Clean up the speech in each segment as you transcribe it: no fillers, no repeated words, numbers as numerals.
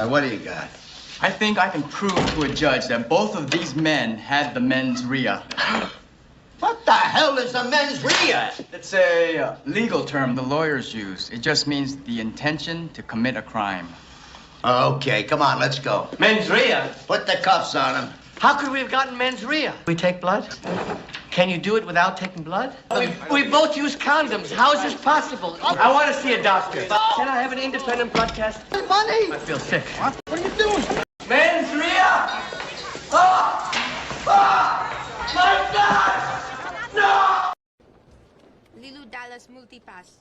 What do you got? I think I can prove to a judge that both of these men had the mens rea. What the hell is a mens rea? It's a legal term the lawyers use. It just means the intention to commit a crime. Okay, come on, let's go. Mens rea? Put the cuffs on him. How could we have gotten mens rea? We take blood? Can you do it without taking blood? We both use condoms. How is this possible? I want to see a doctor. Can I have an independent blood test? Money! I feel sick. What are you doing? Mens rea! Oh! Oh! My God! No! Lilu Dallas Multipass.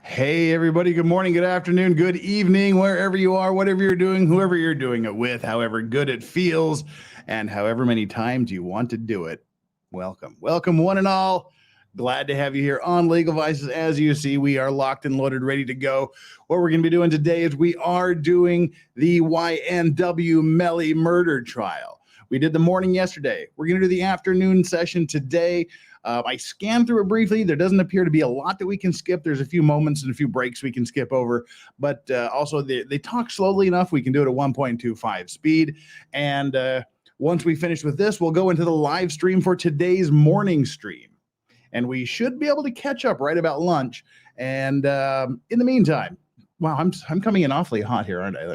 Hey, everybody. Good morning, good afternoon, good evening, wherever you are, whatever you're doing, whoever you're doing it with, however good it feels, and however many times you want to do it. Welcome. Welcome, one and all. Glad to have you here on Legal Vices. As you see, we are locked and loaded, ready to go. What we're going to be doing today is we are doing the YNW Melly murder trial. We did the morning yesterday. We're going to do the afternoon session today. I scanned through it briefly. There doesn't appear to be a lot that we can skip. There's a few moments and a few breaks we can skip over, but also they talk slowly enough. We can do it at 1.25 speed. And once we finish with this, we'll go into the live stream for today's morning stream. And we should be able to catch up right about lunch. And in the meantime, wow, I'm coming in awfully hot here, aren't I?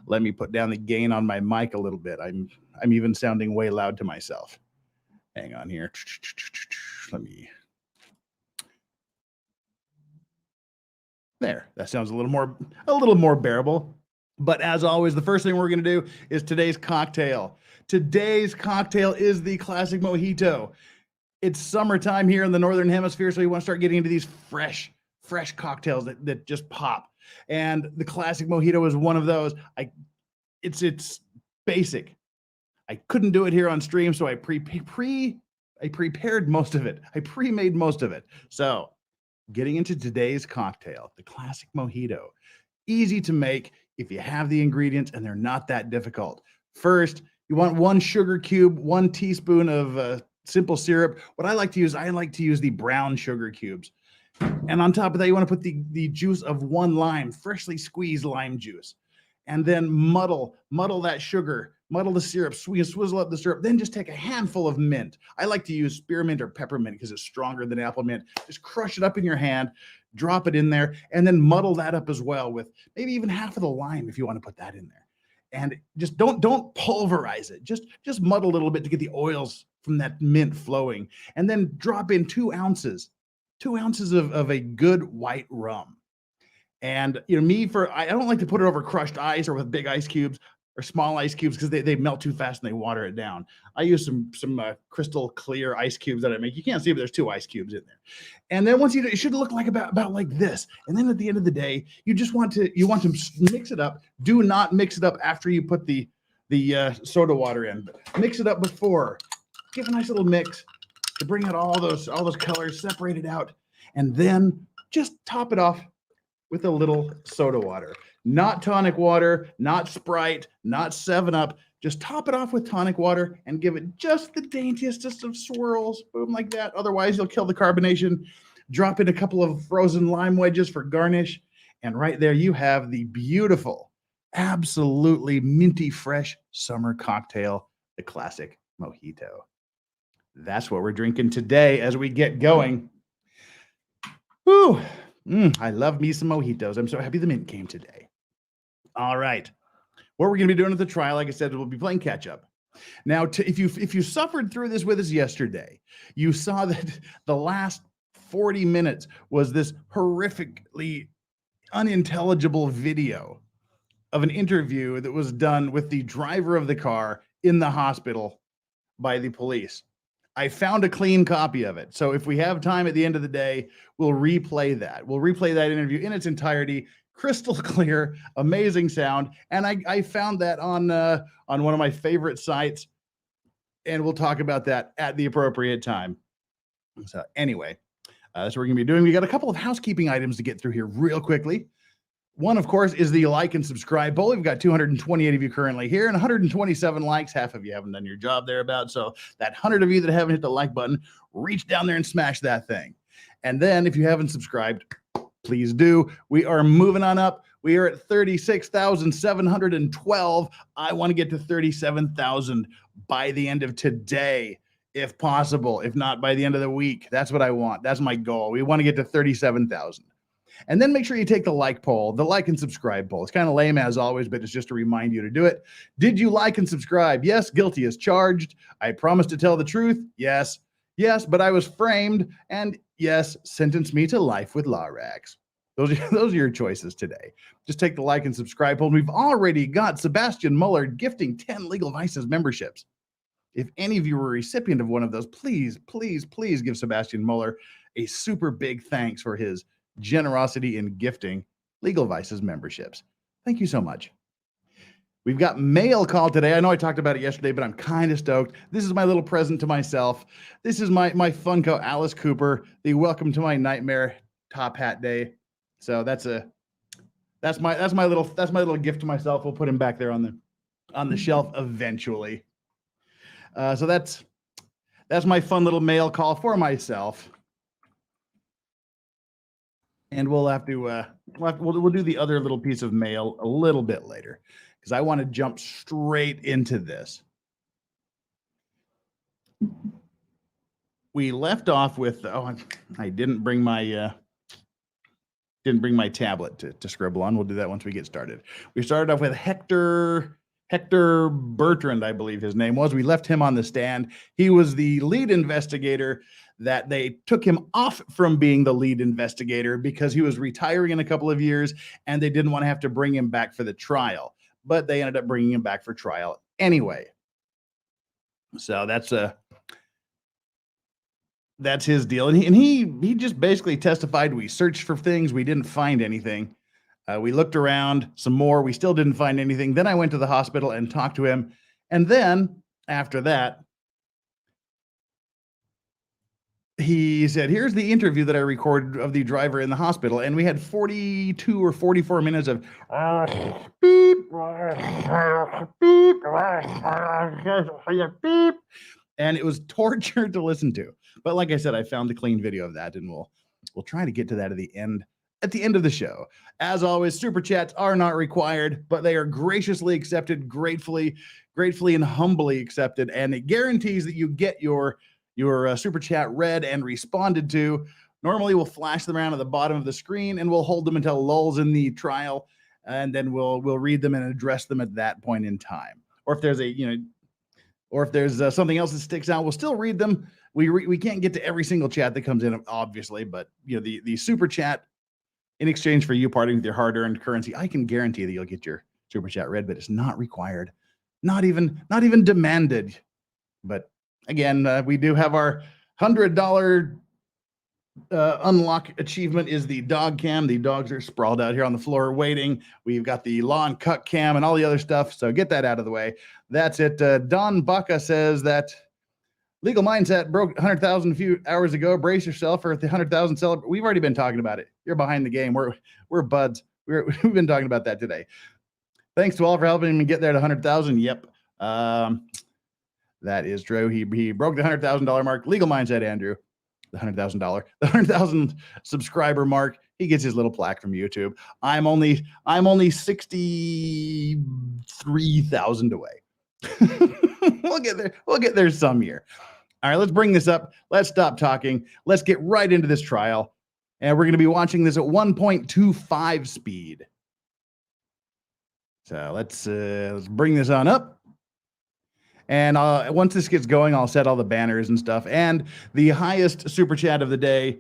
Let me put down the gain on my mic a little bit. I'm even sounding way loud to myself. Hang on here. There. That sounds a little more bearable. But as always, the first thing we're going to do is today's cocktail. Today's cocktail is the classic mojito. It's summertime here in the Northern Hemisphere, so you want to start getting into these fresh cocktails that just pop. And the classic mojito is one of those. It's basic. I couldn't do it here on stream, so I prepared most of it. I pre-made most of it. So getting into today's cocktail, the classic mojito. Easy to make if you have the ingredients, and they're not that difficult. First, you want 1 sugar cube, 1 teaspoon of simple syrup. What I like to use the brown sugar cubes. And on top of that, you want to put the juice of 1 lime, freshly squeezed lime juice. And then muddle that sugar, muddle the syrup, swizzle up the syrup, then just take a handful of mint. I like to use spearmint or peppermint because it's stronger than apple mint. Just crush it up in your hand, drop it in there, and then muddle that up as well with maybe even half of the lime if you want to put that in there. And just don't pulverize it. Just muddle a little bit to get the oils from that mint flowing. And then drop in 2 ounces of a good white rum. And I don't like to put it over crushed ice or with big ice cubes or small ice cubes because they melt too fast and they water it down. I use some crystal clear ice cubes that I make. You can't see, but there's 2 ice cubes in there. And then once it should look like about like this. And then at the end of the day, you want to mix it up. Do not mix it up after you put the soda water in. But mix it up before. Give a nice little mix to bring out all those colors, separate it out, and then just top it off with a little soda water. Not tonic water, not Sprite, not 7-Up. Just top it off with tonic water and give it just the daintiest of swirls. Boom, like that. Otherwise, you'll kill the carbonation. Drop in a couple of frozen lime wedges for garnish. And right there, you have the beautiful, absolutely minty fresh summer cocktail, the classic mojito. That's what we're drinking today as we get going. Whew. I love me some mojitos. I'm so happy the mint came today. All right. What we're going to be doing at the trial, like I said, we'll be playing catch up. Now, if you suffered through this with us yesterday, you saw that the last 40 minutes was this horrifically unintelligible video of an interview that was done with the driver of the car in the hospital by the police. I found a clean copy of it. So if we have time at the end of the day, we'll replay that. We'll replay that interview in its entirety, crystal clear, amazing sound. And I found that on one of my favorite sites, and we'll talk about that at the appropriate time. So anyway, that's what we're going to be doing. We got a couple of housekeeping items to get through here real quickly. One, of course, is the like and subscribe poll. We've got 228 of you currently here and 127 likes. Half of you haven't done your job thereabouts. So that 100 of you that haven't hit the like button, reach down there and smash that thing. And then if you haven't subscribed, please do. We are moving on up. We are at 36,712. I want to get to 37,000 by the end of today, if possible. If not, by the end of the week. That's what I want. That's my goal. We want to get to 37,000. And then make sure you take the like poll, the like and subscribe poll. It's kind of lame as always, but it's just to remind you to do it. Did you like and subscribe? Yes. Guilty as charged. I promised to tell the truth. Yes. Yes, but I was framed. And yes, sentence me to life with law rags. Those are your choices today. Just take the like and subscribe poll. We've already got Sebastian Muller gifting 10 Legal Vices memberships. If any of you were a recipient of one of those, please, please, please give Sebastian Muller a super big thanks for his generosity in gifting Legal Vices memberships. Thank you so much. We've got mail call today. I know I talked about it yesterday, but I'm kind of stoked. This is my little present to myself. This is my Funko Alice Cooper, the Welcome to My Nightmare top hat day. So that's my little gift to myself. We'll put him back there on the shelf eventually. So that's my fun little mail call for myself. And we'll do the other little piece of mail a little bit later because I want to jump straight into this. We left off with I didn't bring my tablet to scribble on. We'll do that once we get started. We started off with Hector Bertrand, I believe his name was. We left him on the stand. He was the lead investigator that they took him off from being the lead investigator because he was retiring in a couple of years and they didn't want to have to bring him back for the trial, but they ended up bringing him back for trial anyway. So that's his deal. And he just basically testified. We searched for things. We didn't find anything. We looked around some more. We still didn't find anything. Then I went to the hospital and talked to him. And then after that, he said, here's the interview that I recorded of the driver in the hospital. And we had 42 or 44 minutes of beep, beep, and it was torture to listen to. But like I said, I found the clean video of that, and we'll try to get to that at the end of the show. As always, super chats are not required, but they are graciously accepted, gratefully and humbly accepted, and it guarantees that you get your super chat read and responded to. Normally, we'll flash them around at the bottom of the screen, and we'll hold them until lulls in the trial, and then we'll read them and address them at that point in time. Or if there's something else that sticks out, we'll still read them. We can't get to every single chat that comes in, obviously, but the super chat in exchange for you parting with your hard-earned currency, I can guarantee that you'll get your super chat read, but it's not required, not even demanded. But again, we do have our $100 unlock achievement is the dog cam. The dogs are sprawled out here on the floor waiting. We've got the lawn cut cam and all the other stuff. So get that out of the way. That's it. Don Baca says that Legal Mindset broke 100,000 a few hours ago. Brace yourself for the 100,000 celebration. We've already been talking about it. You're behind the game. We're buds. We've been talking about that today. Thanks to all for helping me get there to 100,000. Yep. That is true. He broke the $100,000 mark. Legal Mindset Andrew, the $100,000 subscriber mark. He gets his little plaque from YouTube. I'm only 63,000 away. We'll get there some year. All right, let's bring this up. Let's stop talking. Let's get right into this trial. And we're going to be watching this at 1.25 speed. So let's bring this on up. And once this gets going, I'll set all the banners and stuff. And the highest super chat of the day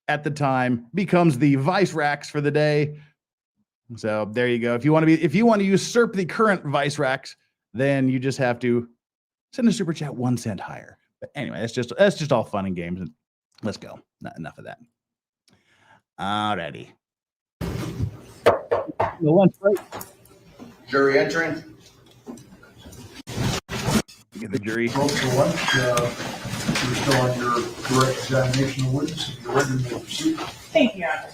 at the time becomes the Vice Racks for the day. So there you go. If you want to usurp the current Vice Racks, then you just have to send a super chat 1 cent higher. But anyway, that's just all fun and games. Let's go. Not enough of that. Alrighty. The lunch break. Jury entering. Get the jury. Well, for lunch, you're still on your direct examination of witnesses. You're ready to proceed. Thank you, Your Honor.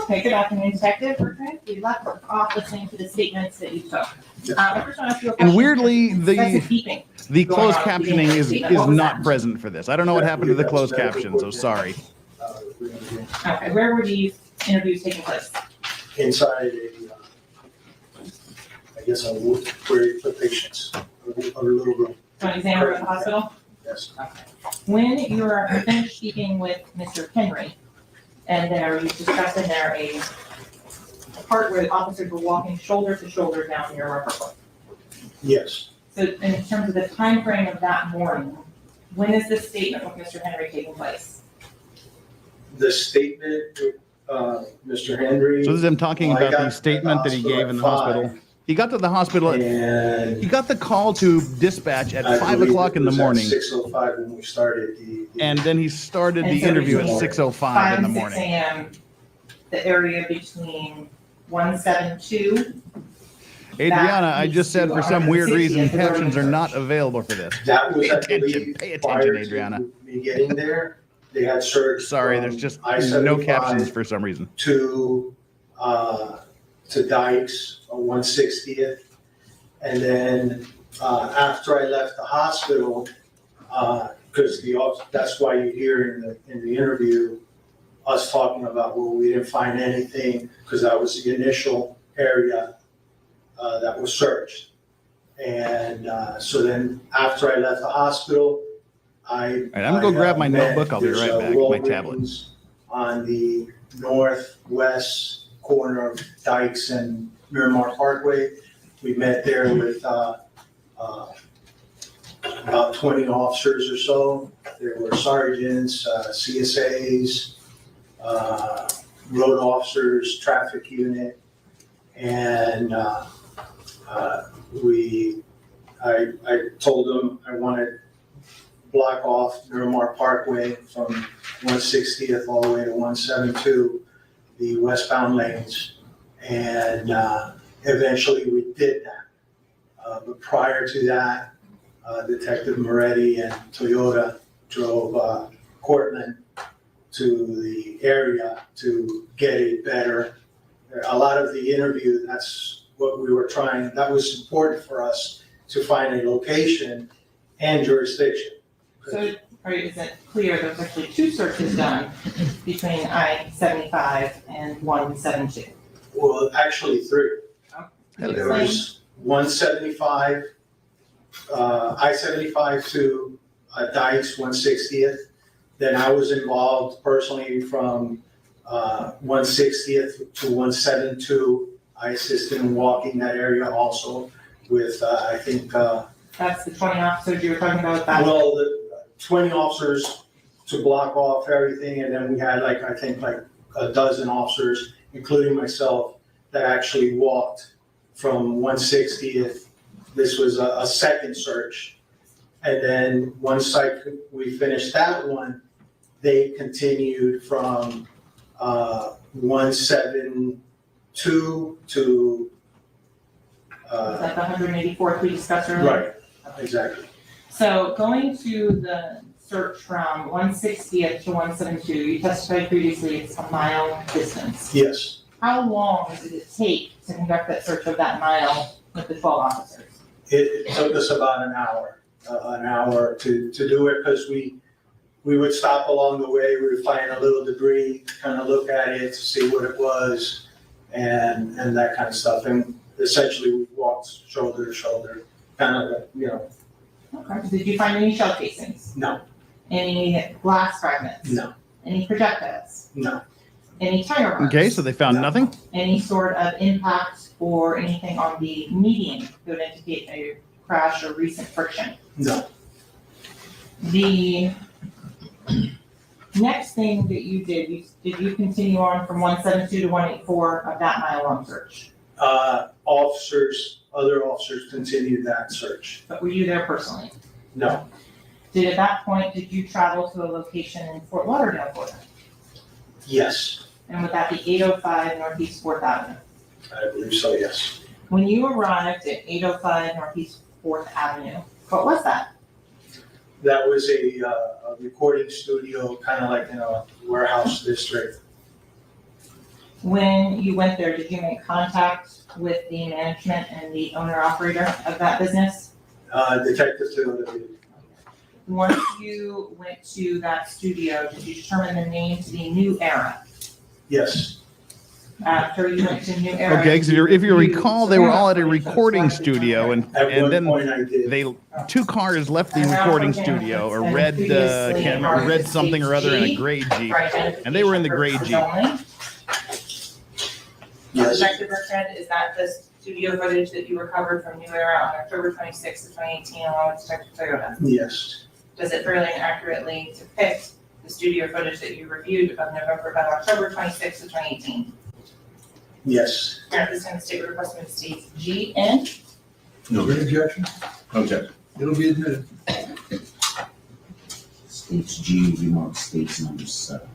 Okay, good afternoon, Detective. Okay, we left off listening to the statements that you took. I first want to ask you a question. And weirdly, the closed going on captioning is What was not that? present for this. I don't know what happened to the closed caption, so sorry. Okay, where were these interviews taking place? inside I guess a room where you put patients, a little room. An examiner at the hospital? Yes. Okay. When you were finished speaking with Mr. Henry, and there, you discussed in there a part where the officers were walking shoulder to shoulder down your rubber foot. Yes. So in terms of the time frame of that morning, when is this statement with Mr. Henry taking place? The statement, Mr. Henry. So this is him talking Well, I about got the statement that he hospital gave in the at hospital. 5, He got to the hospital at, and he got the call to dispatch at I 5 believe o'clock it in the was at morning. 6:05 when we started the. And then he started And the so interview at between 6:05 in the 5 and 6 morning. a.m., the area between 172. Adriana, I needs just said to for some weird 160th reason, is the captions are road not search. available for this. That was, Pay I attention, believe, pay prior attention, to Adriana. me getting there, they had searched. Sorry, from there's just I-75 no captions for some reason. To Dykes on 160th. And then, after I left the hospital, because that's why you hear in the interview, us talking about, well, we didn't find anything, because that was the initial area that was searched. And so then after I left the hospital, right, I'm gonna go grab my notebook. I'll be right back, my tablet. On the northwest corner of Dykes and Miramar Parkway. We met there with about 20 officers or so. There were sergeants, CSAs, road officers, traffic unit, and I told them I wanted block off Miramar Parkway from 160th all the way to 172, the westbound lanes, and eventually we did that. But prior to that, Detective Moretti and Toyota drove Cortland to the area to get a better, a lot of the interview, that's what we were trying, that was important for us to find a location and jurisdiction. So, is it clear there was actually 2 searches done between I-75 and 172? Well, actually 3. Hello. There was 175, I-75 to Dykes, 160th. Then I was involved personally from 160th to 172. I assisted in walking that area also with, I think. That's the 20 officers you were talking about? That. Well, the 20 officers to block off everything, and then we had I think a dozen officers, including myself, that actually walked from 160th. This was a second search. And then once we finished that one, they continued from 172 to. Like the 184th we discussed earlier? Right, exactly. So going to the search from 160th to 172, you testified previously it's a mile distance. Yes. How long did it take to conduct that search of that mile with the 12 officers? It took us about an hour to do it, because we would stop along the way, we would find a little debris, kind of look at it to see what it was, and that kind of stuff. And essentially we walked shoulder to shoulder, kind of Okay. Did you find any shell casings? No. Any glass fragments? No. Any projectiles? No. Any tire marks? Okay, so they found No. nothing? Any sort of impact or anything on the median that would indicate a crash or recent friction? No. The next thing that you did you continue on from 172 to 184 of that mile-long search? Other officers continued that search. But were you there personally? No. At that point, did you travel to a location in Fort Lauderdale, Florida? Yes, And would that be 805 Northeast 4th Avenue? I believe so, yes. When you arrived at 805 Northeast 4th Avenue, what was that? That was a recording studio, kind of like in a warehouse district. When you went there, did you make contact with the management and the owner-operator of that business? Detective Toyota did. Once you went to that studio, did you determine the name to be New Era? Yes. after you went to New Era. Okay, because if you recall, they were all at a recording studio, and At one then point I did. they two cars left the recording studio, a red can't remember, red something or other, and a gray Jeep, and they were in the gray Jeep. Yes, Detective Bertrand, is that the studio footage that you recovered from New Era on October 26th of 2018 along with Detective Toyota? yes, Does it fairly and accurately depict the studio footage that you reviewed of October 26th of 2018? yes. At this time, the state request states GN. No objection? Okay. It'll be admitted. States G, we want states number 7.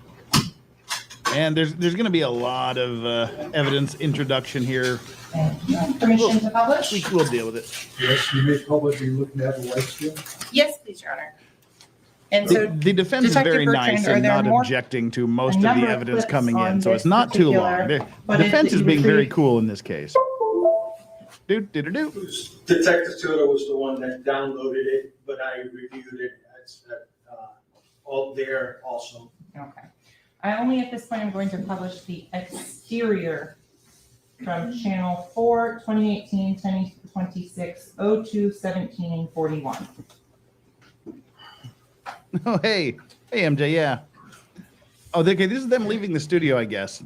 And there's going to be a lot of evidence introduction here. And permission to publish? We'll deal with it. Yes, you may publicly look to have a light skin. Yes, please, Your Honor. And so The defense is Detective very Bertrand, nice are and there not more- objecting to most a of the number of evidence clips coming in, on so it's this not too long. particular The footage defense that is you being very retrieved? cool in this case. Do. Detective Toyota was the one that downloaded it, but I reviewed it. It's all there also. Okay. I only at this point am going to publish the exterior from channel 4, 2018, 1026, 02, 17, 41. Oh, hey, MJ, yeah. Oh, okay, this is them leaving the studio, I guess.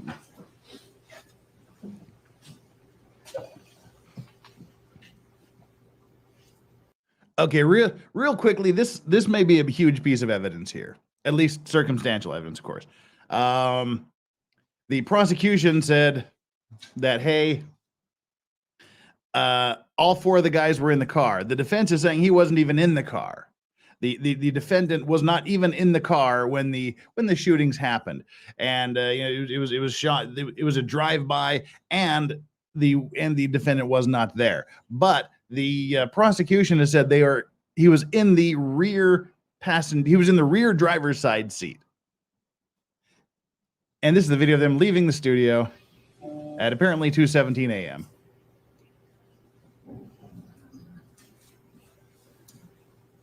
Okay, real quickly, this may be a huge piece of evidence here, at least circumstantial evidence, of course. The prosecution said that, hey, all 4 of the guys were in the car. The defense is saying he wasn't even in the car. The defendant was not even in the car when the shootings happened, and it was shot. It was a drive-by, and the defendant was not there. But the prosecution has said he was in the rear passenger. He was in the rear driver's side seat. And this is the video of them leaving the studio at apparently 2:17 a.m.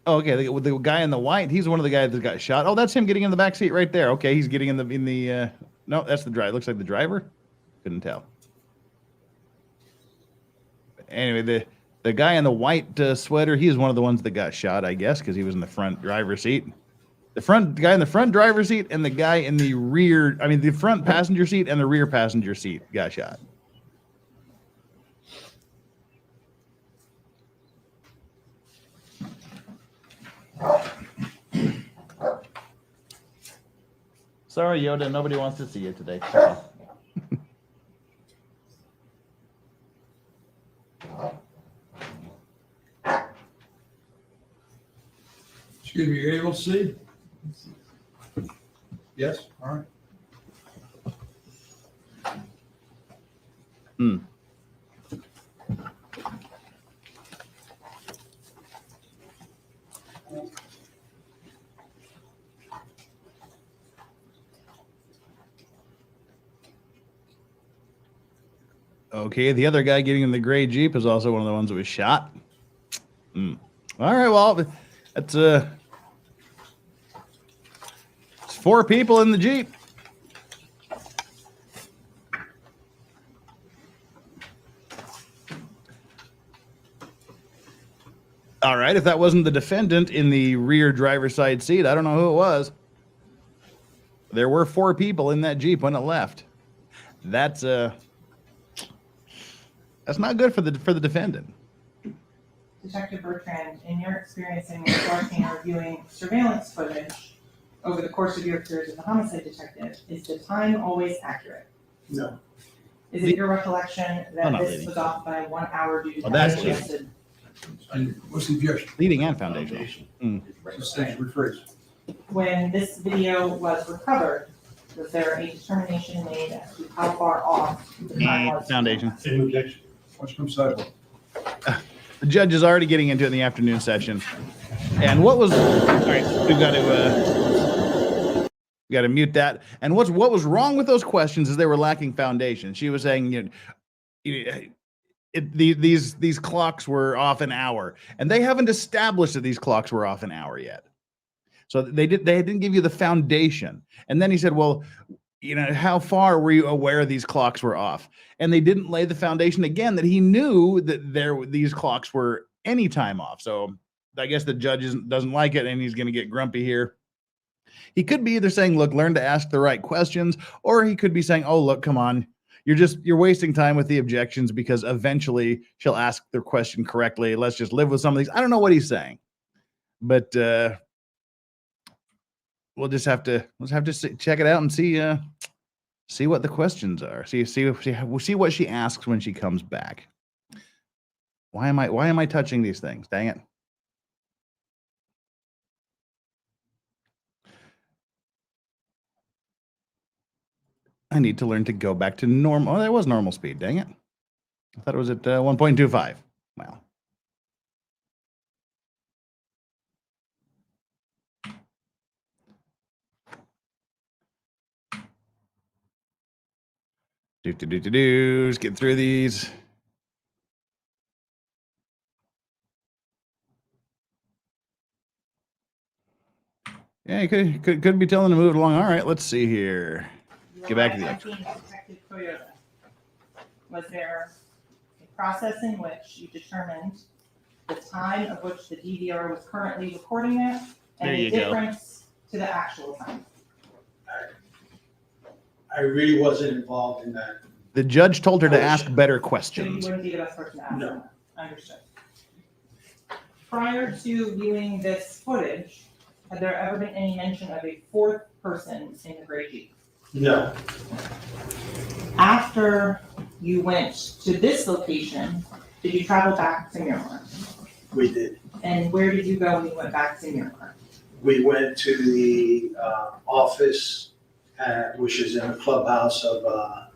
Oh, okay. The guy in the white, he's one of the guys that got shot. Oh, that's him getting in the back seat right there. Okay, he's getting in the. No, that's the driver. Looks like the driver. Couldn't tell. Anyway, the guy in the white sweater, he is one of the ones that got shot, I guess, because he was in the front driver's seat. The guy in the front driver's seat and the guy in the rear, the front passenger seat and the rear passenger seat got shot. Sorry, Yoda, nobody wants to see you today. Excuse me, you're able to see? Yes, all right. Hmm. Okay, the other guy getting in the gray Jeep is also one of the ones that was shot. All right, well, that's it's 4 people in the Jeep. All right, if that wasn't the defendant in the rear driver's side seat, I don't know who it was. There were 4 people in that Jeep when it left. That's not good for the defendant. Detective Bertrand, in your experience in collecting and reviewing surveillance footage over the course of your career as a homicide detective, is the time always accurate? No. Is it your recollection that not this leading. was off by 1 hour due to Oh, that's time adjusted? What's the objection? Leading and foundational. Rephrase. When this video was recovered, was there a determination made as to how far off the time was? Foundation. Same objection. What's come sidewalk? The judge is already getting into it in the afternoon session. And what was all right? We've got to mute that. And what was wrong with those questions is they were lacking foundation. She was saying, these clocks were off an hour, and they haven't established that these clocks were off an hour yet. So they didn't give you the foundation. And then he said, well, how far were you aware these clocks were off? And they didn't lay the foundation again that he knew that these clocks were anytime off. So I guess the judge doesn't like it, and he's going to get grumpy here. He could be either saying, look, learn to ask the right questions, or he could be saying, oh, look, come on. You're wasting time with the objections because eventually she'll ask the question correctly. Let's just live with some of these. I don't know what he's saying, but we'll have to check it out and see what the questions are. We'll see what she asks when she comes back. Why am I touching these things? Dang it. I need to learn to go back to normal. Oh, that was normal speed. Dang it. I thought it was at 1.25. Wow. Let's get through these. Yeah, you could be telling them to move it along. All right, let's see here. Get back to the extra. Was there a process in which you determined the time of which the DVR was currently recording it and the difference to the actual time? I really wasn't involved in that. The judge told her to ask better So you questions. wouldn't be the best person to ask No. that. Understood. Prior to viewing this footage, had there ever been any mention of a fourth person in the gray Jeep? No, After you went to this location, did you travel back to Miramar? we did. And where did you go when you went back to Miramar? We went to the office, which is in the clubhouse of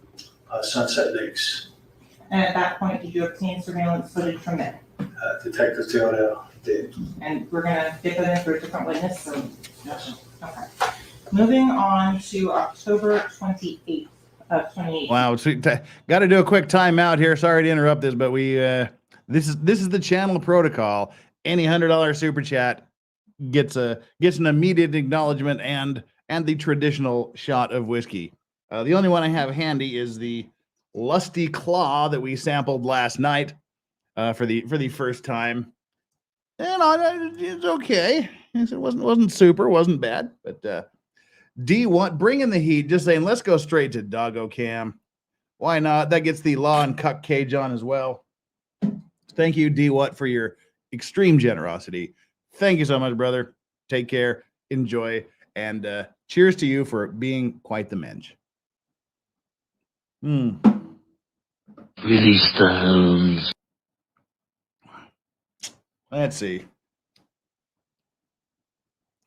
Sunset Lakes. And at that point, did you obtain surveillance footage from there? Detective Toyota did. And we're gonna get that in for a different witness, so. Okay. Moving on to October 28th of 2018. Wow, got to do a quick timeout here. Sorry to interrupt this, but we this is the channel protocol. Any $100 super chat gets an immediate acknowledgement and the traditional shot of whiskey. The only one I have handy is the Lusty Claw that we sampled last night for the first time. And it's okay. It wasn't super, wasn't bad, but D1 bringing the heat, just saying, let's go straight to Doggo Cam. Why not? That gets the Law and Cuck cage on as well. Thank you, D-What, for your extreme generosity. Thank you so much, brother. Take care, enjoy, and cheers to you for being quite the mensch. Release the hounds. Let's see.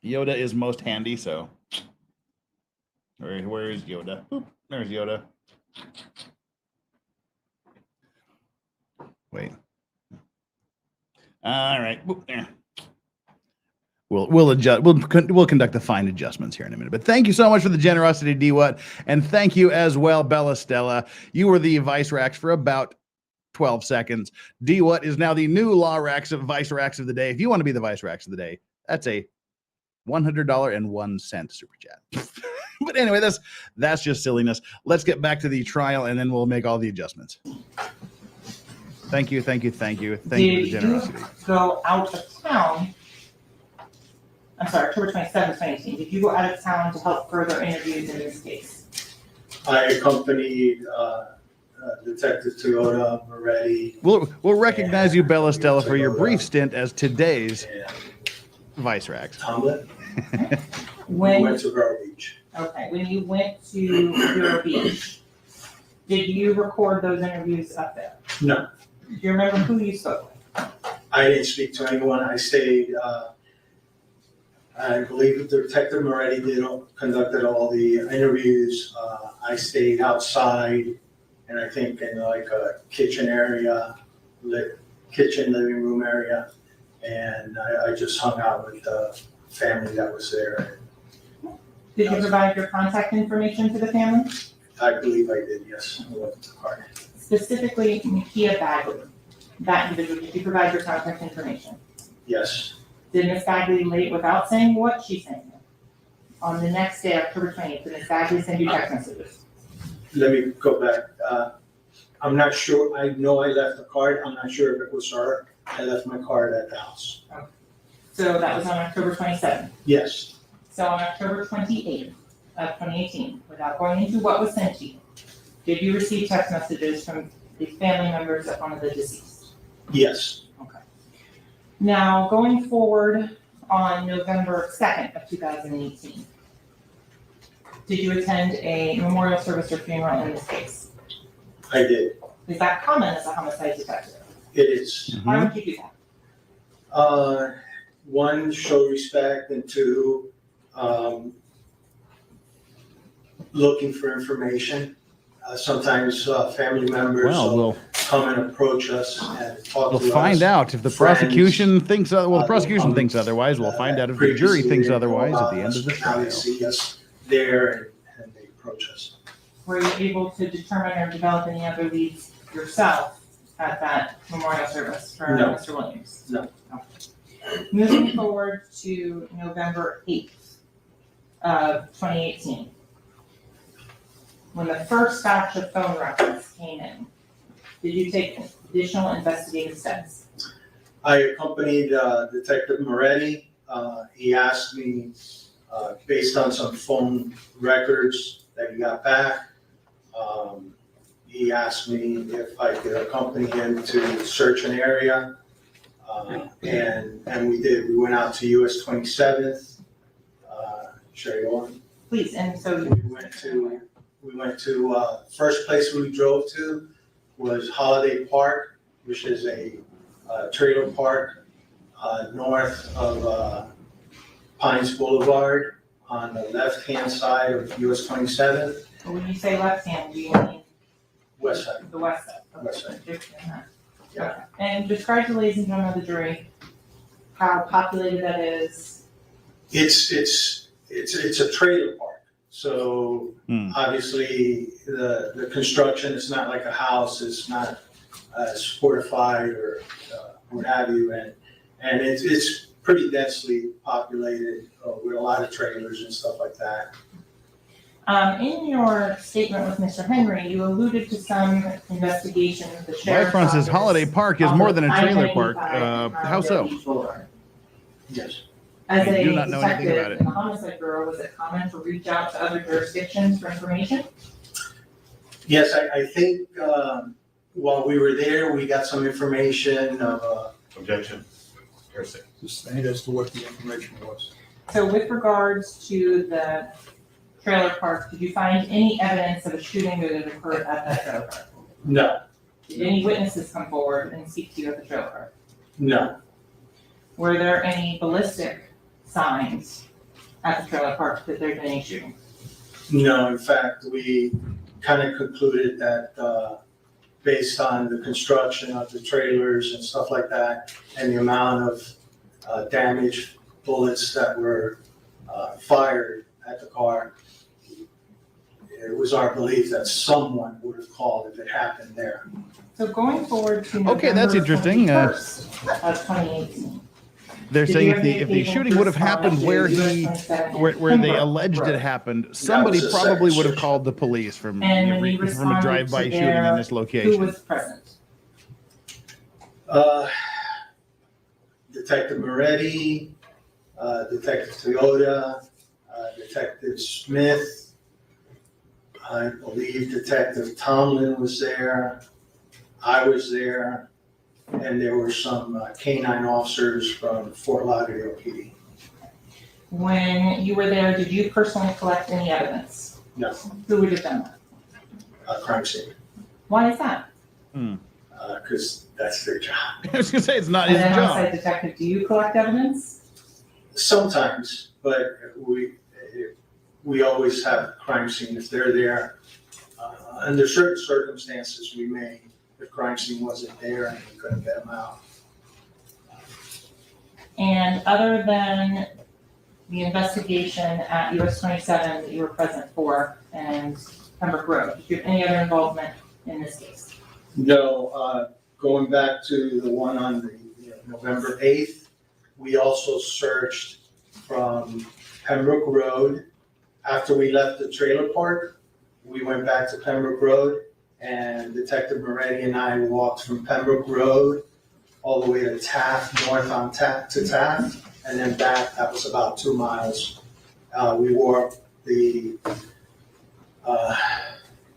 Yoda is most handy, so. Where is Yoda? Oop, there's Yoda. Wait. All right. We'll adjust. We'll conduct the fine adjustments here in a minute. But thank you so much for the generosity, D-What, and thank you as well, Bella Stella. You were the Vice Rax for about 12 seconds. D-What is now the new Vice Rax of the day. If you want to be the Vice Rax of the day, that's a $100.01 super chat. But anyway, that's just silliness. Let's get back to the trial, and then we'll make all the adjustments. Thank you for the generosity. Did you go out of town? I'm sorry, October 27th, 2018. Did you go out of town to help further interviews in this case? I accompanied Detective Toyota Moretti. We'll recognize you, Bella Stella, for your brief stint as today's Vice Rax. Tomlin. We went to Vero Beach. Okay, when you went to Vero Beach, did you record those interviews up there? No, Do you remember who you spoke with? I didn't speak to anyone. I stayed, I believe Detective Moretti conducted all the interviews. I stayed outside, and I think in like a kitchen area, kitchen living room area, and I just hung out with the family that was there. Did you provide your contact information to the family? I believe I did, yes. I looked at the card. Specifically, Nakia Bagley, that individual, did you provide your contact information? Yes, Did Ms. Bagley leave without saying what she's saying? on the next day, October 28th, did Ms. Bagley send you text messages? Let me go back. I'm not sure, I know I left a card, I'm not sure if it was her. I left my card at the house. So that was on October 27th. Yes, So on October 28th of 2018, without going into what was sent to you, did you receive text messages from the family members of one of the deceased? yes, Okay. Now, going forward on November 2nd of 2018, did you attend a memorial service or funeral in this case? I did. Is that common as a homicide detective? It is. Why would you do that? One, show respect, and two, looking for information. Sometimes family members Well, will come and approach us and talk to us. We'll find out if the friends. prosecution thinks, well, the They'll prosecution come, thinks otherwise. We'll find out if the jury previously thinks they know otherwise at about the end us, of the but now they trial. see us there and they approach us. Were you able to determine or develop any other leads yourself at that memorial service for No. Mr. Williams? No. Okay. Moving forward to November 8th of 2018, when the first batch of phone records came in, did you take additional investigative steps? I accompanied Detective Moretti. He asked me, based on some phone records that he got back, he asked me if I could accompany him to search an area. And we did. We went out to US 27th. Should I go on? Please, and so We went to, first place we drove to was Holiday Park, which is a trailer park north of Pines Boulevard on the left-hand side of US 27th, when you say left hand, do you mean west side. the west side? Okay. West side. Yeah. Okay. And describe to ladies and gentlemen of the jury how populated that is. It's a trailer park. So obviously the construction is not like a house, it's not fortified or what have you. And it's pretty densely populated with a lot of trailers and stuff like that. In your statement with Mr. Henry, you alluded to some investigation of the sheriff's Byfront says office Holiday Park is off more of than a trailer park. I-95 How so? Beach Boulevard. Yes. As I a do not know anything about detective it. in the homicide bureau, was it common to reach out to other jurisdictions for information? Yes, I think while we were there, we got some information of Objection. Sustained as to what the information was. So with regards to the trailer park, did you find any evidence of a shooting that had occurred at that trailer park? no, Did any witnesses come forward and speak to you at the trailer park? no, Were there any ballistic signs at the trailer park that there'd been any shooting? no. In fact, we kind of concluded that based on the construction of the trailers and stuff like that, and the amount of damaged bullets that were fired at the car, it was our belief that someone would have called if it happened there. So going forward to Okay, that's November interesting. 21st of 2018. They're Did saying you if have the occasion shooting to would have respond happened to where US 27 where they Pembroke alleged Road? it happened, somebody was a probably second would have search. called the police from And when you from a responded drive-by to shooting in their- this Who location. was present? Detective Moretti, Detective Toyota, Detective Smith, I believe Detective Tomlin was there, I was there, and there were some canine officers from Fort Lauderdale PD. When you were there, did you personally collect any evidence? No, Who would have done that? crime scene, Why is that? because that's their job. I was gonna say it's not As his a job. homicide detective, do you collect evidence? Sometimes, but we always have a crime scene. If they're there, under certain circumstances, we may, if crime scene wasn't there and we couldn't get them out. And other than the investigation at US 27 that you were present for and Pembroke Road, did you have any other involvement in this case? No, going back to the one on the November 8th, we also searched from Pembroke Road After we left the trailer park, we went back to Pembroke Road, and Detective Moretti and I walked from Pembroke Road all the way to Taft, north on Taft to Taft, and then back. That was about 2 miles. We wore the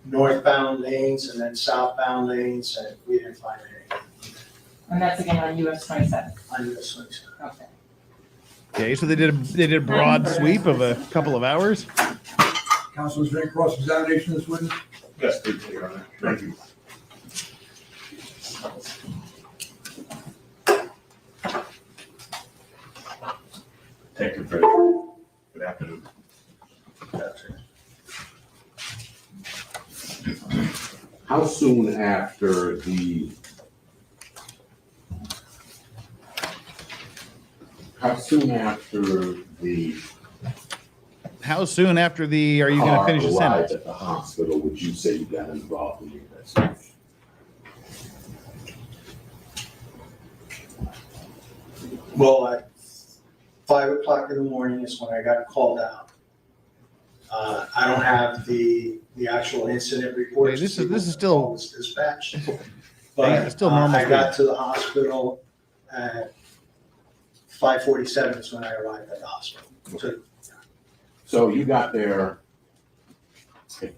northbound lanes and then southbound lanes, and we didn't find anything And that's again on US 27. on this one. Okay. Okay, so they did a broad sweep of a couple of hours. Counsel, is there any cross-examination of this witness? Yes, please, Your Honor. Thank you. Detective Frederick, good afternoon. How soon after the How soon after the are you going to finish the sentence? At the hospital, would you say you got involved in the investigation? Well, at 5 o'clock in the morning is when I got called out. I don't have the actual incident report. Okay, this is still was dispatched. it's But still normal I got speed. to the hospital at 5:47 is when I arrived at the hospital. So you got there, if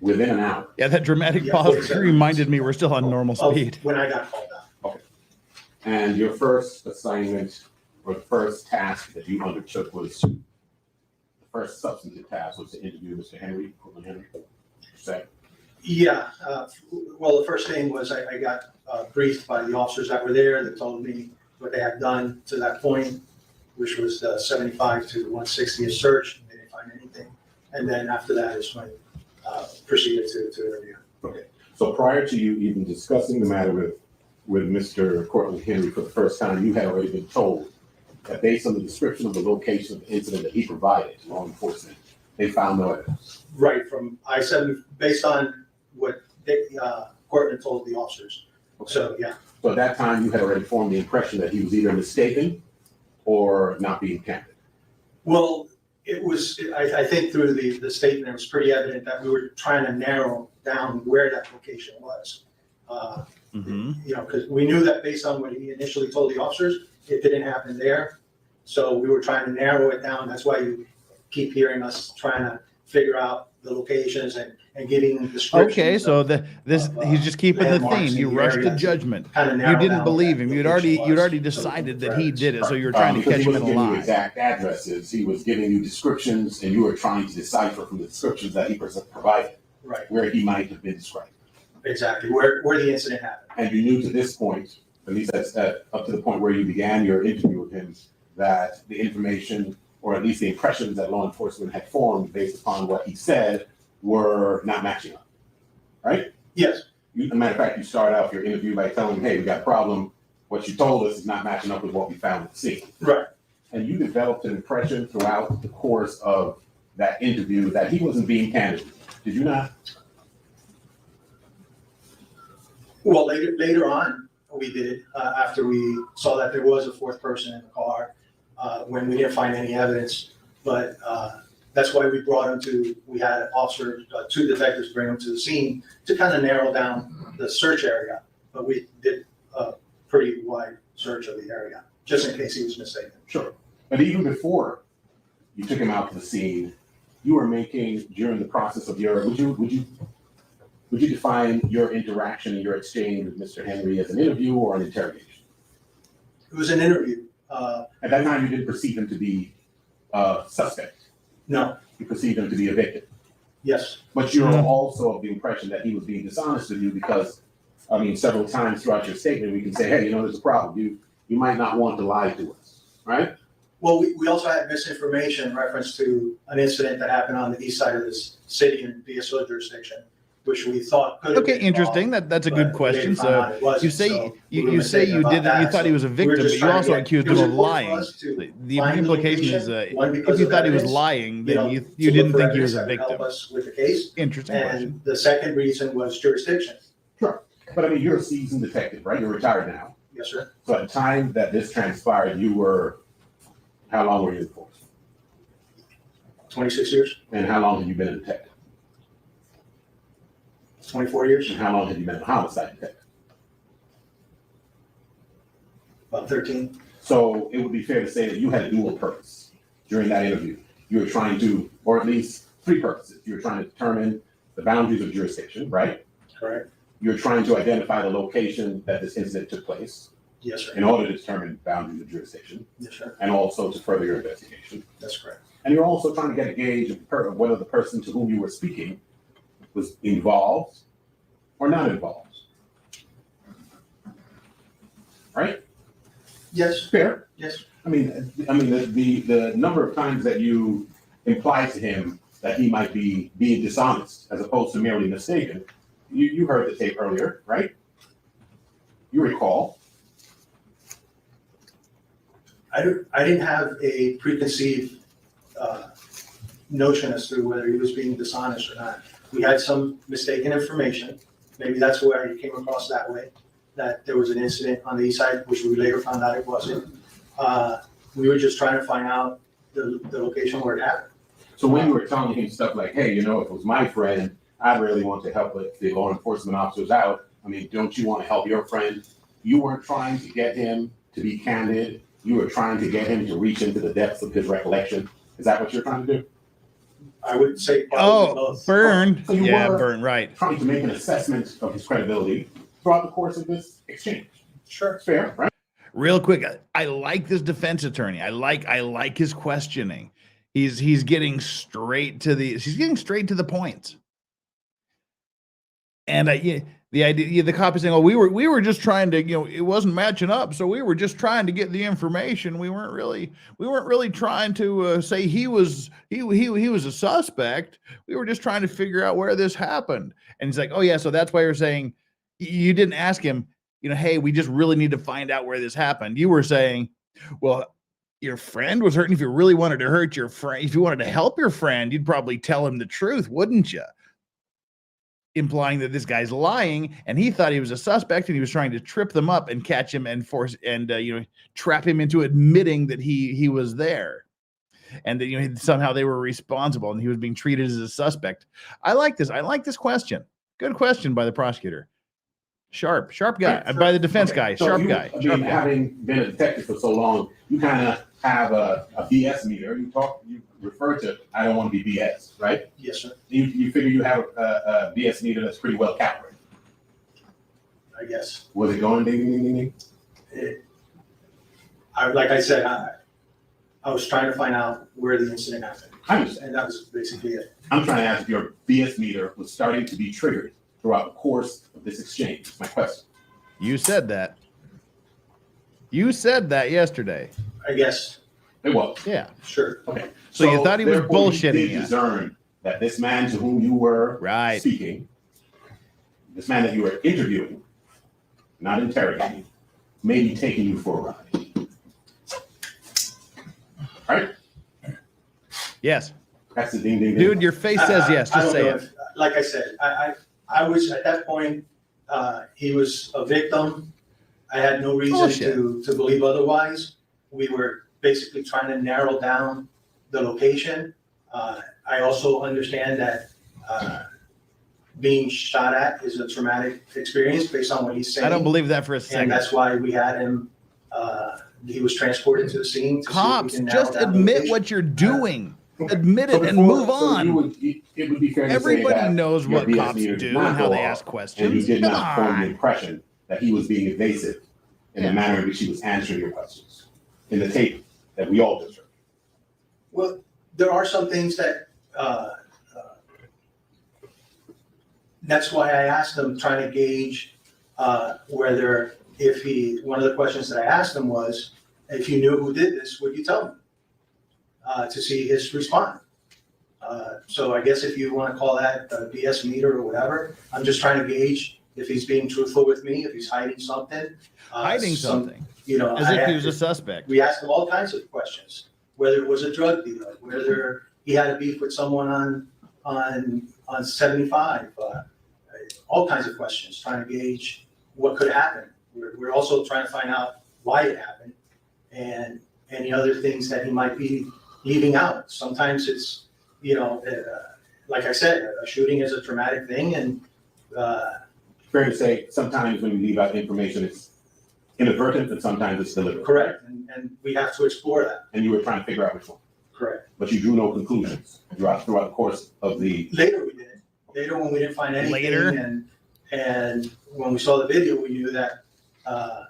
within an hour. Yeah, that dramatic Yeah, pause 47. reminded me we're still on normal of speed. When I got called out. And your first assignment or the first task that you undertook was the first substantive task was to interview Mr. Henry, Cortland Henry. Second. Yeah, well, the first thing was I got briefed by the officers that were there that told me what they had done to that point, which was the 75 to 160th search. They didn't find anything. And then after that is when proceeded to interview. Okay. So prior to you even discussing the matter with Mr. Cortland Henry for the first time, you had already been told that based on the description of the location of the incident that he provided to law enforcement, they found no evidence. Right, from I-7, based on what Cortland told the officers. Okay. So, yeah. So at that time, you had already formed the impression that he was either mistaken or not being candid. Well, it was, I think through the statement, it was pretty evident that we were trying to narrow down where that location was. You know, because we knew that based on what he initially told the officers, it didn't happen there. So we were trying to narrow it down. That's why you keep hearing us trying to figure out the locations and giving descriptions. Okay, so he's just keeping the landmarks theme. You in the rushed to area. judgment. Kind of You narrow didn't down believe what him. that You'd location already was. decided that he did it, so you were trying to Because catch he him in wasn't a giving you lie. exact addresses. He was giving you descriptions, and you were trying to decipher from the descriptions that he provided Right, where he might have been described. exactly, where the incident happened. And you knew to this point, at least up to the point where you began your interview with him, that the information, or at least the impressions that law enforcement had formed based upon what he said, were not matching up, right? Yes, As a matter of fact, you start out your interview by telling him, hey, we got a problem. What you told us is not matching up with what we found at the scene. right. And you developed an impression throughout the course of that interview that he wasn't being candid. Did you not? Well, later on, we did, after we saw that there was a fourth person in the car, when we didn't find any evidence. But that's why we brought him we had officers, 2 detectives bring him to the scene to kind of narrow down the search area. But we did a pretty wide search of the area, just in case he was mistaken. Sure. But even before you took him out to the scene, you were making, during the process of your, would you define your interaction and your exchange with Mr. Henry as an interview or an interrogation? It was an interview. At that time, you didn't perceive him to be a suspect. No, You perceived him to be a victim. yes, But you're also of the impression that he was being dishonest with you because, I mean, several times throughout your statement, we can say, hey, there's a problem. You might not want to lie to us, right? well, we also had misinformation in reference to an incident that happened on the east side of this city in DSO jurisdiction, which we thought could have been Okay, interesting. involved, That's a but good we question. didn't find out So it wasn't, you say so we you were say mistaken you about did that. You that. thought he was a So we victim, were but just you trying to also get- accused it him was of important for lying. us to The find the implication is location, one, if because you of thought he was evidence, lying, you know, then you to didn't look for think he was evidence a that would help victim. us with the case. Interesting question. And the second reason was jurisdiction. Sure. But I mean, you're a seasoned detective, right? You're retired now. Yes, sir. So at the time that this transpired, how long were you in the force? 26 years, And how long have you been a detective? 24 years, And how long have you been a homicide detective? about 13. So it would be fair to say that you had a dual purpose during that interview. You were trying to, or at least three purposes. You were trying to determine the boundaries of jurisdiction, right? Correct. You were trying to identify the location that this incident took place Yes, sir. in order to determine boundaries of jurisdiction, Yes, sir. and also to further your investigation. That's correct. And you're also trying to get a gauge of whether the person to whom you were speaking was involved or not involved. Right? Yes. Fair. Yes. I mean, the number of times that you imply to him that he might be being dishonest as opposed to merely mistaken. You heard the tape earlier, right? You recall. I didn't have a preconceived notion as to whether he was being dishonest or not. We had some mistaken information. Maybe that's where he came across that way, that there was an incident on the east side, which we later found out it wasn't. We were just trying to find out the location where it happened. So when you were telling him stuff like, hey, you know, if it was my friend, I really want to help the law enforcement officers out. I mean, don't you want to help your friend? You weren't trying to get him to be candid. You were trying to get him to reach into the depths of his recollection. Is that what you're trying to do? I would say probably both. Burned. So you Yeah, were burned, right. trying to make an assessment of his credibility throughout the course of this exchange. Sure. Fair, right? Real quick, I like this defense attorney. I like his questioning. He's getting straight to the points. And the idea, the cop is saying, "Oh, we were just trying to, it wasn't matching up, so we were just trying to get the information. We weren't really trying to say he was a suspect. We were just trying to figure out where this happened." And he's like, "Oh yeah, so that's why you're saying you didn't ask him, hey, we just really need to find out where this happened." You were saying, well, your friend was hurting. If you really wanted to hurt your friend, if you wanted to help your friend, you'd probably tell him the truth, wouldn't you? Implying that this guy's lying, and he thought he was a suspect, and he was trying to trip them up and catch him and force and trap him into admitting that he was there, and that somehow they were responsible, and he was being treated as a suspect. I like this. I like this question. Good question by the prosecutor. Sharp guy. By the defense guy. So Sharp guy. Having been a detective for so long, you kind of have a BS meter. You refer to, I don't want to be BS, right? Yes, sir. You figure you have a BS meter that's pretty well calibrated. I guess. Was it going ding, ding, ding, ding? Like I said, I was trying to find out where the incident happened. I understand. And that was basically it. I'm trying to ask if your BS meter was starting to be triggered throughout the course of this exchange. That's my question. You said that. You said that yesterday. I guess. It was. Yeah. Sure. Okay. So you thought he was bullshitting you? you. Discern that this man to whom you were speaking, this man that you were interviewing, not interrogating, may be taking you for a ride. Right? Yes. That's the ding, ding, ding. Dude, your face says yes. Just say it. Like I said, I was at that point, he was a victim. I had no reason to believe otherwise. We were basically trying to narrow down the location. I also understand that being shot at is a traumatic experience based on what he's saying. I don't believe that for a second. And that's why we had him, he was transported to the scene. Cops, just admit what you're doing. Admit it and move on. It would be fair to Everybody say that knows what cops do and how they ask questions. And you did not form the impression that he was being evasive in the manner in which he was answering your questions in the tape that we all just heard. Well, there are some things that, that's why I asked him, trying to gauge whether one of the questions that I asked him was, if you knew who did this, would you tell him? To see his response. So I guess if you want to call that a BS meter or whatever, I'm just trying to gauge if he's being truthful with me, if he's hiding something. Something. As if he was a suspect. We asked him all kinds of questions, whether it was a drug dealer, whether he had a beef with someone on 75, all kinds of questions, trying to gauge what could happen. We're also trying to find out why it happened and any other things that he might be leaving out. Sometimes it's like I said, a shooting is a traumatic thing, and Fair to say, sometimes when you leave out information, it's inadvertent, and sometimes it's deliberate. correct, and we have to explore that. And you were trying to figure out which one, Correct. but you drew no conclusions throughout the course of the. Later we did. Later when we didn't find anything, Later? and when we saw the video, we knew that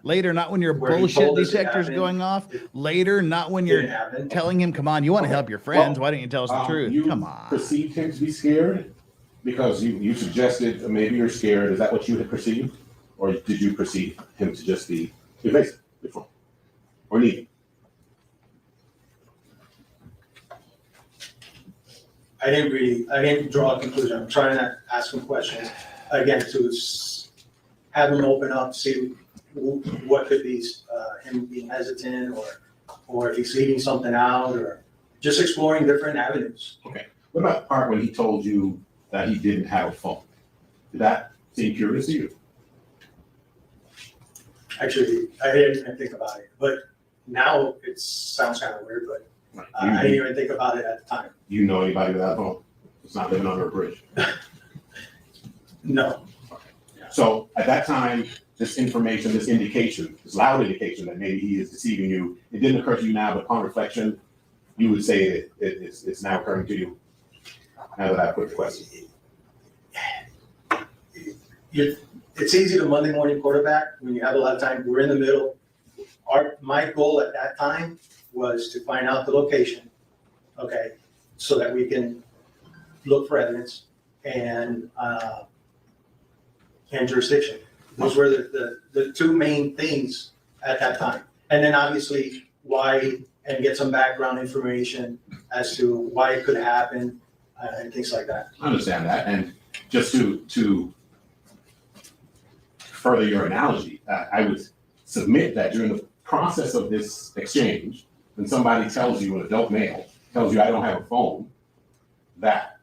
Later, not when your Where he bullshit told us it detector's happened. going off. Later, not when didn't you're happen. telling him, come on, you want to help your friends. Why don't you tell us the truth? You Come on. perceived him to be scared because you suggested maybe you're scared. Is that what you had perceived? Or did you perceive him to just be evasive before? Or neither? I didn't draw a conclusion. I'm trying to ask him questions, again, to have him open up, see what could be him being hesitant, or if he's leaving something out, or just exploring different avenues. Okay. What about the part when he told you that he didn't have a phone? Did that seem curious to you? Actually, I didn't even think about it, but now it sounds kind of weird, but I didn't even think about it at the time. You know anybody without a phone? It's not living under a bridge. No. So at that time, this information, this indication, this loud indication that maybe he is deceiving you, it didn't occur to you now, but upon reflection, you would say it's now occurring to you. Now that I put the question. It's easy to Monday morning quarterback when you have a lot of time. We're in the middle. My goal at that time was to find out the location, okay, so that we can look for evidence and jurisdiction. Those were the two main things at that time. And then obviously why, and get some background information as to why it could happen and things like that. I understand that. And just to further your analogy, I would submit that during the process of this exchange, when somebody tells you, an adult male tells you, I don't have a phone, that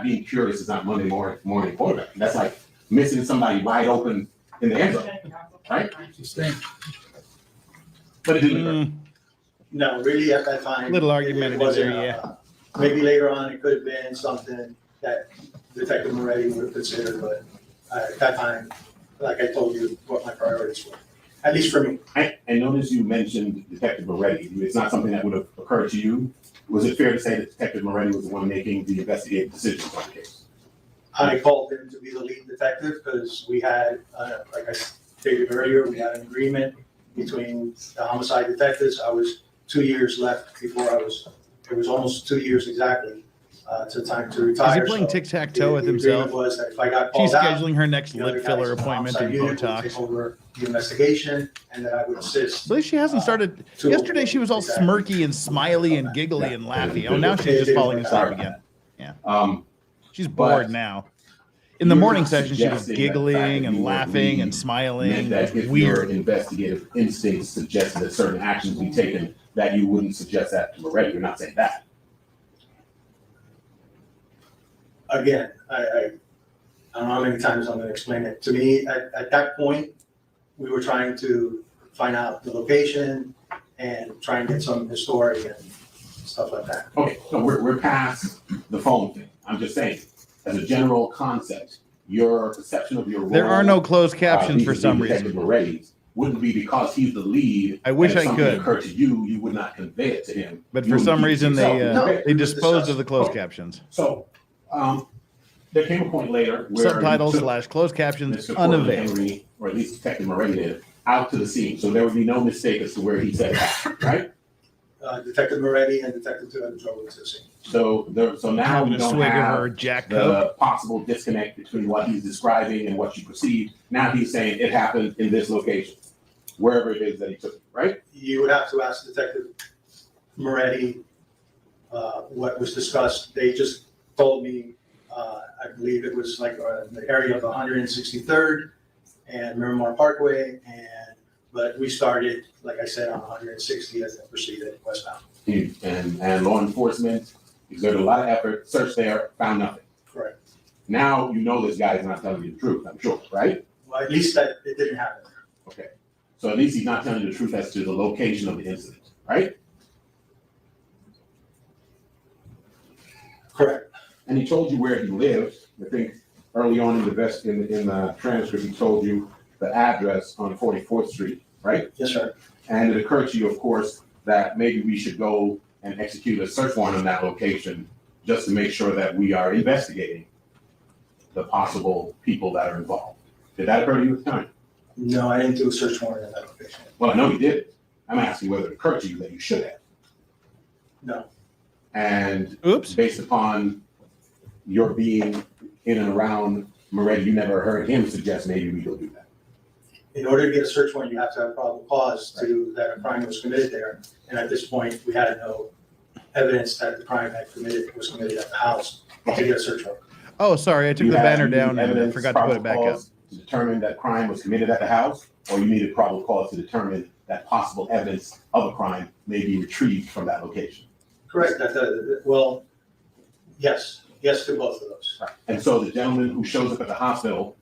being curious is not Monday morning quarterback. That's like missing somebody wide open in the end zone, right? But it didn't occur. No, really at that time. Little it argumentative wasn't, there, yeah. Maybe later on, it could have been something that Detective Moretti would have considered, but at that time, like I told you, what my priorities were, at least for me. I noticed you mentioned Detective Moretti. It's not something that would have occurred to you. Was it fair to say that Detective Moretti was the one making the investigative decisions on the case? I called him to be the lead detective because we had, like I stated earlier, we had an agreement between the homicide detectives. I was 2 years left before it was almost 2 years exactly to time to retire. Is he playing So tic-tac-toe with the agreement himself? was that if I got She's called out, scheduling her next the other lip guys filler in the appointment homicide in unit would Botox. take over the investigation, and that I would assist. At least she hasn't started. to- Yesterday she was all Exactly. smirky and smiley and giggly and laughy. Oh, now she's just falling asleep again. She's bored But now. In the you're morning not session, she was suggesting that the fact giggling that and you were laughing and lead smiling. meant It that was if your weird. investigative instincts suggested that certain actions be taken, that you wouldn't suggest that to Moretti. You're not saying that. Again, I don't know how many times I'm going to explain it. To me, at that point, we were trying to find out the location and try and get some historic and stuff like that. Okay, so we're past the phone thing. I'm just saying, as a general concept, your perception of your role. There are no closed captions for vis-a-vis some Detective reason. Moretti's wouldn't be because he's the lead. I wish and if I something could. occurred to you, you would not convey it to him. But You for would some keep it reason, to yourself. No. they disposed of the closed Okay. captions. So, there came a point later where Subtitles you took / closed captions Mr. Portland unavailable. Henry, or at least Detective Moretti did, out to the scene. So there would be no mistake as to where he said that, right? Detective Moretti and Detective Tuan drove into the scene. So now Having we a don't swig of her have Jack Coke. the possible disconnect between what he's describing and what you perceive. Now he's saying it happened in this location, wherever it is that he took it, right? You would have to ask Detective Moretti what was discussed. They just told me, I believe it was like the area of 163rd and Miramar Parkway, but we started, like I said, on 160th and proceeded westbound. And law enforcement exerted a lot of effort, searched there, found nothing. Correct. Now you know this guy is not telling you the truth, I'm sure, right? Well, at least that it didn't happen. Okay. So at least he's not telling you the truth as to the location of the incident, right? Correct. And he told you where he lived. I think early on in the transcript, he told you the address on 44th Street, right? Yes, sir. And it occurred to you, of course, that maybe we should go and execute a search warrant on that location just to make sure that we are investigating the possible people that are involved. Did that occur to you at the time? No, I didn't do a search warrant in that location. Well, I know you did. I'm asking whether it occurred to you that you should have. No. And Oops. based upon your being in and around Moretti, you never heard him suggest maybe we go do that. In order to get a search warrant, you have to have probable cause to that a crime was committed there. And at this point, we had no evidence that the crime was committed at the house to get a search warrant. Oh, sorry, I took You the had banner down and I evidence, forgot to put it back probable up. cause to determine that crime was committed at the house, or you needed probable cause to determine that possible evidence of a crime may be retrieved from that location. Correct. Well, yes. Yes to both of those. Right. And so the gentleman who shows up at the hospital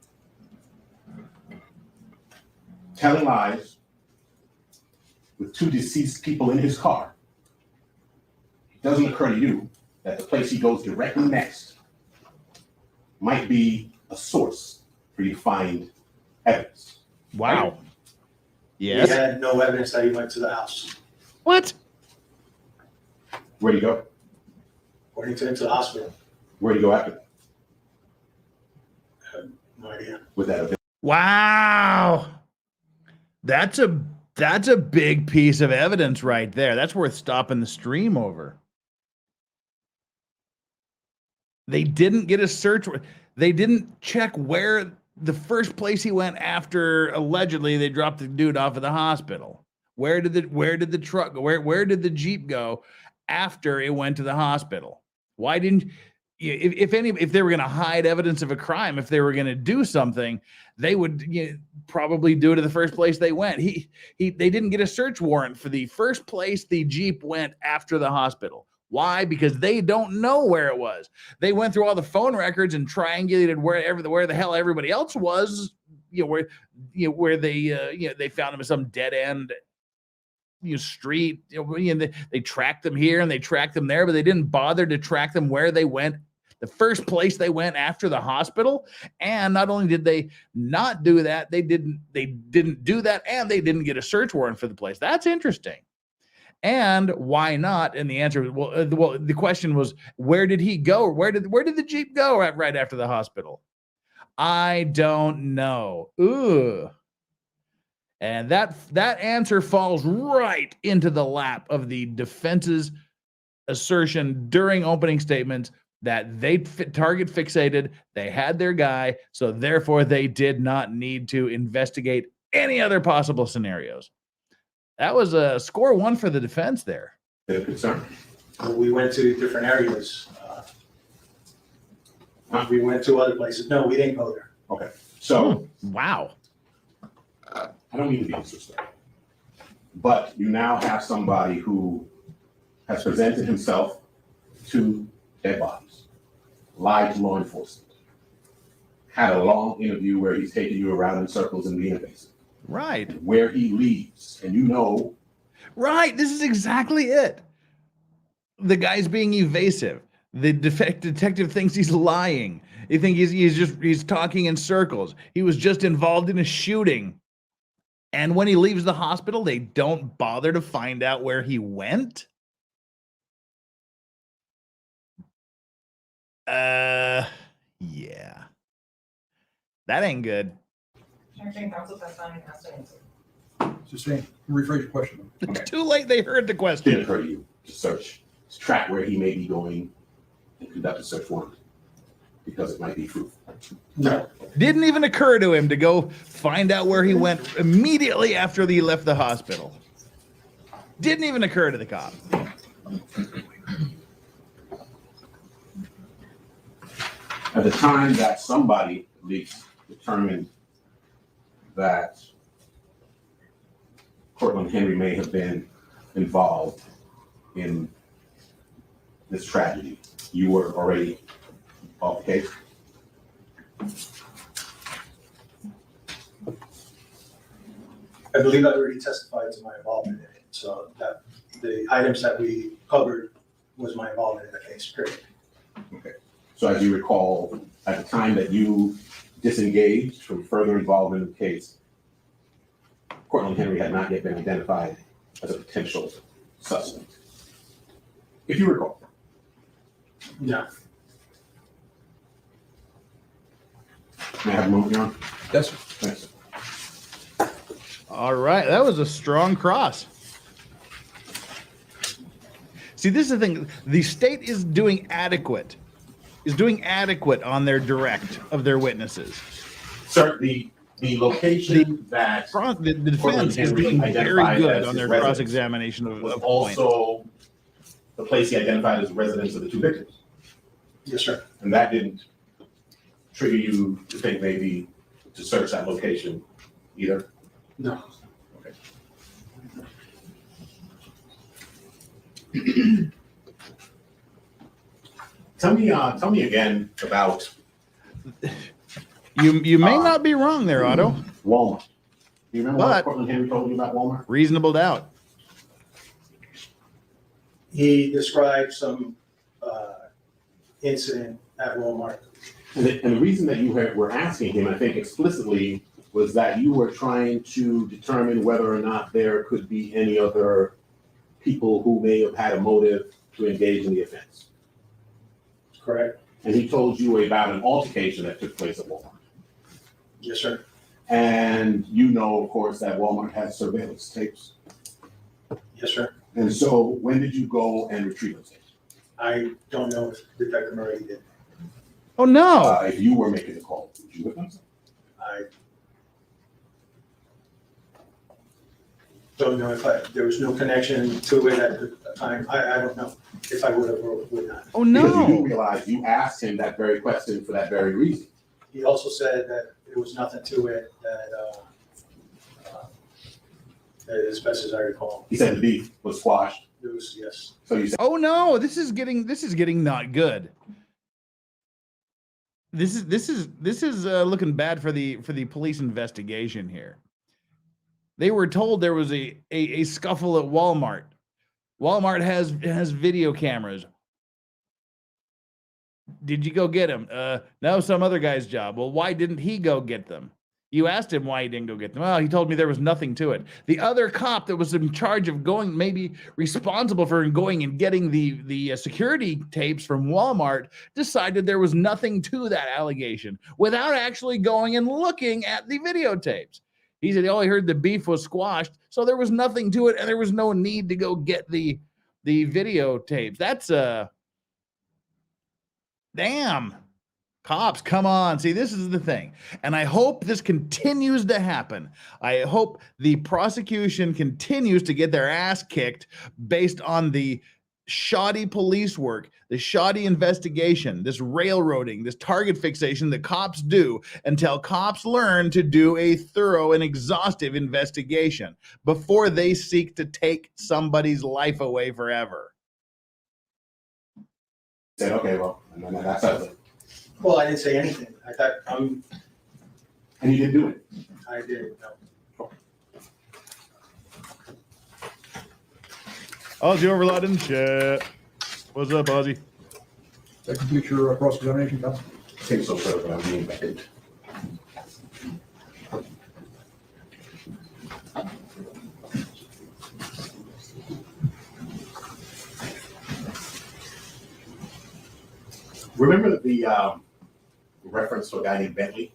telling lies with two deceased people in his car, it doesn't occur to you that the place he goes directly next might be a source for you to find evidence. Wow. Right? Yes. We had no evidence that he went to the house. What? Where'd he go? According to him, to the hospital. Where'd he go after that? I have no idea. With that event? Wow. That's a big piece of evidence right there. That's worth stopping the stream over. They didn't get a search. They didn't check where the first place he went after allegedly they dropped the dude off at the hospital. Where did the truck go? Where did the Jeep go after it went to the hospital? Why didn't if they were going to hide evidence of a crime, if they were going to do something, they would probably do it at the first place they went. They didn't get a search warrant for the first place the Jeep went after the hospital. Why? Because they don't know where it was. They went through all the phone records and triangulated where the hell everybody else was. Where they found him at some dead end street. They tracked them here and they tracked them there, but they didn't bother to track them where they went. The first place they went after the hospital. And not only did they not do that, they didn't do that, and they didn't get a search warrant for the place. That's interesting. And why not? And the answer, well, the question was, where did he go? Where did the Jeep go right after the hospital? I don't know. Ooh. And that answer falls right into the lap of the defense's assertion during opening statements that they target fixated, they had their guy, so therefore they did not need to investigate any other possible scenarios. That was a score one for the defense there. We went to different areas. We went to other places. No, we didn't go there. Okay. So, wow. I don't mean to be disrespectful, but you now have somebody who has presented himself to dead bodies, lied to law enforcement, had a long interview where he's taking you around in circles and being evasive. Right. Where he leaves, and you know. Right. This is exactly it. The guy's being evasive. The detective thinks he's lying. They think he's talking in circles. He was just involved in a shooting. And when he leaves the hospital, they don't bother to find out where he went. Yeah. That ain't good. Sustained. Rephrase your question. It's too late. They heard the question. Didn't occur to you to search, to track where he may be going and conduct a search warrant because it might be fruitful. No. Didn't even occur to him to go find out where he went immediately after he left the hospital. Didn't even occur to the cop. At the time that somebody at least determined that Cortland Henry may have been involved in this tragedy, you were already off the case? I believe I already testified to my involvement in it. So that the items that we covered was my involvement in the case, period. Okay. So as you recall, at the time that you disengaged from further involvement in the case, Cortland Henry had not yet been identified as a potential suspect. If you recall. No. May I have a moment, Your Honor? Yes, sir. Thanks. All right, that was a strong cross. See, this is the thing. The state is doing adequate on their direct of their witnesses. Sir, the location that The defense Cortland is Henry doing very identified good as on his their residence cross-examination of was points. also the place he identified as residence of the two victims. Yes, sir. And that didn't trigger you to think maybe to search that location either? No. Okay. Tell me again about You may not be wrong there, Otto. Walmart. Do you remember what But- Cortland Henry told you about Walmart? Reasonable doubt. He described some incident at Walmart. And the reason that you were asking him, I think explicitly, was that you were trying to determine whether or not there could be any other people who may have had a motive to engage in the offense. Correct. And he told you about an altercation that took place at Walmart. Yes, sir. And you know, of course, that Walmart has surveillance tapes. Yes, sir. And so when did you go and retrieve those tapes? I don't know if Detective Murray did. Oh no! If you were making the call, would you have done so? I don't know if there was no connection to it at the time. I don't know if I would have or would not. Oh Because you no! realize you asked him that very question for that very reason. He also said that there was nothing to it that as best as I recall. He said the beef was squashed. There was, yes. So you said, Oh no! This is getting not good. This is looking bad for the police investigation here. They were told there was a scuffle at Walmart. Walmart has video cameras. Did you go get them? No, some other guy's job. Well, why didn't he go get them? You asked him why he didn't go get them. Well, he told me there was nothing to it. The other cop that was in charge of going, maybe responsible for going and getting the security tapes from Walmart, decided there was nothing to that allegation without actually going and looking at the videotapes. He said, oh, he heard the beef was squashed, so there was nothing to it, and there was no need to go get the videotapes. That's damn. Cops, come on. See, this is the thing. And I hope this continues to happen. I hope the prosecution continues to get their ass kicked based on the shoddy police work, the shoddy investigation, this railroading, this target fixation that cops do until cops learn to do a thorough and exhaustive investigation before they seek to take somebody's life away forever. said, okay, well, and then that settles it. Well, I didn't say anything. I thought, And you didn't do it. I didn't know. Ozzy Overlord in chat. What's up, Ozzy? That completes your cross-examination, counsel? I think so, sir, but I'm being vetted. Remember the reference to a guy named Bentley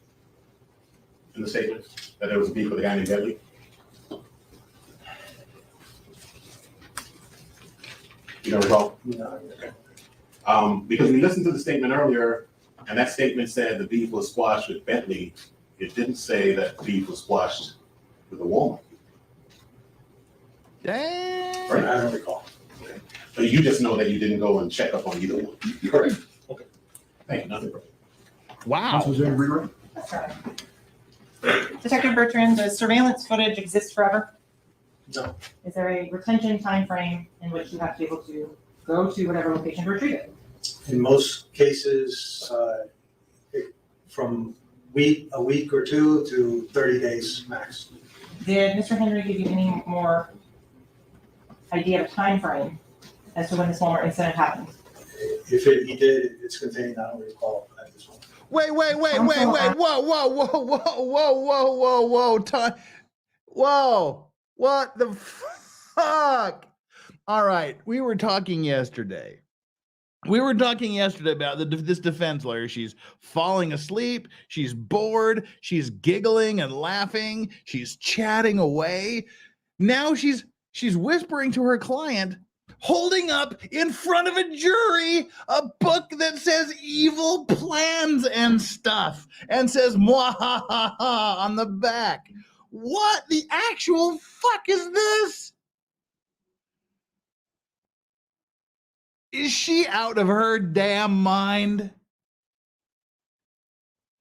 in the statement? That there was a beef with a guy named Bentley? You don't recall? No. Okay. Because we listened to the statement earlier, and that statement said the beef was squashed with Bentley. It didn't say that the beef was squashed with the Walmart. Dang. Right? I don't recall. Okay. But you just know that you didn't go and check up on either one. You correct? Okay. Thank you. Nothing further. Wow. Counsel Zane Reader? That's right. Detective Bertrand, does surveillance footage exist forever? No. Is there a retention time frame in which you have to be able to go to whatever location to retrieve it? In most cases, from a week or two to 30 days max. Did Mr. Henry give you any more idea of time frame as to when this Walmart incident happened? If he did, it's contained, I don't recall at this point. Wait. Whoa. Time. Whoa. What the fuck? All right. We were talking yesterday about this defense lawyer. She's falling asleep. She's bored. She's giggling and laughing. She's chatting away. Now she's whispering to her client, holding up in front of a jury a book that says evil plans and stuff and says mwahaha on the back. What the actual fuck is this? Is she out of her damn mind?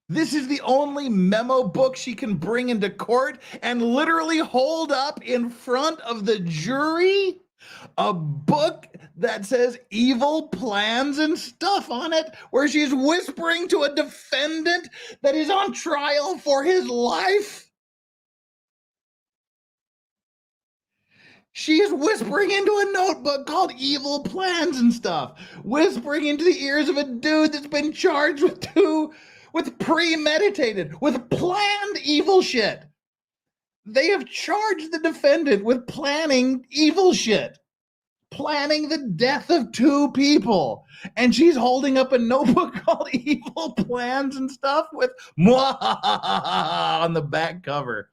This is the only memo book she can bring into court and literally hold up in front of the jury? A book that says evil plans and stuff on it, where she's whispering to a defendant that is on trial for his life? She is whispering into a notebook called Evil Plans and Stuff, whispering into the ears of a dude that's been charged with premeditated, with planned evil shit. They have charged the defendant with planning evil shit, planning the death of 2 people. And she's holding up a notebook called Evil Plans and Stuff with mwahaha on the back cover.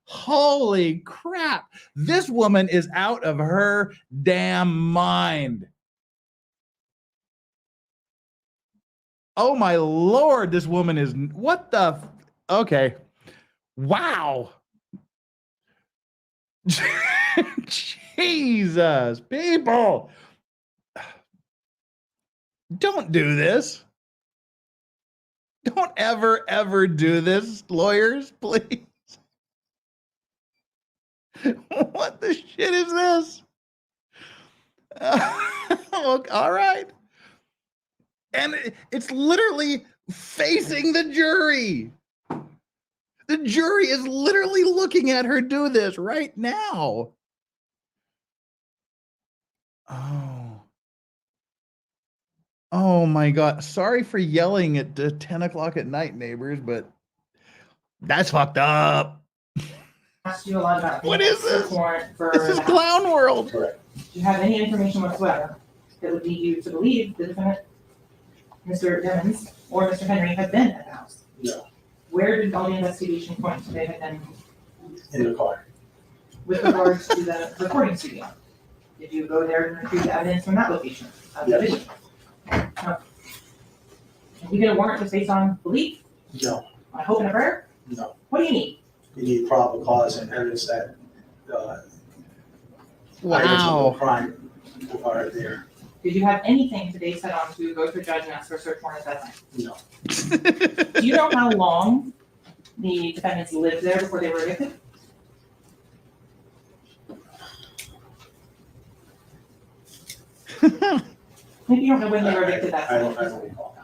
Holy crap. This woman is out of her damn mind. Oh my Lord, this woman is, what the, okay. Wow. Jesus, people. Don't do this. Don't ever do this, lawyers, please. What the shit is this? All right. And it's literally facing the jury. The jury is literally looking at her do this right now. Oh my God. Sorry for yelling at 10 o'clock at night, neighbors, but that's fucked up. Asked you a lot about what is this? For this is clown world. Correct. Do you have any information whatsoever that would lead you to believe the defendant, Mr. Evans, or Mr. Henry, had been at the house? No. Where did all the investigation point to they had been? In the car. With regards to the recording studio, did you go there and retrieve the evidence from that location? Yes. No. And you get a warrant just based on belief? No. On hope and a prayer? No. What do you need? You need probable cause and evidence that wow. items of the crime are there. Did you have anything today set on to go to a judge and ask for a search warrant at that time? No. Do you know how long the defendants lived there before they were evicted? Maybe you don't know when they were evicted that I time. don't recall.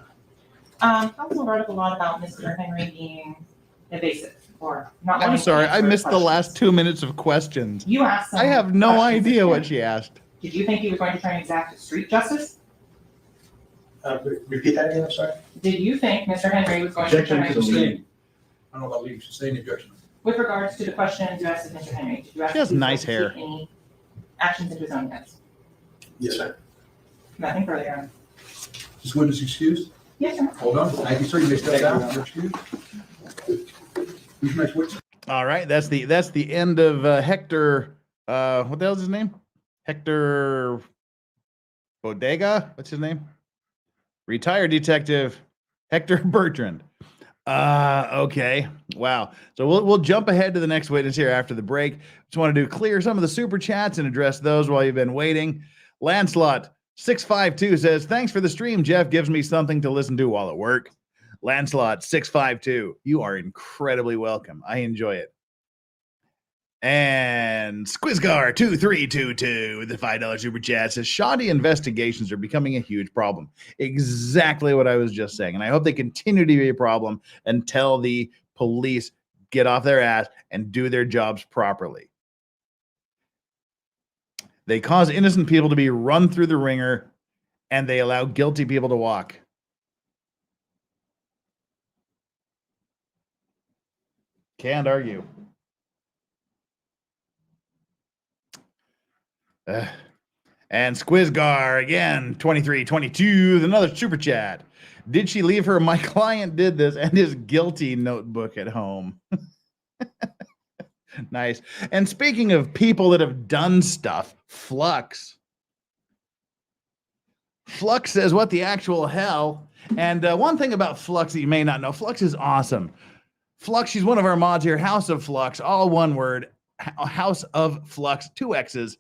Council wrote a lot about Mr. Henry being evasive or not. I'm wanting to sorry, I answer missed the questions. last 2 minutes of questions. You asked some I have no questions idea at what the she asked. Did you think he was going to try and exact street justice? Repeat that again, I'm sorry? Did you think Mr. Henry was going to Objection try to the and, lead. I don't know about leading, sustained objection. with regards to the questions you asked of Mr. Henry, did you ask She has if he was nice going to hair. take any actions into his own hands? Yes, sir. Nothing further, Your Honor. Is witness excused? Yes, sir. Hold on. Thank you, sir. You may step down. You're excused. Who's next witness? All right, that's the end of Hector. What the hell's his name? Hector Bodega. What's his name? Retired detective Hector Bertrand. Okay. Wow. So we'll jump ahead to the next witness here after the break. Just want to clear some of the super chats and address those while you've been waiting. Lancelot 652 says, "Thanks for the stream. Jeff gives me something to listen to while at work." Lancelot 652, you are incredibly welcome. I enjoy it. And Squizgar 2322 with the $5 super chat says, "Shoddy investigations are becoming a huge problem." Exactly what I was just saying. And I hope they continue to be a problem until the police get off their ass and do their jobs properly. They cause innocent people to be run through the ringer, and they allow guilty people to walk. Can't argue. And Squizgar again, 2322 with another super chat. Did she leave her "my client did this" and his guilty notebook at home? Nice. And speaking of people that have done stuff, Flux. Flux says, what the actual hell? And one thing about Flux that you may not know, Flux is awesome. Flux, she's one of our mods here, House of Flux, all one word, House of Flux, 2 X's.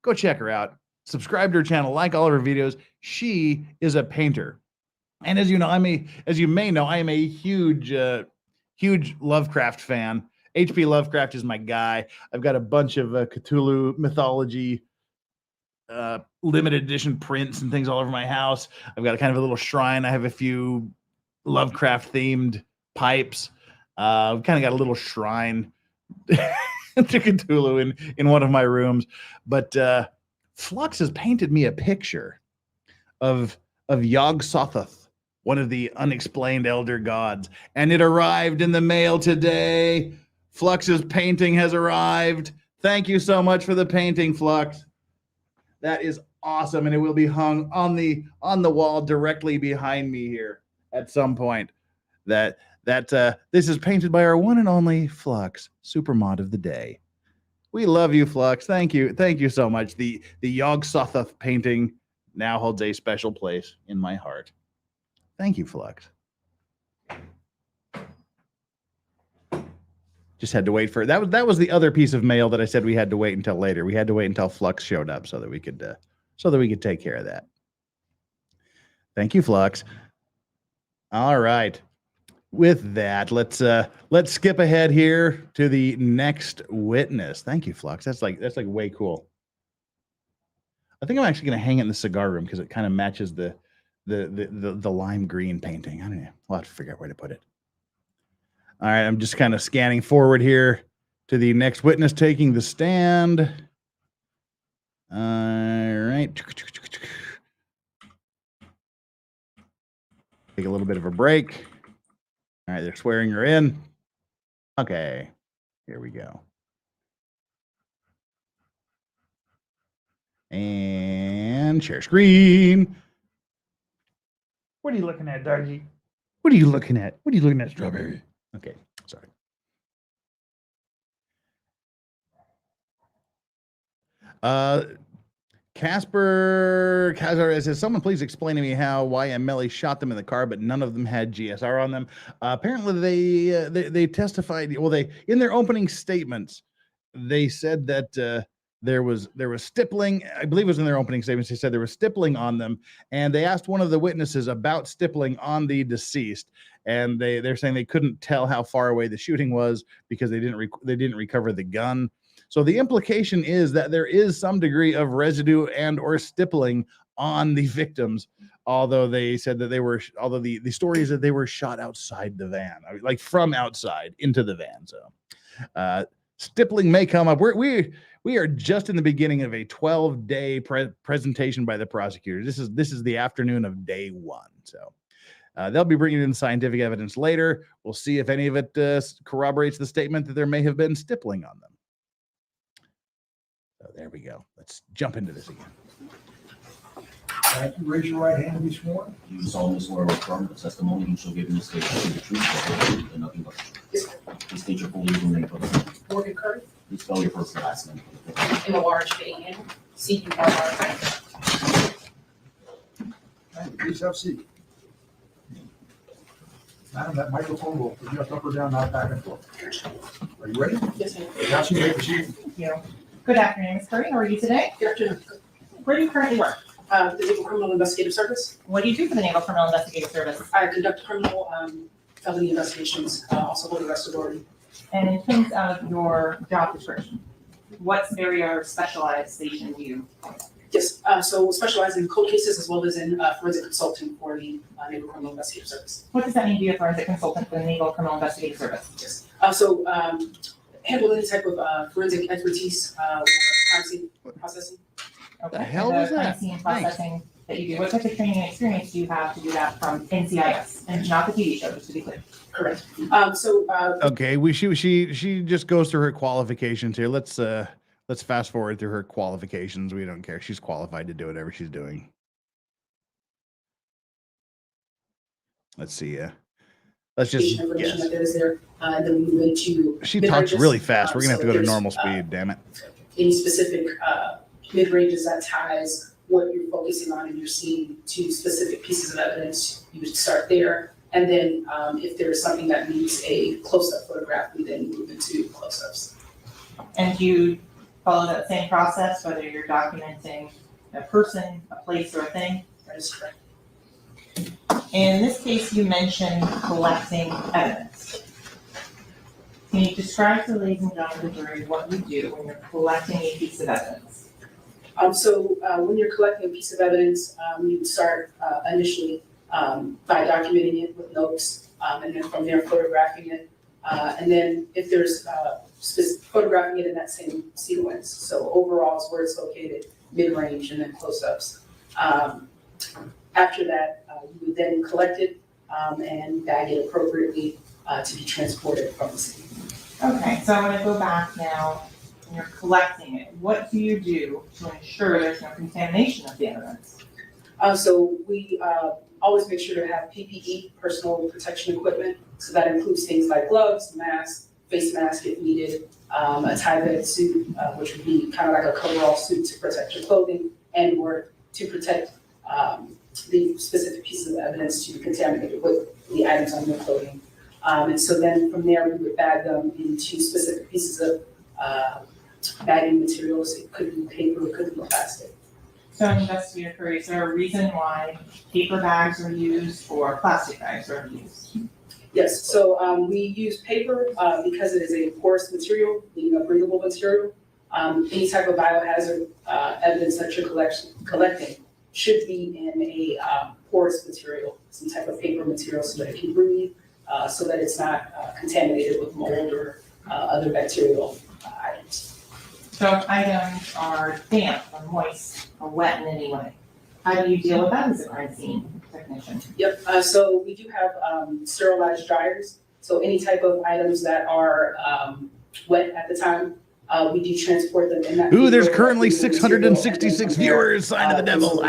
Go check her out. Subscribe to her channel, like all of her videos. She is a painter. And as you know, as you may know, I am a huge Lovecraft fan. H.P. Lovecraft is my guy. I've got a bunch of Cthulhu mythology limited edition prints and things all over my house. I've got a kind of a little shrine. I have a few Lovecraft themed pipes. I've kind of got a little shrine to Cthulhu in one of my rooms. But Flux has painted me a picture of Yog-Sothoth, one of the unexplained elder gods, and it arrived in the mail today. Flux's painting has arrived. Thank you so much for the painting, Flux. That is awesome, and it will be hung on the wall directly behind me here at some point. This is painted by our one and only Flux, super mod of the day. We love you, Flux. Thank you so much. The Yog-Sothoth painting now holds a special place in my heart. Thank you, Flux. Just had to wait for that. That was the other piece of mail that I said we had to wait until later. We had to wait until Flux showed up so that we could take care of that. Thank you, Flux. All right. With that, let's skip ahead here to the next witness. Thank you, Flux. That's like way cool. I think I'm actually going to hang it in the cigar room because it kind of matches the lime green painting. I don't know. I'll have to figure out where to put it. All right, I'm just kind of scanning forward here to the next witness taking the stand. All right. Take a little bit of a break. All right, they're swearing her in. Okay, here we go. And share screen. What are you looking at, Dargy? What are you looking at? What are you looking at, Strawberry? Okay, sorry. Casper Kazar says, someone please explain to me how YNW Melly shot them in the car, but none of them had GSR on them. Apparently they testified, well, in their opening statements, they said that there was stippling. I believe it was in their opening statements. They said there was stippling on them, and they asked one of the witnesses about stippling on the deceased, and they're saying they couldn't tell how far away the shooting was because they didn't recover the gun. So the implication is that there is some degree of residue and or stippling on the victims, although they said that the story is that they were shot outside the van, like from outside into the van. So stippling may come up. We are just in the beginning of a 12-day presentation by the prosecutors. This is the afternoon of day 1. So they'll be bringing in scientific evidence later. We'll see if any of it corroborates the statement that there may have been stippling on them. So there we go. Let's jump into this again. Thank you. Raise your right hand and be sworn. You solemnly swear or affirm the testimony you shall give in this case is the truth, the whole truth, and nothing but the truth. Yes, sir. Please state your full legal name for the record. Morgan Curry, Please spell your first and last name for the record. MORHAN, CURR. Thank you. Please have a seat. Madam, that microphone will adjust up or down, not back and forth. Are you ready? Yes, ma'am. Counsel, you may proceed. Thank you. Good afternoon, Ms. Curry. How are you today? Good afternoon. Where do you currently work? The Naval Criminal Investigative Service. What do you do for the Naval Criminal Investigative Service? I conduct criminal felony investigations, also hold arrest authority. And in terms of your job description, what area or specialization do you? Yes, so specialize in cold cases as well as in forensic consulting for the Naval Criminal Investigative Service. What does that mean to be a forensic consultant for the Naval Criminal Investigative Service? Yes. So handle any type of forensic expertise or crime scene processing. Okay. The hell was that? Crime scene processing that you do? What type of training and experience do you have to do that from NCIS and not the TV show, just to be clear? Correct. Okay, she just goes through her qualifications here. Let's fast forward through her qualifications. We don't care. She's qualified to do whatever she's doing. Let's see. Let's just guess. That is there, and then we move into. She talks really fast. We're gonna have to go to normal speed. Damn it. Any specific mid-ranges that ties what you're focusing on and you're seeing to specific pieces of evidence, you would start there. And then if there's something that needs a close-up photograph, we then move into close-ups. And you follow that same process, whether you're documenting a person, a place, or a thing? That is correct. In this case, you mentioned collecting evidence. Can you describe to the ladies and gentlemen of the jury what you do when you're collecting a piece of evidence? When you're collecting a piece of evidence, you start initially by documenting it with notes, and then from there photographing it. And then if there's photographing it in that same sequence. So overall is where it's located, mid-range, and then close-ups. After that, you would then collect it and bag it appropriately to be transported from the scene. Okay, so I'm going to go back now. When you're collecting it, what do you do to ensure there's no contamination of the evidence? So we always make sure to have PPE, personal protection equipment. So that includes things like gloves, masks, face mask if needed, a tie-bed suit, which would be kind of like a coverall suit to protect your clothing and or to protect the specific pieces of evidence to be contaminated with the items on your clothing. And so then from there, we would bag them into specific pieces of bagging materials. It could be paper, it could be plastic. So investigator Curry, is there a reason why paper bags are used or plastic bags are used? Yes, so we use paper because it is a porous material, being a breathable material. Any type of biohazard evidence that you're collecting should be in a porous material, some type of paper material so that it can breathe, so that it's not contaminated with mold or other bacterial items. So if items are damp or moist or wet in any way, how do you deal with that as a crime scene technician? Yep, so we do have sterilized dryers. So any type of items that are wet at the time, we do transport them in that. Ooh, there's currently 666 viewers. Sign of the devil.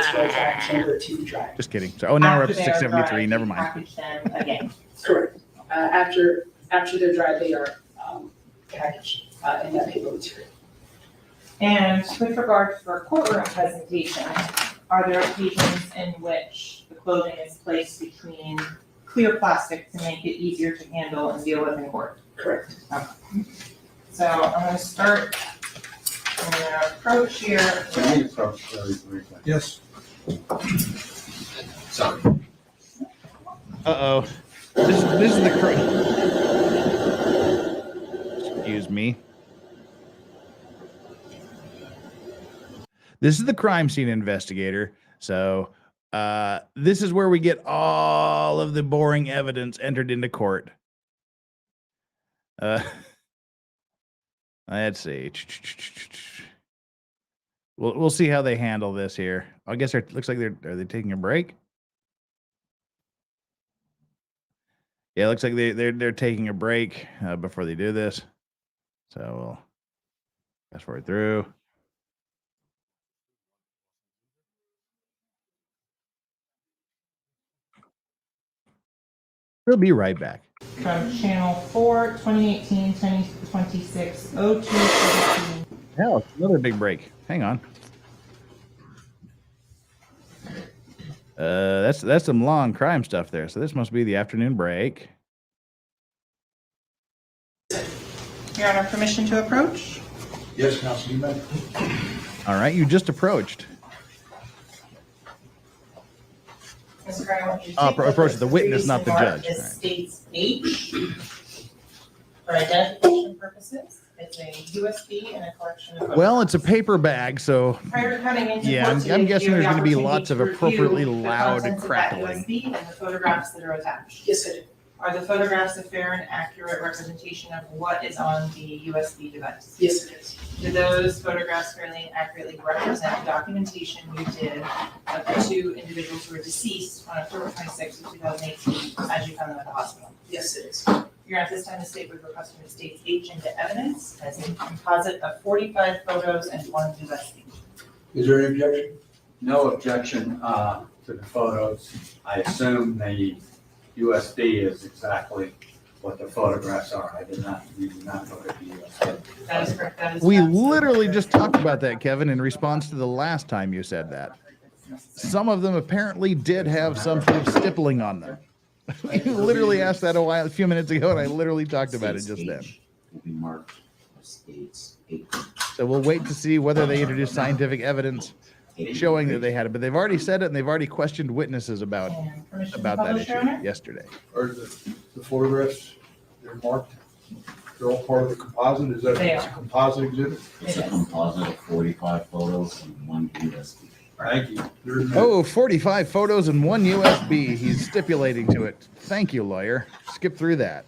Just kidding. So, now we're up to 673. Never mind. Package them again. Correct. After they're dry, they are packaged in that paper material. And with regard to our courtroom presentation, are there occasions in which the clothing is placed between clear plastic to make it easier to handle and deal with in court? Correct. Okay. So I'm going to start. I'm going to approach here. Yes. Sorry. Uh-oh. This is the excuse me. This is the crime scene investigator. So this is where we get all of the boring evidence entered into court. Let's see. We'll see how they handle this here. I guess it looks like are they taking a break? Yeah, it looks like they're taking a break before they do this. So we'll fast forward through. We'll be right back. From channel 4, 2018, 2026, 0217. Hell, it's another big break. Hang on. That's some long crime stuff there. So this must be the afternoon break. Your Honor, permission to approach? Yes, Councilman. All right, you just approached. Mr. Gray, I want you to Approach the witness, not the judge. It states H for identification purposes. It's a USB and a collection of. Well, it's a paper bag, so Prior to coming into yeah, court I'm today, guessing you have there's going to be the lots of opportunity to appropriately review the loud contents of that crackling. USB and the photographs that are attached. Yes, I do. Are the photographs a fair and accurate representation of what is on the USB device? Yes, it is. Do those photographs fairly and accurately represent the documentation you did of the two individuals who were deceased on October 26th of 2018 as you found them at the hospital? Yes, it is. Your Honor, at this time, the state would request from the state's H into evidence as a composite of 45 photos and 1 USB. Is there any objection? No objection to the photos. I assume the USB is exactly what the photographs are. We did not look at the USB. That is correct. That is We absolutely literally correct. just talked about that, Kevin, in response to the last time you said that. Some of them apparently did have some sort of stippling on them. You literally asked that a few minutes ago, and I literally talked about it just then. Will be marked as states 8. So we'll wait to see whether they introduce scientific evidence showing that they had it. But they've already said it, and they've already questioned witnesses about And permission to that publish, issue Your Honor? yesterday. Are the photographs, they're marked? They're all part of the composite? Is that They a are. composite exhibit? It's a composite of 45 photos and 1 USB. Thank you. Oh, 45 photos and 1 USB. He's stipulating to it. Thank you, lawyer. Skip through that.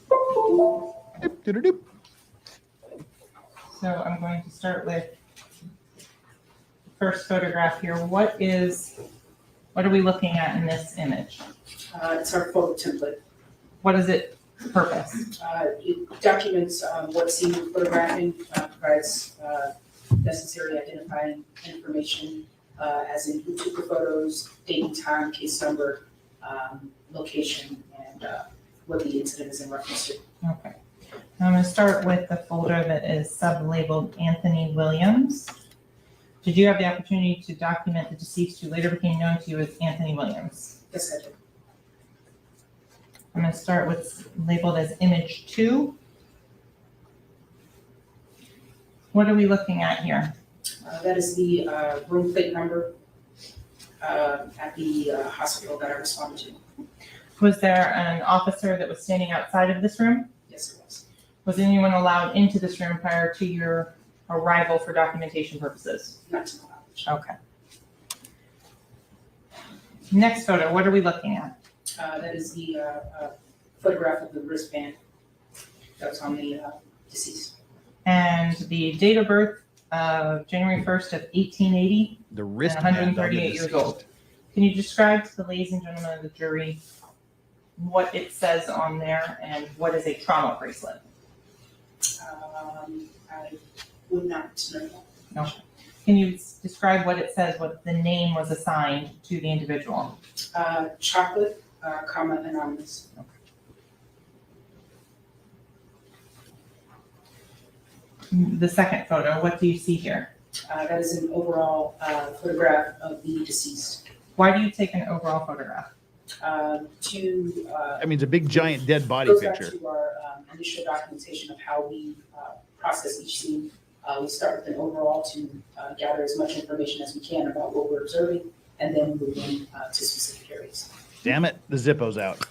Doop, doop, doop. So I'm going to start with the first photograph here. What are we looking at in this image? It's our photo template. What is it purpose? It documents what's seen in photographing, provides necessary identifying information, as in who took the photos, date and time, case number, location, and what the incident is in reference to. Okay. I'm going to start with the folder that is sub-labeled Anthony Williams. Did you have the opportunity to document the deceased who later became known to you as Anthony Williams? Yes, I did. I'm going to start with labeled as image 2. What are we looking at here? That is the room plate number at the hospital that I responded to. Was there an officer that was standing outside of this room? Yes, it was. Was anyone allowed into this room prior to your arrival for documentation purposes? Not to my knowledge. Okay. Next photo, what are we looking at? That is the photograph of the wristband that was on the deceased. And the date of birth of January 1st of 1880, The and wrist 138 years old. Can you describe to the ladies and gentlemen of the jury what it says on there and what is a trauma bracelet? I would not know. No. Can you describe what it says, what the name was assigned to the individual? Chocolate, anonymous. The second photo, what do you see here? That is an overall photograph of the deceased. Why do you take an overall photograph? I mean, it's a big, giant, dead body goes back picture. to our initial documentation of how we process each scene. We start with an overall to gather as much information as we can about what we're observing, and then move in to specific areas. Damn it, the Zippo's out.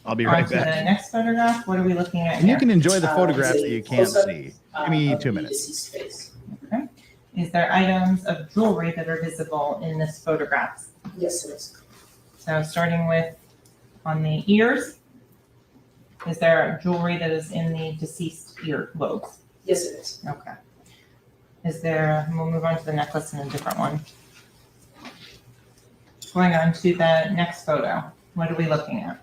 I'll be On right to the back. next photograph, what are we looking at And you here? can enjoy the It's photographs a that you can't close-up, see. Give me of 2 the minutes. deceased face. Okay. Is there items of jewelry that are visible in this photograph? Yes, it is. So starting with on the ears, is there jewelry that is in the deceased ear lobes? Yes, it is. Okay. We'll move on to the necklace and a different one. Going on to the next photo, what are we looking at?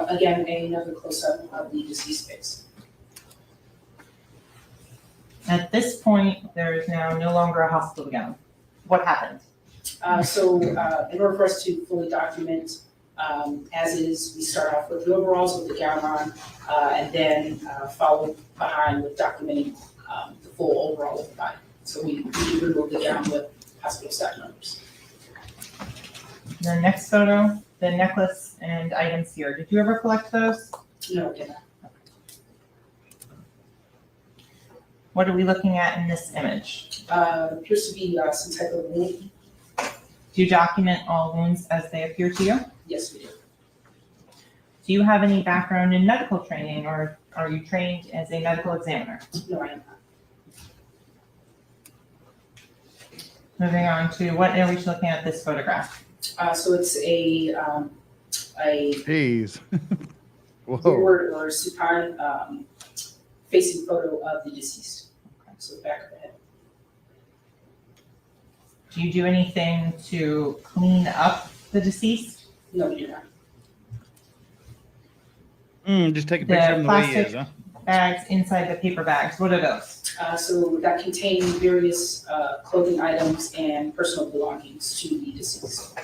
Again, another close-up of the deceased face. At this point, there is now no longer a hospital gown. What happened? In order for us to fully document as is, we start off with the overalls with the gown on, and then follow behind with documenting the full overall of the body. So we remove the gown with hospital staff members. The next photo, the necklace and items here. Did you ever collect those? No, I did not. What are we looking at in this image? Appears to be some type of wound. Do you document all wounds as they appear to you? Yes, we do. Do you have any background in medical training, or are you trained as a medical examiner? No, I am not. Moving on to what are we looking at this photograph? So it's a Jeez. Whoa. forward or supine facing photo of the deceased. So the back of the head. Do you do anything to clean up the deceased? No, we do not. Just take a picture of him the way he is, huh? Bags inside the paper bags, what are those? So that contain various clothing items and personal belongings to the deceased.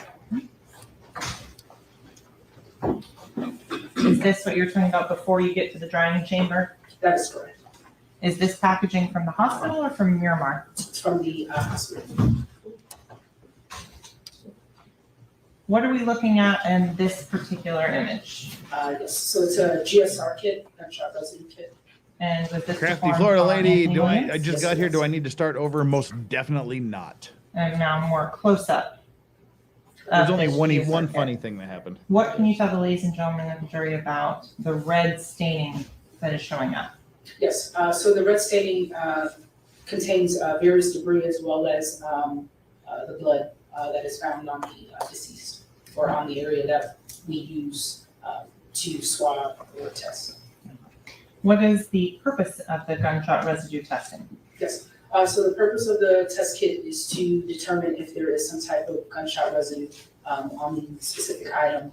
Is this what you're talking about before you get to the drying chamber? That is correct. Is this packaging from the hospital or from Miramar? It's from the hospital. What are we looking at in this particular image? Yes, so it's a GSR kit, gunshot residue kit. And was this Crafty performed Florida on lady, Anthony do I Williams? just got here, do I need to start over? Most definitely not. And now more close up. There's only one funny thing that happened. What can you tell the ladies and gentlemen of the jury about the red staining that is showing up? Yes, so the red staining contains various debris as well as the blood that is found on the deceased or on the area that we use to swab or test. What is the purpose of the gunshot residue testing? Yes, so the purpose of the test kit is to determine if there is some type of gunshot residue on the specific item,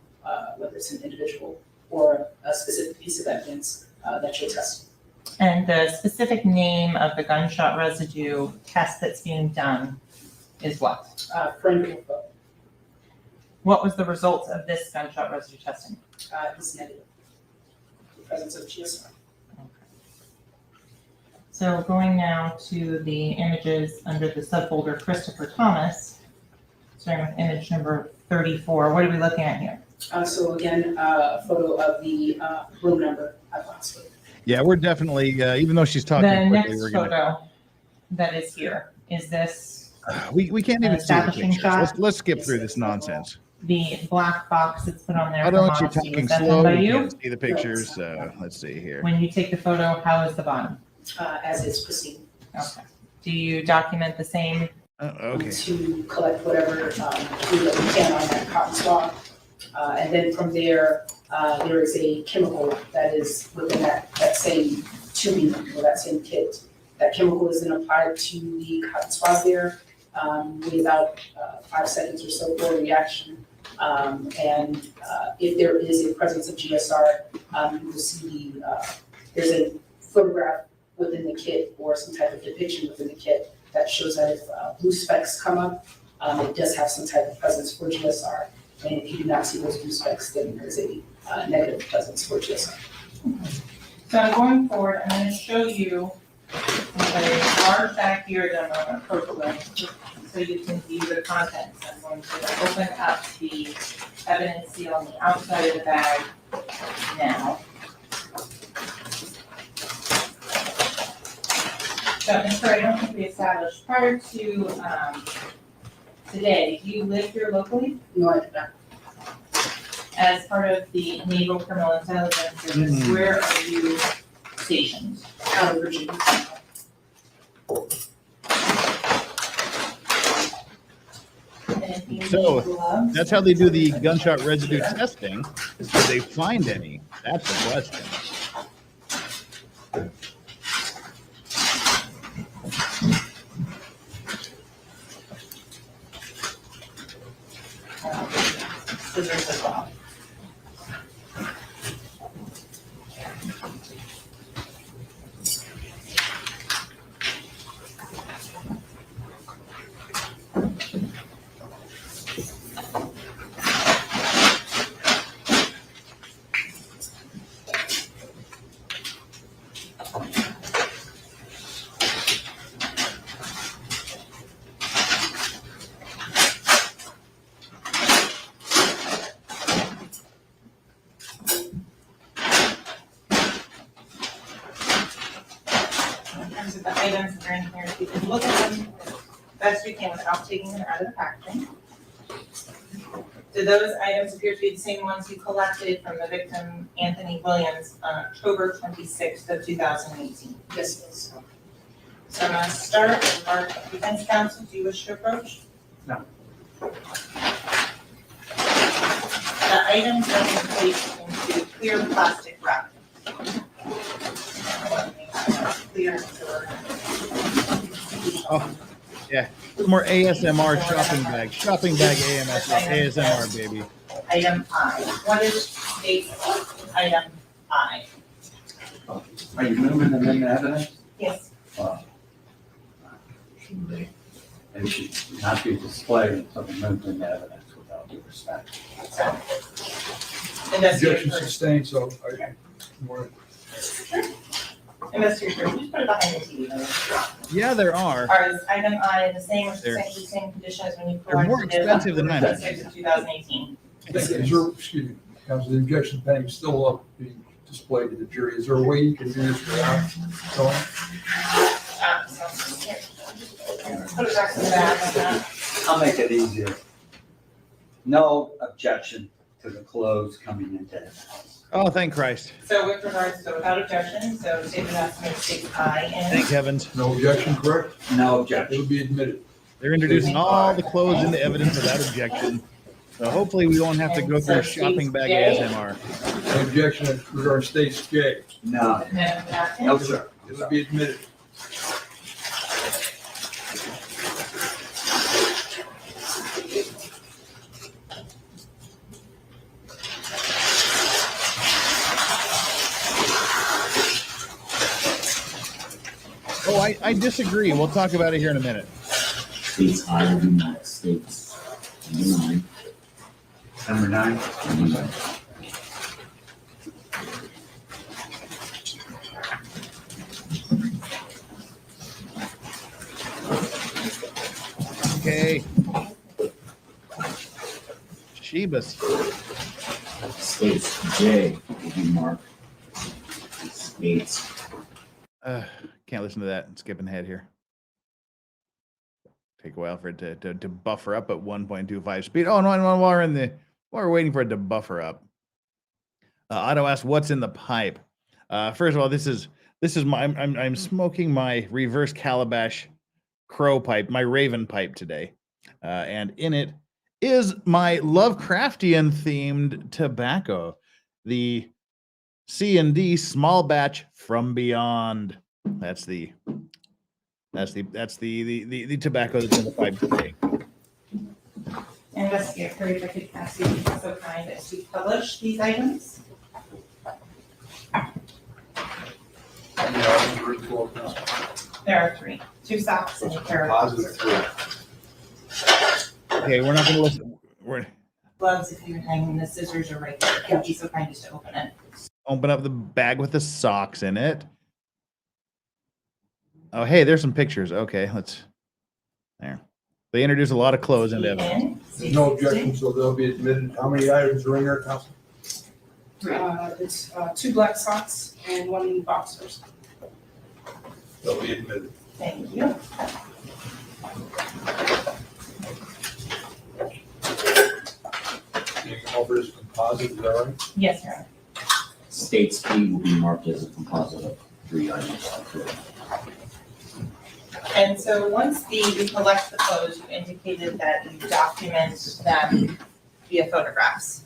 whether it's an individual or a specific piece of evidence that you're testing. And the specific name of the gunshot residue test that's being done is what? Friend or foe. What was the result of this gunshot residue testing? It's negative. The presence of GSR. So going now to the images under the subfolder Christopher Thomas, starting with image number 34, what are we looking at here? So again, a photo of the room number at the hospital. Yeah, we're definitely, even though she's talking The quickly, next we're gonna. photo that is here, is this We can't even see the establishing pictures. shot? Let's skip through this nonsense. The black box that's put on there I for don't want you modesty, talking was that done slow. by We you? can't see the pictures. Let's see here. When you take the photo, how is the bottom? As it's proceeding. Okay. Do you document the same? Okay. To collect whatever we can on that cotton swab. And then from there, there is a chemical that is within that same tubing or that same kit. That chemical is then applied to the cotton swab there, with about 5 seconds or so for a reaction. And if there is a presence of GSR, you will see there's a photograph within the kit or some type of depiction within the kit that shows that if blue specks come up, it does have some type of presence for GSR. And if you do not see those blue specks, then there's a negative presence for GSR. So going forward, I'm going to show you a large bag here that I'm going to approach with so you can view the contents. I'm going to open up the evidence seal on the outside of the bag now. So, Mr. I don't think we established prior to today, do you live here locally? No, I do not. As part of the Naval Criminal Intelligence Service, where are you stationed? Out of Virginia. So that's how they do the gunshot residue testing. Did they find any? That's the question. Scissors as well. The items that are in here, if you can look at them as best you can without taking them out of the packaging. Do those items appear to be the same ones you collected from the victim, Anthony Williams, on October 26th of 2018? Yes, yes. So I'm going to start with our defense counsel. Do you wish to approach? No. items have been placed into clear plastic wrap. Clear. Oh, yeah. More ASMR shopping bag. Shopping bag ASMR, baby. Item I. What is state item I? Are you moving them into evidence? Yes. They should not be displayed until they're moved into evidence without due respect. Objection sustained, so I, more, Investigator, just put it behind the TV. Yeah, there are. Is item I the same or the same condition as when you They're more collected it expensive than on mine. 2018? is there, excuse me, Counsel, the objection pending still up being displayed to the jury. Is there a way you can do this without going? Put it back to the back. I'll make it easier. No objection to the clothes coming into evidence. Oh, thank Christ. So with regards to without objection, so statement estimate states I and. Thank heavens. No objection, correct? No objection. It'll be admitted. They're introducing all the clothes into evidence without objection. So hopefully we won't have to go through shopping bag ASMR. No objection regarding states J. No. No, sir. It'll be admitted. Oh, I disagree. We'll talk about it here in a minute. States I will be marked. States number 9. Number 9. Number 9. Okay. Shebus. States J will be marked. States. Can't listen to that. I'm skipping ahead here. Take a while for it to buffer up at 1.25 speed. Oh no! While we're waiting for it to buffer up, Otto asked, "What's in the pipe?" First of all, this is my I'm smoking my reverse calabash crow pipe, my raven pipe today, and in it is my Lovecraftian themed tobacco, the C&D small batch from beyond. That's the tobacco that's in the pipe today. Investigator, if I could ask you to be so kind as to publish these items. There are 3. 2 socks and a pair of Positive gloves. 3. Okay, we're not going to listen. Gloves, if you're hanging, the scissors are right there. Can you be so kind as to open it? Open up the bag with the socks in it. Oh, hey, there's some pictures. Okay, there. They introduce a lot of clothes into evidence. There's no objection, so they'll be admitted. How many items are in there, Counsel? It's 2 black socks and 1 boxers. They'll be admitted. Thank you. You can offer as a composite, is that right? Yes, Your Honor. States P will be marked as a composite of 3 items. And so once we collect the clothes, you indicated that you document them via photographs.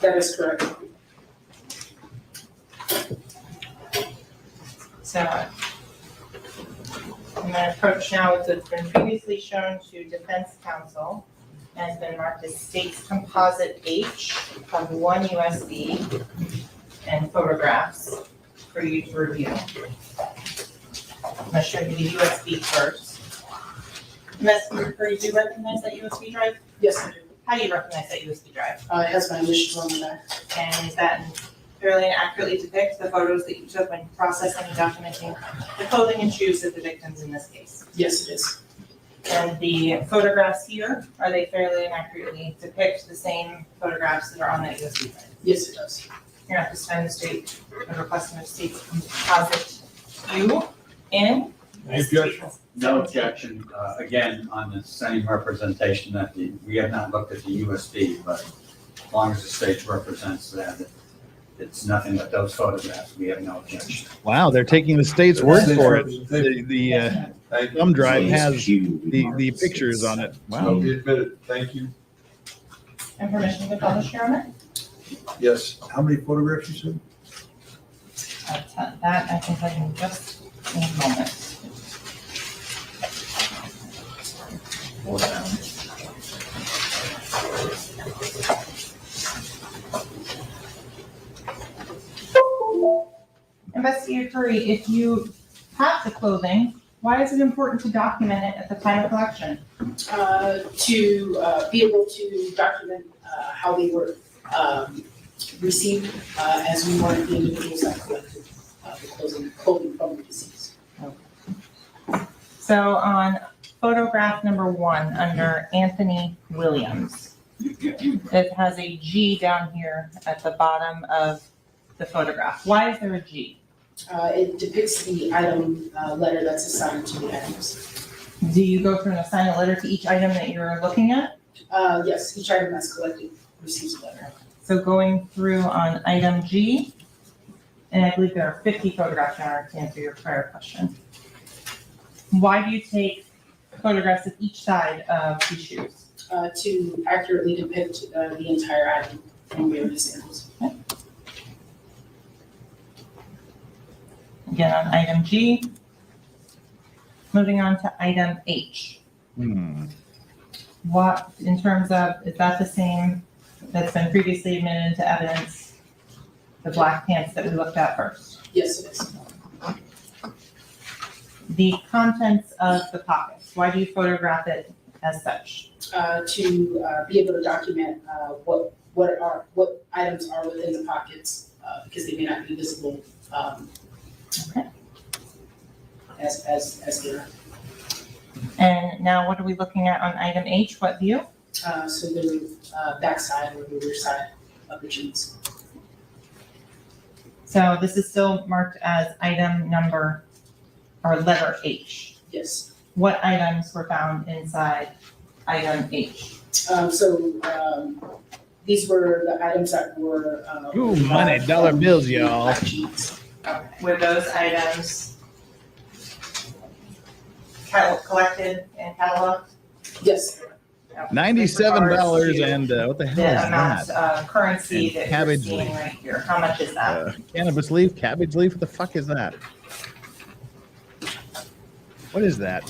That is correct. So I'm going to approach now what's been previously shown to defense counsel and has been marked as states composite H of 1 USB and photographs for you to review. I'm going to show you the USB first. Investigator, you do recognize that USB drive? Yes, I do. How do you recognize that USB drive? It has my initials on the back. And is that fairly accurately depict the photos that you took when processing and documenting the clothing and shoes of the victims in this case? Yes, it is. And the photographs here, are they fairly accurately depict the same photographs that are on that USB drive? Yes, it does. You're not just trying to state, requesting a state's composite U in. Any objection? No objection, again, on the same representation that we have not looked at the USB, but as long as the state represents that, it's nothing but those photographs, we have no objection. Wow, they're taking the state's word for it. The thumb drive has the pictures on it. Wow. They'll be admitted. Thank you. And permission to publish, Your Honor? Yes. How many photographs you said? That I can tell you in just a moment. Investigator Curry, if you have the clothing, why is it important to document it at the time of collection? To be able to document how they were received, as we weren't the individuals that collected the clothing from the deceased. So on photograph number 1, under Anthony Williams, it has a G down here at the bottom of the photograph. Why is there a G? It depicts the item letter that's assigned to the items. Do you go through and assign a letter to each item that you're looking at? Yes, each item that's collected receives a letter. So going through on item G, and I believe there are 50 photographs now to answer your prior question. Why do you take photographs of each side of these shoes? To accurately depict the entire item from various angles. Okay. Again, on item G. Moving on to item H. What, in terms of, is that the same that's been previously admitted into evidence, the black pants that we looked at first? Yes, it is. The contents of the pockets, why do you photograph it as such? To be able to document what items are within the pockets, because they may not be visible Okay. as they are. And now what are we looking at on item H? What view? So the backside or the rear side of the jeans. So this is still marked as item number, or letter H. Yes. What items were found inside item H? These were the items that were. Ooh, money, dollar bills, y'all. Jeans. Were those items collected and cataloged? Yes. $97 and what the hell The is amount that? of currency And that you're cabbage seeing leaf. right here, how much is that? Cannabis leaf, cabbage leaf. What the fuck is that? What is that?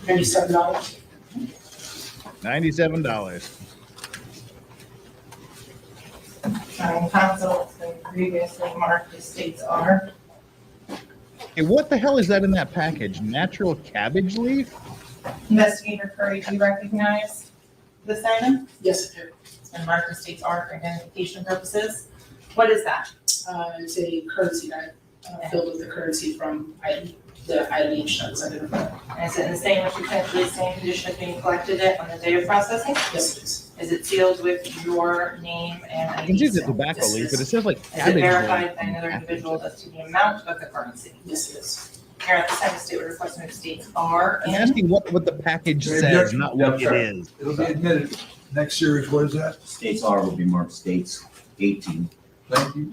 $97. $97. Council has been previously marked as states are. Hey, what the hell is that in that package? Natural cabbage leaf? Investigator Curry, do you recognize this item? Yes, I do. It's been marked as states are for identification purposes. What is that? It's a currency bag filled with the currency from the IDH that was identified. And is it in the same, potentially same condition as being collected it on the day of processing? Yes, it is. Is it sealed with your name and I ID? can see the tobacco leaf, but it says like Is cabbage it verified leaf. by another individual as to the amount of the currency? Yes, it is. Here at the time, the state would request that states are I'm in. asking what the package says, not what it is. It'll be admitted. Next series, what is that? States R will be marked states 18. Thank you.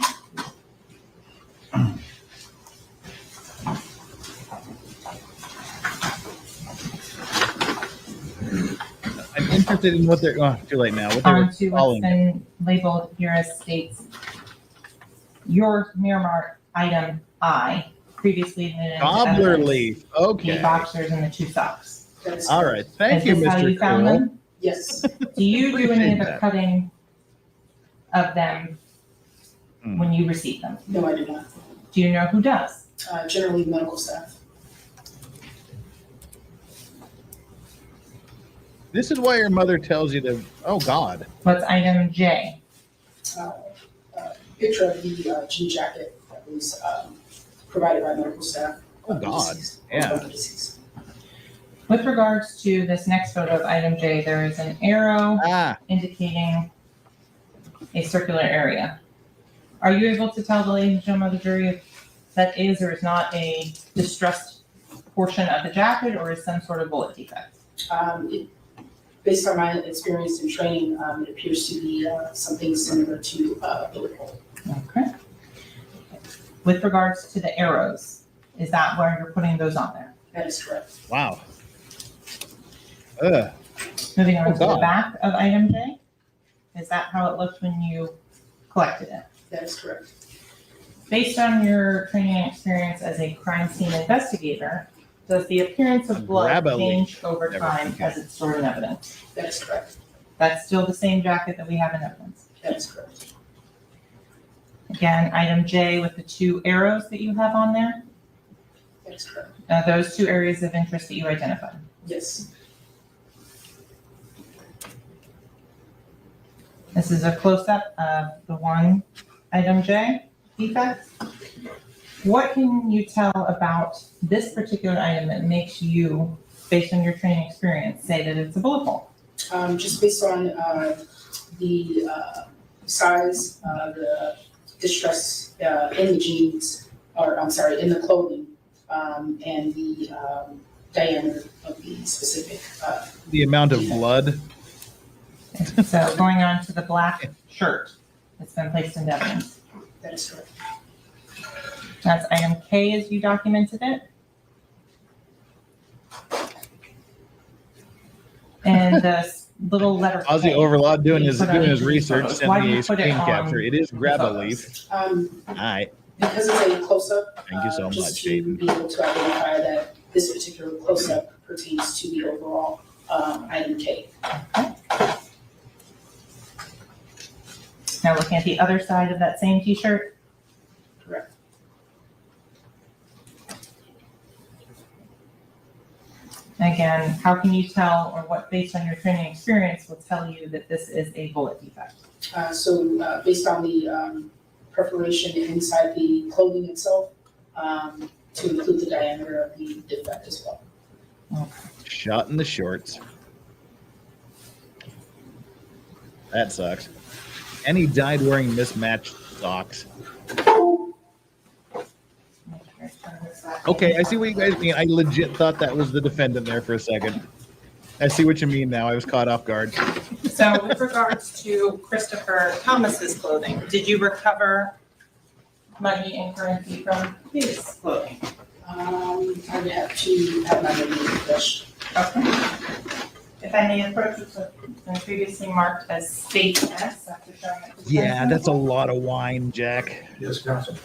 I'm interested in what they're, oh, too late now, what they On were to what's calling it. been labeled here as states. Your Miramar item I, previously admitted into Cobbler evidence. leaf, The okay. boxers and the 2 socks. That is All correct. right, thank you, Is this how you Mr. found Cool. them? Yes. Do you do any Appreciate of the that. cutting of them Hmm. when you receive them? No, I do not. Do you know who does? Generally medical staff. This is why your mother tells you to, oh God. What's item J? Picture of the jean jacket that was provided by medical staff. Oh, God. Deceased, Yeah. from the deceased. With regards to this next photo of item J, there is an arrow Ah, indicating a circular area. Are you able to tell the ladies and gentlemen of the jury if that is or is not a distressed portion of the jacket or is some sort of bullet defect? Based on my experience and training, it appears to be something similar to a bullet hole. Okay. With regards to the arrows, is that where you're putting those on there? That is correct. wow. Ugh. Moving on Oh, to the God. back of item J. Is that how it looked when you collected it? That is correct. Based on your training and experience as a crime scene investigator, does the appearance of blood Grab a change leaf. over Never time forget. as it's stored in evidence? That is correct. That's still the same jacket that we have in evidence. That is correct. Again, item J with the 2 arrows that you have on there, That is correct. those 2 areas of interest that you identified. Yes. This is a close-up of the one item J defect. What can you tell about this particular item that makes you, based on your training experience, say that it's a bullet hole? Just based on the size, the distress in the jeans, or I'm sorry, in the clothing, and the diameter of the specific. The amount of blood. So going on to the black shirt that's been placed in evidence. That is correct. That's item K as you documented it. And the little letter Ozzy K. Overlord doing you his put on each of these research, photos. sent Why do me you a put it screen on capture. It is grab a photos? leaf. Um, All right. Because it's a close-up, Thank you so just much, to Jaden. be able to identify that this particular close-up pertains to the overall item K. Now looking at the other side of that same t-shirt. Correct. Again, how can you tell, or what based on your training experience will tell you that this is a bullet defect? So based on the perforation inside the clothing itself, to include the diameter of the defect as well. Shot in the shorts. That sucks. And he died wearing mismatched socks. Okay, I see what you guys mean. I legit thought that was the defendant there for a second. I see what you mean now. I was caught off guard. So with regards to Christopher Thomas's clothing, did you recover money and currency from his clothing? I would have to have my memory refreshed. Okay. If any approaches have been previously marked as state S after showing that. Yeah, that's a lot of wine, Jack. Yes, Counsel.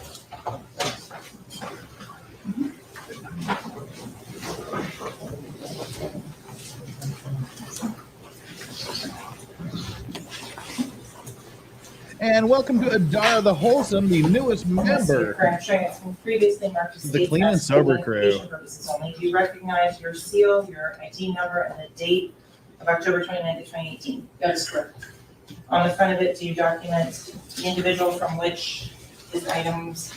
And welcome to Adara the Wholesome, the newest member. I'm showing it's been previously marked as The state clean and S for sober crew. identification purposes only. Do you recognize your seal, your ID number, and the date of October 29th, 2018? That is correct. On the front of it, do you document the individual from which his items,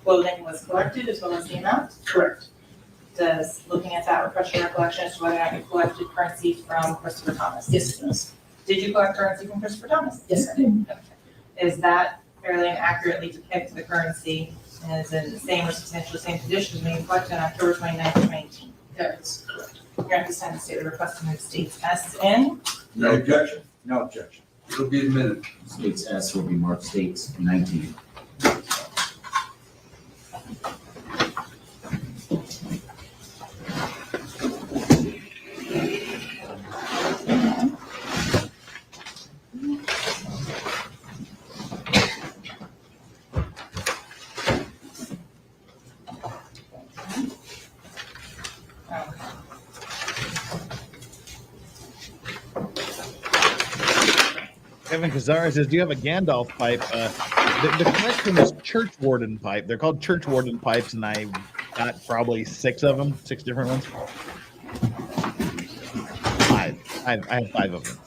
clothing was collected, as well as the amount? Correct. Does looking at that refresh your recollection as to whether or not you collected currency from Christopher Thomas? Yes, it does. Did you collect currency from Christopher Thomas? Yes, I did. Okay. Is that fairly and accurately depict the currency as in the same or substantially the same condition when you collected on October 29th, 2018? That is correct. You're at this time to state the request to move states S in. No objection. No objection. It'll be admitted. States S will be marked states 19. Kevin Kazara says, do you have a Gandalf pipe? The correct term is church warden pipe. They're called church warden pipes, and I got probably 6 of them, 6 different ones. 5. I have 5 of them.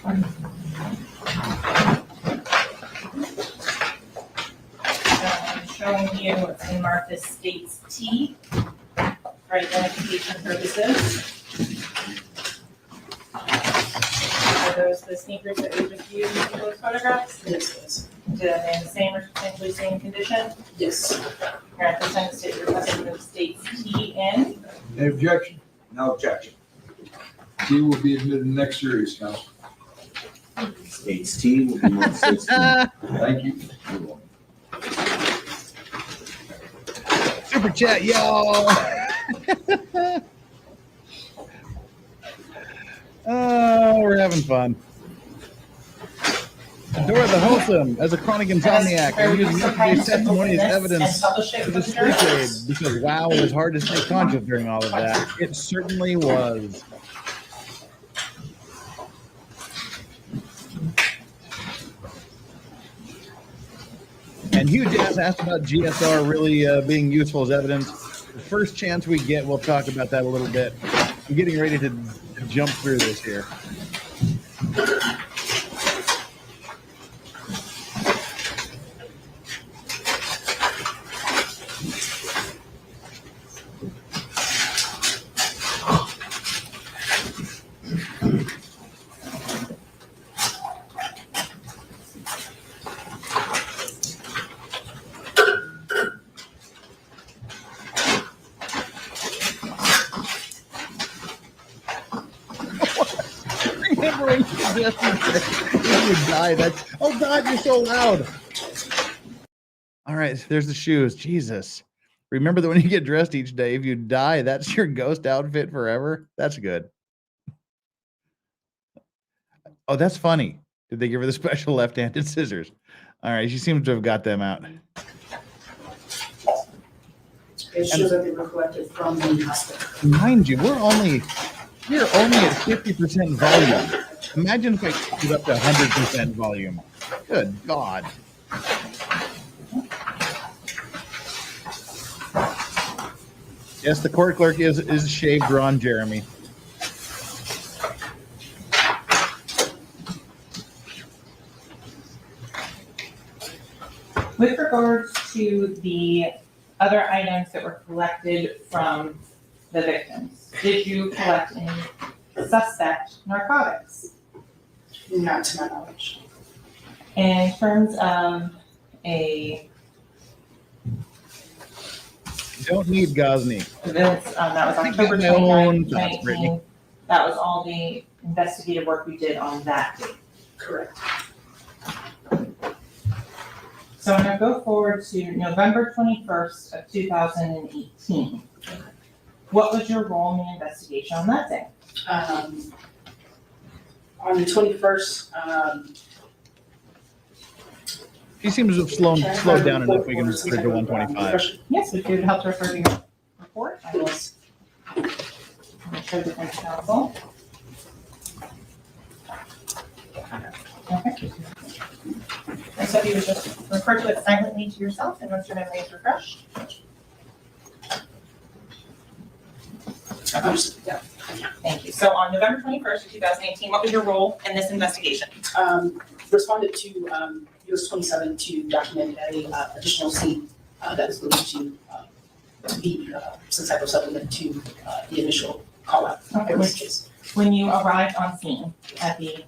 I'm showing you what's been marked as states T for identification purposes. Are those the sneakers that we just used in those photographs? Yes, it is. Did it in the same or potentially same condition? Yes. Here at this time, the state requested to move states T in. Any objection? No objection. T will be admitted in the next series, Council. States T will be moved to 16. Thank you. Super chat, y'all. Oh, we're having fun. Dora the Wholesome, as a chronic insomniac, I'm using yesterday's testimony as evidence for the sleep aid because wow, it was hard to stay conscious during all of that. It certainly was. And Hugh Jazz asked about GSR really being useful as evidence. The first chance we get, we'll talk about that a little bit. I'm getting ready to jump through this here. Remembering when you die, that's, oh God, you're so loud. All right, there's the shoes. Jesus. Remember that when you get dressed each day, if you die, that's your ghost outfit forever. That's good. Oh, that's funny. Did they give her the special left-handed scissors? All right, she seems to have got them out. It shows that they were collected from the hospital. Mind you, we're only at 50% volume. Imagine if I took it up to 100% volume. Good God. Yes, the court clerk is shaved Ron Jeremy. With regards to the other items that were collected from the victims, did you collect any suspect narcotics? Not to my knowledge. In terms of a, Don't need Ghazni. that was I October got my own 29th, thoughts, Brittany. 2018. That was all the investigative work we did on that date. Correct. So I'm gonna go forward to November 21st of 2018. What was your role in the investigation on that day? On the 21st, He seems to have slowed down enough. We can refer to 125. Yes, if you would help to refer to your report, I will show the defense counsel. Okay. And so you would just refer to it silently to yourself and once your memory is refreshed. Yeah. Thank you. So on November 21st of 2018, what was your role in this investigation? Responded to US 27 to document a additional scene that is believed to be some type of supplement to the initial call out. Okay, when you arrived on scene at the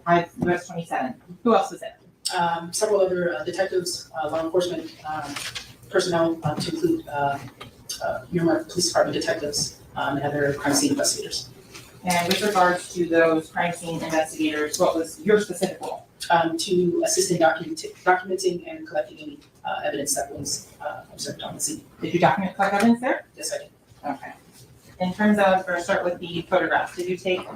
US 27, who else was there? Several other detectives, law enforcement personnel, to include Miramar Police Department detectives and other crime scene investigators. And with regards to those crime scene investigators, what was your specific role? To assist in documenting and collecting any evidence that was observed on the scene. Did you document collect evidence there? Yes, I did. Okay. In terms of, we're gonna start with the photographs. Did you take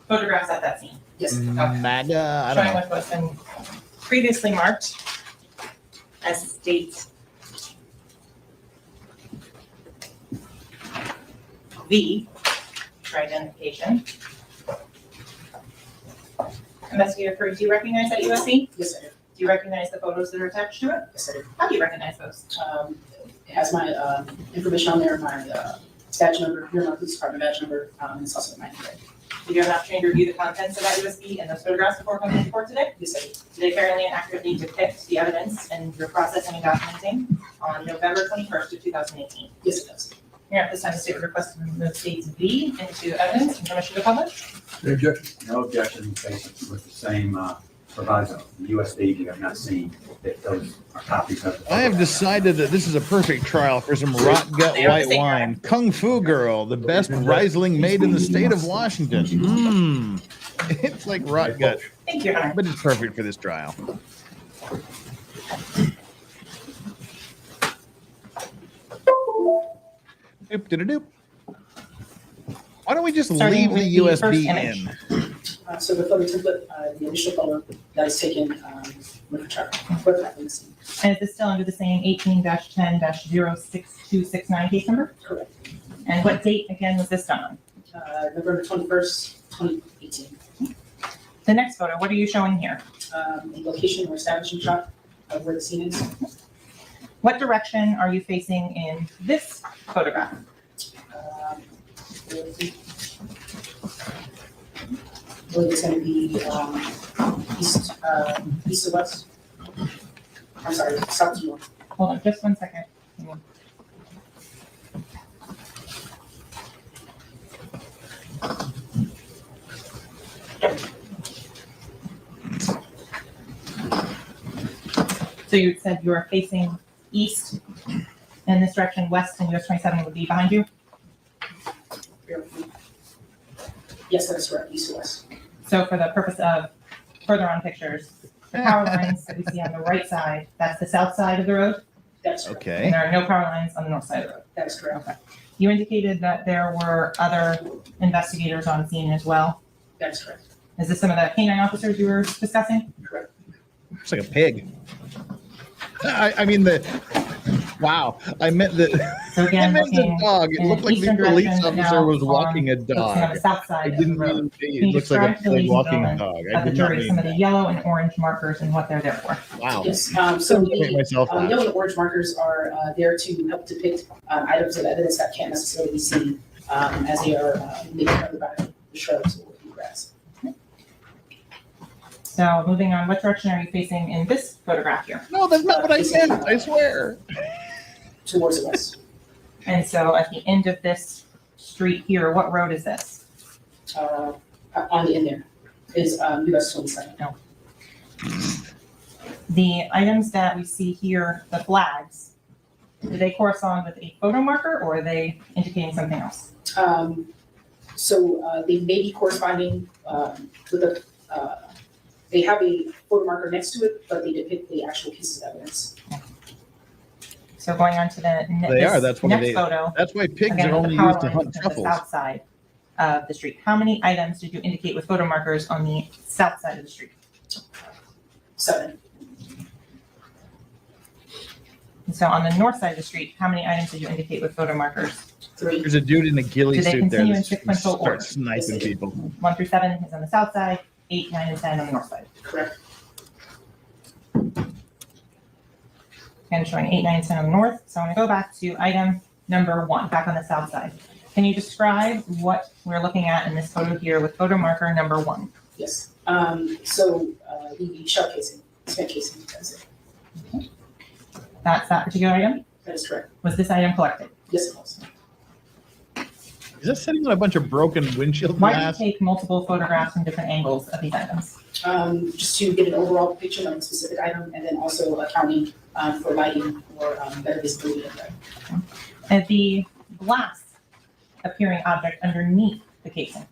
photographs at that scene? Yes. Okay. MAGA, I don't Showing know. what was been previously marked as state V for identification. Investigator Curry, do you recognize that USC? Yes, I do. Do you recognize the photos that are attached to it? Yes, I do. How do you recognize those? It has my information on there, my badge number, Miramar Police Department badge number, and it's also my name. Did you have an opportunity to review the contents of that USB and those photographs before coming to court today? Yes, I do. Did they fairly and accurately depict the evidence and your processing and documenting on November 21st of 2018? Yes, it does. Here at this time, the state requests to remove states V into evidence and permission to publish. Any objection? No objection, basically with the same proviso. The USB, we have not seen if those are copies of the I have decided that this is a perfect trial for some rot gut They're the white same wine. Kung Fu Girl, the best Riesling made in the state of Washington. Mmm. It's like rot gut, Thank you, Hunter. but it's perfect for this trial. Doop, doop, doop. Why don't we just Starting leave with the the first USB image. in? So the photo template, the initial photo that is taken with the tracking scene. And is this still under the same 18-10-06269 case number? Correct. And what date again was this done on? November 21st, 2018. The next photo, what are you showing here? A location or establishing shot of where the scene is. What direction are you facing in this photograph? I believe it's going to be east to west. I'm sorry, south to north. Hold on, just 1 second. So you said you are facing east in this direction, west, and US 27 would be behind you? Yes, that's correct, east to west. So for the purpose of further on pictures, the power lines that we see on the right side, that's the south side of the road? That's correct. And Okay. there are no power lines on the north side of the road? That is correct. Okay. You indicated that there were other investigators on scene as well. That is correct. Is this some of the canine officers you were discussing? Correct. It's like a pig. I mean wow. I meant the So again, I meant the looking dog. It in looked like the eastern police direction, but officer now was walking a focusing on dog. the south I side of didn't the road. mean Can it you looks like describe a to the pig ladies and walking a gentlemen dog. I of the did not jury mean some of the that. yellow and orange markers and what they're there for? Wow. Yes, so I'm gonna make the myself laugh. yellow and orange markers are there to help depict items of evidence that can't necessarily be seen as they are maybe covered by the shrubs or the grass. So moving on, what direction are you facing in this photograph here? No, that's not what I meant. I swear. Towards the west. And so at the end of this street here, what road is this? On the end there is US 27. No. The items that we see here, the flags, do they correspond with a photo marker or are they indicating something else? So they may be corresponding with a, they have a photo marker next to it, but they depict the actual pieces of evidence. So going on to the That's why next photo. That's why pigs Again, are with the only power used to lines hunt on the truffles. south side of the street. How many items did you indicate with photo markers on the south side of the street? 7. And so on the north side of the street, how many items did you indicate with photo markers? 3. There's a dude in a ghillie Do they suit there continue in that's sequential order? starts sniping people. 1 through 7 is on the south side, 8, 9, and 10 on the north side. Correct. And showing 8, 9, 10 on the north. So I'm going to go back to item number 1, back on the south side. Can you describe what we're looking at in this photo here with photo marker number 1? Yes. So the shell casing, cement casing, that's it. That's that particular item? That is correct. Was this item collected? Yes, it was. Is that sitting on a bunch of broken windshield Why do you glass? take multiple photographs from different angles of these items? Just to get an overall picture of a specific item and then also accounting for lighting or better visibility of that. And the glass appearing object underneath the casing,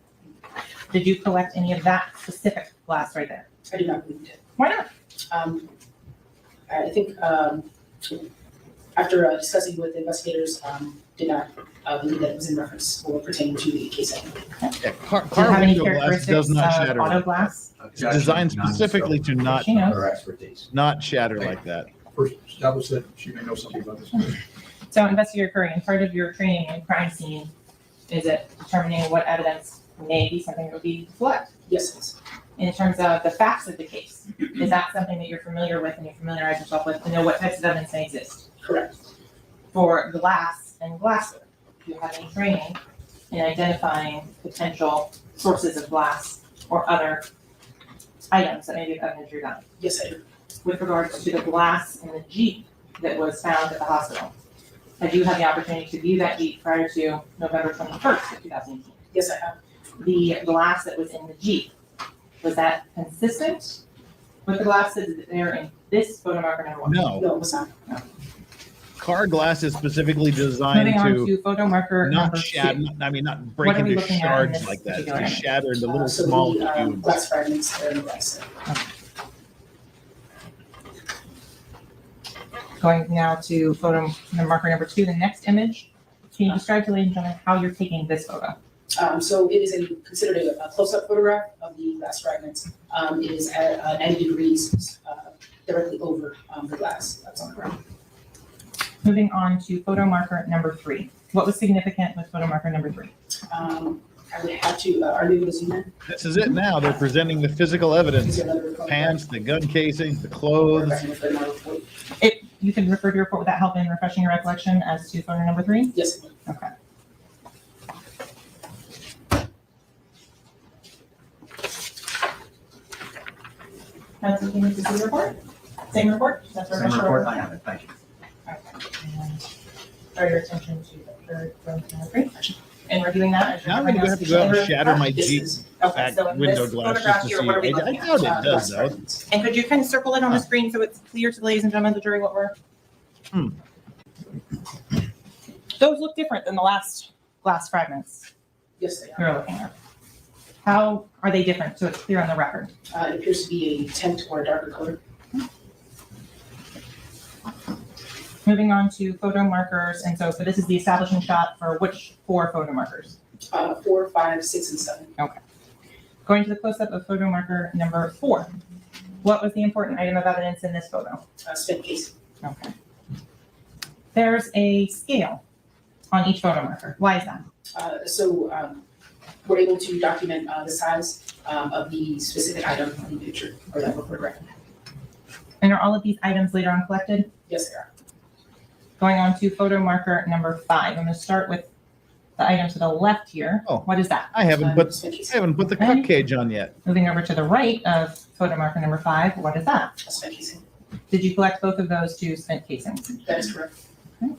did you collect any of that specific glass right there? I do not believe it. Why not? I think after discussing with the investigators, did not believe that it was in reference or pertaining to the case. Yeah, Do you car have any window glass does characteristics not of shatter. auto glass? It's designed specifically to not She knows. Her expertise. not shatter like that. First, establish that she may know something about this. So Investigator Curry, and part of your training in crime scene, is it determining what evidence may be something that would be to collect? Yes, yes. In terms of the facts of the case, is that something that you're familiar with and you familiarize yourself with to know what types of evidence may exist? Correct. For glass and glassware, do you have any training in identifying potential sources of glass or other items that may be of evidence you're done? Yes, I do. With regards to the glass in the Jeep that was found at the hospital, have you had the opportunity to view that Jeep prior to November 21st of 2018? Yes, I have. The glass that was in the Jeep, was that consistent With the glasses that they're in this photo marker number 1. No, No, it was not. car glass is specifically designed Moving on to to photo marker not number shatter. 2. I mean, not break What are we into looking at in shards this like that. particular Just image? shatter into little So small the cubes. glass fragments are in the glass. Going now to photo marker number 2, the next image. Can you describe to ladies and gentlemen how you're taking this photo? So it is considered a close-up photograph of the glass fragments. It is at 90 degrees directly over the glass that's on the ground. Moving on to photo marker number 3. What was significant with photo marker number 3? I would have to, are we able to zoom in? This is it now. They're presenting the physical evidence. Pants, the gun casing, the clothes. If you can refer to your report, would that help in refreshing your recollection as to photo number 3? Yes. Okay. Has the team to see the report? Same report? That's Same report, I have it, thank you. Okay. And draw your attention to the third photo number 3. In reviewing that, as Now I'm gonna have to go out and shatter my Jeep Okay, back so in window this glass photograph just to here, see. what are we I looking doubt at? it does though. And could you kind of circle it on the screen so it's clear to the ladies and gentlemen of the jury what we're... Those look different than the last glass fragments Yes, they are. you're looking at. How are they different so it's clear on the record? It appears to be a tint or a darker color. Moving on to photo markers, and so this is the establishing shot for which 4 photo markers? 4, 5, 6, and 7. Okay. Going to the close-up of photo marker number 4. What was the important item of evidence in this photo? Spent casing. Okay. There's a scale on each photo marker. Why is that? So we're able to document the size of the specific item in the picture or that we're photographing. And are all of these items later on collected? Yes, they are. Going on to photo marker number 5. I'm going to start with the item to the left here. Oh. What is that? I haven't put the cut cage on yet. Moving over to the right of photo marker number 5. What is that? Spent casing. Did you collect both of those to spent casings? That is correct. Okay.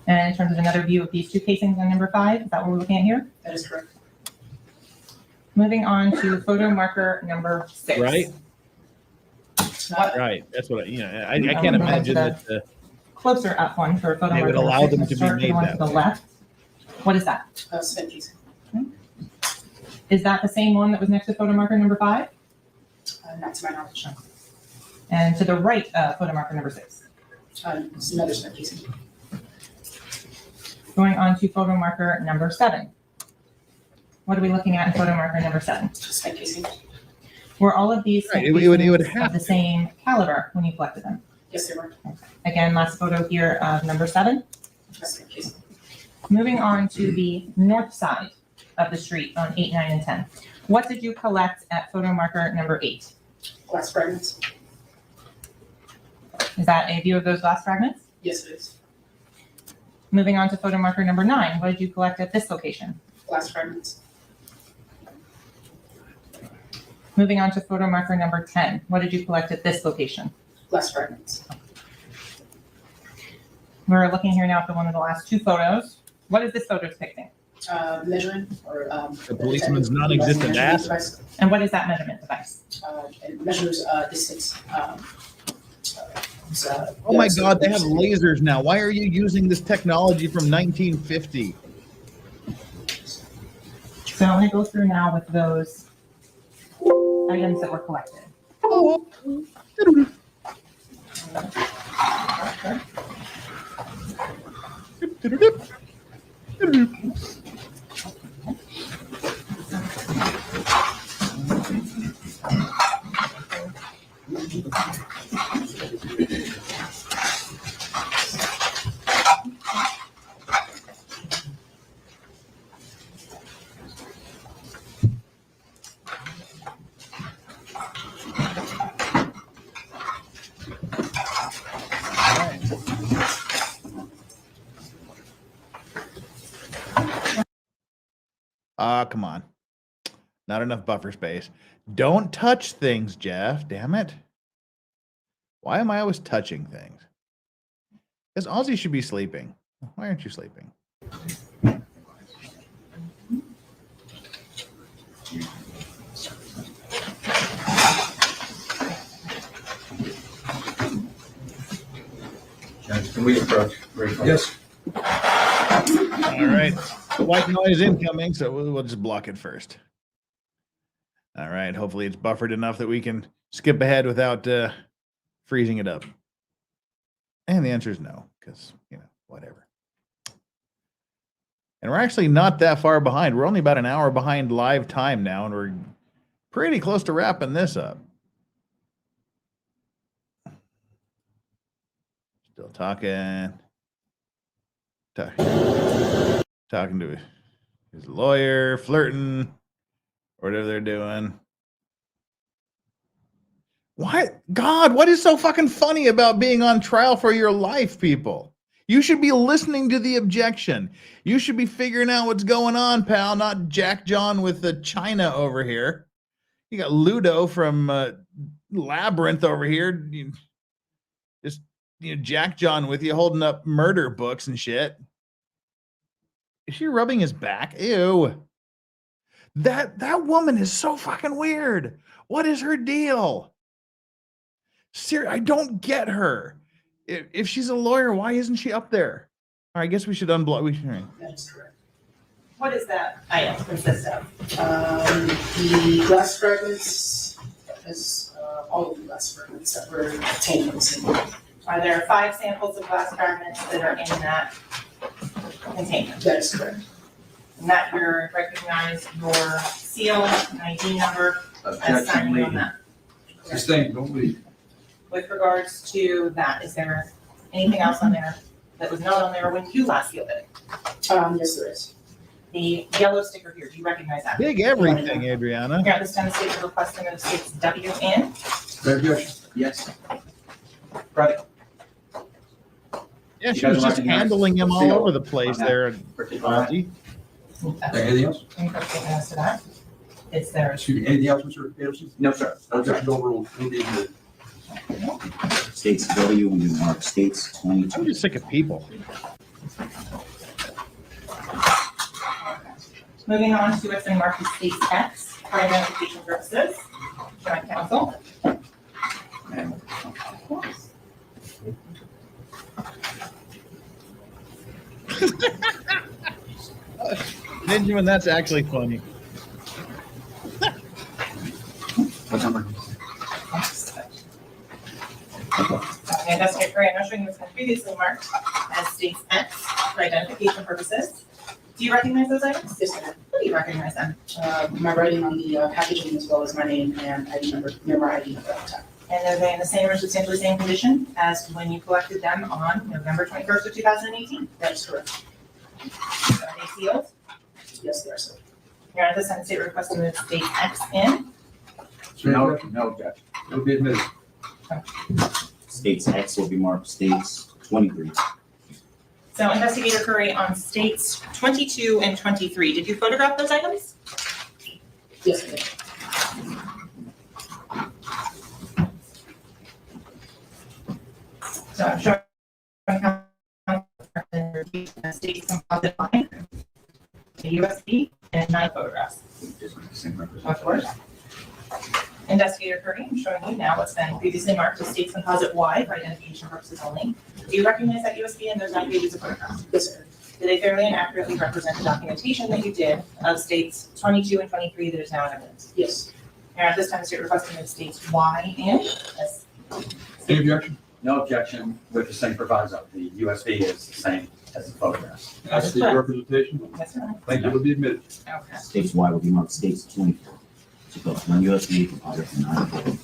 And in terms of another view of these 2 casings on number 5, is that what we're looking at here? That is correct. Moving on to photo marker number 6. Right? Right. That's what I can't imagine that Closer up one for photo they marker would number allow 6. them Let's to be start with made the one that to the way. left. What is that? Spent casing. Is that the same one that was next to photo marker number 5? Not to my knowledge. And to the right of photo marker number 6. It's another spent casing. Going on to photo marker number 7. What are we looking at in photo marker number 7? Spent casing. Were all of these Right, spent it would casings have of the same caliber when you collected them? Yes, they were. Again, last photo here of number 7. Spent casing. Moving on to the north side of the street on 8, 9, and 10. What did you collect at photo marker number 8? Glass fragments. Is that a view of those glass fragments? Yes, it is. Moving on to photo marker number 9. What did you collect at this location? Glass fragments. Moving on to photo marker number 10. What did you collect at this location? Glass fragments. We're looking here now at one of the last 2 photos. What is this photo depicting? Measuring or The policeman's non-existent ass. device. And what is that measurement device? It measures distance. Oh my God, they have lasers now. Why are you using this technology from 1950? So I'm going to go through now with those items that were collected. Come on. Not enough buffer space. Don't touch things, Jeff. Damn it. Why am I always touching things? Because Ozzy should be sleeping. Why aren't you sleeping? Can we approach? Yes. All right. White noise incoming, so we'll just block it first. All right. Hopefully it's buffered enough that we can skip ahead without freezing it up. And the answer is no, because, whatever. And we're actually not that far behind. We're only about an hour behind live time now, and we're pretty close to wrapping this up. Still talking to his lawyer, flirting, whatever they're doing. What? God, what is so fucking funny about being on trial for your life, people? You should be listening to the objection. You should be figuring out what's going on, pal, not Jack John with the China over here. You got Ludo from Labyrinth over here. Jack John with you holding up murder books and shit. Is she rubbing his back? Ew. That woman is so fucking weird. What is her deal? I don't get her. If she's a lawyer, why isn't she up there? All right, I guess we should unblock. That's correct. What does that item consist of? The glass fragments, as all of the glass fragments that were obtained from the scene. Are there 5 samples of glass fragments that are in that container? That is correct. And that you recognize your seal and ID number as signing on that. Sustained, don't leave. With regards to that, is there anything else on there that was not on there when you last sealed it? Yes, there is. The yellow sticker here, do you recognize that? Big everything, Adriana. Here, this time the state is requesting that it states WN. Objection. Yes. Right. Yeah, she was just handling him all over the place there. Monty. Anything else? Incorrect as to that. It's there. Excuse me, anything else, Mr. Anderson? No, sir. Objection overruled. Will be admitted. States W will be marked states 22. I'm just sick of people. Moving on to what's been marked as states X for identification purposes. Joint counsel. Benjamin, that's actually funny. What number? And Investigator Gray, I'm showing you what's been previously marked as states X for identification purposes. Do you recognize those items? Yes, ma'am. How do you recognize them? My writing on the packaging as well as my name and ID number, member ID number at the time. And are they in the same or substantially same condition as when you collected them on November 21st of 2018? That is correct. Are they sealed? Yes, they are so. Your Honor, the Senate State requesting that state X in. No, no objection. Will be admitted. States X will be marked states 23. So Investigator Curry, on states 22 and 23, did you photograph those items? Yes, I did. So I'm showing states composite line, a USB, and 9 photographs. Of course. Investigator Curry, I'm showing you now what's been previously marked as states composite Y for identification purposes only. Do you recognize that USB and those 9 pages of photographs? Yes, sir. Do they fairly and accurately represent the documentation that you did of states 22 and 23 that is now in evidence? Yes. And at this time, the state requesting that states Y and S. Any objection? No objection with the same proviso. The USB is the same as the photographs. That's the representation. Yes, sir. Thank you. Will be admitted. Okay. States Y will be marked states 24. So both 1 USB composite and 9 photos.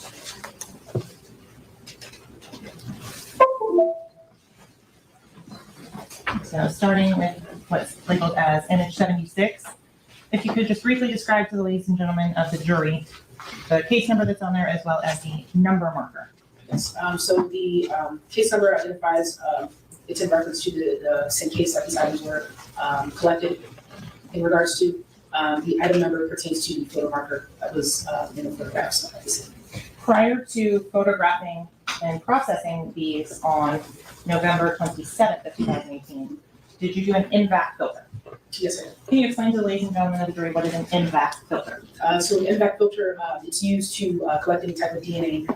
So starting with what's labeled as image 76, if you could just briefly describe to the ladies and gentlemen of the jury the case number that's on there as well as the number marker. Yes. So the case number identifies, it's in reference to the same case that these items were collected. In regards to the item number pertains to the photo marker that was in the photographs. Prior to photographing and processing these on November 27th of 2018, did you do an INVAC filter? Yes, I did. Can you explain to the ladies and gentlemen of the jury what is an INVAC filter? So an INVAC filter, it's used to collect any type of DNA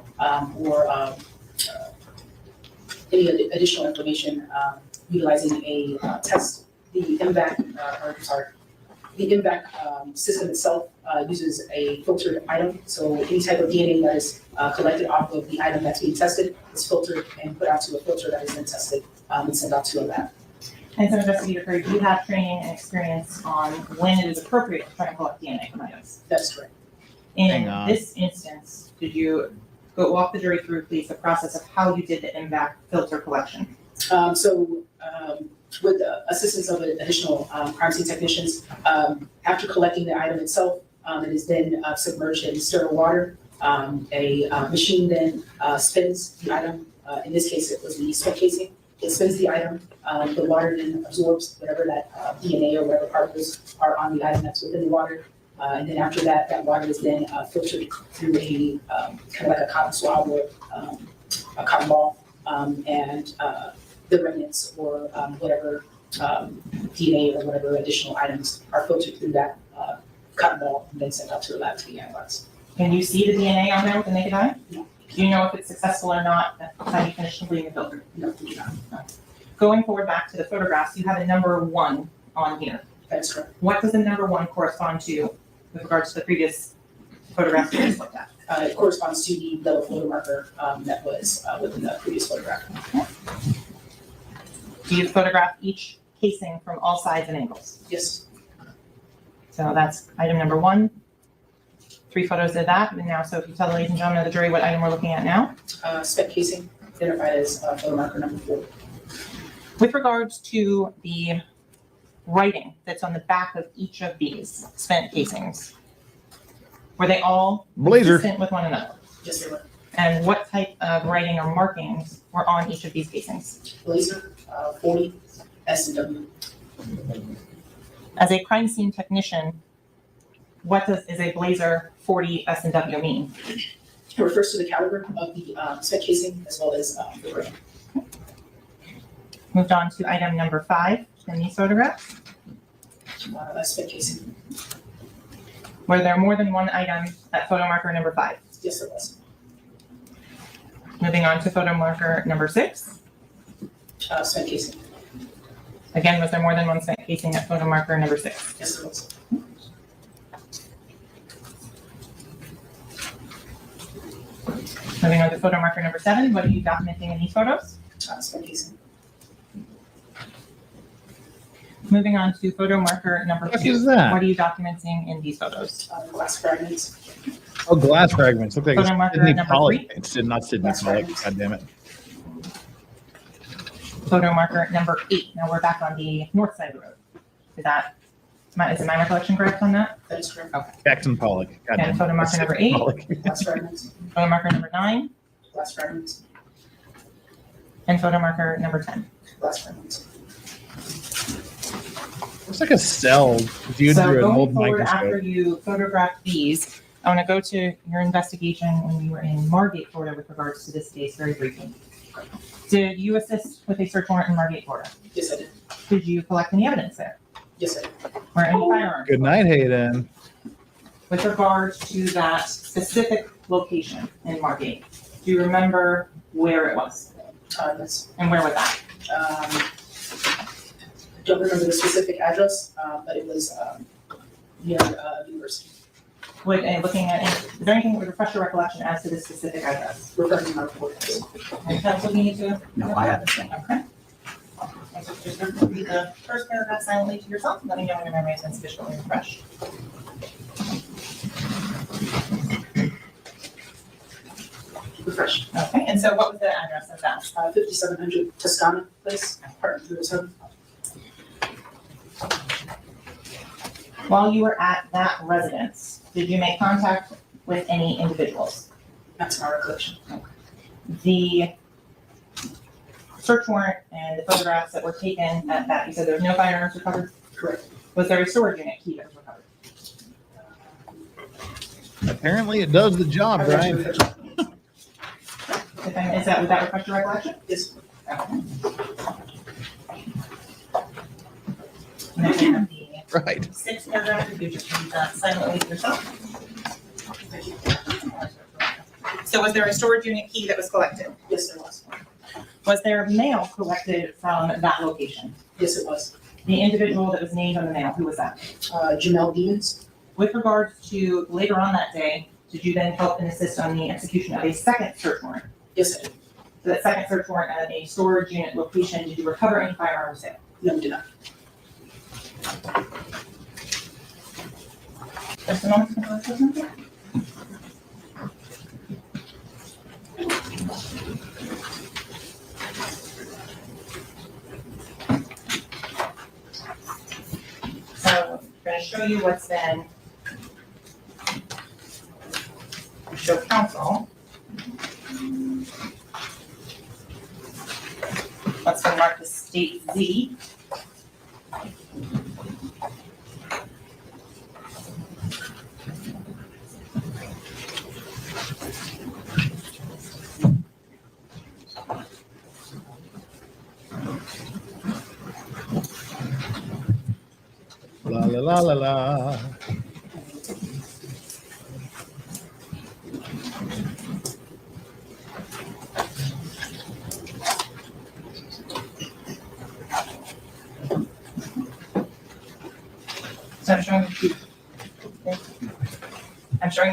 or any additional information utilizing a test. The MVAC, the MVAC system itself uses a filtered item. So any type of DNA that is collected off of the item that's being tested is filtered and put out to a filter that is then tested and sent out to a lab. And so, Investigator Curry, do you have training and experience on when it is appropriate to try and collect DNA from items? That's correct. In this instance, did you walk the jury through, please, the process of how you did the MVAC filter collection? With the assistance of additional crime scene technicians, after collecting the item itself, it is then submerged in sterile water. A machine then spins the item. In this case, it was the spent casing. It spins the item. The water then absorbs whatever that DNA or whatever particles are on the item that's within the water. And then after that, that water is then filtered through a kind of like a cotton swab or a cotton ball, and the remnants or whatever DNA or whatever additional items are filtered through that cotton ball and then sent out to the lab to be analyzed. Can you see the DNA on there with the naked eye? No. Do you know if it's successful or not by you finish completing the filter? No, we do not. No. Going forward back to the photographs, you have a number 1 on here. That's correct. What does the number 1 correspond to with regards to the previous photographs you just looked at? It corresponds to the double photo marker that was within the previous photograph. Okay. Do you photograph each casing from all sides and angles? Yes. So that's item number 1. 3 photos of that. And now, so if you tell the ladies and gentlemen of the jury what item we're looking at now. Spec casing, identified as photo marker number 4. With regards to the writing that's on the back of each of these spent casings, were they all consistent with one another? Yes, they were. And what type of writing or markings were on each of these casings? Blazer, 40, S&W. As a crime scene technician, what is a Blazer 40 S&W mean? It refers to the caliber of the spec casing as well as the writing. Moved on to item number 5 in these photographs. Spec casing. Were there more than one item at photo marker number 5? Yes, there was. Moving on to photo marker number 6. Spec casing. Again, was there more than one spent casing at photo marker number 6? Yes, there was. Moving on to photo marker number 7, what are you documenting in these photos? Spec casing. Moving on to photo marker number 2. What is that? What are you documenting in these photos? Glass fragments. Oh, glass fragments. Look like Photo marker Sydney number Pollack. 3. It's not Sydney Glass Pollack. fragments. God damn it. Photo marker number 8. Now we're back on the north side of the road. Is my recollection correct on that? That is correct. Okay. Jackson Pollock. God damn And it. photo marker number 8. Glass fragments. Photo marker number 9. Glass fragments. And photo marker number 10. Glass fragments. Looks like a cell viewed So through an going old forward, microscope. after you photograph these, I want to go to your investigation when you were in Margate, Florida, with regards to this case very briefly. Did you assist with a search warrant in Margate, Florida? Yes, I did. Did you collect any evidence there? Yes, I did. Or any firearms? Good night, Hayden. With regards to that specific location in Margate, do you remember where it was? Yes. And where was that? Don't remember the specific address, but it was near university. Looking at, is there anything that would refresh your recollection as to this specific address? Referring to my report. And counsel, you need to? No, I haven't. Okay. So just read the first paragraph silently to yourself, and let me know when your memory has been sufficiently refreshed. Refreshed. Okay, and so what was the address of that? 5700 Toscana Place, apartment 307. While you were at that residence, did you make contact with any individuals? That's my recollection. The search warrant and the photographs that were taken at that, you said there was no firearms recovered? Correct. Was there a storage unit key that was recovered? Apparently it does the job, right? Would that refresh your recollection? Yes. Okay. And then you have the Right. 6th paragraph, if you just read that silently to yourself. So was there a storage unit key that was collected? Yes, there was. Was there mail collected from that location? Yes, it was. The individual that was named on the mail, who was that? Jamel Demons. With regards to later on that day, did you then help and assist on the execution of a second search warrant? Yes, I did. So that second search warrant at a storage unit location, did you recover any firearms there? No, we did not. Just a moment, Mr. President. So I'm going to show you what's been show counsel. What's been marked as state Z. La la la la la. So I'm showing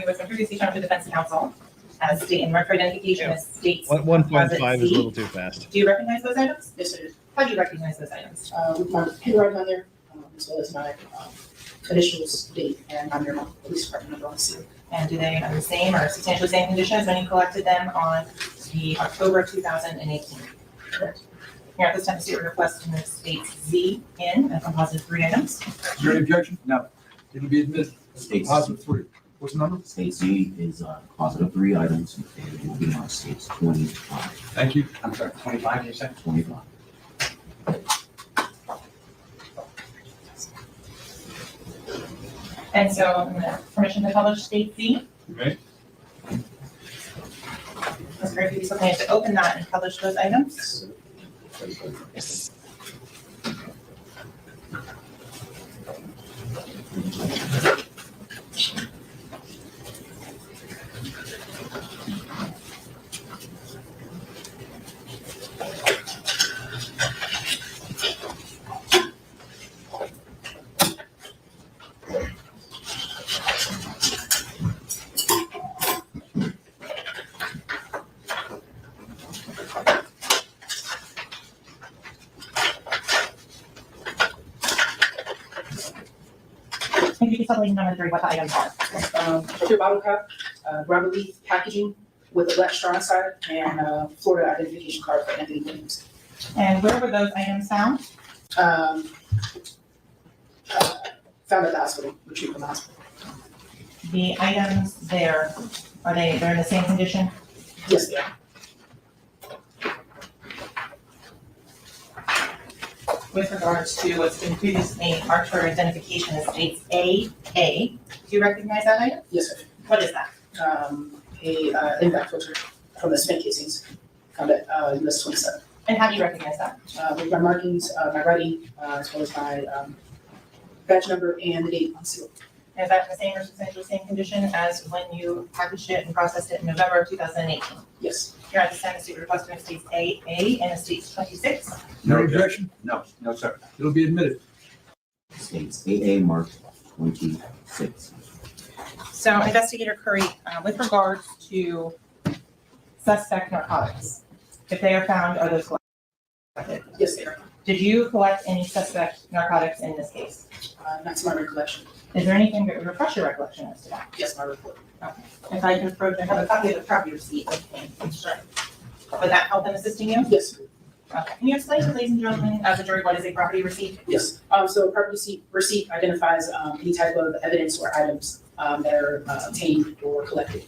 you what's been previously shown to defense counsel as state and record identification as states. 1.5 is a little too fast. Do you recognize those items? Yes, I did. How do you recognize those items? With my handwriting on there, as well as my initials, date, and my name, police department number on the seal. And do they have the same or substantially same conditions when you collected them on the October 2018? Correct. Here at this time, the state request to move states Z in a composite of 3 items. Is there any objection? No. It'll be admitted. States. Positive 3. What's the number? State Z is positive 3 items, and it will be on states 25. Thank you. I'm sorry, 25, you said? 25. And so I'm going to permission to publish state Z. Okay. Mr. Murphy, please okay to open that and publish those items. Yes. Can you please tell me number 3 what the items are? Clear bottle cap, rubber leaf packaging with a black straw inside, and Florida identification card for Anthony Williams. And where were those items found? Found at the hospital, retrieved from the hospital. The items there, they're in the same condition? Yes, they are. With regards to what's been previously marked for identification as states AA, do you recognize that item? Yes, sir. What is that? A impact filter from the spent casings, found at US 27. And how do you recognize that? With my markings, my writing, as well as my badge number and the date on seal. Is that in the same or substantially same condition as when you packaged it and processed it in November of 2018? Yes. Here at the time, the state requesting of states AA and states 26. No objection? No, no, sir. It'll be admitted. States AA marked 26. So Investigator Curry, with regards to suspect narcotics, if they are found, are those collected? Yes, they are. Did you collect any suspect narcotics in this case? Not to my recollection. Is there anything that would refresh your recollection as to that? Yes, my report. Okay. If I can approach, I have a copy of the property receipt with me. Sure. Would that help in assisting you? Yes. Okay. Can you explain to ladies and gentlemen of the jury what is a property receipt? Yes. So property receipt identifies any type of evidence or items that are obtained or collected.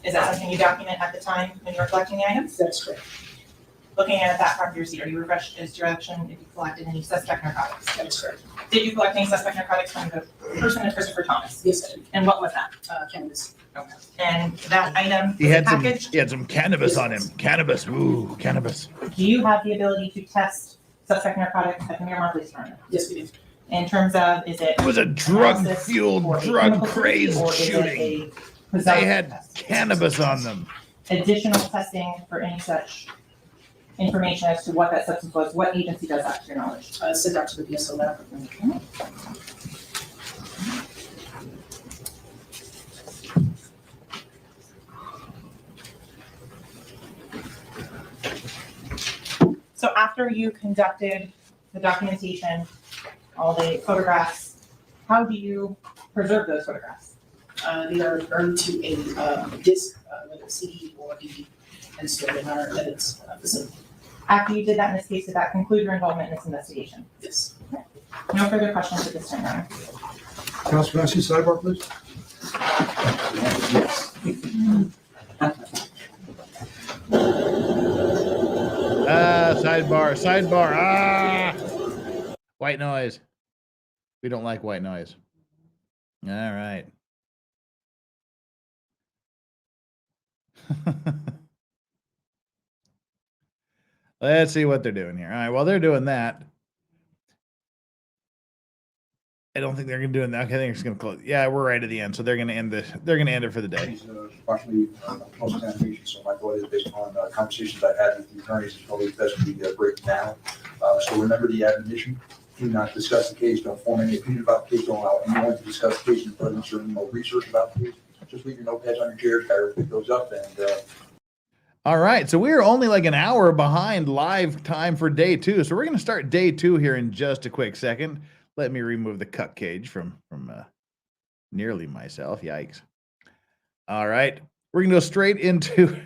Is that something you document at the time when you were collecting the items? That is correct. Looking at that property receipt, are you refreshed as to direction if you collected any suspect narcotics? That is correct. Did you collect any suspect narcotics from the person of Christopher Thomas? Yes, I did. And what was that? Cannabis. Okay. And that item He had packaged? some cannabis on him. Cannabis. Ooh, cannabis. Do you have the ability to test suspect narcotics at the Miramar Police Department? Yes, we do. In terms of, is it? It was a drug-fueled, drug-crazed shooting. They had cannabis on them. Additional testing for any such information as to what that substance was, what agency does that, to your knowledge? Sent out to the BSO lab. Okay. So after you conducted the documentation, all the photographs, how do you preserve those photographs? They are burned to a disc, whether it's CD or DVD, and stored in our evidence facility. After you did that in this case, did that conclude your involvement in this investigation? Yes. Okay. No further questions at this time, Your Honor. Counsel, can I see sidebar, please? Sidebar. White noise. We don't like white noise. All right. Let's see what they're doing here. All right, while they're doing that, I don't think they're going to do it. Okay, I think it's going to close. Yeah, we're right at the end, so they're going to end the. They're going to end it for the day. Partially post-examination, so my thought is based upon conversations I've had with the attorneys, it's probably best to be break down. So remember the admonition: do not discuss the case, don't form any opinion about the case, don't allow anyone to discuss the case in presence or no research about the case. Just leave your notepads on your chair, carry pick those up, and. All right, so we're only like an hour behind live time for day 2, so we're going to start day 2 here in just a quick second. Let me remove the cup cage from nearly myself. Yikes! All right, we're going to go straight into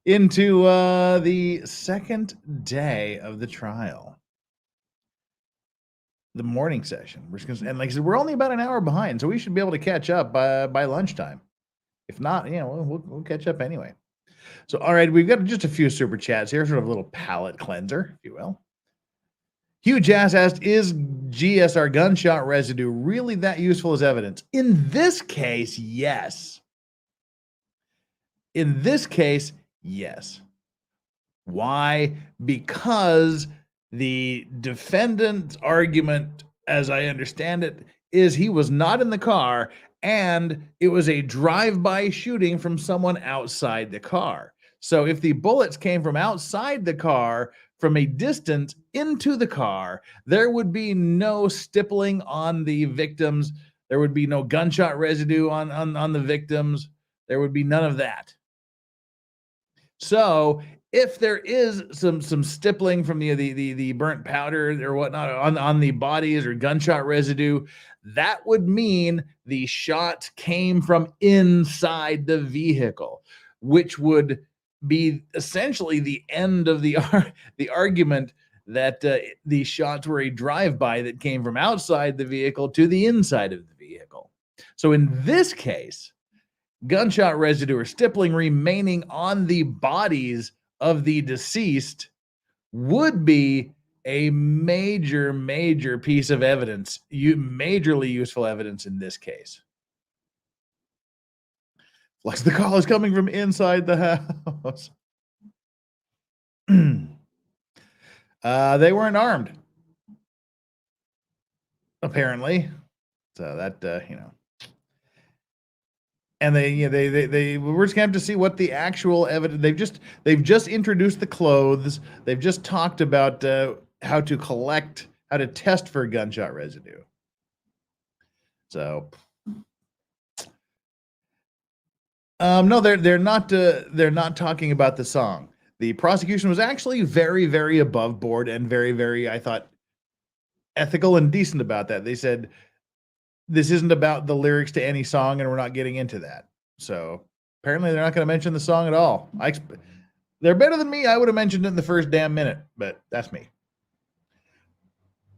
the second day of the trial, the morning session. We're just gonna, and like I said, we're only about an hour behind, so we should be able to catch up by lunchtime. If not, we'll catch up anyway. So, all right, we've got just a few super chats here, sort of a little palate cleanser, if you will. Hugh Jazz asked, is GSR gunshot residue really that useful as evidence? In this case, yes. In this case, yes. Why? Because the defendant's argument, as I understand it, is he was not in the car and it was a drive-by shooting from someone outside the car. So if the bullets came from outside the car, from a distance into the car, there would be no stippling on the victims. There would be no gunshot residue on the victims. There would be none of that. So if there is some stippling from the burnt powder or whatnot on the bodies or gunshot residue, that would mean the shot came from inside the vehicle, which would be essentially the end of the argument that the shots were a drive-by that came from outside the vehicle to the inside of the vehicle. So in this case, gunshot residue or stippling remaining on the bodies of the deceased would be a major piece of evidence, majorly useful evidence in this case. Flex, the call is coming from inside the house. They weren't armed, apparently. So that and they we're just gonna have to see what the actual evidence. They've just introduced the clothes. They've just talked about how to test for gunshot residue. So. No, they're not talking about the song. The prosecution was actually very above board and very, I thought, ethical and decent about that. They said this isn't about the lyrics to any song, and we're not getting into that. So apparently, they're not going to mention the song at all. They're better than me. I would have mentioned it in the first damn minute, but that's me.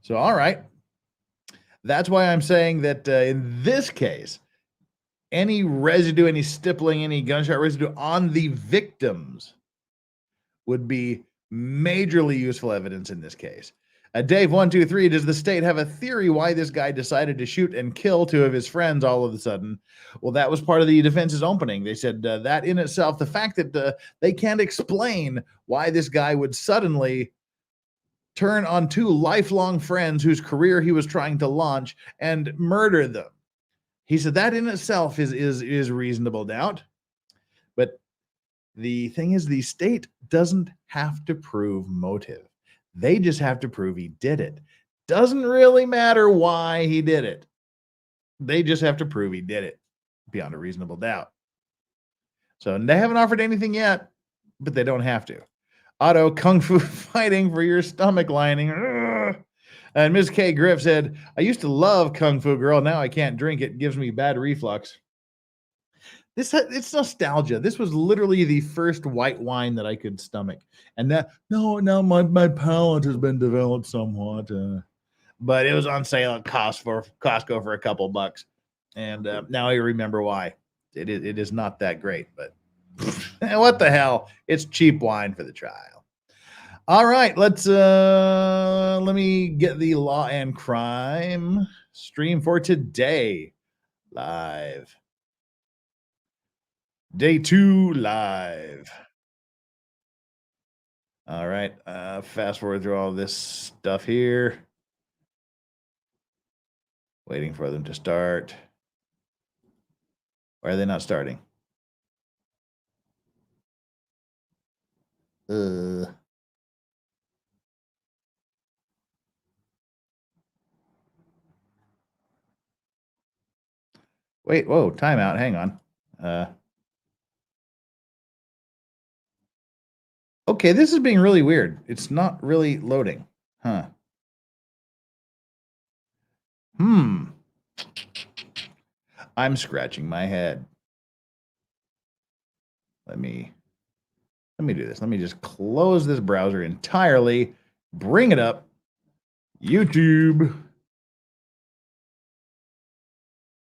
So all right, that's why I'm saying that in this case, any residue, any stippling, any gunshot residue on the victims would be majorly useful evidence in this case. Dave, 123, does the state have a theory why this guy decided to shoot and kill 2 of his friends all of a sudden? Well, that was part of the defense's opening. They said that in itself, the fact that they can't explain why this guy would suddenly turn on 2 lifelong friends whose career he was trying to launch and murder them. He said that in itself is reasonable doubt. But The thing is, the state doesn't have to prove motive. They just have to prove he did it. Doesn't really matter why he did it. They just have to prove he did it beyond a reasonable doubt. So they haven't offered anything yet, but they don't have to. Otto, kung fu fighting for your stomach lining. Ugh. And Ms. K. Griff said, I used to love Kung Fu Girl. Now I can't drink it. It gives me bad reflux. It's nostalgia. This was literally the first white wine that I could stomach. And that, no, my palate has been developed somewhat. But it was on sale at Costco for a couple bucks. And now I remember why. It is not that great, but what the hell? It's cheap wine for the trial. All right, let me get the Law and Crime stream for today live. Day 2 live. All right, fast forward through all this stuff here. Waiting for them to start. Why are they not starting? Wait, whoa, timeout. Hang on. Okay, this is being really weird. It's not really loading. Huh. I'm scratching my head. Let me do this. Let me just close this browser entirely. Bring it up. YouTube.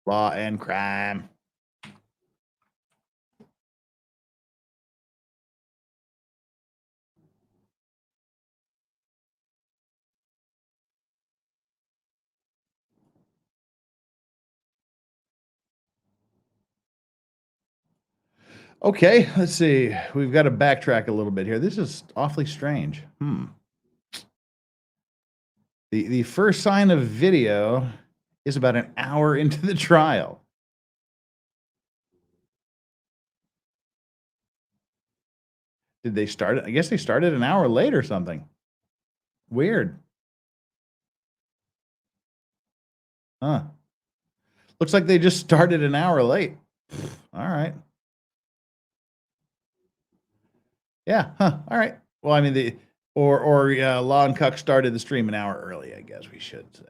Law and Crime. Okay, let's see. We've got to backtrack a little bit here. This is awfully strange. The first sign of video is about an hour into the trial. Did they start it? I guess they started an hour late or something. Weird. Huh. Looks like they just started an hour late. All right. Yeah. Huh. All right. Well, I mean, Law and Cuck started the stream an hour early, I guess we should say.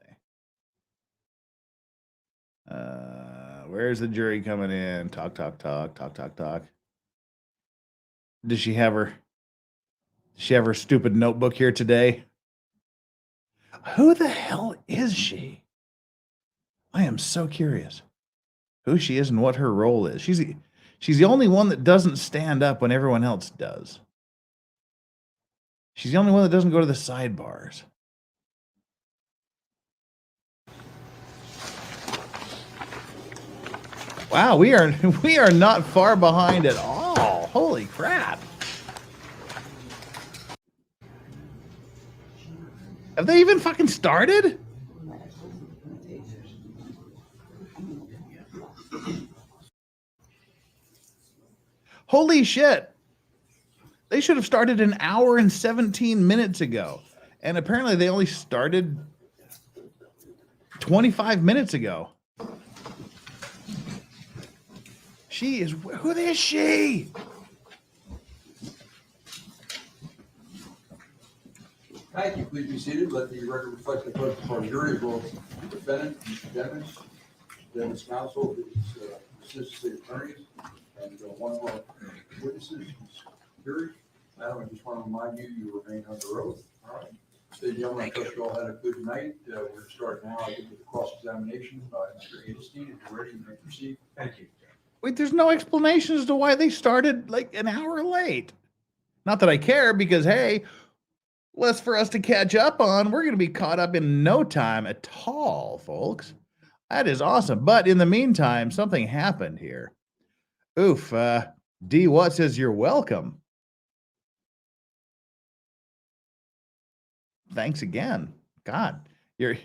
Where's the jury coming in? Talk. Does she have her stupid notebook here today? Who the hell is she? I am so curious who she is and what her role is. She's the only one that doesn't stand up when everyone else does. She's the only one that doesn't go to the sidebars. Wow, we are not far behind at all. Holy crap. Have they even fucking started? Holy shit. They should have started an hour and 17 minutes ago. And apparently they only started 25 minutes ago. Who is she? Thank you. Please be seated. Let the record reflect the vote of our jury as well as the defendant, Mr. Dennis counsel, his assistant state attorneys, and one of our witnesses, jury. Madam, I just want to remind you, you remain under oath. All right. Ladies and gentlemen, I trust you all had a good night. We're going to start now, I think, with the cross-examination by Mr. Edelstein. If you're ready, you may proceed. Thank you. Wait, there's no explanation as to why they started like an hour late. Not that I care, because hey, less for us to catch up on. We're going to be caught up in no time at all, folks. That is awesome. But in the meantime, something happened here. Oof. D. Watt says you're welcome. Thanks again. God, you're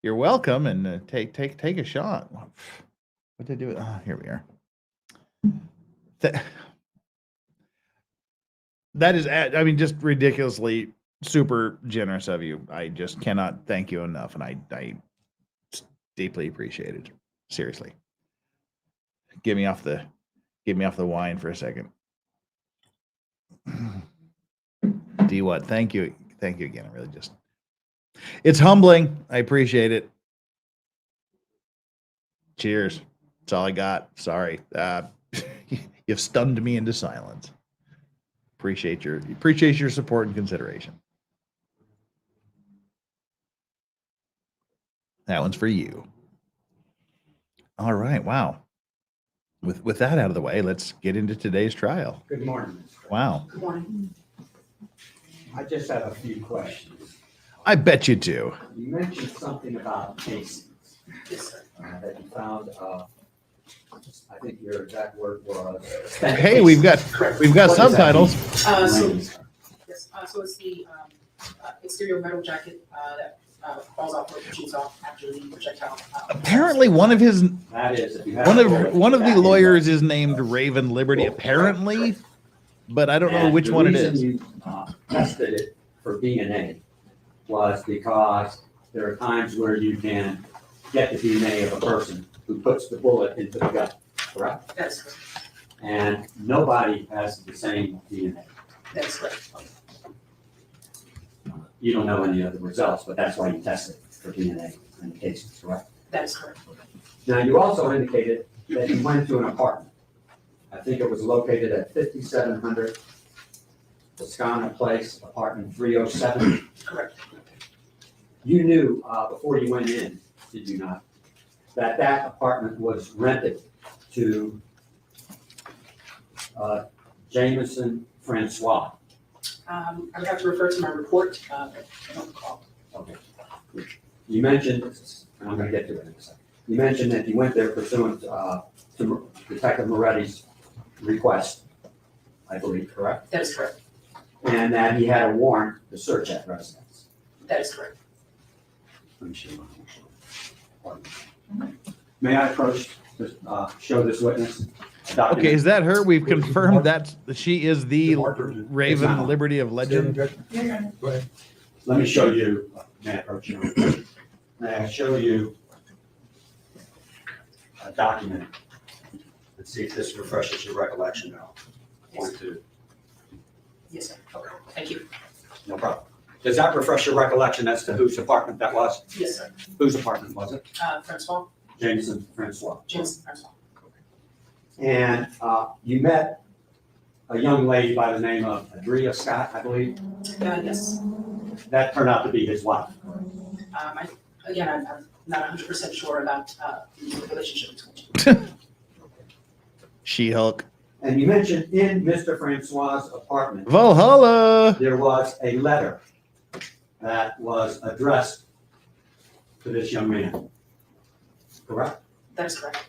welcome, and take a shot. What did I do? Oh, here we are. That is, I mean, just ridiculously super generous of you. I just cannot thank you enough, and I deeply appreciate it. Seriously. Get me off the wine for a second. D what? Thank you. Thank you again. I really just, it's humbling. I appreciate it. Cheers. That's all I got. Sorry. You've stunned me into silence. Appreciate your support and consideration. That one's for you. All right. Wow. With that out of the way, let's get into today's trial. Good morning, Mr. Wow. Good morning. I just have a few questions. I bet you do. You mentioned something about casings Yes, sir. that you found, I think your exact word was. Hey, we've got Correct. subtitles. Yes, so it's the exterior metal jacket that falls off or shoots off after the projectile. Apparently, one of his That is, if you have. one of the lawyers is named Raven Liberty. Apparently, but I don't know which one it is. The reason you tested it for DNA was because there are times where you can get the DNA of a person who puts the bullet into the gun, correct? That's correct. And nobody has the same DNA. That's correct. You don't know any of the results, but that's why you test it for DNA in the cases, correct? That's correct. Now, you also indicated that you went to an apartment. I think it was located at 5700 Toscana Place, apartment 307. Correct. You knew before you went in, did you not, that that apartment was rented to Jameson Francois? I would have to refer to my report. I don't recall. Okay. You mentioned, and I'm going to get to it in a second. You mentioned that you went there pursuant to Detective Moretti's request, I believe, correct? That is correct. And that he had a warrant to search that residence. That is correct. Let me see. May I approach, show this witness? Okay, is that her? We've confirmed that she is the Raven Liberty of Legend. Go ahead. Let me show you, may I approach you? May I show you a document? Let's see if this refreshes your recollection now. Point two. Yes, sir. Okay. Thank you. No problem. Does that refresh your recollection as to whose apartment that was? Yes, sir. Whose apartment was it? Francois? Jameson Francois. Jameson Francois. And you met a young lady by the name of Adria Scott, I believe. Yes. That turned out to be his wife. I'm not 100% sure about the relationship between you. She-Hulk. And you mentioned in Mr. Francois' apartment. Valhalla! There was a letter that was addressed to this young man. Correct? That's correct.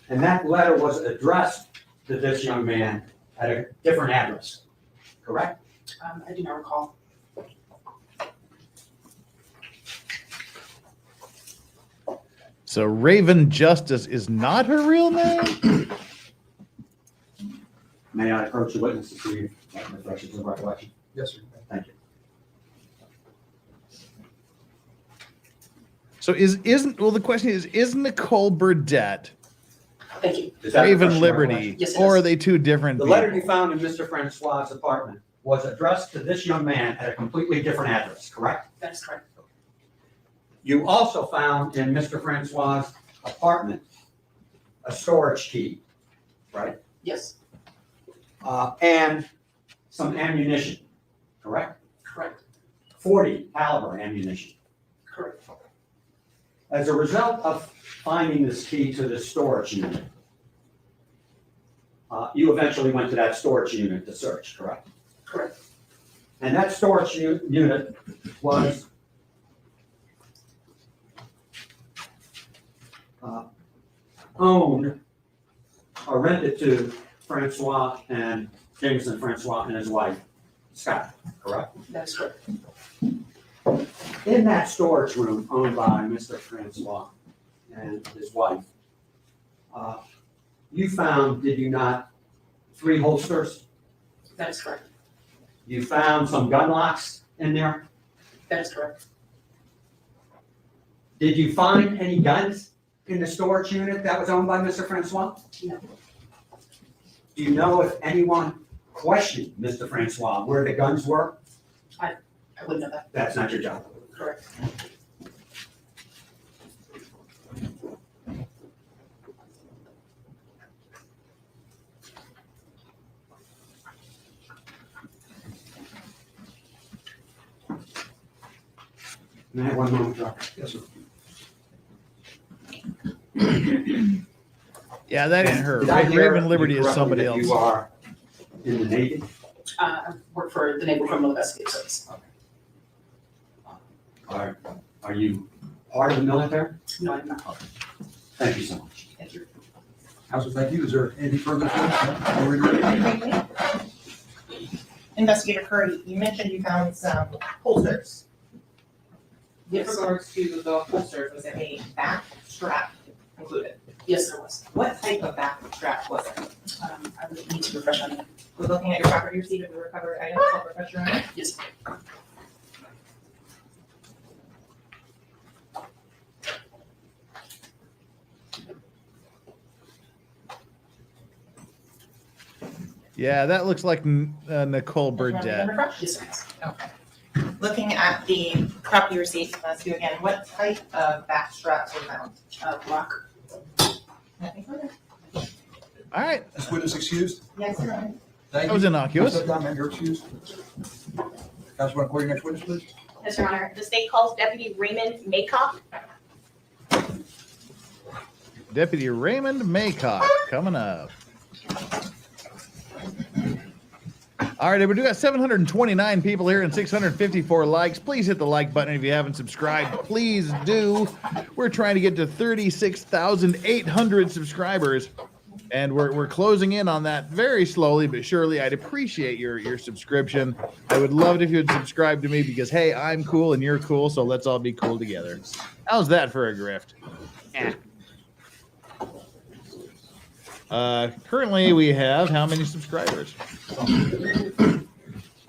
And that letter was addressed to this young man at a different address. Correct? I do not recall. So Raven Justice is not her real name? May I approach the witness to see if that refreshes the recollection? Yes, sir. Thank you. So the question is Nicole Burdette Thank you. Does that Raven refresh your Liberty, recollection? Yes, it or is. are they two different The people? letter you found in Mr. Francois' apartment was addressed to this young man at a completely different address, correct? That's correct. You also found in Mr. Francois' apartment a storage key, right? Yes. And some ammunition, correct? Correct. .40 caliber ammunition. Correct. As a result of finding this key to the storage unit, you eventually went to that storage unit to search, correct? Correct. And that storage unit was owned or rented to Francois and Jameson Francois and his wife, Scott, correct? That's correct. In that storage room owned by Mr. Francois and his wife, you found, did you not, 3 holsters? That is correct. You found some gun locks in there? That is correct. Did you find any guns in the storage unit that was owned by Mr. Francois? No. Do you know if anyone questioned Mr. Francois where the guns were? I wouldn't know that. That's not your job. Correct. May I have one moment, Doctor? Yes, sir. Yeah, that ain't her. Did I hear Raven Liberty you is correctly somebody that else. You are in the Navy? I work for the Naval Criminal Investigative Service. Are you part of the military? No, I'm not. Thank you so much. Thank you. Counsel, thank you. Is there anything further? No? Investigator Curry, you mentioned you found some holsters. With Yes. regards to the holsters, was it a back strap included? Yes, there was. What type of back strap was it? I would need to refresh on that. We're looking at your property receipt of the recovered items, what refresh your memory? Yes. Yeah, that looks like Nicole Burdett. Yes, yes. Okay. Looking at the property receipt, let's do again, what type of back straps were found? Block. Nothing further. All right. Is witness excused? Yes, sir. Thank That you. was innocuous. Step down, ma'am, you're excused. Counsel, call your next witness, please. Yes, Your Honor. The state calls Deputy Raymond Maycock. Deputy Raymond Maycock coming up. All right, we do got 729 people here and 654 likes. Please hit the like button if you haven't subscribed. Please do. We're trying to get to 36,800 subscribers, and we're closing in on that very slowly but surely. I'd appreciate your subscription. I would love it if you would subscribe to me because, hey, I'm cool and you're cool, so let's all be cool together. How's that for a grift? Currently, we have how many subscribers?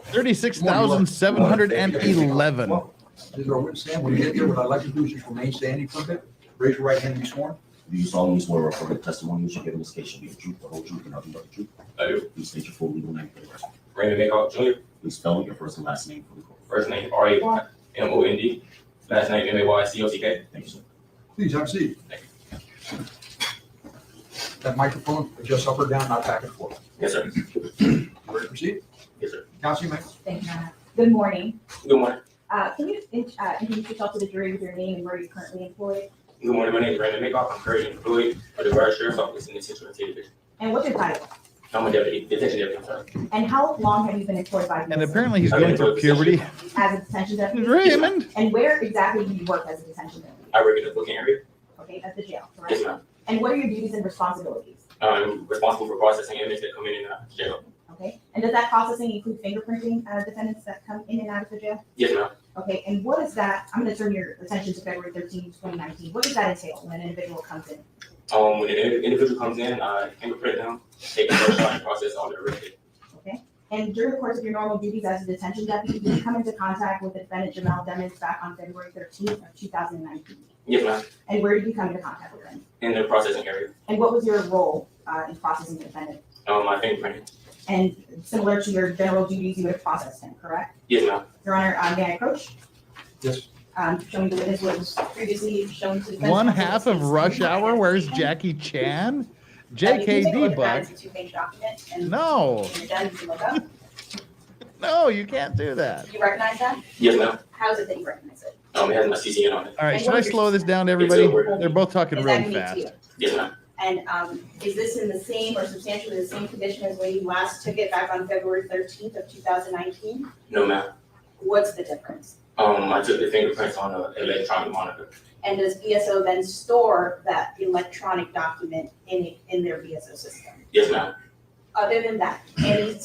36,711. This is our witness stand. When you get there, what I'd like to do is just remain standing for a bit. Raise your right hand and be sworn. Do you solemnly swear or affirm the testimony you shall give in this case shall be the truth, the whole truth, and nothing but the truth? I do. Please state your full legal name for the record. Raymond Maycock Jr. Please spell your first and last name for the court. First name RAYMOND. Last name MAYCOCK. Thank you, sir. Please have a seat. Thank you. That microphone, adjust up or down, not back and forth. Yes, sir. Ready to proceed? Yes, sir. Counsel, you may. Thank you, Your Honor. Good morning. Good morning. Can you introduce yourself to the jury with your name and where you're currently employed? Good morning. My name is Raymond Maycock. I'm currently employed for the Broward Sheriff's Office in the Central Division. And what's your title? I'm a deputy, detention deputy, I'm sorry. And how long have you been employed by And DSO? apparently he's going through puberty. As a detention deputy? Raymond. And where exactly do you work as a detention deputy? I work in the booking area. Okay, at the jail, correct? Yes, ma'am. And what are your duties and responsibilities? I'm responsible for processing inmates that come in and out of jail. Okay, and does that processing include fingerprinting defendants that come in and out of the jail? Yes, ma'am. Okay, and what is that? I'm gonna turn your attention to February 13, 2019. What does that entail when an individual comes in? When an individual comes in, I fingerprint them, take a first shot and process all their arrested. Okay, and during the course of your normal duties as a detention deputy, did you come into contact with the defendant Jamal Demons back on February 13th of 2019? Yes, ma'am. And where did you come into contact with him? In the processing area. And what was your role in processing the defendant? My fingerprinting. And similar to your general duties, you would have processed him, correct? Yes, ma'am. Your Honor, may I approach? Yes. Showing the witness what was previously shown to the defense. One counsel. half of Rush Hour. Where's Jackie Chan? You can take a JKD look at that. Buck. It's a two-page document, and No. when you're done, you can look up. No, you can't do that. Do you recognize that? Yes, ma'am. How is it that you recognize it? It has my CCN on it. All right, should I slow this down to everybody? They're both talking Is that really unique to you? fast. Yes, ma'am. And is this in the same or substantially the same condition as when you last took it back on February 13th of 2019? No, ma'am. What's the difference? I took the fingerprints on an electronic monitor. And does BSO then store that electronic document in their BSO system? Yes, ma'am. Other than that, any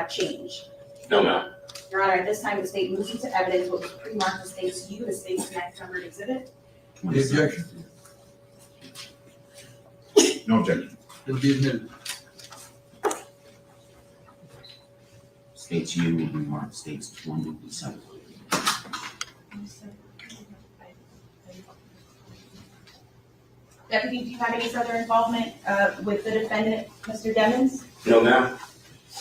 change? No, ma'am. Your Honor, at this time, the state moves into evidence what was pre-marked the state's the state's next numbered exhibit. The objection? No objection. It'll be admitted. State states you will be marked states 27. Deputy, do you have any further involvement with the defendant, Mr. Demmons? No, ma'am.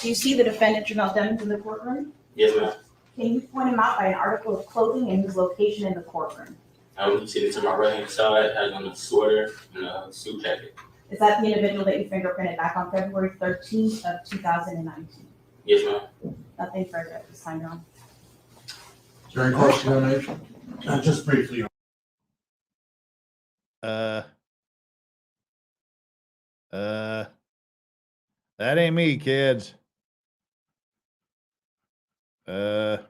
Do you see the defendant, Jamel Demmons, in the courtroom? Yes, ma'am. Can you point him out by an article of clothing and his location in the courtroom? Sitting to my right hand side, has on a sweater and a suit jacket. Is that the individual that you fingerprinted back on February 13th of 2019? Yes, ma'am. Nothing further at this time, Your Honor. Is there any cross-examination? Just briefly. That ain't me, kids. Right.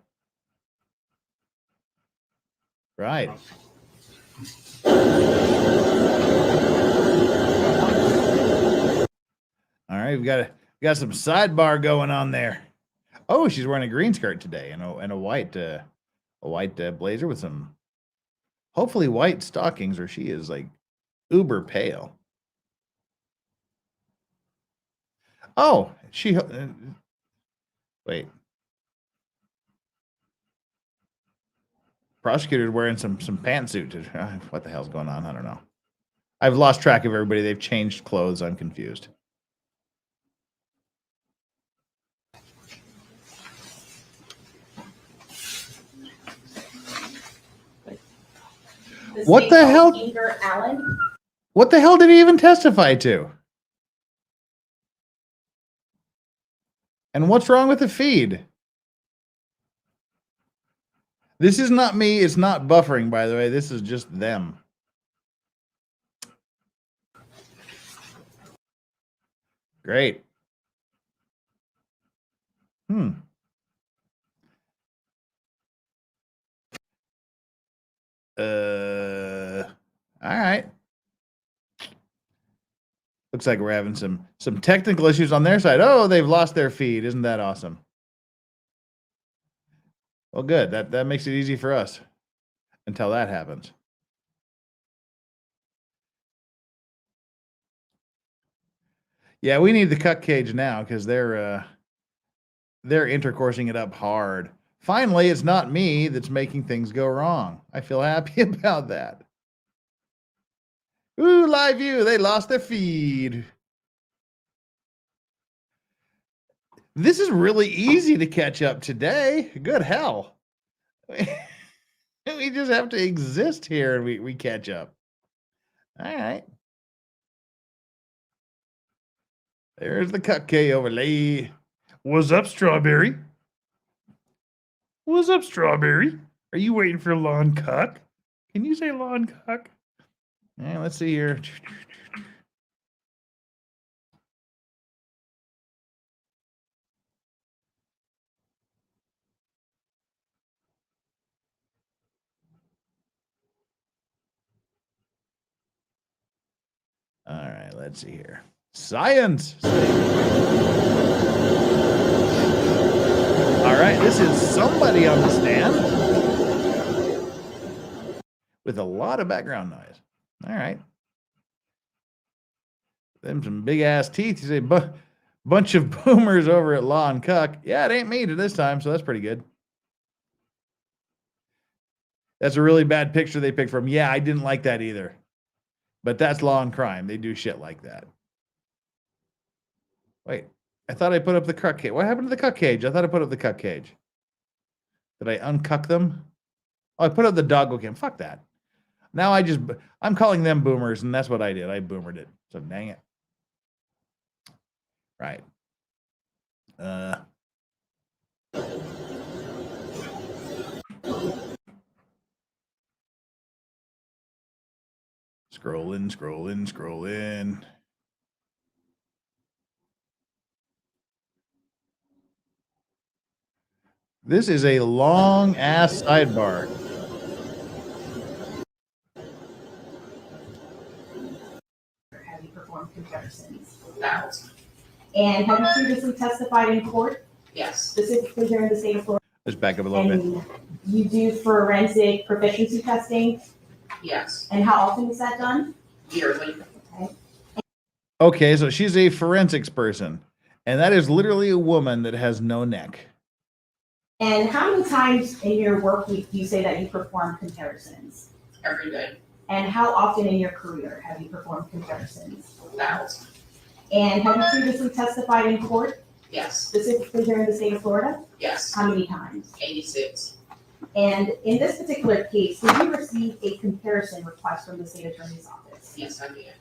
All right, we got some sidebar going on there. Oh, she's wearing a green skirt today and a white blazer with some hopefully white stockings, or she is like uber pale. Oh, she wait. Prosecutor's wearing some pantsuit. What the hell's going on? I don't know. I've lost track of everybody. They've changed clothes. I'm confused. What the hell? Allen. What the hell did he even testify to? And what's wrong with the feed? This is not me. It's not buffering, by the way. This is just them. Great. All right. Looks like we're having some technical issues on their side. Oh, they've lost their feed. Isn't that awesome? Well, good. That makes it easy for us until that happens. Yeah, we need the cuck cage now because they're intercoursing it up hard. Finally, it's not me that's making things go wrong. I feel happy about that. Ooh, live view. They lost their feed. This is really easy to catch up today. Good hell. We just have to exist here and we catch up. All right. There's the cuck overlay. What's up, Strawberry? What's up, Strawberry? Are you waiting for lawn cuck? Can you say lawn cuck? Yeah, let's see here. All right, let's see here. Science. All right, this is somebody on the stand with a lot of background noise. All right. Them some big ass teeth. You say bunch of boomers over at Law and Cuck. Yeah, it ain't me to this time, so that's pretty good. That's a really bad picture they picked from. Yeah, I didn't like that either. But that's Law and Crime. They do shit like that. Wait, I thought I put up the cuck cage. What happened to the cuck cage? I thought I put up the cuck cage. Did I uncuck them? Oh, I put up the doggo cam. Fuck that. Now I'm calling them boomers, and that's what I did. I boomered it. So dang it. Right. Scrolling. This is a long ass sidebar. Have you performed comparisons? No. And have you previously testified in court? Yes. Specifically here in the state of Florida? Let's back up a little bit. You do forensic proficiency testing? Yes. And how often is that done? Yearly. Okay, so she's a forensics person, and that is literally a woman that has no neck. And how many times in your work week do you say that you perform comparisons? Every day. And how often in your career have you performed comparisons? 1,000. And have you previously testified in court, Yes. specifically here in the state of Florida? Yes. How many times? 86. And in this particular case, did you receive a comparison request from the state attorney's office? Yes, I did.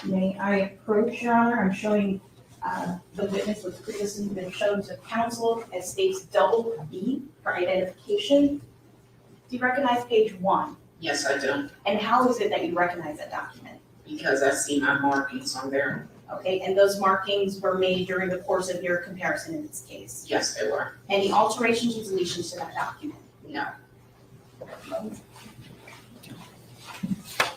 May I approach, Your Honor? I'm showing the witness was previously been shown to counsel as states double B for identification. Do you recognize page 1? Yes, I do. And how is it that you recognize that document? Because I see my markings on there. Okay, and those markings were made during the course of your comparison in this case? Yes, they were. Any alterations or deletions to that document? No.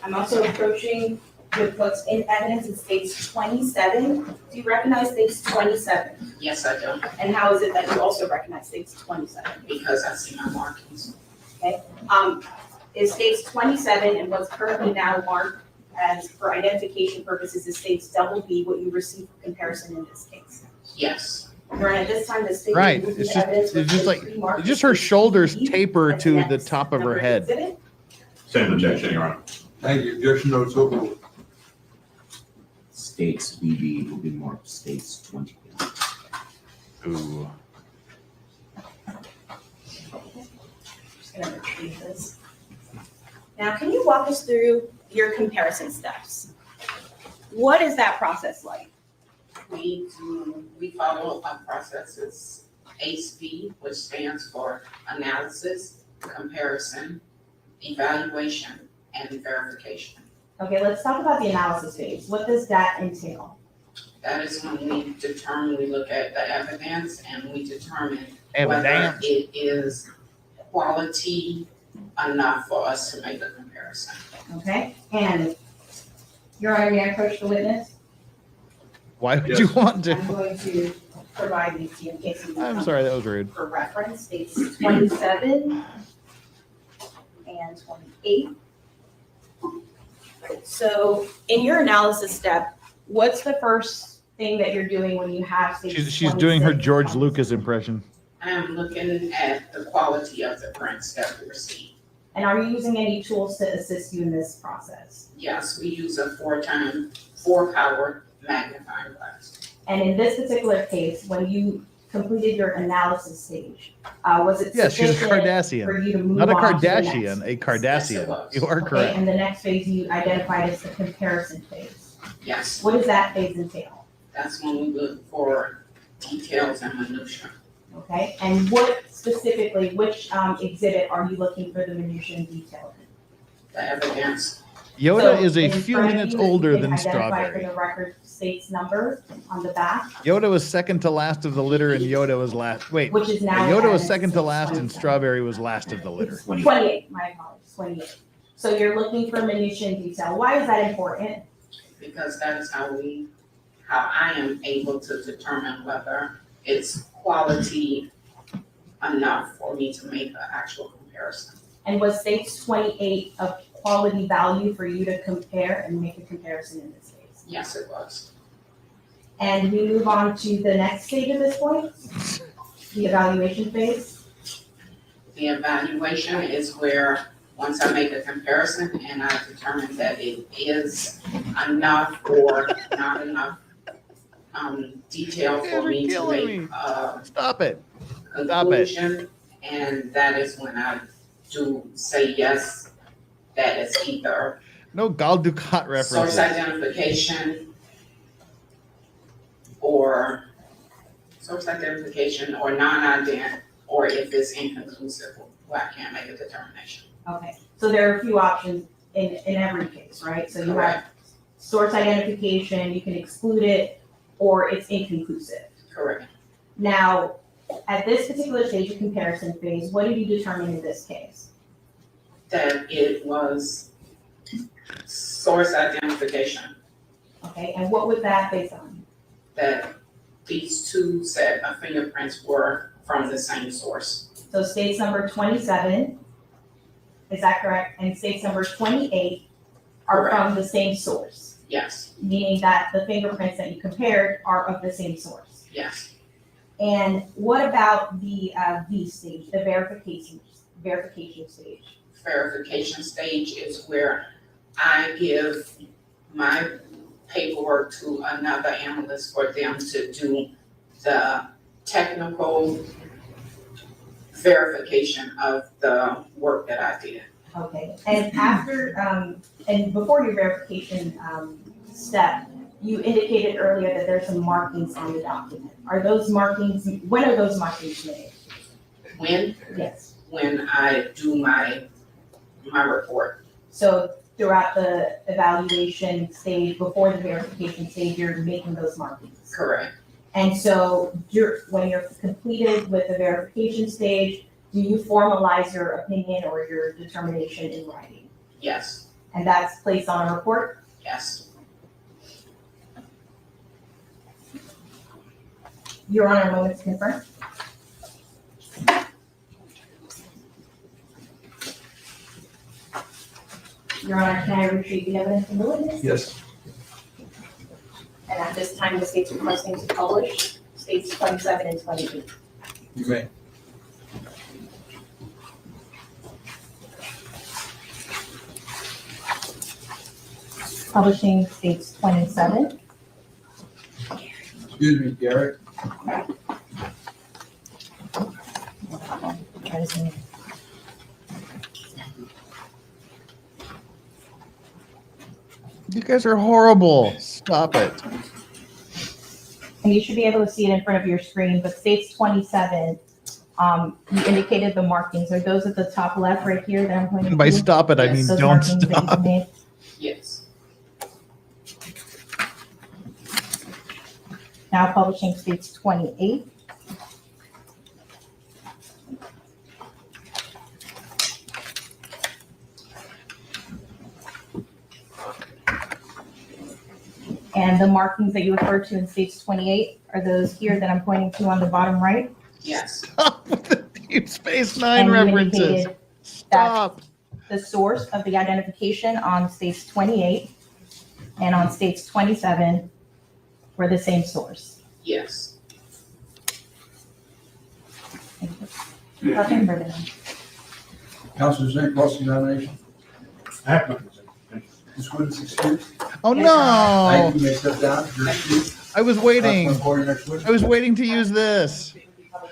I'm also approaching with what's in evidence in states 27. Do you recognize states 27? Yes, I do. And how is it that you also recognize states 27? Because I see my markings. Okay, is states 27 and what's currently now marked as for identification purposes is states double B what you received for comparison in this case? Yes. During at this time, the state. Right. It's just like, it's just her shoulders taper to the top of her head. Same objection, Your Honor. Thank you. Objection notes overruled. States BB will be marked states 20. Ooh. Just gonna retrieve this. Now, can you walk us through your comparison steps? What is that process like? We follow a process. It's ACE-B, which stands for analysis, comparison, evaluation, and verification. Okay, let's talk about the analysis phase. What does that entail? That is when we look at the evidence and we determine whether Evidence. it is quality enough for us to make a comparison. Okay, and Your Honor, may I approach the witness? Why would you want I'm to? going to provide these to you in case you. I'm sorry, that was rude. For reference, states 27 and 28. So in your analysis step, what's the first thing that you're doing when you have states? She's doing her 26? George Lucas impression. I'm looking at the quality of the prints that we receive. And are you using any tools to assist you in this process? Yes, we use a 4-power magnifying glass. And in this particular case, when you completed your analysis stage, was it Yes, she's a sufficient Kardashian. for you to move Not a on to the Kardashian, next? a Kardashian. You are Okay, correct. and the next phase you identified as the comparison phase. Yes, What does that phase entail? that's when we look for details and minutia. Okay, and what specifically, which exhibit are you looking for the minutia and detail in? The evidence. Yoda So is a in few front of minutes you, older you can than identify Strawberry. For the record, state's number on the back, Yoda was second to last of the litter, and Yoda was last. Wait, which is now. Yoda was at second to last, and 27. Strawberry was last of the litter. 28, my apologies, 28. So you're looking for minutia and detail. Why is that important? Because that is how I am able to determine whether it's quality enough for me to make an actual comparison. And was states 28 of quality value for you to compare and make a comparison in this case? Yes, it was. And we move on to the next stage at this point, the evaluation phase. The evaluation is where, once I make a comparison and I determine that it is enough or not enough detail for me to make Stop it. conclusion, and that is when I do say yes, that is either No Gal Dukat source references. identification or non-ident, or if it's inconclusive, well, I can't make a determination. Okay, so there are a few options in every case, right? So you have source identification, you can exclude it, or it's inconclusive. Correct. Now, at this particular stage of comparison phase, what did you determine in this case? That it was source identification, Okay, and what was that based on? that these two set of fingerprints were from the same source. So states number 27, is that correct? And states number 28 are Correct. from the same source, Yes, meaning that the fingerprints that you compared are of the same source. yes. And what about the V stage, the verification stage? Verification stage is where I give my paperwork to another analyst for them to do the technical verification of the work that I did. Okay, and after, and before your verification step, you indicated earlier that there's some markings on the document. Are those markings, when are those markings made? When? Yes. When I do my report. So throughout the evaluation stage, before the verification stage, you're making those markings? Correct. And so when you're completed with the verification stage, do you formalize your opinion or your determination in writing? Yes. And that's placed on a report? Yes. Your Honor, a moment to confirm. Your Honor, can I retrieve the evidence from the witness? Yes. And at this time, the state's requesting to publish states 27 and 28. You may. Publishing states 27. Excuse me, Garrett. You guys are horrible. Stop it. And you should be able to see it in front of your screen, but states 27, you indicated the markings. Are those at the top left right here that I'm pointing to? By stop it, I mean Those don't markings that you stop. made? Yes. Now publishing states 28. And the markings that you referred to in states 28, are those here that I'm pointing to on the bottom right? Yes. Deep Space Nine And you references. indicated Stop. The source of the identification on states 28 and on states 27 were the same source. Yes. Nothing further. Councilor Zink, cross-examination. I have nothing to say. This witness excused. Oh Thank no! you, may step down. You're excused. I was waiting. Call your next witness. I was waiting to use this.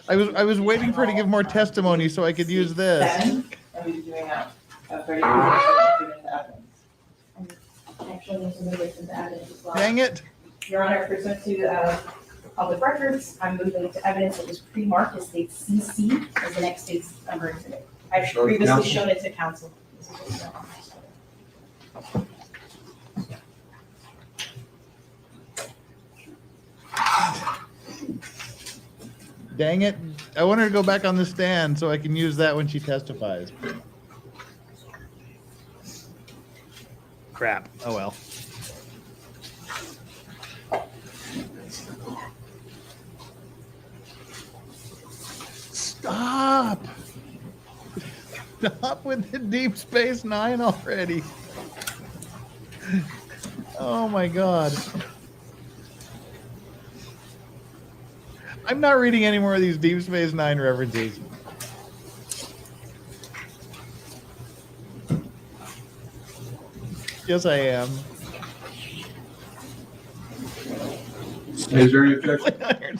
I was waiting for her to give more testimony so I could use this. And we'll be doing a 30 Actually, there's some related to evidence as well. Dang it. Your Honor, pursuant to public records, I'm moving to evidence that was pre-marked as state CC as the next state's number exhibit. I've Show it to previously counsel. shown it to council. Dang it. I want her to go back on the stand so I can use that when she testifies. Crap. Oh well. Stop. Stop with the Deep Space Nine already. Oh my God. I'm not reading any more of these Deep Space Nine references. Yes, I am. Is there any objection?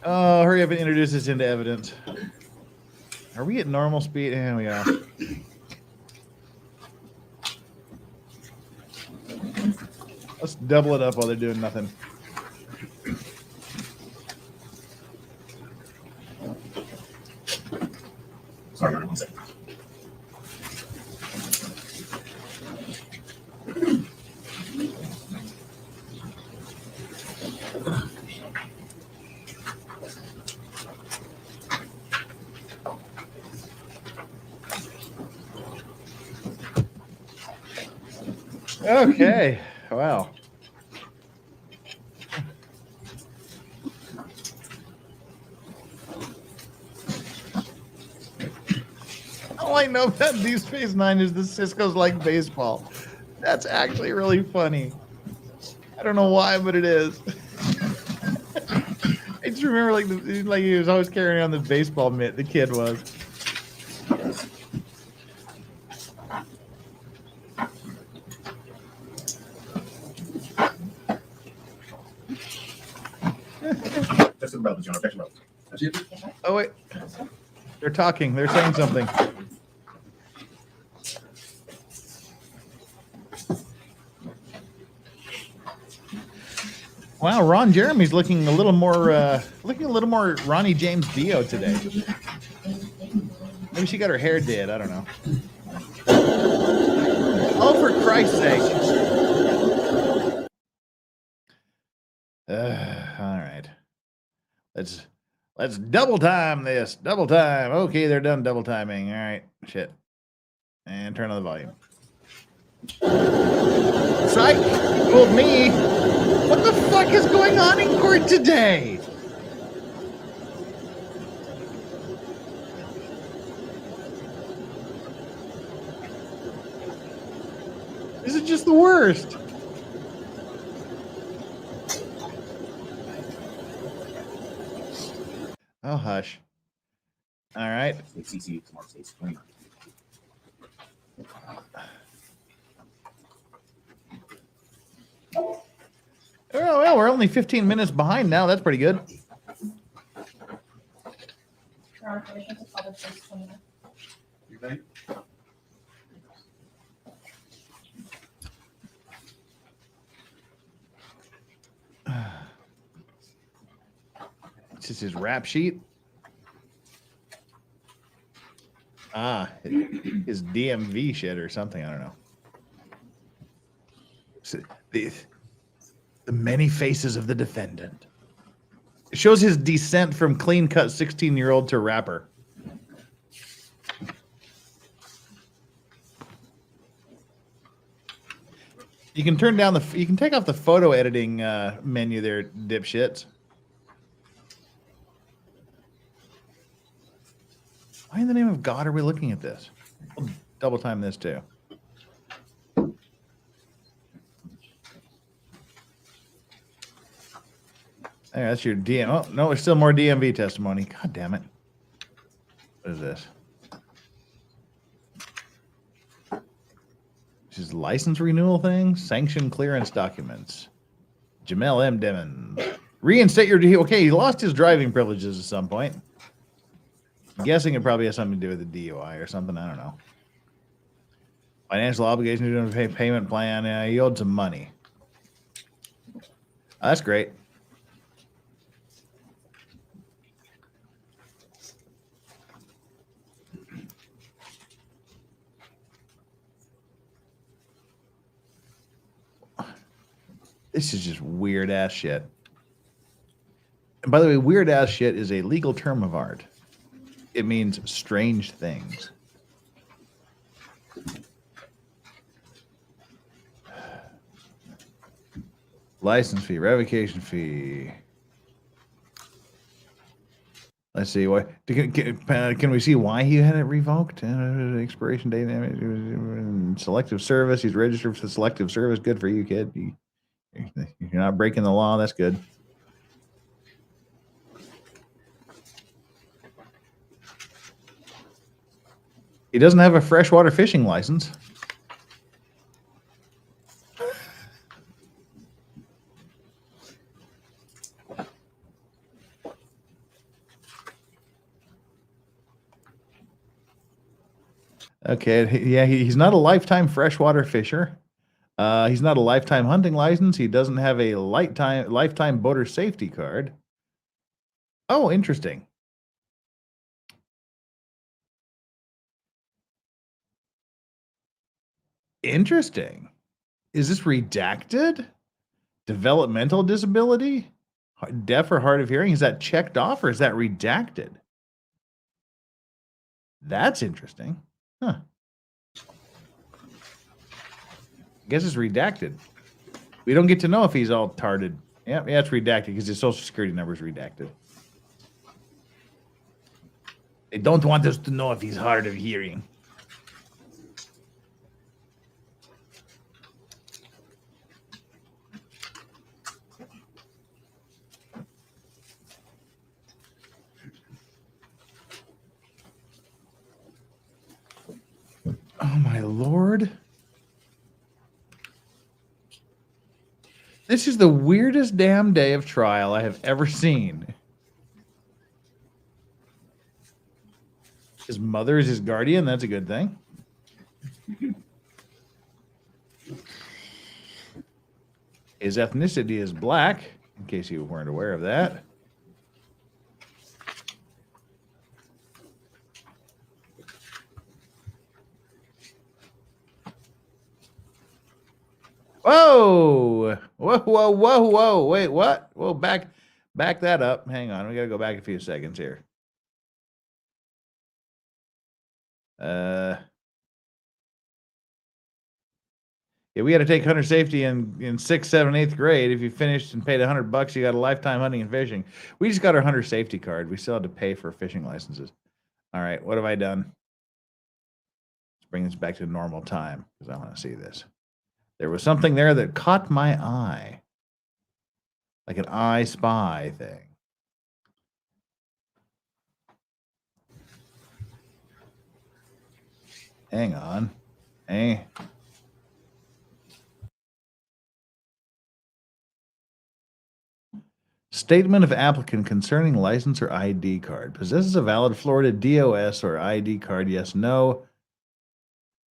Oh, hurry up and introduce this into evidence. Are we at normal speed? Here we are. Let's double it up while they're doing nothing. Sorry, one second. Okay. Wow. All I know about Deep Space Nine is the Cisco's like baseball. That's actually really funny. I don't know why, but it is. I just remember like he was always carrying on the baseball mitt. The kid was. That's about the general. That's it. Oh wait, they're talking. They're saying something. Wow, Ron Jeremy's looking a little more Ronnie James Dio today. Maybe she got her hair did. I don't know. Oh, for Christ's sake! All right, let's double time this. Double time. Okay, they're done double timing. All right, shit. And turn on the volume. Psych! Fooled me. What the fuck is going on in court today? This is just the worst. Oh, hush. All right. Oh, well, we're only 15 minutes behind now. That's pretty good. You think? It's just his rap sheet. Ah, his DMV shit or something. I don't know. So the many faces of the defendant. It shows his descent from clean-cut 16-year-old to rapper. You can turn down you can take off the photo editing menu there, dipshits. Why in the name of God are we looking at this? We'll double time this too. There, that's your DM. Oh, no, there's still more DMV testimony. God damn it. What is this? This is license renewal thing? Sanction clearance documents. Jamel M. Demon. Reinstate your... Okay, he lost his driving privileges at some point. I'm guessing it probably has something to do with the DUI or something. I don't know. Financial obligation to pay payment plan. Yeah, he owed some money. Oh, that's great. This is just weird ass shit. And by the way, weird ass shit is a legal term of art. It means strange things. License fee, revocation fee. Let's see. What can we see why he had it revoked? Expiration date, selective service. He's registered for the selective service. Good for you, kid. You're not breaking the law. That's good. He doesn't have a freshwater fishing license. Okay, yeah, he's not a lifetime freshwater fisher. He's not a lifetime hunting license. He doesn't have a lifetime boater safety card. Oh, interesting. Interesting. Is this redacted? Developmental disability? Deaf or hard of hearing? Is that checked off or is that redacted? That's interesting. Huh. Guess it's redacted. We don't get to know if he's all tarded. Yeah, it's redacted because his social security number is redacted. They don't want us to know if he's hard of hearing. Oh my Lord. This is the weirdest damn day of trial I have ever seen. His mother is his guardian. That's a good thing. His ethnicity is black, in case you weren't aware of that. Whoa! Whoa, whoa, whoa, whoa. Wait, what? Whoa, back that up. Hang on. We got to go back a few seconds here. Yeah, we had to take hunter safety in 6th, 7th, 8th grade. If you finished and paid $100, you got a lifetime hunting and fishing. We just got our hunter safety card. We still had to pay for fishing licenses. All right, what have I done? Let's bring this back to normal time because I want to see this. There was something there that caught my eye, like an I Spy thing. Hang on. Hey. Statement of applicant concerning license or ID card. Possesses a valid Florida DOS or ID card. Yes, no.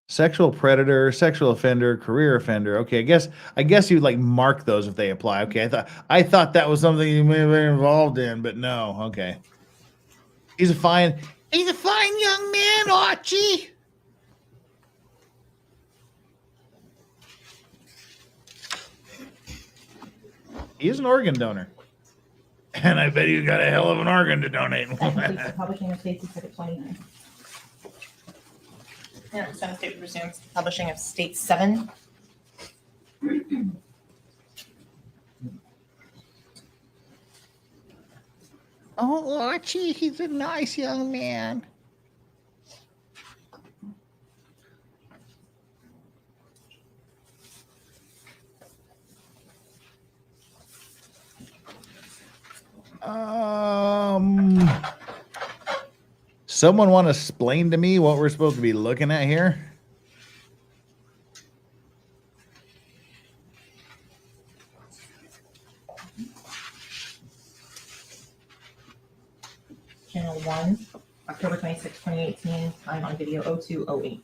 Sexual predator, sexual offender, career offender. Okay, I guess you like mark those if they apply. Okay, I thought that was something you may have been involved in, but no. Okay. He's a fine young man, Archie. He is an organ donor. And I bet you got a hell of an organ to donate. Publishing of State Exhibit 29. Yeah, Senate State resumes publishing of State 7. Oh, Archie, he's a nice young man. Someone want to explain to me what we're supposed to be looking at here? Channel 1, October 26, 2018, time on video 0208.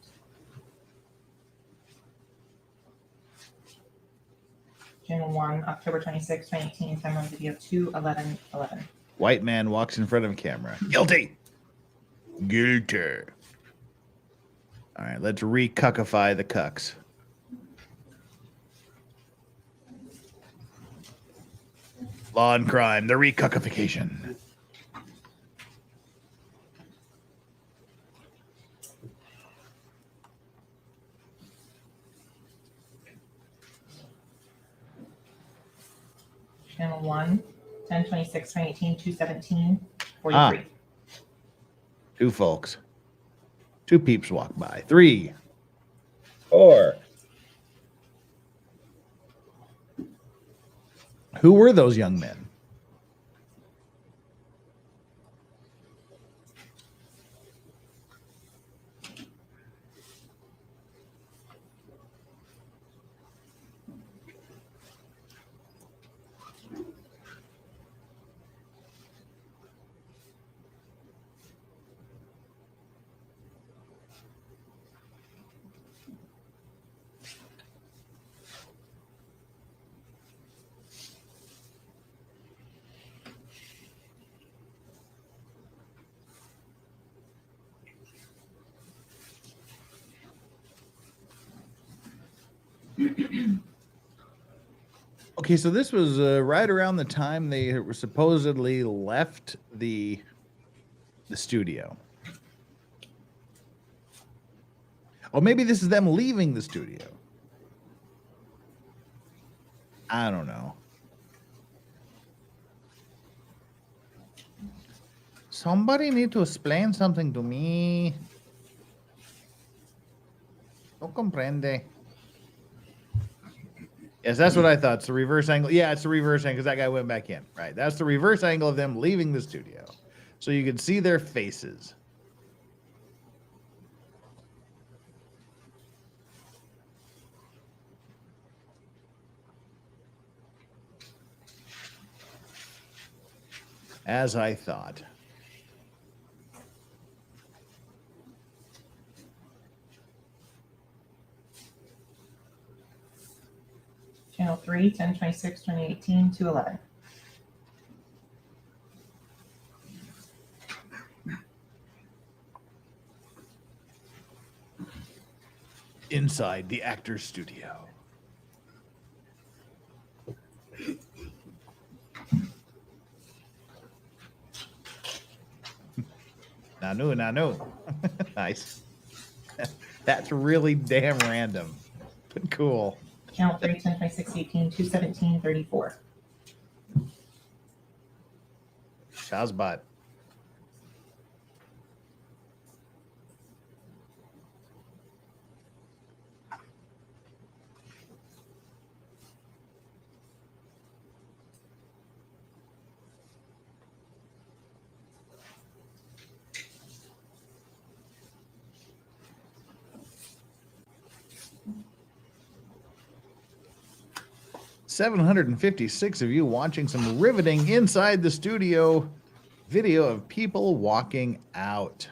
Channel 1, October 26, 2018, time on video 21111. White man walks in front of a camera. Guilty. Guilty. All right, let's re-cuckify the cucks. Law and crime, the re-cuckification. Channel 1, 10/26/2018, 2:17, 43. Two folks. Two peeps walk by. 3, 4. Who were those young men? Okay, so this was right around the time they were supposedly left the studio. Or maybe this is them leaving the studio. I don't know. Somebody need to explain something to me. No comprende. Yes, that's what I thought. It's the reverse angle. Yeah, it's the reverse angle because that guy went back in. Right. That's the reverse angle of them leaving the studio. So you can see their faces. As I thought. Channel 3, 10/26, 2018, 2:11. Inside the actor's studio. Nanu. Nice. That's really damn random, but cool. Channel 3, 10/26, 18, 2:17, 34. Shazbot. $756 of you watching some riveting inside the studio video of people walking out.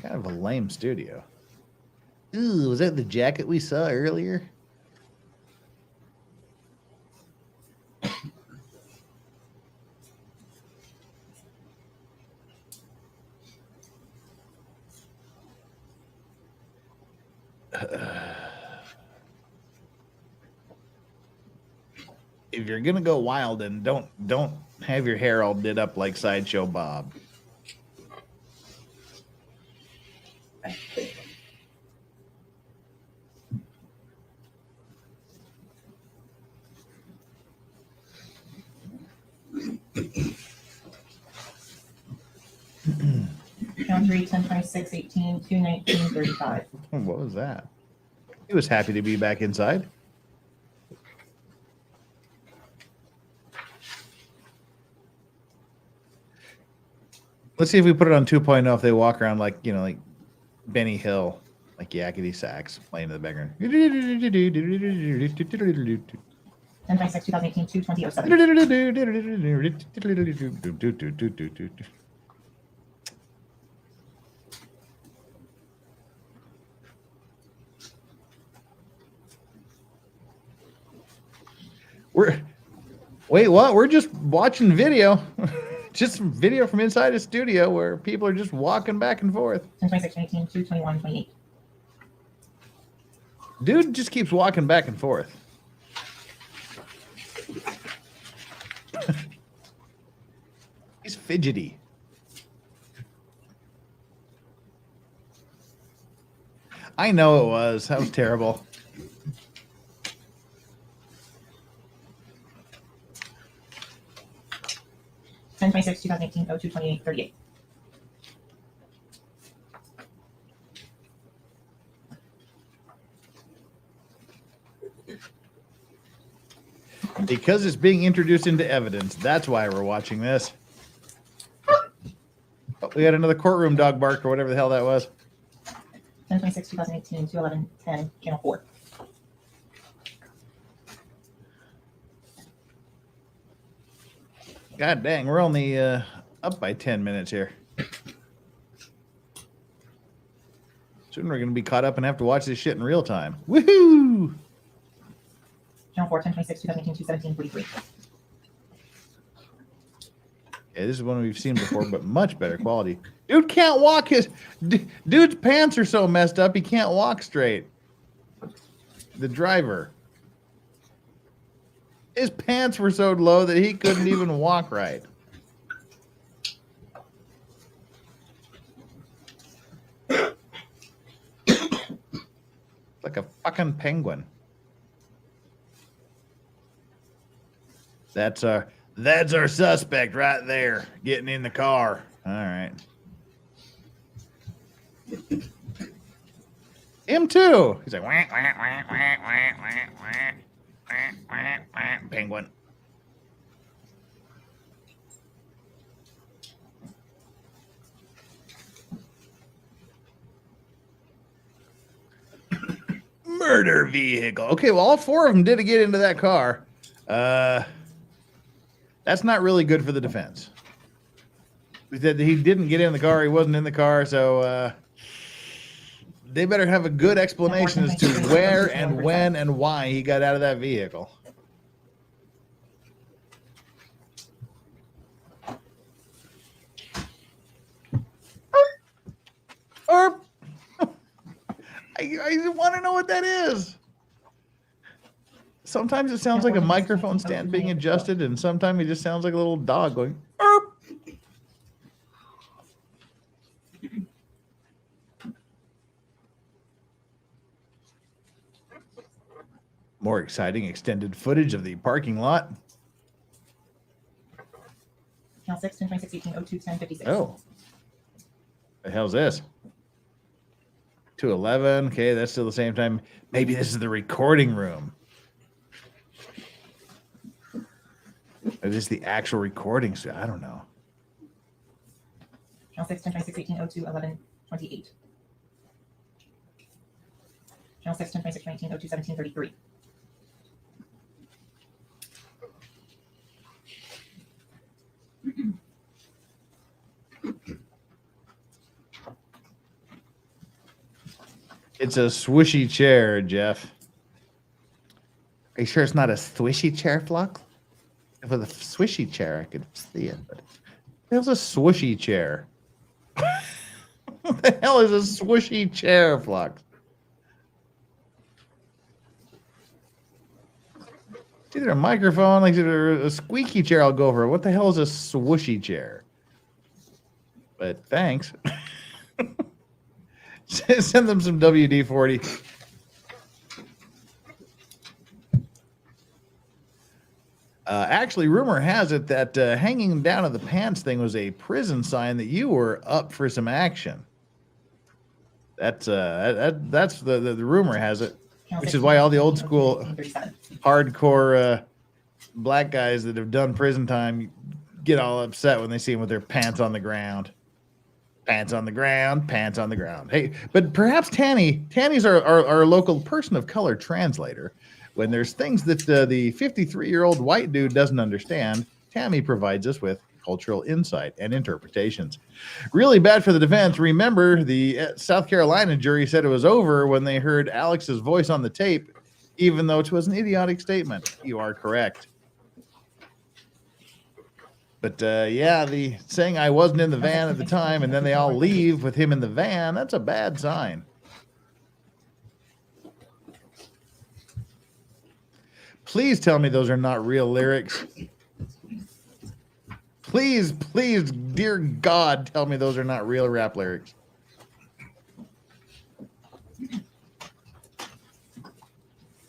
Kind of a lame studio. Ooh, was that the jacket we saw earlier? If you're gonna go wild, and don't have your hair all did up like Sideshow Bob. Channel 3, 10/26, 18, 2:19, 35. What was that? He was happy to be back inside. Let's see if we put it on 2.0 if they walk around like, you know, like Benny Hill, like yakety sax playing in the background. 10/26, 2018, 2:20:07. Wait, what? We're just watching video. Just some video from inside a studio where people are just walking back and forth. 10/26, 2018, 2:21:28. Dude just keeps walking back and forth. He's fidgety. I know it was. That was terrible. Ten 26, 2018, 02/28, 38. Because it's being introduced into evidence. That's why we're watching this. Oh, we got another courtroom dog bark or whatever the hell that was. 10/26, 2018, 2:11:10, Channel 4. God dang, we're only up by 10 minutes here. Soon we're going to be caught up and have to watch this shit in real time. Woohoo! Channel 4, 10/26, 2018, 2:17:43. Yeah, this is one we've seen before, but much better quality. Dude can't walk his... Dude's pants are so messed up, he can't walk straight. The driver. His pants were so low that he couldn't even walk right. Like a fucking penguin. That's our suspect right there, getting in the car. All right. Him too. He's like wah, wah, wah, wah, wah, wah, wah, wah, wah, penguin. murder vehicle. Okay, well, all four of them did get into that car. That's not really good for the defense. He said that he didn't get in the car. He wasn't in the car, so they better have a good explanation as to where and when and why he got out of that vehicle. Or I want to know what that is. Sometimes it sounds like a microphone stand being adjusted, and sometimes it just sounds like a little dog going, "Erp." More exciting extended footage of the parking lot. Channel 6, 1026, 18, 02, 1056. Oh. The hell's this? 211. Okay, that's still the same time. Maybe this is the recording room. Or this is the actual recording. So I don't know. Channel 6, 1026, 18, 02, 11, 28. Channel 6, 1026, 19, 02, 17, 33. It's a swishy chair, Jeff. Are you sure it's not a swishy chair, Flux? If it was a swishy chair, I could see it. But it was a swishy chair. What the hell is a swishy chair, Flux? It's either a microphone, like either a squeaky chair. I'll go for it. What the hell is a swooshy chair? But thanks. Send them some WD-40. Actually, rumor has it that hanging down of the pants thing was a prison sign that you were up for some action. That's the rumor has it, which is why all the old school hardcore black guys that have done prison time get all upset when they see them with their pants on the ground. Pants on the ground, pants on the ground. Hey, but perhaps Tanny's our local person of color translator. When there's things that the 53-year-old white dude doesn't understand, Tammy provides us with cultural insight and interpretations. Really bad for the defense. Remember, the South Carolina jury said it was over when they heard Alex's voice on the tape, even though it was an idiotic statement. You are correct. But yeah, the saying I wasn't in the van at the time and then they all leave with him in the van, that's a bad sign. Please tell me those are not real lyrics. Please, please, dear God, tell me those are not real rap lyrics.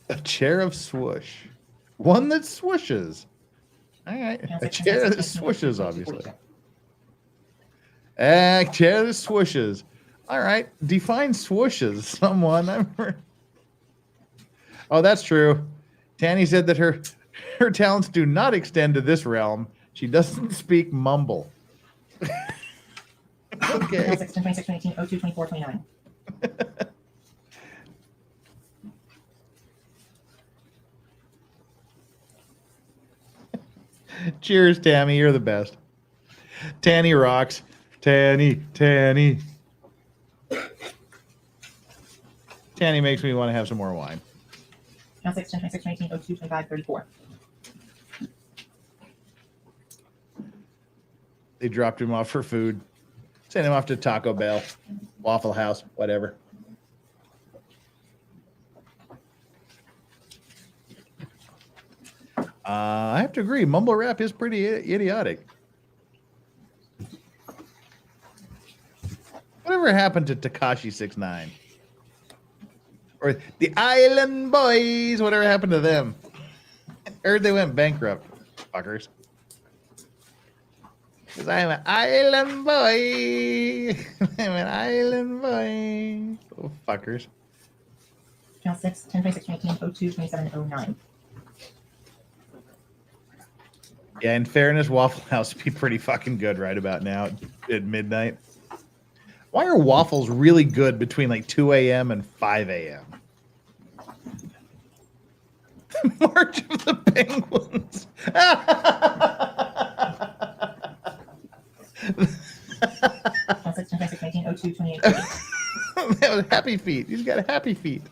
A chair of swoosh. One that swooshes. All right. A chair that swooshes, obviously. A chair that swooshes. All right. Define swooshes. Someone. Oh, that's true. Tanny said that her talents do not extend to this realm. She doesn't speak mumble. Okay. 6, 10, 26, 19, 02, 24, 29. Cheers, Tammy. You're the best. Tanny rocks. Tanny. Tanny makes me want to have some more wine. Now 6, 10, 26, 19, 02, 25, 34. They dropped him off for food. Sent him off to Taco Bell, Waffle House, whatever. I have to agree. Mumble rap is pretty idiotic. Whatever happened to Tekashi 6ix9ine? Or the Island Boys? Whatever happened to them? I heard they went bankrupt. Fuckers. Because I'm an island boy. I'm an island boy. Oh, fuckers. Channel 6, 10, 26, 19, 02, 27, 09. Yeah, in fairness, Waffle House would be pretty fucking good right about now at midnight. Why are waffles really good between like 2 a.m. and 5 a.m.? March of the Penguins. That was happy feet. He's got happy feet.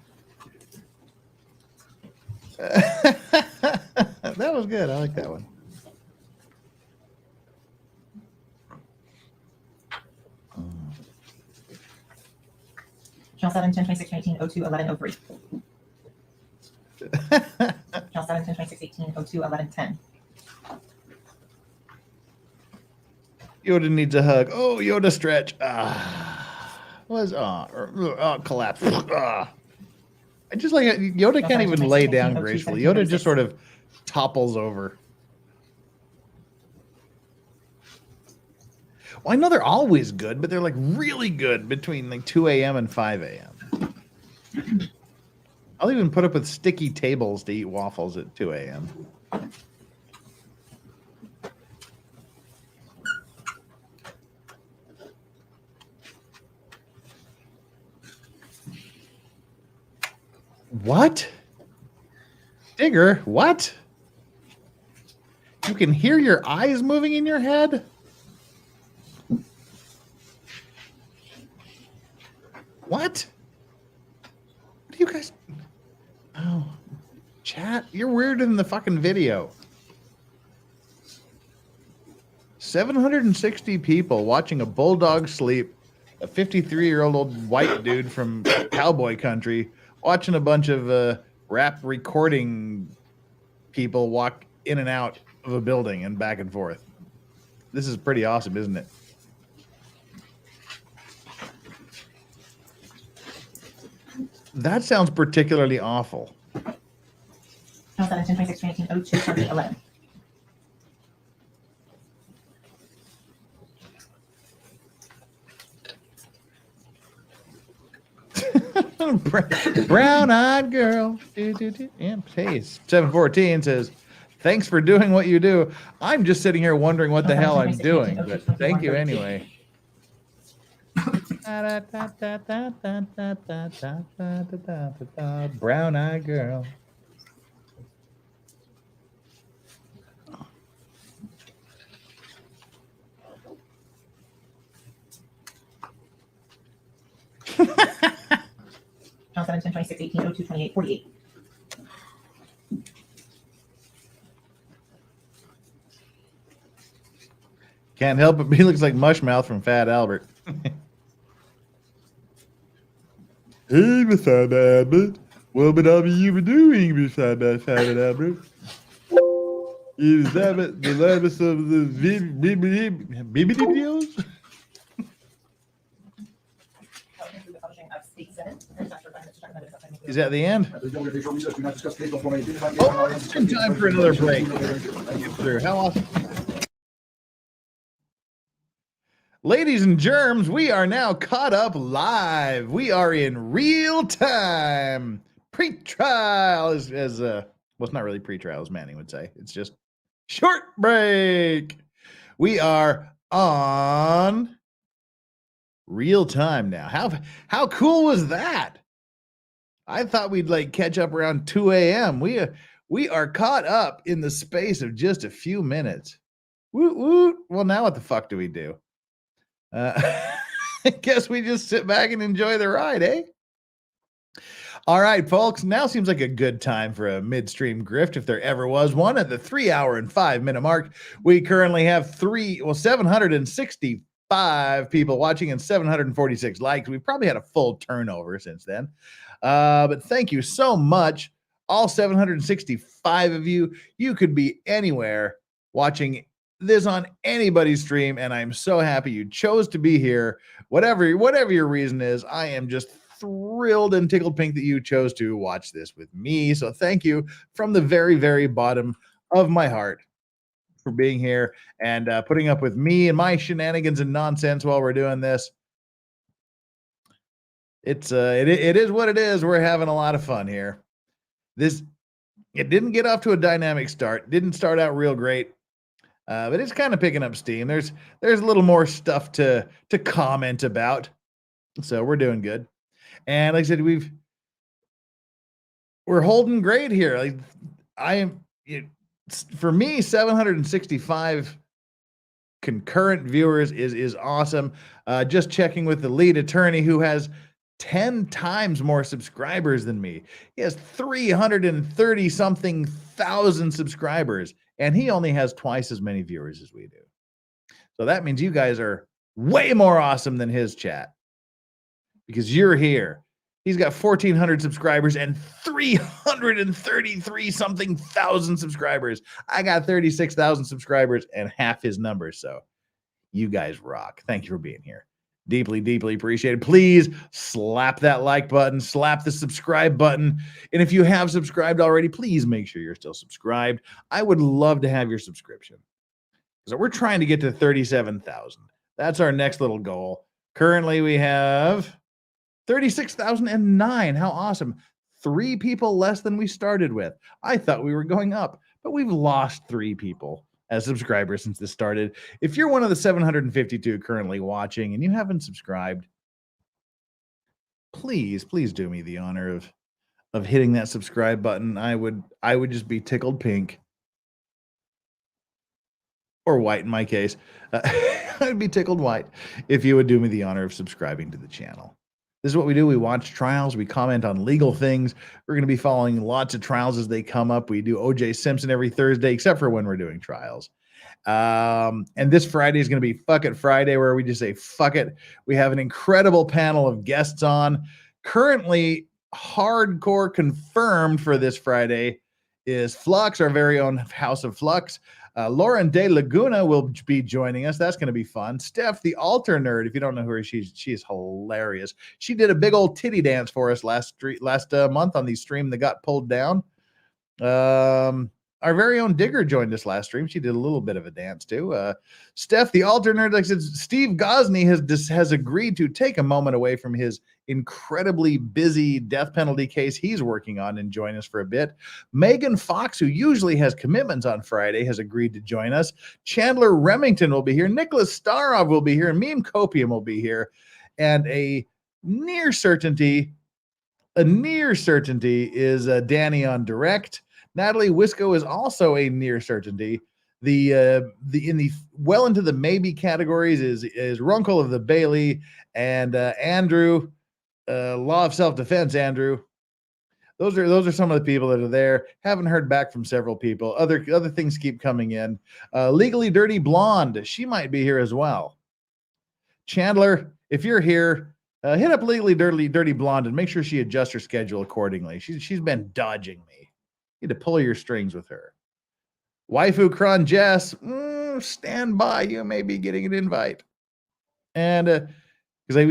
That was good. I like that one. Channel 7, 10, 26, 18, 02, 11, 03. Channel 7, 10, 26, 18, 02, 11, 10. Yoda needs a hug. Oh, Yoda stretch. Collapse. I just like it. Yoda can't even lay down gracefully. Yoda just sort of topples over. Well, I know they're always good, but they're like really good between like 2 a.m. and 5 a.m. I'll even put up with sticky tables to eat waffles at 2 a.m. What? Digger, what? You can hear your eyes moving in your head? What? What do you guys... Oh, chat, you're weirder than the fucking video. 760 people watching a bulldog sleep, a 53-year-old old white dude from cowboy country watching a bunch of rap recording people walk in and out of a building and back and forth. This is pretty awesome, isn't it? That sounds particularly awful. 7, 10, 26, 18, 02, 20, 11. Brown-eyed girl. Yeah, please. 714 says, thanks for doing what you do. I'm just sitting here wondering what the hell I'm doing, but thank you anyway. Brown-eyed girl. Channel 7, 10, 26, 18, 02, 28, 48. Can't help it, but he looks like Mushmouth from Fat Albert. Hey, Mr. Albert. What would you be doing, Mr. Fat Albert? Is that the last of the videos? Is that the end? Oh, it's in time for another break. Get through. How awesome. Ladies and germs, we are now caught up live. We are in real time. Pre-trial as well, it's not really pre-trial, as Manning would say. It's just short break. We are on real time now. How cool was that? I thought we'd like catch up around 2 a.m. We are caught up in the space of just a few minutes. Woot woot. Well, now what the fuck do we do? I guess we just sit back and enjoy the ride, eh? All right, folks. Now seems like a good time for a midstream grift, if there ever was one. At the 3 hour and 5 minute mark, we currently have 765 people watching and 746 likes. We've probably had a full turnover since then. But thank you so much, all 765 of you. You could be anywhere watching this on anybody's stream, and I'm so happy you chose to be here. Whatever your reason is, I am just thrilled and tickled pink that you chose to watch this with me. So thank you from the very, very bottom of my heart for being here and putting up with me and my shenanigans and nonsense while we're doing this. It is what it is. We're having a lot of fun here. It didn't get off to a dynamic start. Didn't start out real great. But it's kind of picking up steam. There's a little more stuff to comment about. So we're doing good. And like I said, we're holding great here. Like for me, 765 concurrent viewers is awesome. Just checking with the lead attorney who has 10 times more subscribers than me. He has 330 something thousand subscribers, and he only has twice as many viewers as we do. So that means you guys are way more awesome than his chat because you're here. He's got 1,400 subscribers and 333 something thousand subscribers. I got 36,000 subscribers and half his numbers. So you guys rock. Thank you for being here. Deeply, deeply appreciated. Please slap that like button, slap the subscribe button. And if you have subscribed already, please make sure you're still subscribed. I would love to have your subscription. So we're trying to get to 37,000. That's our next little goal. Currently, we have 36,009. How awesome. 3 people less than we started with. I thought we were going up, but we've lost 3 people as subscribers since this started. If you're one of the 752 currently watching and you haven't subscribed, please do me the honor of hitting that subscribe button. I would just be tickled pink. Or white in my case. I'd be tickled white if you would do me the honor of subscribing to the channel. This is what we do. We watch trials. We comment on legal things. We're going to be following lots of trials as they come up. We do O.J. Simpson every Thursday, except for when we're doing trials. And this Friday is going to be Fuck It Friday, where we just say fuck it. We have an incredible panel of guests on. Currently, hardcore confirmed for this Friday is Flux, our very own House of Flux. Lauren De Laguna will be joining us. That's going to be fun. Steph, the altar nerd. If you don't know who she is hilarious. She did a big old titty dance for us last month on the stream that got pulled down. Our very own Digger joined us last stream. She did a little bit of a dance too. Steph, the altar nerd, like I said, Steve Gosney has agreed to take a moment away from his incredibly busy death penalty case he's working on and join us for a bit. Megan Fox, who usually has commitments on Friday, has agreed to join us. Chandler Remington will be here. Nicholas Starov will be here. Meme Copium will be here. And a near certainty is Danny on direct. Natalie Wisco is also a near certainty. The well into the maybe categories is Runkle of the Bailey and Andrew, Law of Self-Defense. Andrew, those are some of the people that are there. Haven't heard back from several people. Other things keep coming in. Legally Dirty Blonde, she might be here as well. Chandler, if you're here, hit up Legally Dirty Blonde and make sure she adjusts her schedule accordingly. She's been dodging me. You need to pull your strings with her. Waifu Kron Jess, stand by. You may be getting an invite. And because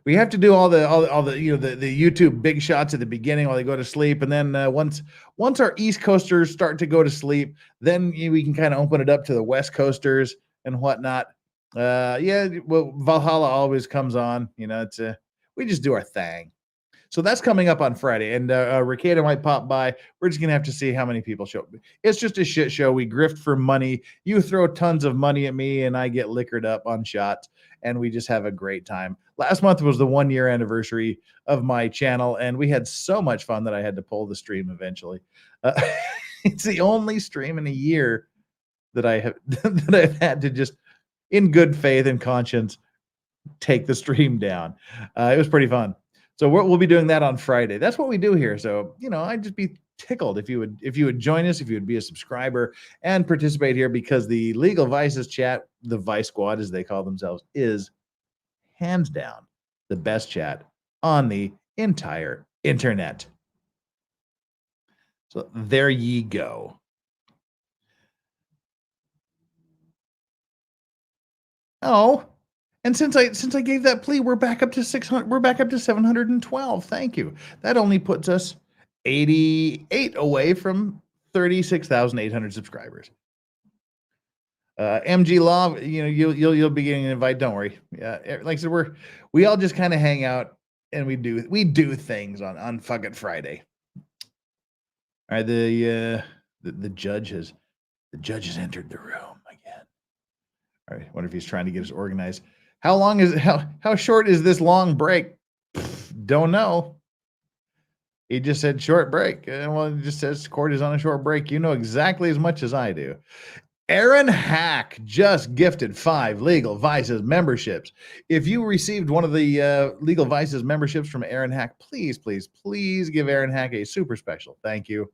we have to do all the the YouTube big shots at the beginning while they go to sleep, and then once our East Coasters start to go to sleep, then we can kind of open it up to the West Coasters and whatnot. Well, Valhalla always comes on. It's we just do our thing. So that's coming up on Friday, and Ricada might pop by. We're just going to have to see how many people show up. It's just a shit show. We grift for money. You throw tons of money at me, and I get liquored up on shots, and we just have a great time. Last month was the 1-year anniversary of my channel, and we had so much fun that I had to pull the stream eventually. It's the only stream in a year that I've had to just, in good faith and conscience, take the stream down. It was pretty fun. So we'll be doing that on Friday. That's what we do here. So, I'd just be tickled if you would join us, if you would be a subscriber and participate here, because the Legal Vices chat, the Vice Squad, as they call themselves, is hands down the best chat on the entire internet. So there ye go. Oh, and since I gave that plea, we're back up to 600. We're back up to 712. Thank you. That only puts us 88 away from 36,800 subscribers. MG Law, you'll be getting an invite. Don't worry. Yeah, like I said, we all just kind of hang out and we do things on fucking Friday. All right, the judge has entered the room again. All right, wonder if he's trying to get us organized. How short is this long break? Don't know. He just said short break. Well, it just says court is on a short break. You know exactly as much as I do. Aaron Hack just gifted 5 Legal Vices memberships. If you received one of the Legal Vices memberships from Aaron Hack, please, please, please give Aaron Hack a super special thank you.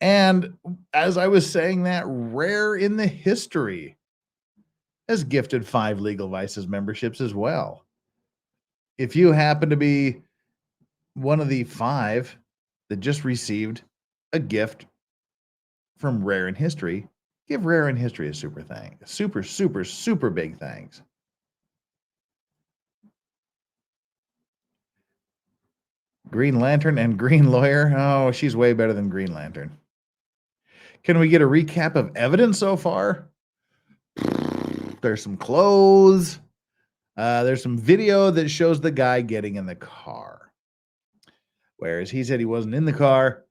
And as I was saying that, Rare in the History has gifted 5 Legal Vices memberships as well. If you happen to be one of the 5 that just received a gift from Rare in History, give Rare in History a super thanks. Super, super, super big thanks. Green Lantern and Green Lawyer. Oh, she's way better than Green Lantern. Can we get a recap of evidence so far? There's some clothes. There's some video that shows the guy getting in the car. Whereas he said he wasn't in the car.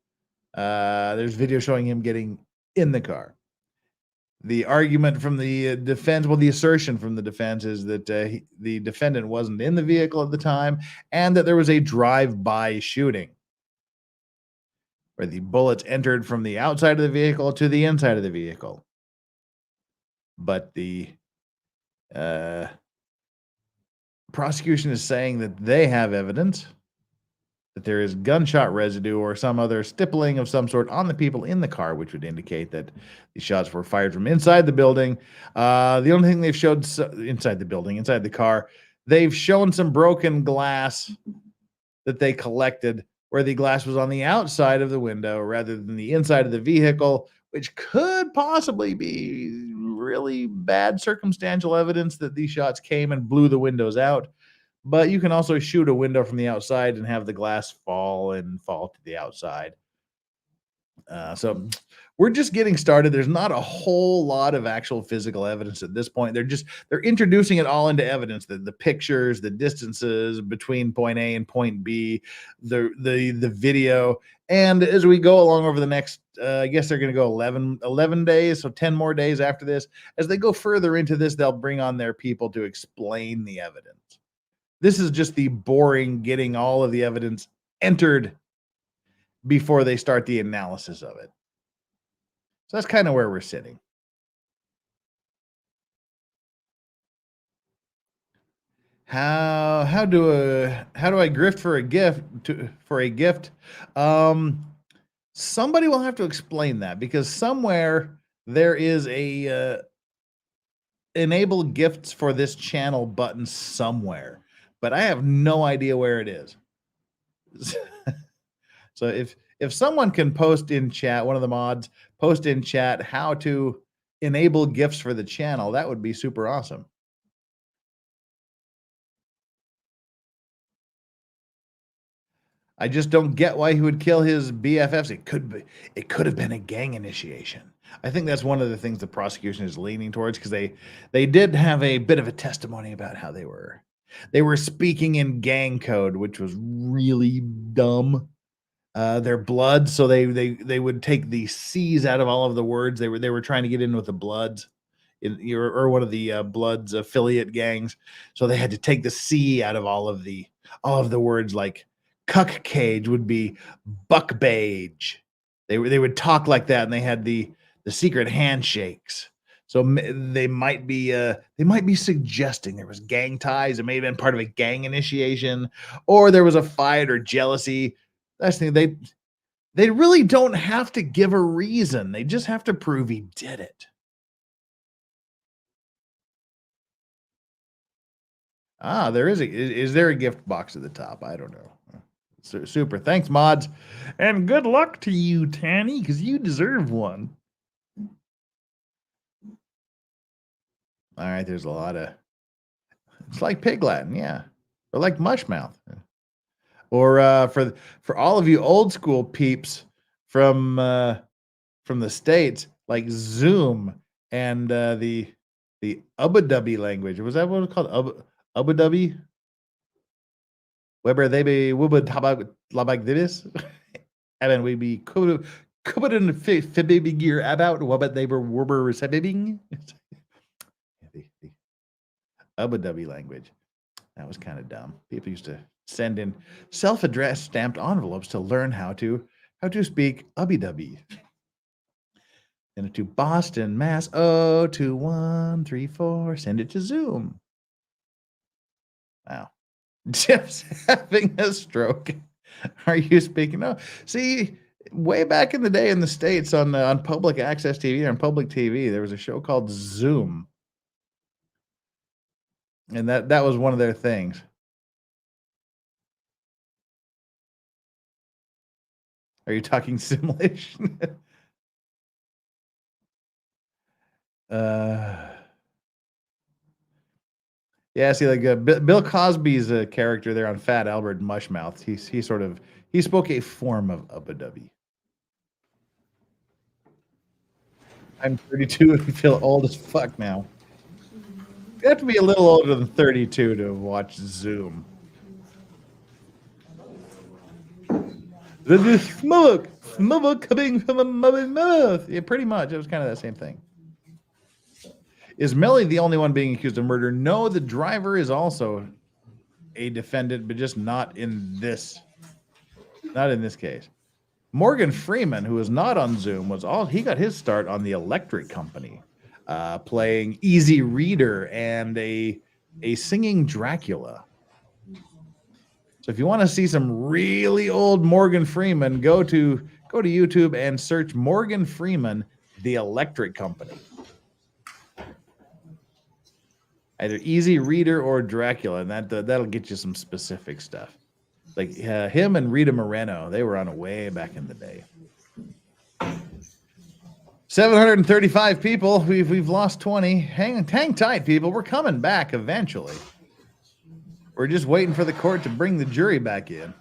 There's video showing him getting in the car. The argument from the defense, well, the assertion from the defense is that the defendant wasn't in the vehicle at the time and that there was a drive-by shooting where the bullets entered from the outside of the vehicle to the inside of the vehicle. But the prosecution is saying that they have evidence that there is gunshot residue or some other stippling of some sort on the people in the car, which would indicate that the shots were fired from inside the building. The only thing they've showed inside the car, they've shown some broken glass that they collected where the glass was on the outside of the window rather than the inside of the vehicle, which could possibly be really bad circumstantial evidence that these shots came and blew the windows out. But you can also shoot a window from the outside and have the glass fall to the outside. So we're just getting started. There's not a whole lot of actual physical evidence at this point. They're introducing it all into evidence, the pictures, the distances between point A and point B, the video. And as we go along over the next, I guess they're going to go 11 days, so 10 more days after this. As they go further into this, they'll bring on their people to explain the evidence. This is just the boring getting all of the evidence entered before they start the analysis of it. So that's kind of where we're sitting. How do I grift for a gift? Somebody will have to explain that, because somewhere there is a enable gifts for this channel button somewhere, but I have no idea where it is. So if someone can post in chat, one of the mods post in chat how to enable gifts for the channel, that would be super awesome. I just don't get why he would kill his BFFs. It could have been a gang initiation. I think that's one of the things the prosecution is leaning towards, because they did have a bit of a testimony about how they were speaking in gang code, which was really dumb. Their blood, so they would take the C's out of all of the words. They were trying to get in with the Bloods, or one of the Bloods affiliate gangs. So they had to take the C out of all of the words. Like cuck cage would be buck beige. They would talk like that, and they had the secret handshakes. So they might be suggesting there was gang ties. It may have been part of a gang initiation, or there was a fight or jealousy. That's the thing. They really don't have to give a reason. They just have to prove he did it. There is is there a gift box at the top? I don't know. Super. Thanks, mods. And good luck to you, Tanny, because you deserve one. All right, there's a lot of... It's like Pig Latin, yeah. Or like Mushmouth. Or for all of you old school peeps from the States, like Zoom and the Abu Dhabi language. Was that what it was called? Abu Dhabi? Weber they be wubud tabag labag this? And then we be covered in baby gear about what they were sabibing. The Abu Dhabi language. That was kind of dumb. People used to send in self-addressed stamped envelopes to learn how to speak ubby-dubby. Send it to Boston, Mass. 02134. Send it to Zoom. Wow. Jim's having a stroke. Are you speaking? No. See, way back in the day in the States on public access TV, on public TV, there was a show called Zoom. And that was one of their things. Are you talking simulation? Yeah, see, like Bill Cosby's character there on Fat Albert Mushmouth, he spoke a form of ubba-dubby. I'm 32 and feel old as fuck now. You have to be a little older than 32 to watch Zoom. The smoke coming from my mouth. Yeah, pretty much. It was kind of that same thing. Is Melly the only one being accused of murder? No, the driver is also a defendant, but just not in this case. Morgan Freeman, who was not on Zoom, he got his start on the Electric Company, playing Easy Reader and a singing Dracula. So if you want to see some really old Morgan Freeman, go to YouTube and search Morgan Freeman, The Electric Company. Either Easy Reader or Dracula, and that'll get you some specific stuff. Like him and Rita Moreno, they were on way back in the day. 735 people. We've lost 20. Hang tight, people. We're coming back eventually. We're just waiting for the court to bring the jury back in.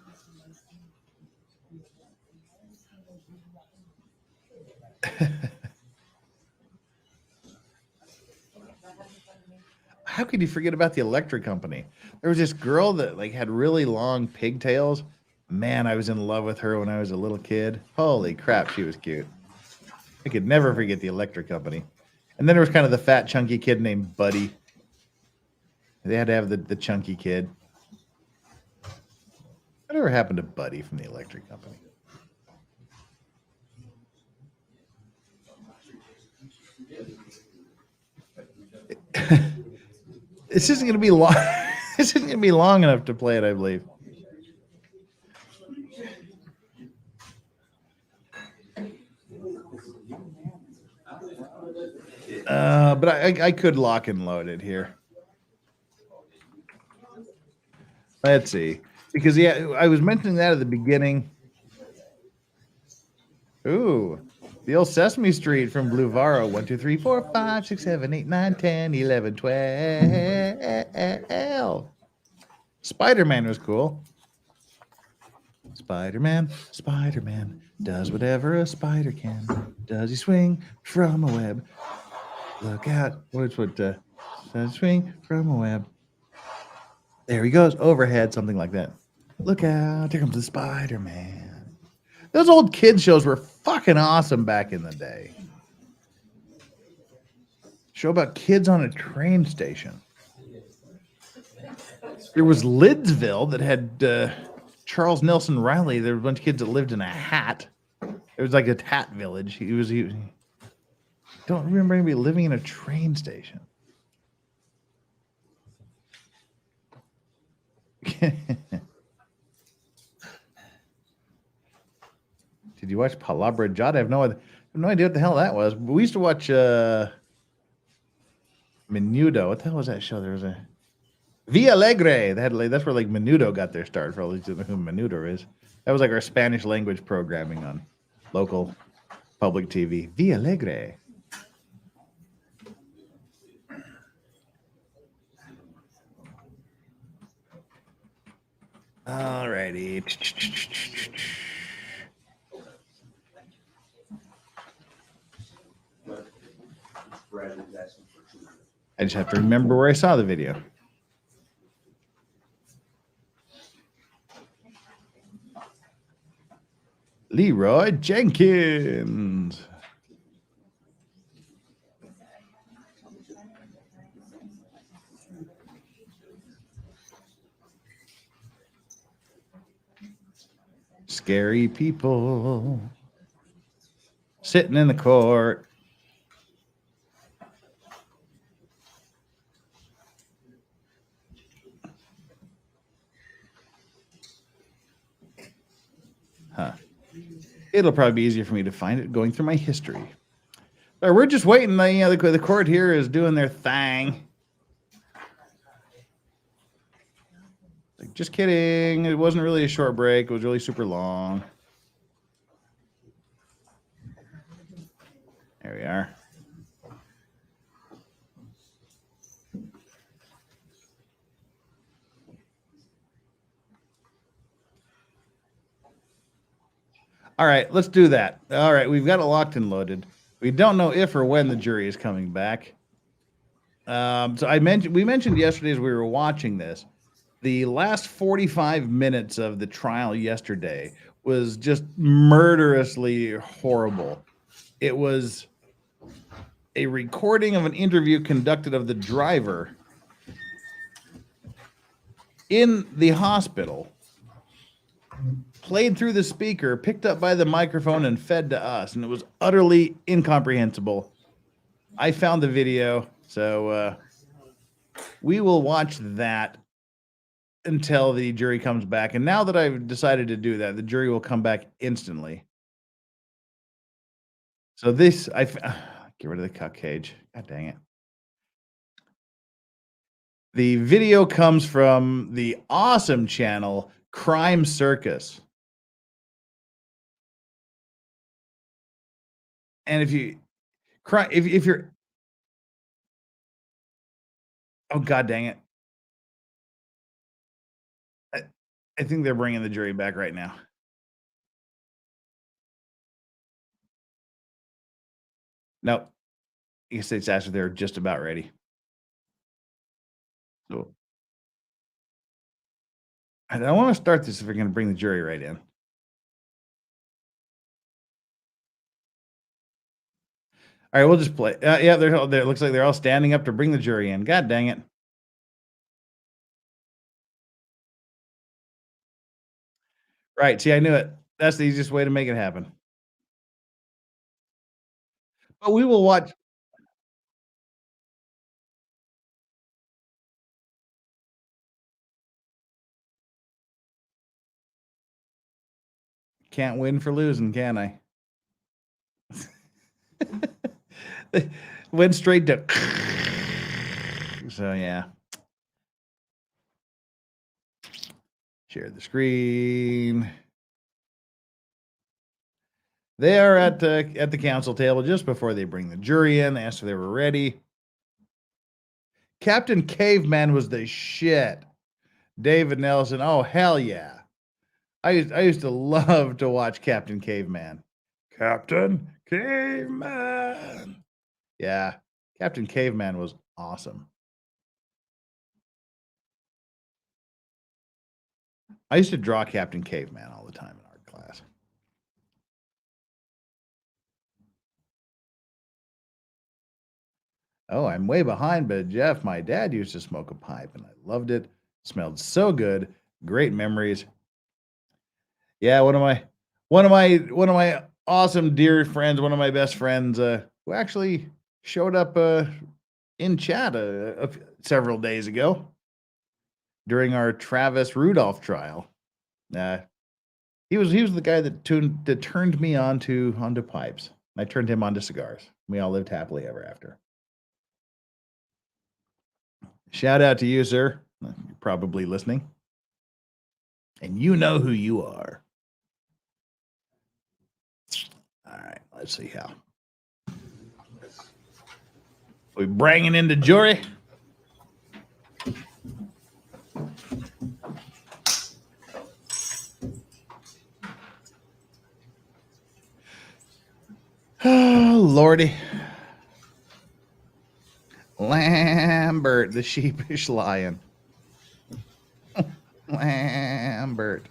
How could you forget about the Electric Company? There was this girl that had really long pigtails. Man, I was in love with her when I was a little kid. Holy crap, she was cute. I could never forget the Electric Company. And then there was kind of the fat, chunky kid named Buddy. They had to have the chunky kid. Whatever happened to Buddy from the Electric Company? This isn't going to be long. This isn't going to be long enough to play it, I believe. But I could lock and load it here. Let's see. Because, yeah, I was mentioning that at the beginning. Ooh. The old Sesame Street from Blue Varro. 1, 2, 3, 4, 5, 6, 7, 8, 9, 10, 11, 12. Spider-Man was cool. Spider-Man does whatever a spider can. Does he swing from a web? Look out. Does he swing from a web? There he goes. Overhead, something like that. Look out. Here comes the Spider-Man. Those old kid shows were fucking awesome back in the day. Show about kids on a train station. There was Lidsville that had Charles Nelson Riley. There were a bunch of kids that lived in a hat. It was like a hat village. He don't remember anybody living in a train station. Did you watch Palabra Jada? I have no idea what the hell that was. We used to watch Menudo. What the hell was that show? There was a Via Alegre. That's where Menudo got their start. For all these who know who Menudo is, that was our Spanish language programming on local public TV. Via Alegre. Alrighty. I just have to remember where I saw the video. Leroy Jenkins. scary people sitting in the court. Huh. It'll probably be easier for me to find it going through my history. But we're just waiting. The court here is doing their thing. Like, just kidding. It wasn't really a short break. It was really super long. There we are. All right, let's do that. All right, we've got it locked and loaded. We don't know if or when the jury is coming back. So we mentioned yesterday as we were watching this, the last 45 minutes of the trial yesterday was just murderously horrible. It was a recording of an interview conducted of the driver in the hospital, played through the speaker, picked up by the microphone, and fed to us. And it was utterly incomprehensible. I found the video, so we will watch that until the jury comes back. And now that I've decided to do that, the jury will come back instantly. So this, get rid of the cuck cage. God dang it. The video comes from the awesome channel Crime Circus. And if you're, oh god dang it, I think they're bringing the jury back right now. Nope. United States asked if they're just about ready. So I don't want to start this if we're going to bring the jury right in. All right, we'll just play. Yeah, they're it looks like they're all standing up to bring the jury in. God dang it. Right. See, I knew it. That's the easiest way to make it happen. But we will watch. Can't win for losing, can I? Went straight to. So, yeah. Share the screen. They are at the council table just before they bring the jury in. They asked if they were ready. Captain Caveman was the shit. David Nelson. Oh, hell yeah. I used to love to watch Captain Caveman. Captain Caveman. Yeah. Captain Caveman was awesome. I used to draw Captain Caveman all the time in art class. Oh, I'm way behind, but Jeff, my dad used to smoke a pipe and I loved it. Smelled so good. Great memories. Yeah, one of my awesome dear friends, one of my best friends, who actually showed up in chat several days ago during our Travis Rudolph trial. He was the guy that turned me onto pipes. I turned him onto cigars. We all lived happily ever after. Shout out to you, sir. You're probably listening. And you know who you are. All right, let's see how. We bringing in the jury. Oh, Lordy. Lambert, the sheepish lion. Lambert.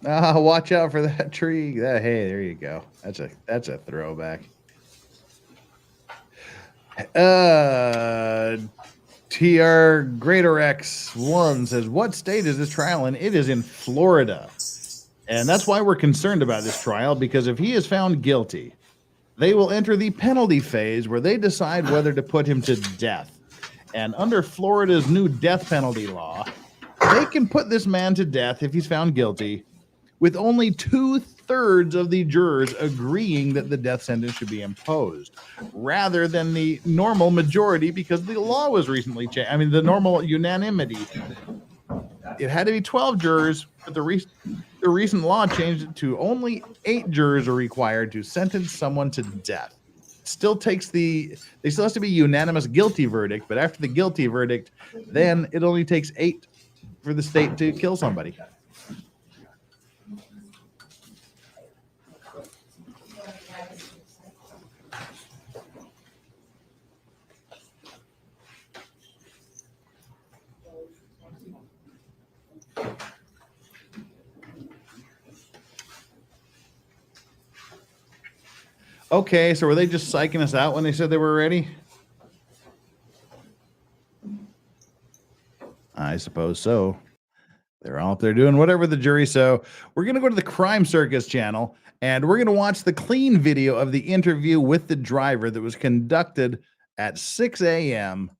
Watch out for that tree. Hey, there you go. That's a throwback. TR Greater X1 says, what state is this trial in? It is in Florida. And that's why we're concerned about this trial, because if he is found guilty, they will enter the penalty phase where they decide whether to put him to death. And under Florida's new death penalty law, they can put this man to death if he's found guilty, with only 2/3 of the jurors agreeing that the death sentence should be imposed, rather than the normal majority, because the law was recently changed. I mean, the normal unanimity. It had to be 12 jurors, but the recent law changed it to only 8 jurors are required to sentence someone to death. Still takes they still has to be unanimous guilty verdict, but after the guilty verdict, then it only takes 8 for the state to kill somebody. Okay, so were they just psyching us out when they said they were ready? I suppose so. They're all up there doing whatever the jury. So we're going to go to the Crime Circus channel, and we're going to watch the clean video of the interview with the driver that was conducted at 6 a.m.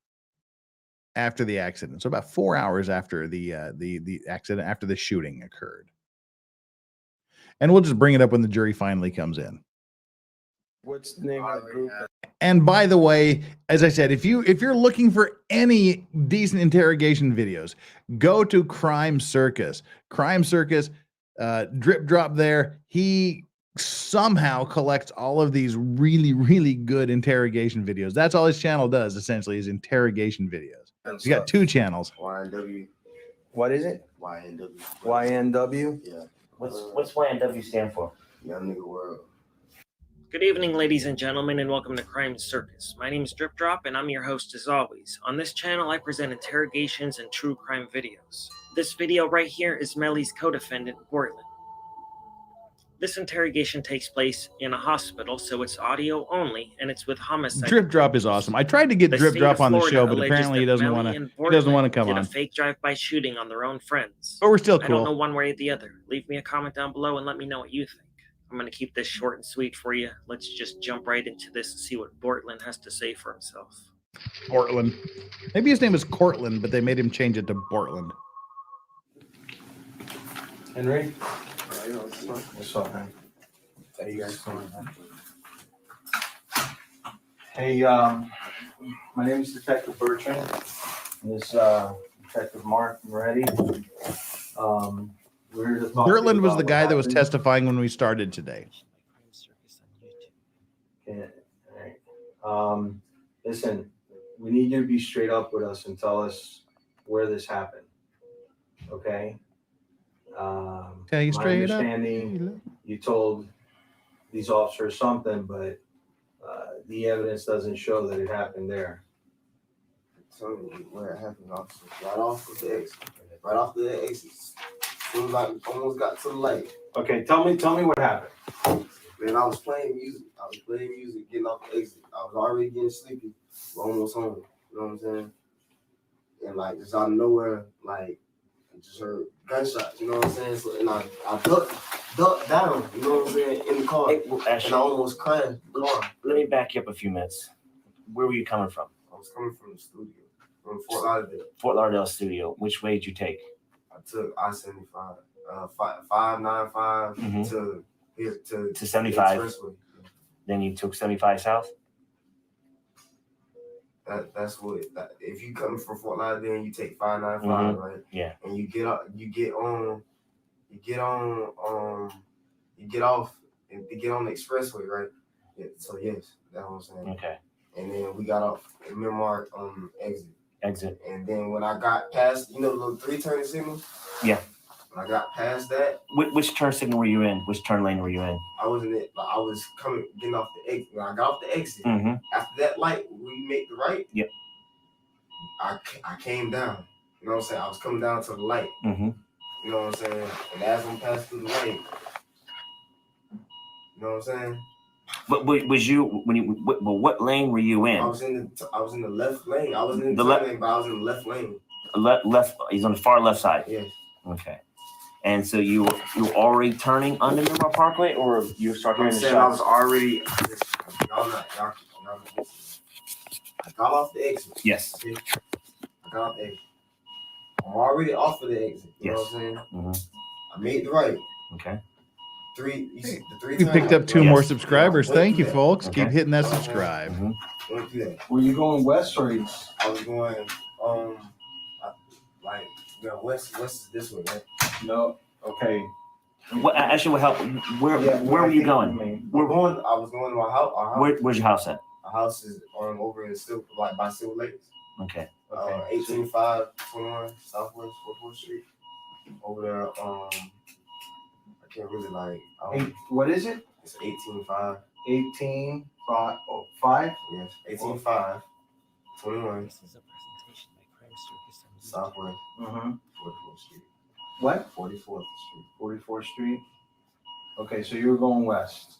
after the accident. So about 4 hours after the accident, after the shooting occurred. And we'll just bring it up when the jury finally comes in. What's the name of the group? And by the way, as I said, if you're looking for any decent interrogation videos, go to Crime Circus. Crime Circus, Drip Drop there. He somehow collects all of these really, really good interrogation videos. That's all his channel does, essentially, is interrogation videos. He's got 2 channels. YNW. What is it? YNW. YNW? Yeah. What's YNW stand for? Young Nigga World. Good evening, ladies and gentlemen, and welcome to Crime Circus. My name is Drip Drop, and I'm your host as always. On this channel, I present interrogations and true crime videos. This video right here is Melly's co-defendant, Portland. This interrogation takes place in a hospital, so it's audio only, and it's with homicide. Drip Drop is awesome. I tried to get Drip Drop on the show, but apparently he doesn't want to. He doesn't want to come on. Did a fake drive-by shooting on their own friends. But we're still cool. I don't know one way or the other. Leave me a comment down below and let me know what you think. I'm going to keep this short and sweet for you. Let's just jump right into this and see what Portland has to say for himself. Portland. Maybe his name is Cortland, but they made him change it to Portland. Henry? What's up, man? How you guys doing? Hey, my name is Detective Bertrand. This Detective Mark Moretti. Portland was the guy that was testifying when we started today. Okay. All right. Listen, we need you to be straight up with us and tell us where this happened. Okay? Tell you straight up. Understanding, you told these officers something, but the evidence doesn't show that it happened there. Tell me where it happened, officer. Right off of the exit. Right off the exit. Seems like we almost got to the light. Okay, tell me what happened. Man, I was playing music. Getting off the exit. I was already getting sleepy. We're almost home. You know what I'm saying? And like just out of nowhere, like I just heard gunshots. You know what I'm saying? So and I ducked down. You know what I'm saying? In the car. Hey, well, actually, and I almost crashed the car. Let me back you up a few minutes. Where were you coming from? I was coming from the studio, from Fort Lauderdale. Fort Lauderdale studio. Which way did you take? I took I-75, 595 to here to 75. Expressway. Then you took 75 south. That's what. If you come from Fort Lauderdale, you take 595, right? Yeah. And you get off, and to get on the expressway, right? Yeah. So yes, that's what I'm saying. Okay. And then we got off in Mid-Mark exit. And then when I got past, the little 3 turning signals. Yeah. When I got past that. Which turn signal were you in? Which turn lane were you in? I was in it. I was getting off the exit. When I got off the exit, after that light, when you make the right. Yep. I came down. You know what I'm saying? I was coming down to the light. You know what I'm saying? And as I'm passing through the light, you know what I'm saying? But was you when you? What lane were you in? I was in the left lane. I was in the left lane, but I was in the left lane. Left. He's on the far left side. Yes. Okay. And so you were already turning onto Miramar Parkway, or you start hearing the shots? I was already. Y'all not. I got off the exit. Yes. Okay? I got off the exit. I'm already off of the exit. You know what I'm saying? Mm-hmm. I made the right. Okay. We picked up 2 more subscribers. Thank you, folks. Okay. Keep hitting that subscribe. Mm-hmm. Were you going west or east? I was going west is this way, right? No. Okay. What actually? What help? Where were you going? I was going to my house. Where's your house at? Our house is over in by Silver Lakes. Okay. 18521 Southwest 44th Street. Over there. I can't really what is it? It's 185. 185. Oh, 5? Yes. 185. 21. This is a presentation by Crime Circus. Southwest. 44th Street. What? 44th Street. 44th Street. Okay, so you were going west.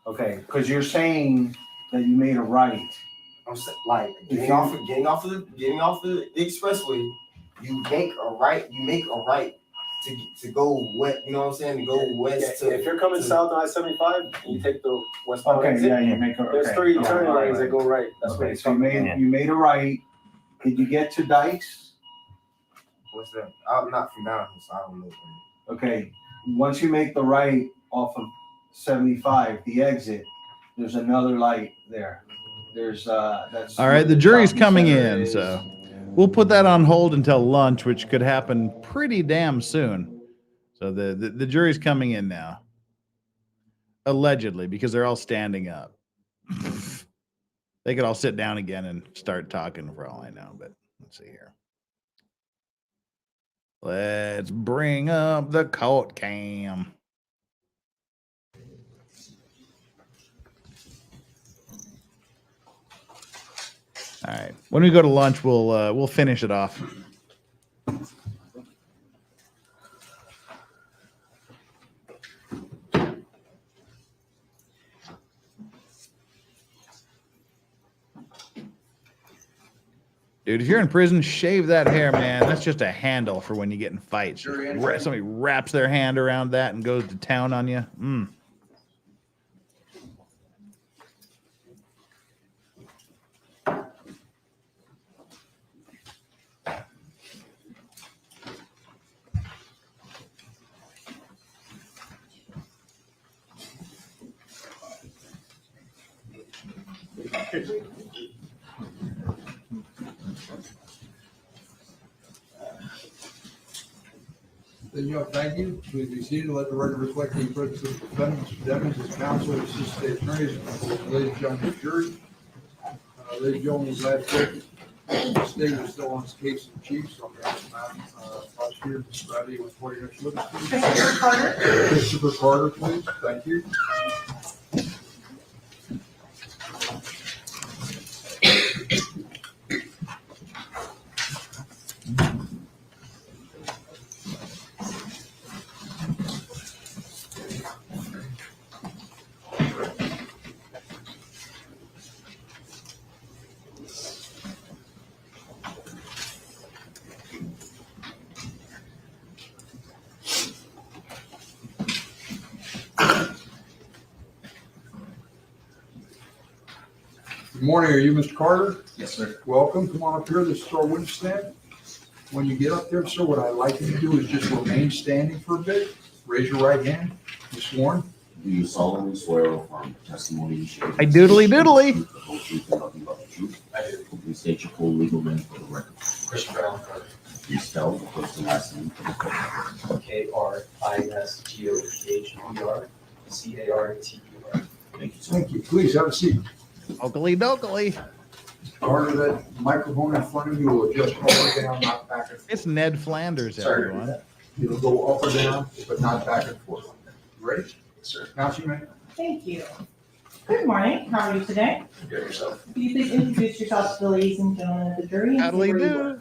Okay, because you're saying that you made a right. I'm getting off of the expressway. You make a right to go west. You know what I'm saying? To go west. If you're coming south on I-75, you take the westbound Okay, exit. yeah, you make a. There's 3 turning lanes that go right. That's what Okay, it's so you made a right. Did you get to Dykes? What's that? I'm not from down here, so I don't know. Okay, once you make the right off of 75, the exit, there's another light there. There's that's All right, the jury's coming in, so we'll put that on hold until lunch, which could happen pretty damn soon. So the jury's coming in now, allegedly, because they're all standing up. They could all sit down again and start talking for all I know, but let's see here. Let's bring up the court cam. All right. When we go to lunch, we'll finish it off. Dude, if you're in prison, shave that hair, man. That's just a handle for when you get in fights. Somebody wraps their hand around that and goes to town on you. Then you have, thank you. Please be seated. Let the record reflect the presence of the defendant, Mr. Devens, his counsel, his assistant state attorneys, ladies and gentlemen, jury. Ladies and gentlemen, glad to the state is still on its case in chief, so I'm going to ask Madam Prosecutor, Ms. Bradley, with 40 next witness, please. Christopher Carter. Christopher Carter, please. Thank you. Good morning. Are you Mr. Carter? Yes, sir. Welcome. Come on up here. This is our witness stand. When you get up there, sir, what I'd like you to do is just remain standing for a bit. Raise your right hand. You sworn? Do you solemnly swear or affirm the testimony you share? I doodly doodly. The whole truth and nothing but the truth. I do. Please state your full legal name for the record. Christopher Allen Carter. Please spell the first and last name for the record. KRISTOGHER Thank you, sir. Thank you. Please have a seat. Oakley dokley. Carter, that microphone in front of you will adjust up or down, not back and forth. It's Ned Flanders, everyone. It'll go up or down, but not back and forth. Ready? Yes, sir. Councilman? Thank you. Good morning. How are you today? Good yourself. Could you please introduce yourself to the ladies and gentlemen of the jury? How do we do?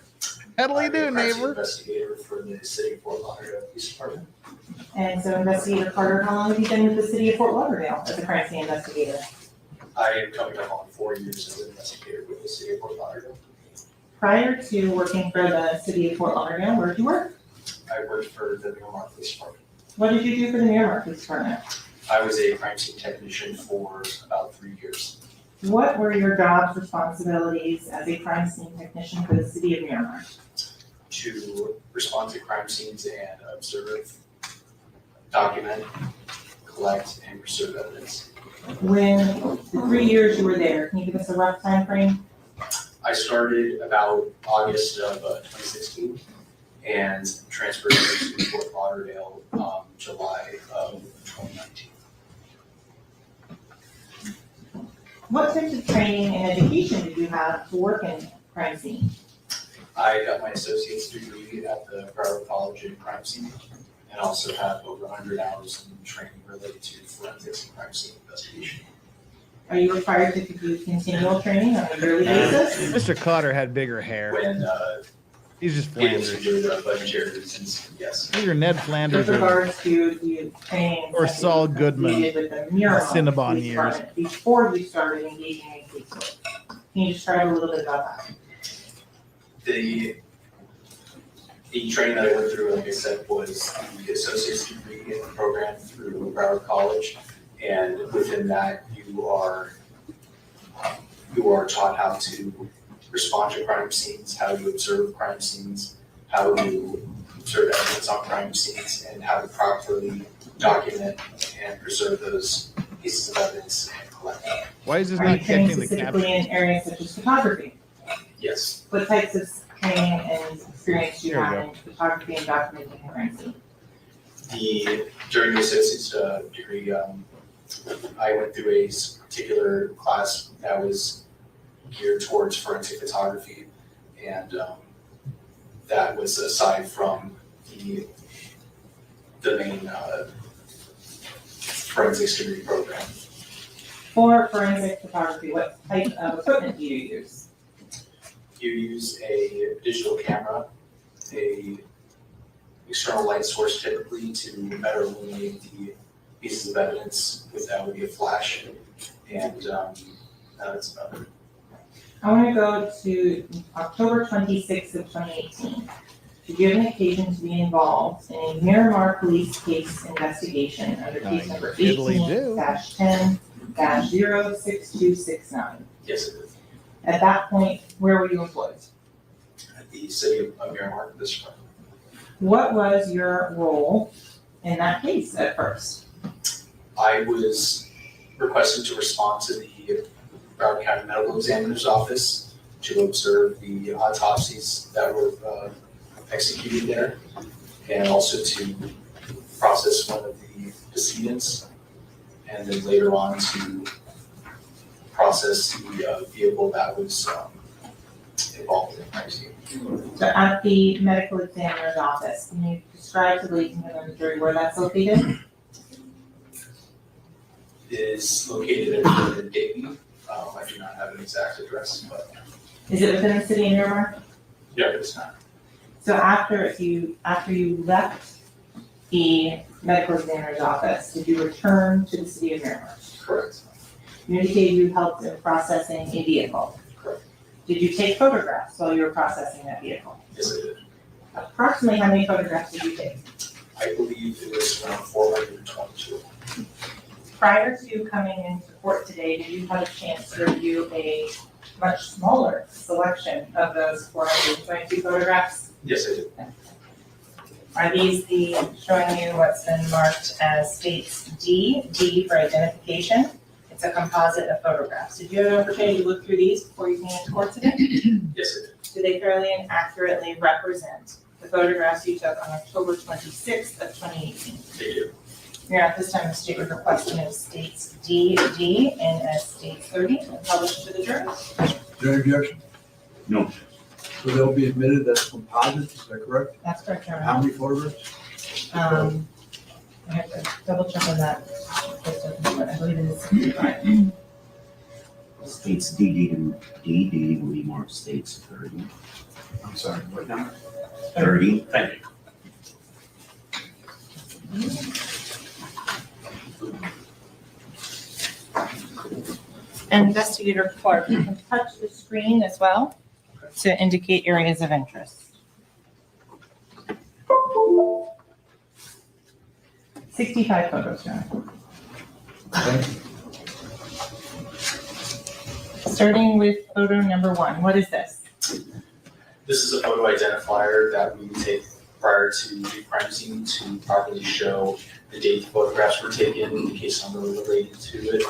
How'll you I'm do, a crime scene neighbor? investigator for the City of Fort Lauderdale Police Department. And so Investigator Carter, how long have you been with the city of Fort Lauderdale as a crime scene investigator? I am coming up on 4 years as an investigator with the City of Fort Lauderdale. Prior to working for the city of Fort Lauderdale, where did you work? I worked for the Miramar Police Department. What did you do for the Miramar Police Department? I was a crime scene technician for about 3 years. What were your job responsibilities as a crime scene technician for the city of Miramar? To respond to crime scenes and observe, document, collect, and preserve evidence. When the 3 years you were there, can you give us a rough time frame? I started about August of 2016 and transferred to Fort Lauderdale July of 2019. What types of training and education did you have to work in crime scene? I got my associate's degree at the Broward College in crime scene and also have over 100 hours in training related to forensics and crime scene investigation. Are you required to do continual training on a yearly basis? Mr. Cotter had bigger hair. When He's just able Flanders. to do budgetary reasons, yes. These are Ned Flanders With or, regards to the training. or Saul Goodman. You did with the Miramar Cinnabon Police years. Department before you started engaging in case work. Can you describe a little bit about that? The training that I went through, like I said, was the associate's degree in the program through Broward College. And within that, you are taught how to respond to crime scenes, how to observe crime scenes, how to observe evidence on crime scenes, and how to properly document and preserve those pieces of evidence and collect them. Why is this Are you not trained catching the specifically caption? in areas such as photography? Yes. What types of training and experience do you There we have go. in photography and documenting a crime scene? During the associate's degree, I went through a particular class that was geared towards forensic photography, and that was aside from the main forensics degree program. For forensic photography, what type of equipment do you use? You use a digital camera, a external light source typically to better illuminate the pieces of evidence without a flash, and that's about it. I want to go to October 26th of 2018. Did you have an occasion to be involved in a Miramar police case investigation under case number diddly do. 18-10-06269? Yes, it is. At that point, where were you employed? At the city of Miramar, this department. What was your role in that case at first? I was requested to respond to the Broward County Medical Examiner's Office to observe the autopsies that were executed there, and also to process one of the decedents, and then later on to process the vehicle that was involved in the crime scene. So at the medical examiner's office, can you describe to the ladies and gentlemen of the jury where that's located? It is located in Dayton. I do not have an exact address, but Is it within the city of Miramar? yeah, it's not. So after you left the medical examiner's office, did you return to the city of Miramar? Correct. You indicated you helped in processing a vehicle. Correct. Did you take photographs while you were processing that vehicle? Yes, I did. Approximately how many photographs did you take? I believe it was around 422. Prior to coming into court today, did you have a chance to review a much smaller selection of those 422 photographs? Yes, I did. Are these showing you what's been marked as states D for identification? It's a composite of photographs. Did you have an opportunity to look through these before you came into court today? Yes, I did. Do they fairly and accurately represent the photographs you took on October 26th of 2018? They do. Here at this time, the state was requesting of states D and as states 30 and published to the jury. Is there any objection? No. So they'll be admitted as composites, is that correct? That's correct, Your Honor. How many photographs? I have to double check on that. I believe it is 65. states DD to DD, remark states 30. I'm sorry, what number? 30. Thank you. Investigator Clark, you can touch the screen as well to indicate areas of interest. 65 photos, John. Starting with photo number 1, what is this? This is a photo identifier that we take prior to the crime scene to properly show the date the photographs were taken, the case number related to it,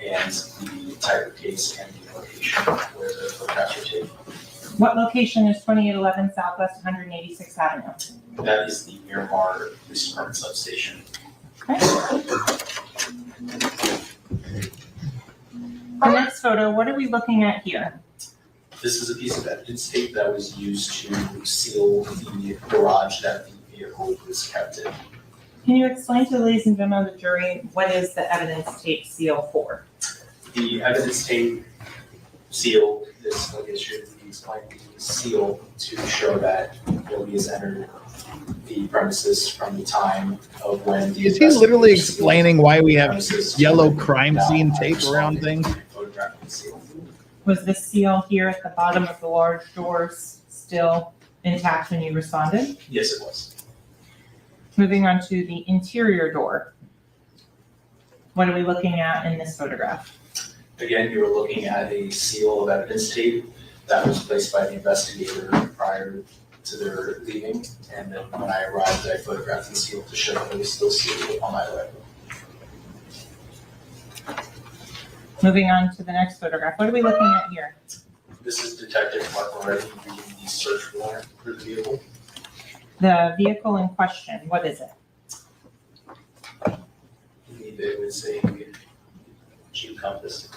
and the type of case and the location where the photographs were taken. What location is 2811 Southwest 186th Avenue? That is the Miramar Police Department substation. Okay. The next photo, what are we looking at here? This is a piece of evidence tape that was used to seal the garage that the vehicle was kept in. Can you explain to the ladies and gentlemen of the jury what is the evidence tape seal for? The evidence tape seal, this, like I should explain, the seal to show that nobody has entered the premises from the time of when the Is he literally investigators sealed explaining why we have premises to yellow when crime now scene I tape around responded things? to photographing the seal. Was the seal here at the bottom of the large doors still intact when you responded? Yes, it was. Moving on to the interior door. What are we looking at in this photograph? Again, you were looking at a seal of evidence tape that was placed by the investigator prior to their leaving. And then when I arrived, I photographed the seal to show that it was still sealed on my arrival. Moving on to the next photograph. What are we looking at here? This is Detective Mark Moretti reading the search warrant for the vehicle. The vehicle in question, what is it? I believe it was a Jeep Compass.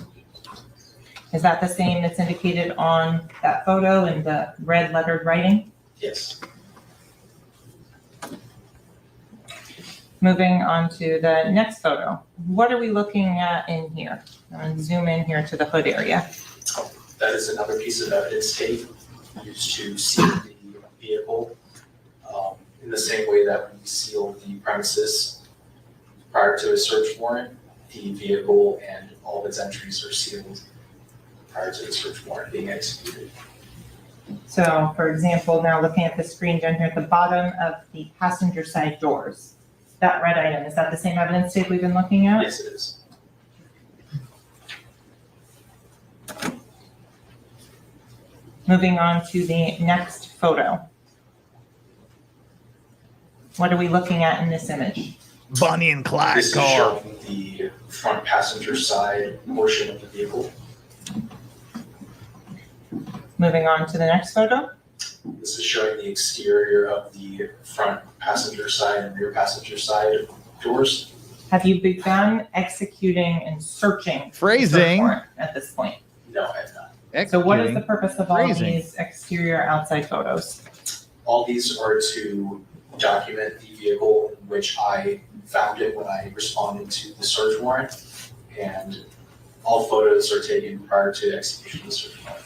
Is that the same that's indicated on that photo in the red lettered writing? Yes. Moving on to the next photo. What are we looking at in here? I'm gonna zoom in here to the hood area. That is another piece of evidence tape used to seal the vehicle in the same way that we sealed the premises prior to a search warrant. The vehicle and all of its entries are sealed prior to the search warrant being executed. So for example, now looking at the screen down here at the bottom of the passenger side doors, that red item, is that the same evidence tape we've been looking at? Yes, it is. Moving on to the next photo. What are we looking at in this image? Bonnie and Clyde This is car. showing the front passenger side portion of the vehicle. Moving on to the next photo. This is showing the exterior of the front passenger side and rear passenger side doors. Have you begun executing and searching the search Phrasing. warrant at this point? No, I have not. So what is the purpose of all Phrasing. these exterior outside photos? All these are to document the vehicle in which I found it when I responded to the search warrant. And all photos are taken prior to execution of the search warrant.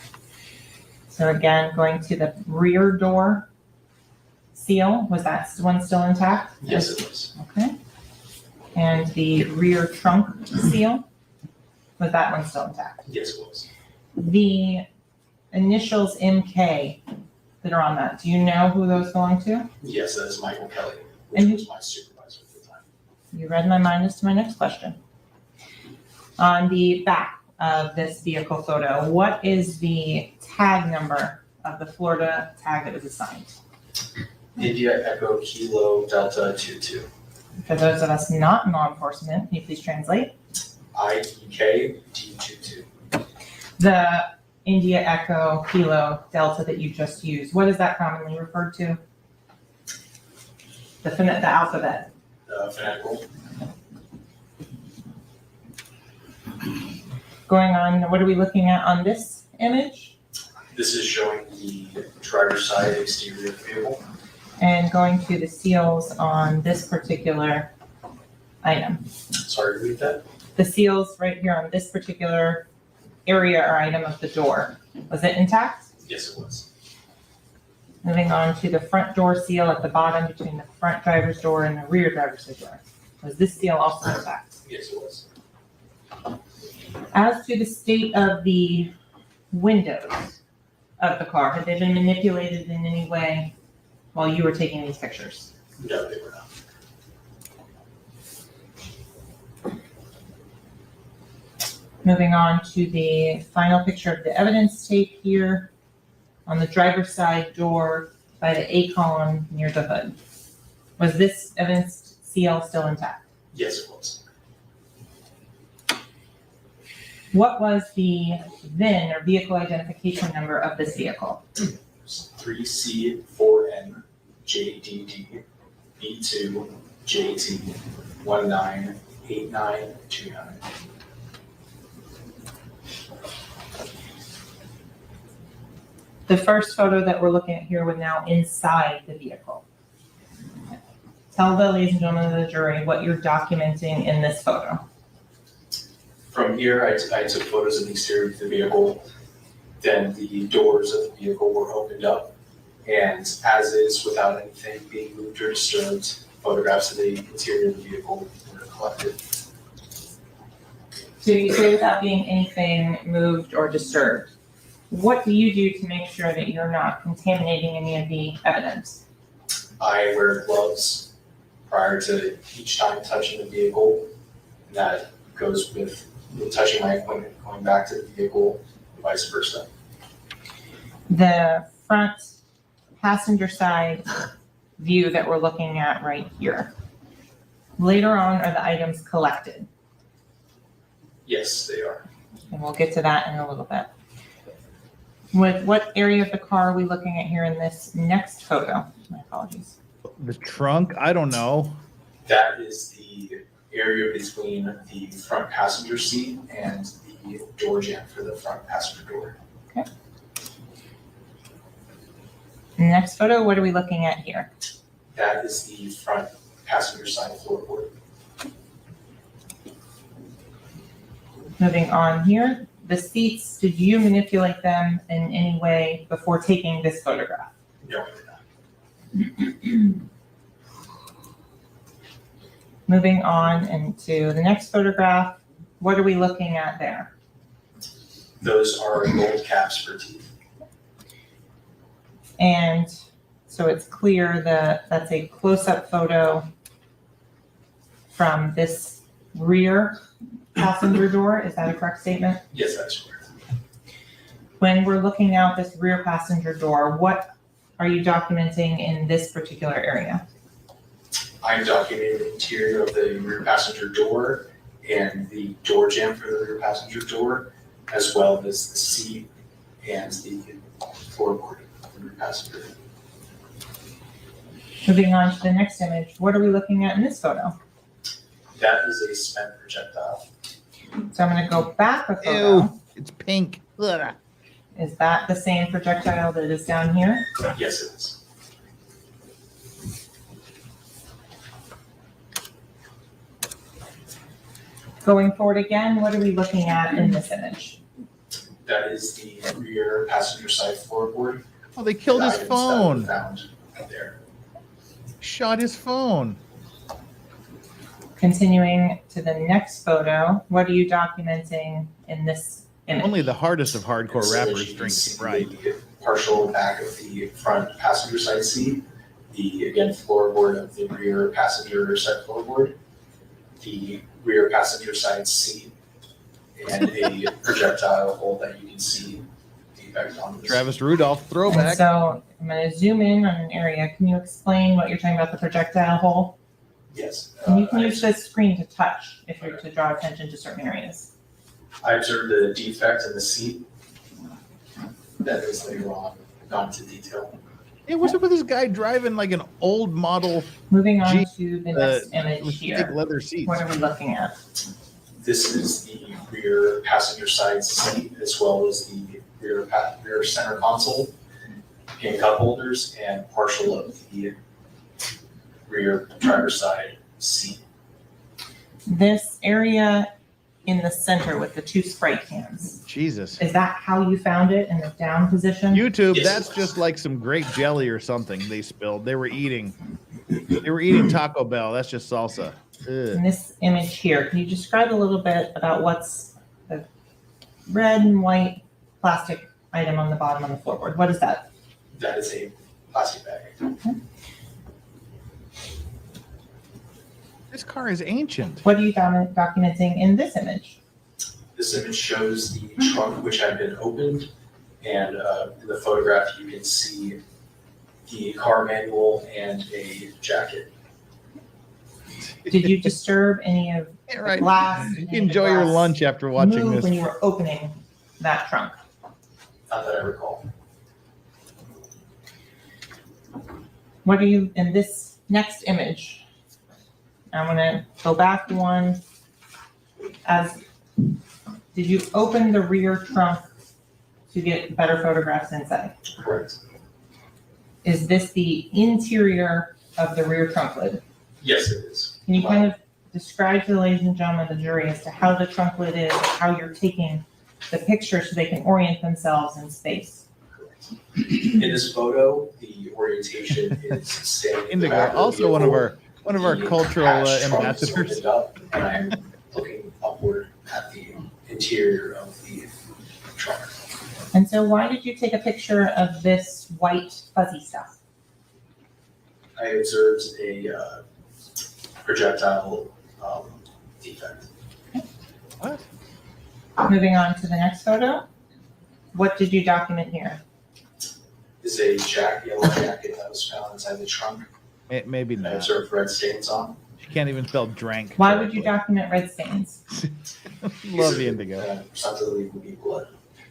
So again, going to the rear door seal, was that one still intact? Yes, it was. Okay. And the rear trunk seal, was that one still intact? Yes, it was. The initials MK that are on that, do you know who those belong to? Yes, that is Michael Kelly, which And was my supervisor at the time. you read my mind as to my next question. On the back of this vehicle photo, what is the tag number of the Florida tag that was assigned? India Echo Kilo Delta 22. For those of us not in law enforcement, can you please translate? IEK D22. The India Echo Kilo Delta that you just used, what is that commonly referred to? The alphabet. Fanatical. Going on, what are we looking at on this image? This is showing the driver's side exterior of the vehicle. And going to the seals on this particular item. Sorry, read that. The seals right here on this particular area or item of the door, was it intact? Yes, it was. Moving on to the front door seal at the bottom between the front driver's door and the rear driver's door. Was this seal also intact? Yes, it was. As to the state of the windows of the car, had they been manipulated in any way while you were taking these pictures? No, they were not. Moving on to the final picture of the evidence tape here on the driver's side door by the A column near the hood. Was this evidence seal still intact? Yes, it was. What was the VIN or vehicle identification number of this vehicle? 3C4N JDD B2 JT 198929. The first photo that we're looking at here was now inside the vehicle. Tell the ladies and gentlemen of the jury what you're documenting in this photo. From here, I took photos of the exterior of the vehicle. Then the doors of the vehicle were opened up. And as is, without anything being moved or disturbed, photographs of the interior of the vehicle were collected. So you say without being anything moved or disturbed. What do you do to make sure that you're not contaminating any of the evidence? I wear gloves prior to each time touching the vehicle. That goes with touching my equipment, going back to the vehicle, and vice versa. The front passenger side view that we're looking at right here. Later on are the items collected. Yes, they are. And we'll get to that in a little bit. What area of the car are we looking at here in this next photo? My apologies. The trunk? I don't know. That is the area between the front passenger seat and the door jamb for the front passenger door. Okay. Next photo, what are we looking at here? That is the front passenger side floorboard. Moving on here, the seats, did you manipulate them in any way before taking this photograph? No, I did not. Moving on into the next photograph, what are we looking at there? Those are gold caps for teeth. And so it's clear that that's a close-up photo from this rear passenger door. Is that a correct statement? Yes, that's correct. When we're looking out this rear passenger door, what are you documenting in this particular area? I'm documenting the interior of the rear passenger door and the door jamb for the rear passenger door, as well as the seat and the floorboard of the rear passenger. Moving on to the next image, what are we looking at in this photo? That is a spent projectile. So I'm gonna go back a photo. Ew, it's pink. Ugh. Is that the same projectile that is down here? Yes, it is. Going forward again, what are we looking at in this image? That is the rear passenger side floorboard. Oh, they killed The his items that were phone. found there. Shot his phone. Continuing to the next photo, what are you documenting in this image? Only the hardest of hardcore So rappers you can drink see Sprite. the partial back of the front passenger side seat, the, again, floorboard of the rear passenger side floorboard, the rear passenger side seat, and a projectile hole that you can see defect on this. Travis Rudolph And throwback. so I'm gonna zoom in on an area. Can you explain what you're talking about, the projectile hole? Yes. And you can use this screen to touch if you're to draw attention to certain areas. I observed a defect in the seat that is later on gone into detail. Hey, what's up with this guy driving like an old model Moving on Jeep, to the next with image thick here. leather seats? What are we looking at? This is the rear passenger side seat as well as the rear center console, pin cup holders, and partial of the rear driver's side seat. This area in the center with the two Sprite cans. Jesus. Is that how you found it in the down position? YouTube, that's just like some grape jelly or something they spilled. They were eating Taco Bell. That's just salsa. In Ugh. this image here, can you describe a little bit about what's the red and white plastic item on the bottom on the floorboard? What is that? That is a plastic bag. Okay. This car is ancient. What are you documenting in this image? This image shows the trunk which had been opened, and in the photograph you can see the car manual and a jacket. Did you disturb any of the glass? Enjoy your lunch after watching move this. when you were opening that trunk? Not that I recall. What are you in this next image? I'm gonna go back one. Did you open the rear trunk to get better photographs inside? Correct. Is this the interior of the rear trunk lid? Yes, it is. Can you kind of describe to the ladies and gentlemen of the jury as to how the trunk lid is, how you're taking the picture so they can orient themselves in space? In this photo, the orientation is standing. Indigo, also one of our cultural ambassadors. Up, and I'm looking upward at the interior of the truck. And so why did you take a picture of this white fuzzy stuff? I observed a projectile defect. What? Moving on to the next photo. What did you document here? Is a yellow jacket that was found inside the trunk. Maybe I not. observed red stains on. She can't even spell drank. Why would you document red stains? Love the indigo. Presumptively would be blood.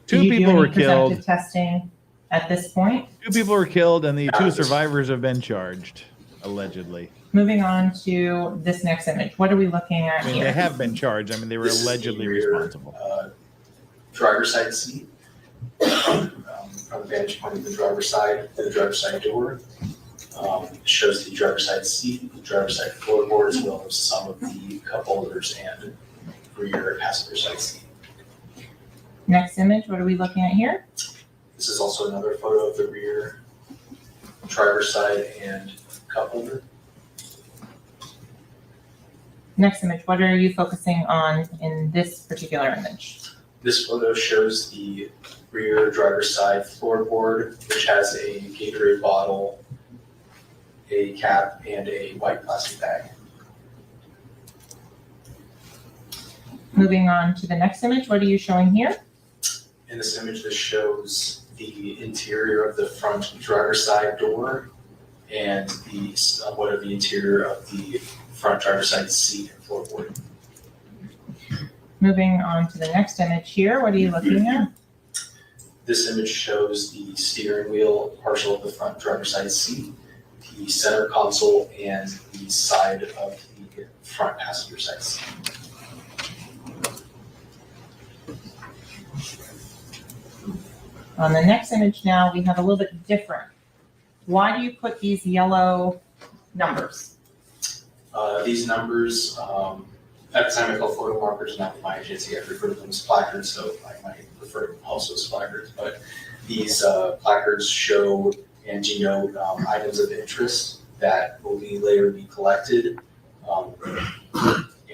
Two Did you people do were any presumptive killed. testing at this point? 2 people were killed, and the 2 survivors have been charged, allegedly. Moving on to this next image. What are we looking at I mean, here? they have been charged. I mean, they were This is the allegedly rear, responsible. Driver's side seat. From the vantage point of the driver's side, the driver's side door. Shows the driver's side seat, the driver's side floorboard, as well as some of the cup holders and rear passenger side seat. Next image, what are we looking at here? This is also another photo of the rear driver's side and cup holder. Next image, what are you focusing on in this particular image? This photo shows the rear driver's side floorboard, which has a Gatorade bottle, a cap, and a white plastic bag. Moving on to the next image, what are you showing here? In this image, this shows the interior of the front driver's side door and somewhat of the interior of the front driver's side seat and floorboard. Moving on to the next image here, what are you looking at? This image shows the steering wheel, partial of the front driver's side seat, the center console, and the side of the front passenger side seat. On the next image now, we have a little bit different. Why do you put these yellow numbers? These numbers, at the time I called photo markers, not with my agency, I refer to them as placards, so I might refer to them also as placards. But these placards show and denote items of interest that will later be collected.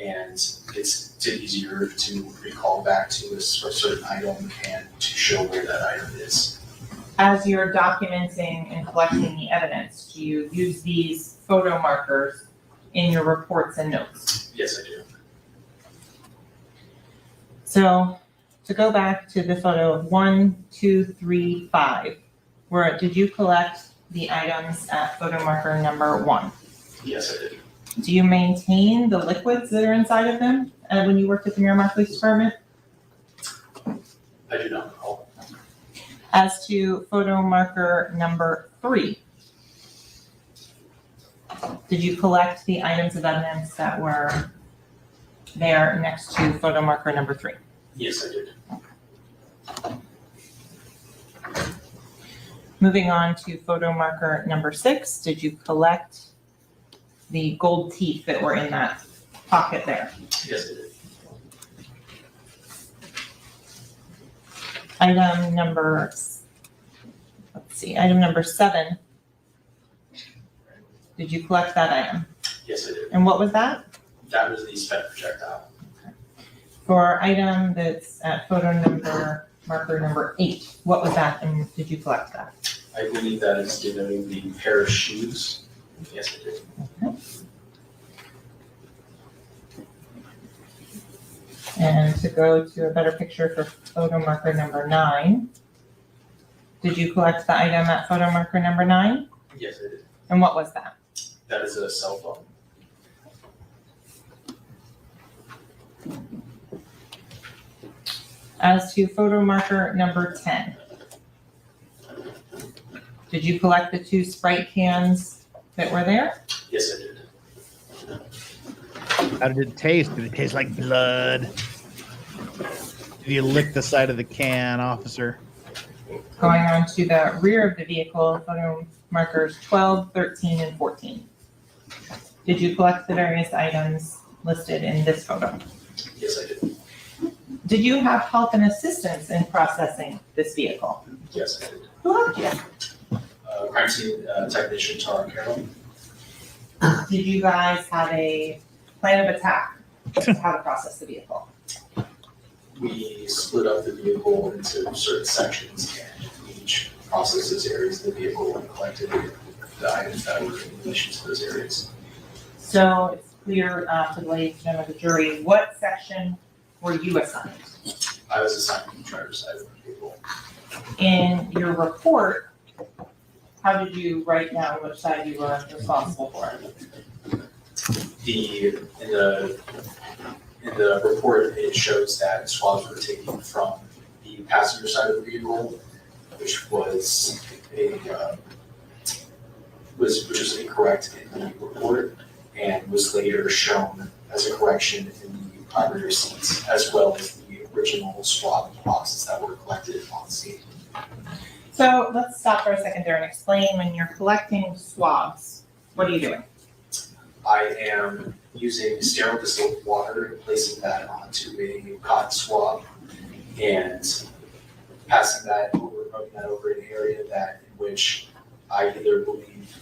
And it's easier to recall back to a certain item and to show where that item is. As you're documenting and collecting the evidence, do you use these photo markers in your reports and notes? Yes, I do. So to go back to the photo of 1, 2, 3, 5, where did you collect the items at photo marker number 1? Yes, I did. Do you maintain the liquids that are inside of them when you worked at the Miramar Police Department? I do not recall. As to photo marker number 3, did you collect the items of evidence that were there next to photo marker number 3? Yes, I did. Moving on to photo marker number 6, did you collect the gold teeth that were in that pocket there? Yes, I did. Item number, item number 7. Did you collect that item? Yes, I did. And what was that? That was the spent projectile. For item that's at photo number, marker number 8, what was that and did you collect that? I believe that is denoting the pair of shoes. Yes, I did. Okay. And to go to a better picture for photo marker number 9, did you collect the item at photo marker number 9? Yes, I did. And what was that? That is a cell phone. As to photo marker number 10, did you collect the 2 Sprite cans that were there? Yes, I did. How did it taste? Did it taste like blood? Did you lick the side of the can, officer? Going on to the rear of the vehicle, photo markers 12, 13, and 14. Did you collect the various items listed in this photo? Yes, I did. Did you have help and assistance in processing this vehicle? Yes, I did. Who helped you? Crime scene technician Tara Carroll. Did you guys have a plan of attack to how to process the vehicle? We split up the vehicle into certain sections and each processes areas of the vehicle and collected the items that were in relation to those areas. So it's clear to the ladies and gentlemen of the jury, what section were you assigned? I was assigned to the driver's side of the vehicle. In your report, how did you write down which side you were responsible for? In the report, it shows that swabs were taken from the passenger side of the vehicle, which was incorrect in the report and was later shown as a correction in the primary receipts, as well as the original swab boxes that were collected on scene. So let's stop for a second there and explain when you're collecting swabs, what are you doing? I am using sterile distilled water and placing that onto a cotton swab and passing that over, rubbing that over an area that in which I either believe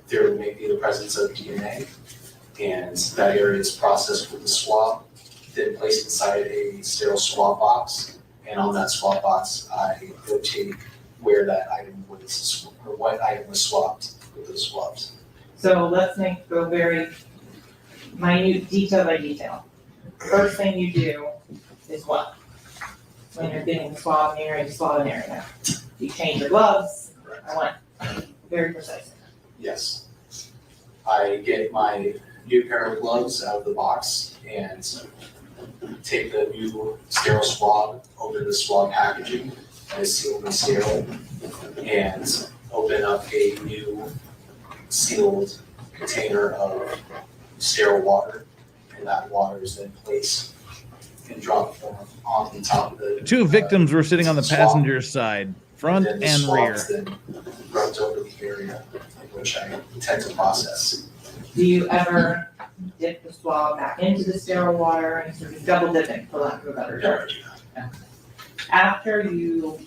there may be the presence of DNA, and that area is processed with the swab, then placed inside a sterile swab box, and on that swab box I notate where that item was, or what item was swabbed with those swabs. So let's go very minute, detail by detail. First thing you do is what? When you're getting the swab in the area, you swab an area. You change your gloves. I want very precise. Yes. I get my new pair of gloves out of the box and take the new sterile swab, open the swab packaging that is sealed and sterile, and open up a new sealed container of sterile water, and that water is then placed in drop form on the top of the 2 victims were sitting on the swab, passenger side, front then the and rear. swabs then rubbed over the area in which I intend to process. Do you ever dip the swab back into the sterile water and sort of double dipping, for lack of a better term? After you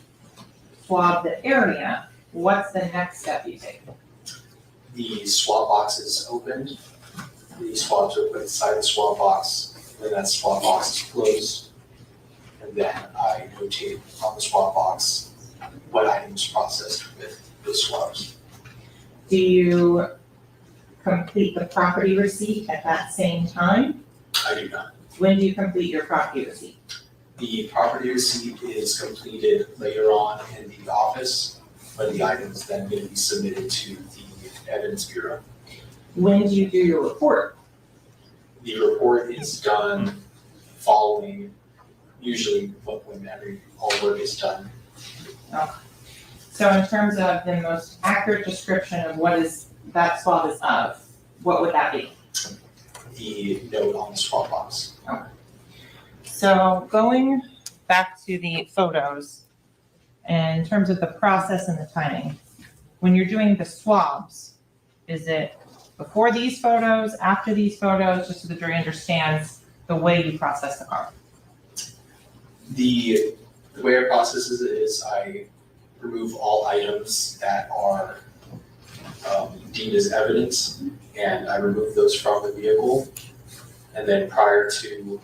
swab the area, what's the next step you take? The swab box is opened, the swabs are put inside the swab box, then that swab box is closed, and then I notate on the swab box what items processed with the swabs. Do you complete the property receipt at that same time? I do not. When do you complete your property receipt? The property receipt is completed later on in the office, but the items then going to be submitted to the Evidence Bureau. When do you do your report? The report is done following, usually when all work is done. Okay. So in terms of the most accurate description of what that swab is of, what would that be? The note on the swab box. Okay. So going back to the photos, and in terms of the process and the timing, when you're doing the swabs, is it before these photos, after these photos, just so the jury understands the way you process the car? The The way I process it is I remove all items that are deemed as evidence, and I remove those from the vehicle. And then prior to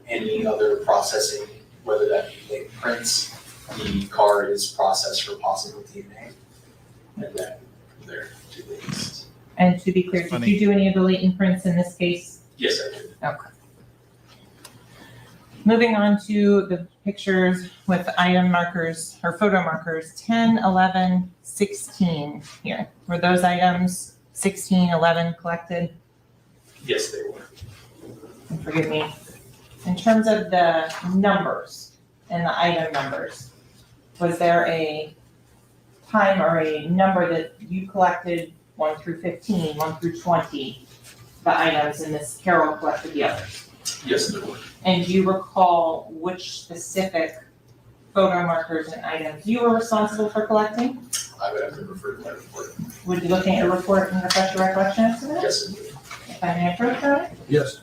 any other processing, whether that be latent prints, the car is processed for possible DNA, and then they're released. And to be clear, did you do any of the latent prints in this case? Yes, I did. Okay. Moving on to the pictures with item markers or photo markers 10, 11, 16 here. Were those items 16, 11 collected? Yes, they were. And forgive me. In terms of the numbers and the item numbers, was there a time or a number that you collected 1 through 15, 1 through 20, the items, and Miss Carol collected the others? Yes, there were. And do you recall which specific photo markers and items you were responsible for collecting? I would have to refer to my report. Would you looking at a report and refresh your recollection as to that? Yes, it would. If I may approach that? Yes.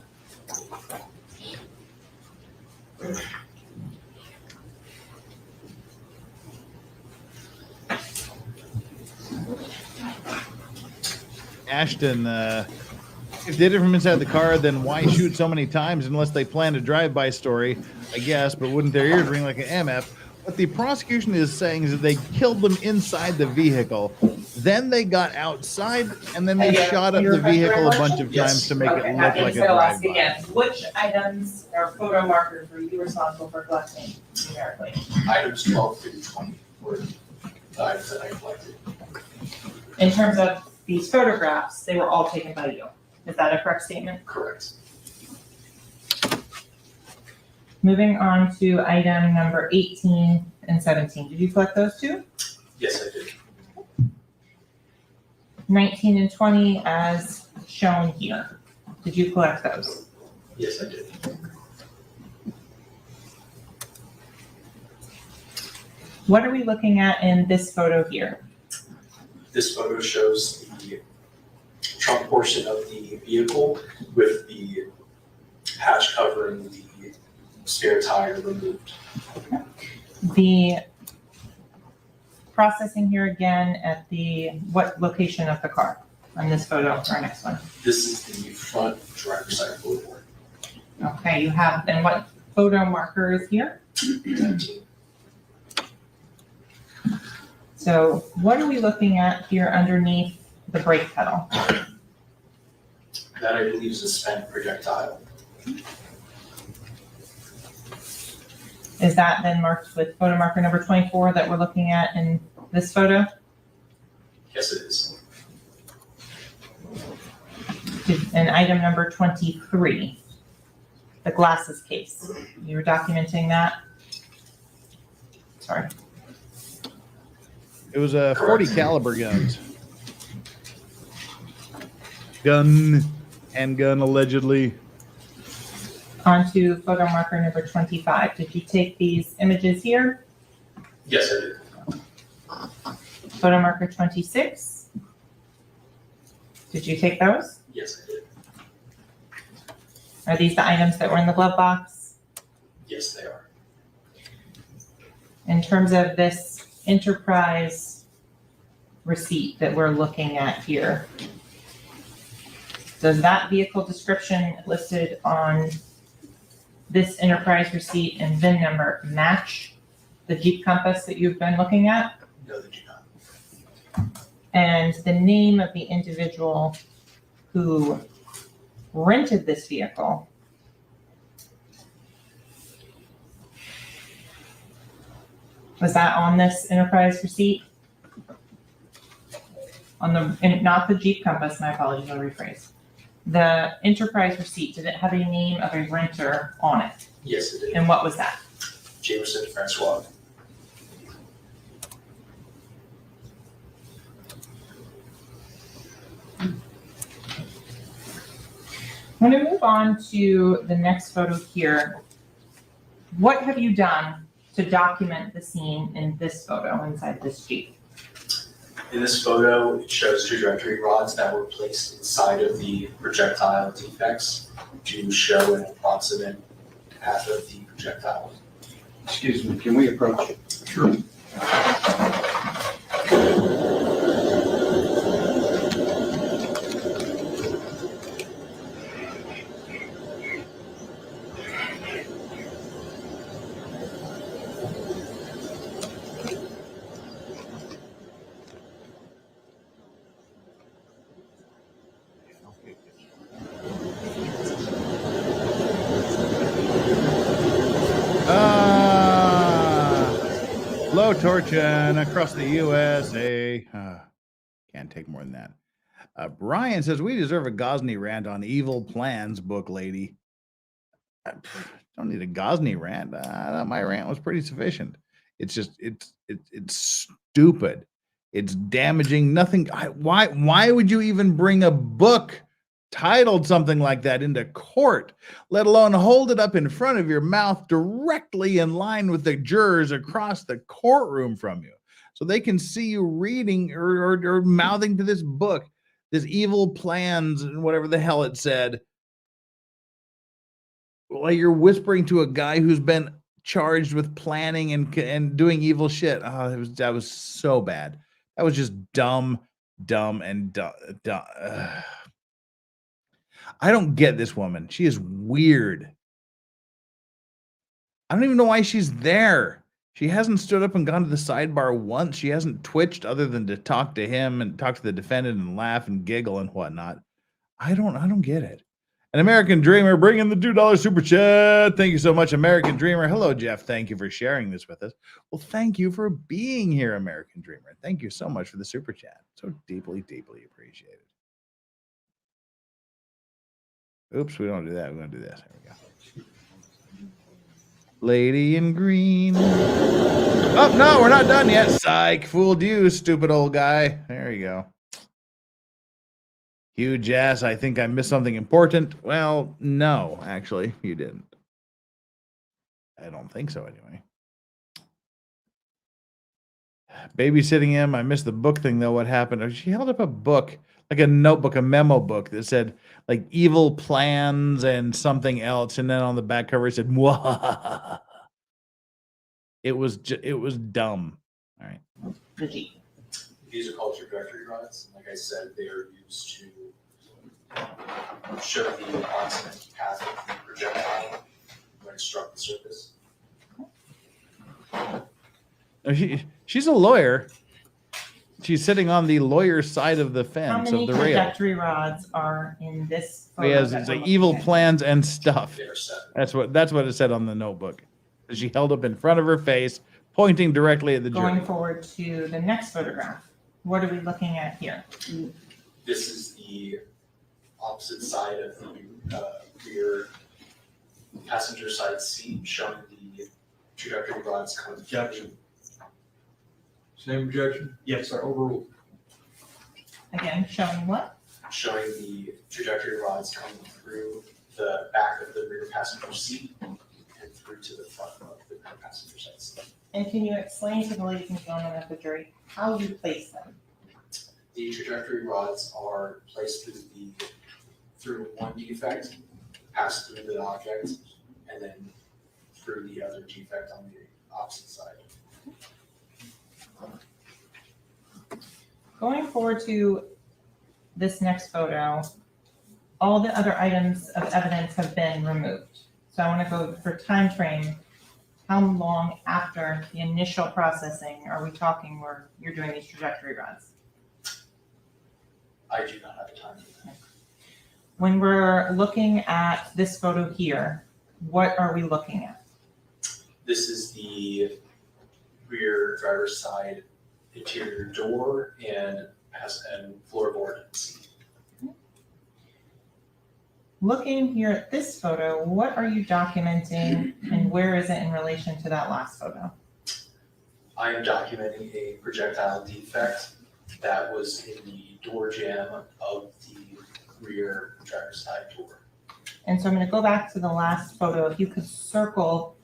Ashton, if they did it from inside the car, then why shoot so many times unless they planned a drive-by story, I guess, but wouldn't their ears ring like an MF? What the prosecution is saying is that they killed them inside the vehicle, then they got outside, and then they shot up the vehicle a bunch of times to make it look like a ask drive-by. again, which items or photo markers were you responsible for collecting numerically? Items 12 through 20 were the items that I collected. In terms of these photographs, they were all taken by you. Is that a correct statement? Correct. Moving on to item number 18 and 17. Did you collect those two? Yes, I did. 19 and 20 as shown here. Did you collect those? Yes, I did. What are we looking at in this photo here? This photo shows the trunk portion of the vehicle with the hatch covering the spare tire removed. The processing here again at the, what location of the car on this photo or our next one? This is the front driver's side floorboard. Okay, you have, and what photo marker is here? 19. So what are we looking at here underneath the brake pedal? That I believe is a spent projectile. Is that then marked with photo marker number 24 that we're looking at in this photo? Yes, it is. And item number 23, the glasses case. You were documenting that? Sorry. It was a 40 caliber guns. Handgun allegedly. On to photo marker number 25. Did you take these images here? Yes, I did. Photo marker 26. Did you take those? Yes, I did. Are these the items that were in the glove box? Yes, they are. In terms of this enterprise receipt that we're looking at here, does that vehicle description listed on this enterprise receipt and VIN number match the Jeep Compass that you've been looking at? No, they do not. And the name of the individual who rented this vehicle, was that on this enterprise receipt? On the, and not the Jeep Compass, my apologies, I'll rephrase. The enterprise receipt, did it have a name of a renter on it? Yes, it did. And what was that? Jameson Francois. I'm going to move on to the next photo here. What have you done to document the scene in this photo inside this Jeep? In this photo, it shows trajectory rods that were placed inside of the projectile defects to show an approximate path of the projectile. Excuse me, can we approach? Sure. Low torsion across the USA. Can't take more than that. Brian says we deserve a Gosney rant on evil plans, book lady. Don't need a Gosney rant. My rant was pretty sufficient. It's just it's stupid. It's damaging. Nothing. Why would you even bring a book titled something like that into court, let alone hold it up in front of your mouth directly in line with the jurors across the courtroom from you, so they can see you reading or mouthing to this book, this evil plans and whatever the hell it said. Like you're whispering to a guy who's been charged with planning and doing evil shit. Oh, that was so bad. That was just dumb. I don't get this woman. She is weird. I don't even know why she's there. She hasn't stood up and gone to the sidebar once. She hasn't twitched other than to talk to him and talk to the defendant and laugh and giggle and whatnot. I don't get it. An American Dreamer, bring in the $2 super chat. Thank you so much, American Dreamer. Hello, Jeff. Thank you for sharing this with us. Well, thank you for being here, American Dreamer. Thank you so much for the super chat. So deeply, deeply appreciated. Oops, we don't do that. We're going to do this. There we go. Lady in green. Oh, no, we're not done yet. Psych. Fooled you, stupid old guy. There you go. Huge ass. I think I missed something important. Well, no, actually, you didn't. I don't think so, anyway. Babysitting him. I missed the book thing, though. What happened? She held up a book, like a notebook, a memo book that said, like, evil plans and something else. And then on the back cover, it said, Mwah. It was dumb. All right. These are called trajectory rods. Like I said, they are used to show the approximate path of the projectile when it struck the surface. She's a lawyer. She's sitting on the lawyer's side of the fence of the rail. How many trajectory rods are in this photo? Yes, it's like evil plans and stuff. That's what it said on the notebook. She held up in front of her face, pointing directly at the jury. Going forward to the next photograph, what are we looking at here? This is the opposite side of the rear passenger side seat, showing the trajectory rods coming through. Same objection? Yes, sir. Overruled. Again, showing what? Showing the trajectory rods coming through the back of the rear passenger seat and through to the front of the rear passenger side seat. And can you explain to the ladies and gentlemen of the jury how you place them? The trajectory rods are placed through one defect, pass through the object, and then through the other defect on the opposite side. Going forward to this next photo, all the other items of evidence have been removed. So I want to go for time frame. How long after the initial processing are we talking where you're doing these trajectory rods? I do not have a time. When we're looking at this photo here, what are we looking at? This is the rear driver's side interior door and floorboard seat. Looking here at this photo, what are you documenting and where is it in relation to that last photo? I am documenting a projectile defect that was in the door jamb of the rear driver's side door. And so I'm going to go back to the last photo. If you could circle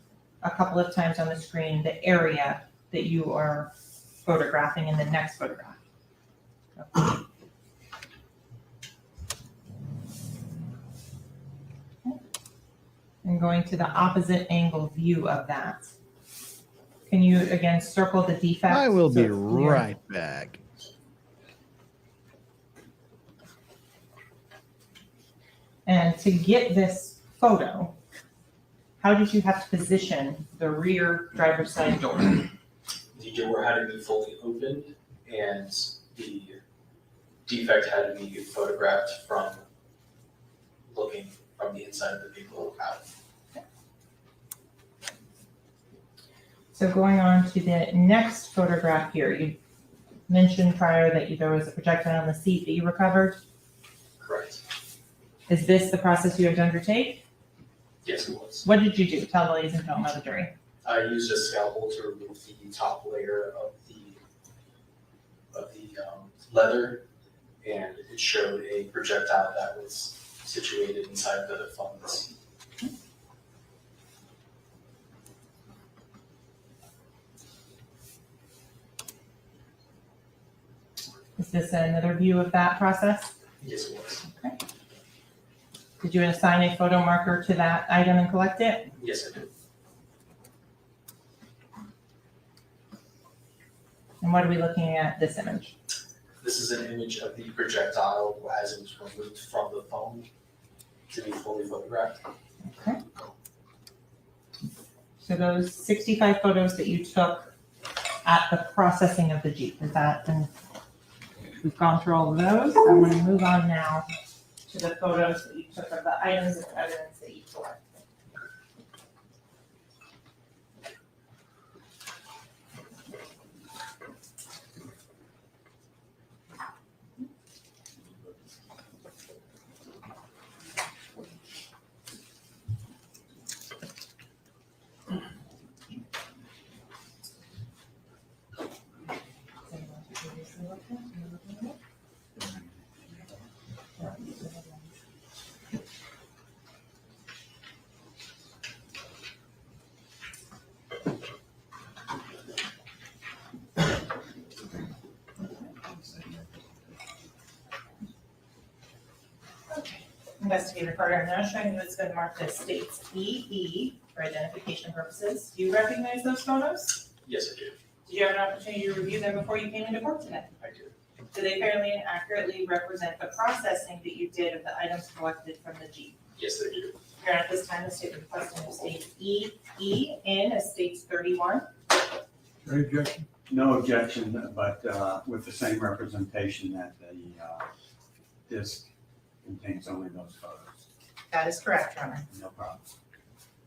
a couple of times on the screen the area that you are photographing in the next photograph. Okay. And going to the opposite angle view of that. Can you again circle the defect? I will so be it's clear? right back. And to get this photo, how did you have to position the rear driver's side door? The door had to be fully opened and the defect had to be photographed from looking from the inside of the vehicle out. So going on to the next photograph here, you mentioned prior that there was a projectile on the seat that you recovered. Correct. Is this the process you had to undertake? Yes, it was. What did you do? Tell the ladies and gentlemen of the jury. I used a scalpel to remove the top layer of the leather, and it showed a projectile that was situated inside the front of the seat. Is this another view of that process? Yes, it was. Okay. Did you assign a photo marker to that item and collect it? Yes, I did. And what are we looking at this image? This is an image of the projectile as it was removed from the phone to be fully photographed. Okay. So those 65 photos that you took at the processing of the Jeep, is that, and we've gone through all of those. I'm going to move on now to the photos that you took of the items of evidence that you collected. Investigator Carter, I'm now showing you it's been marked as states EE for identification purposes. Do you recognize those photos? Yes, I do. Did you have an opportunity to review them before you came into court today? I do. Do they fairly and accurately represent the processing that you did of the items collected from the Jeep? Yes, they do. Here at this time, the state requesting of states EE in as states 31. Any objection? No objection, but with the same representation that the disc contains only those photos. That is correct, Your Honor. No problem.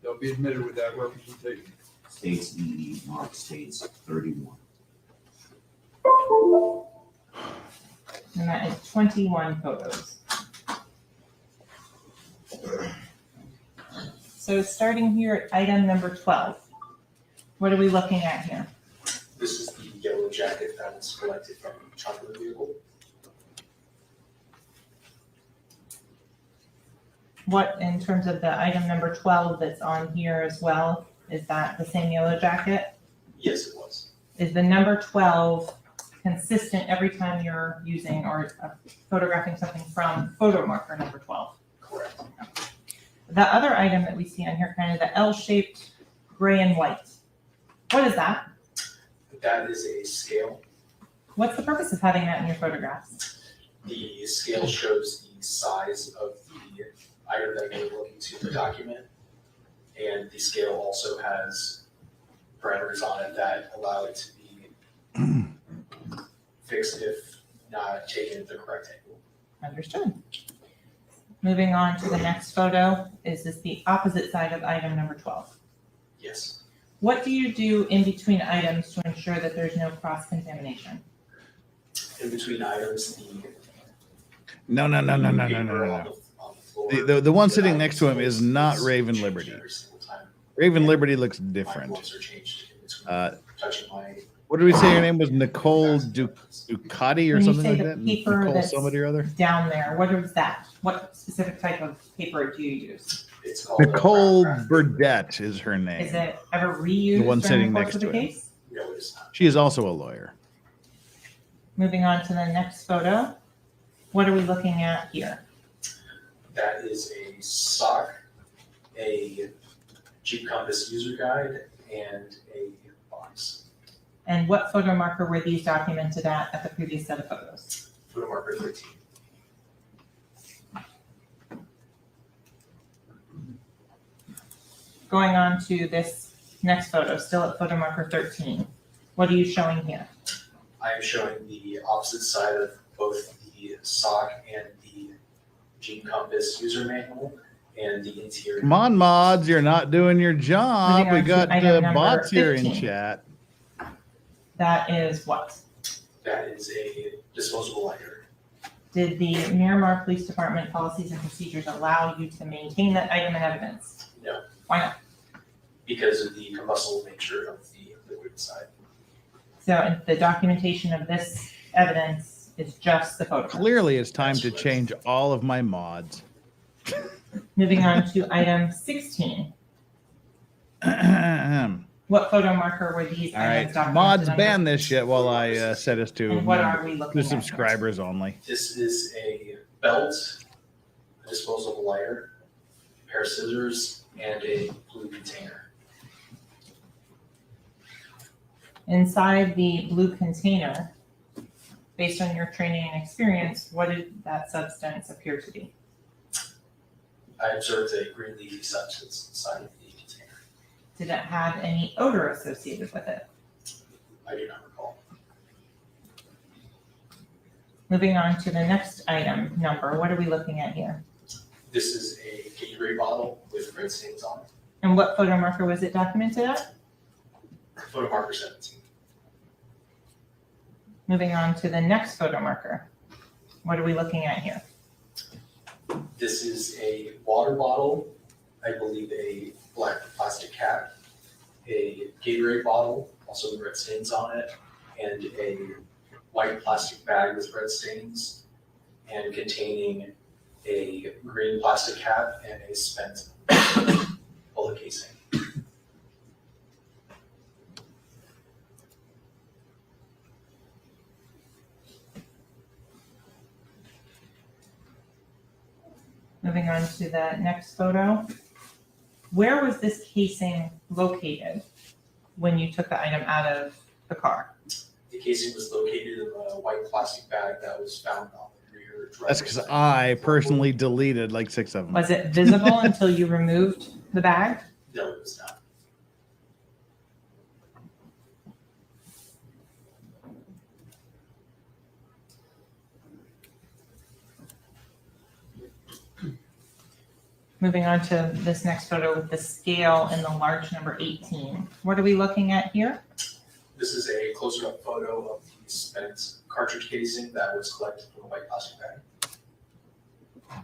They'll be admitted with that representation. States EE, mark states 31. And that is 21 photos. So starting here at item number 12, what are we looking at here? This is the yellow jacket that was collected from the trunk of the vehicle. What, in terms of the item number 12 that's on here as well, is that the same yellow jacket? Yes, it was. Is the number 12 consistent every time you're using or photographing something from photo marker number 12? Correct. The other item that we see on here, kind of the L-shaped gray and white. What is that? That is a scale. What's the purpose of having that in your photographs? The scale shows the size of the item that you're looking to document. And the scale also has parameters on it that allow it to be fixed if not taken at the correct angle. Understood. Moving on to the next photo, is this the opposite side of item number 12? Yes. What do you do in between items to ensure that there's no cross-contamination? In between items, No. The one sitting next to him is not Raven Liberty. Raven Liberty looks different. Touching my What did we say her name was? Nicole Ducati or When you something say like the that? paper Nicole that's somebody or other? down there, what is that? What specific type of paper do you use? It's called Nicole Burdette is her name. Is it ever reused The one during sitting the course next of the to him. case? No, it is not. She is also a lawyer. Moving on to the next photo, what are we looking at here? That is a sock, a Jeep Compass user guide, and a box. And what photo marker were these documented at the previous set of photos? Photo marker 13. Going on to this next photo, still at photo marker 13. What are you showing here? I am showing the opposite side of both the SOC and the Gene Compass user manual and the interior. Come on, mods, you're not doing your job. Moving We on to got item number bots here in 15. chat. That is what? That is a disposable lighter. Did the Miramar Police Department policies and procedures allow you to maintain that item in evidence? No, Why not? because of the combustible nature of the liquid inside. So the documentation of this evidence is just the photo. Clearly, it's time to change all of my mods. Moving on to item 16. All What photo marker were these right, items documented mods under? ban this shit while I set us to And what are we looking the at? subscribers only. This is a belt, a disposable lighter, a pair of scissors, and a blue container. Inside the blue container, based on your training and experience, what did that substance appear to be? I observed a green leafy substance inside of the container. Did it have any odor associated with it? I do not recall. Moving on to the next item number, what are we looking at here? This is a Gatorade bottle with red stains on it. And what photo marker was it documented at? Photo marker 17. Moving on to the next photo marker. What are we looking at here? This is a water bottle, I believe a black plastic cap, a Gatorade bottle, also with red stains on it, and a white plastic bag with red stains, and containing a green plastic cap and a spent bullet casing. Moving on to the next photo. Where was this casing located when you took the item out of the car? The casing was located in a white plastic bag that was found on the rear That's driver's because side. I personally deleted like 6 of them. Was it visible until you removed the bag? No, it was not. Moving on to this next photo with the scale and the large number 18. What are we looking at here? This is a closer up photo of the spent cartridge casing that was collected from a white plastic bag.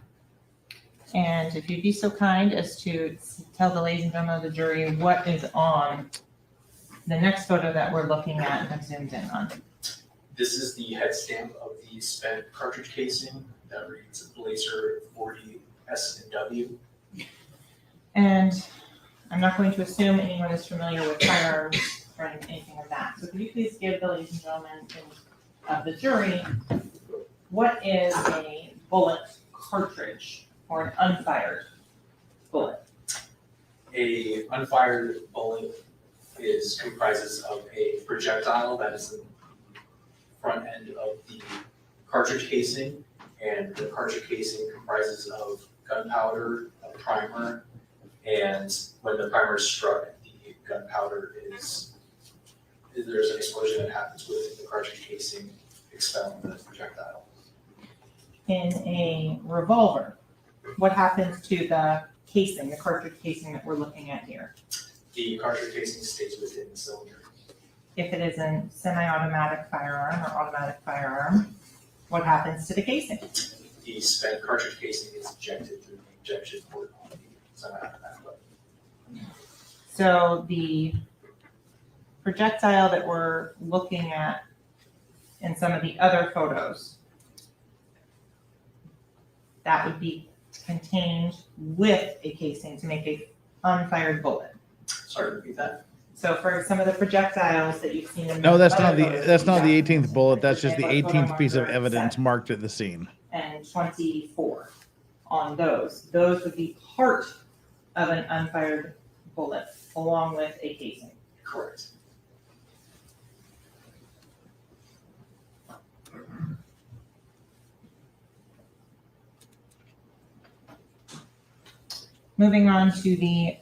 And if you'd be so kind as to tell the ladies and gentlemen of the jury what is on the next photo that we're looking at and have zoomed in on. This is the head stamp of the spent cartridge casing that reads Blazer 40 S&W. And I'm not going to assume anyone is familiar with firearms or anything of that. So could you please give the ladies and gentlemen of the jury, what is a bullet cartridge or an unfired bullet? A unfired bullet comprises of a projectile that is the front end of the cartridge casing, and the cartridge casing comprises of gunpowder, a primer, and when the primer is struck, the gunpowder there's an explosion that happens within the cartridge casing, expelling the projectile. In a revolver, what happens to the casing, the cartridge casing that we're looking at here? The cartridge casing stays within the cylinder. If it is a semi-automatic firearm or automatic firearm, what happens to the casing? The spent cartridge casing is ejected through the ejection port on the semi-automatic weapon. So the projectile that we're looking at in some of the other photos, that would be contained with a casing to make a unfired bullet. Sorry, repeat that. So for some of the projectiles that you've seen in No, that's not other the photos, that's not the yeah, 18th bullet. That's just the Okay, what photo 18th piece of marker evidence set? marked at the scene. and 24 on those. Those would be part of an unfired bullet along with a casing. Correct. Moving on to the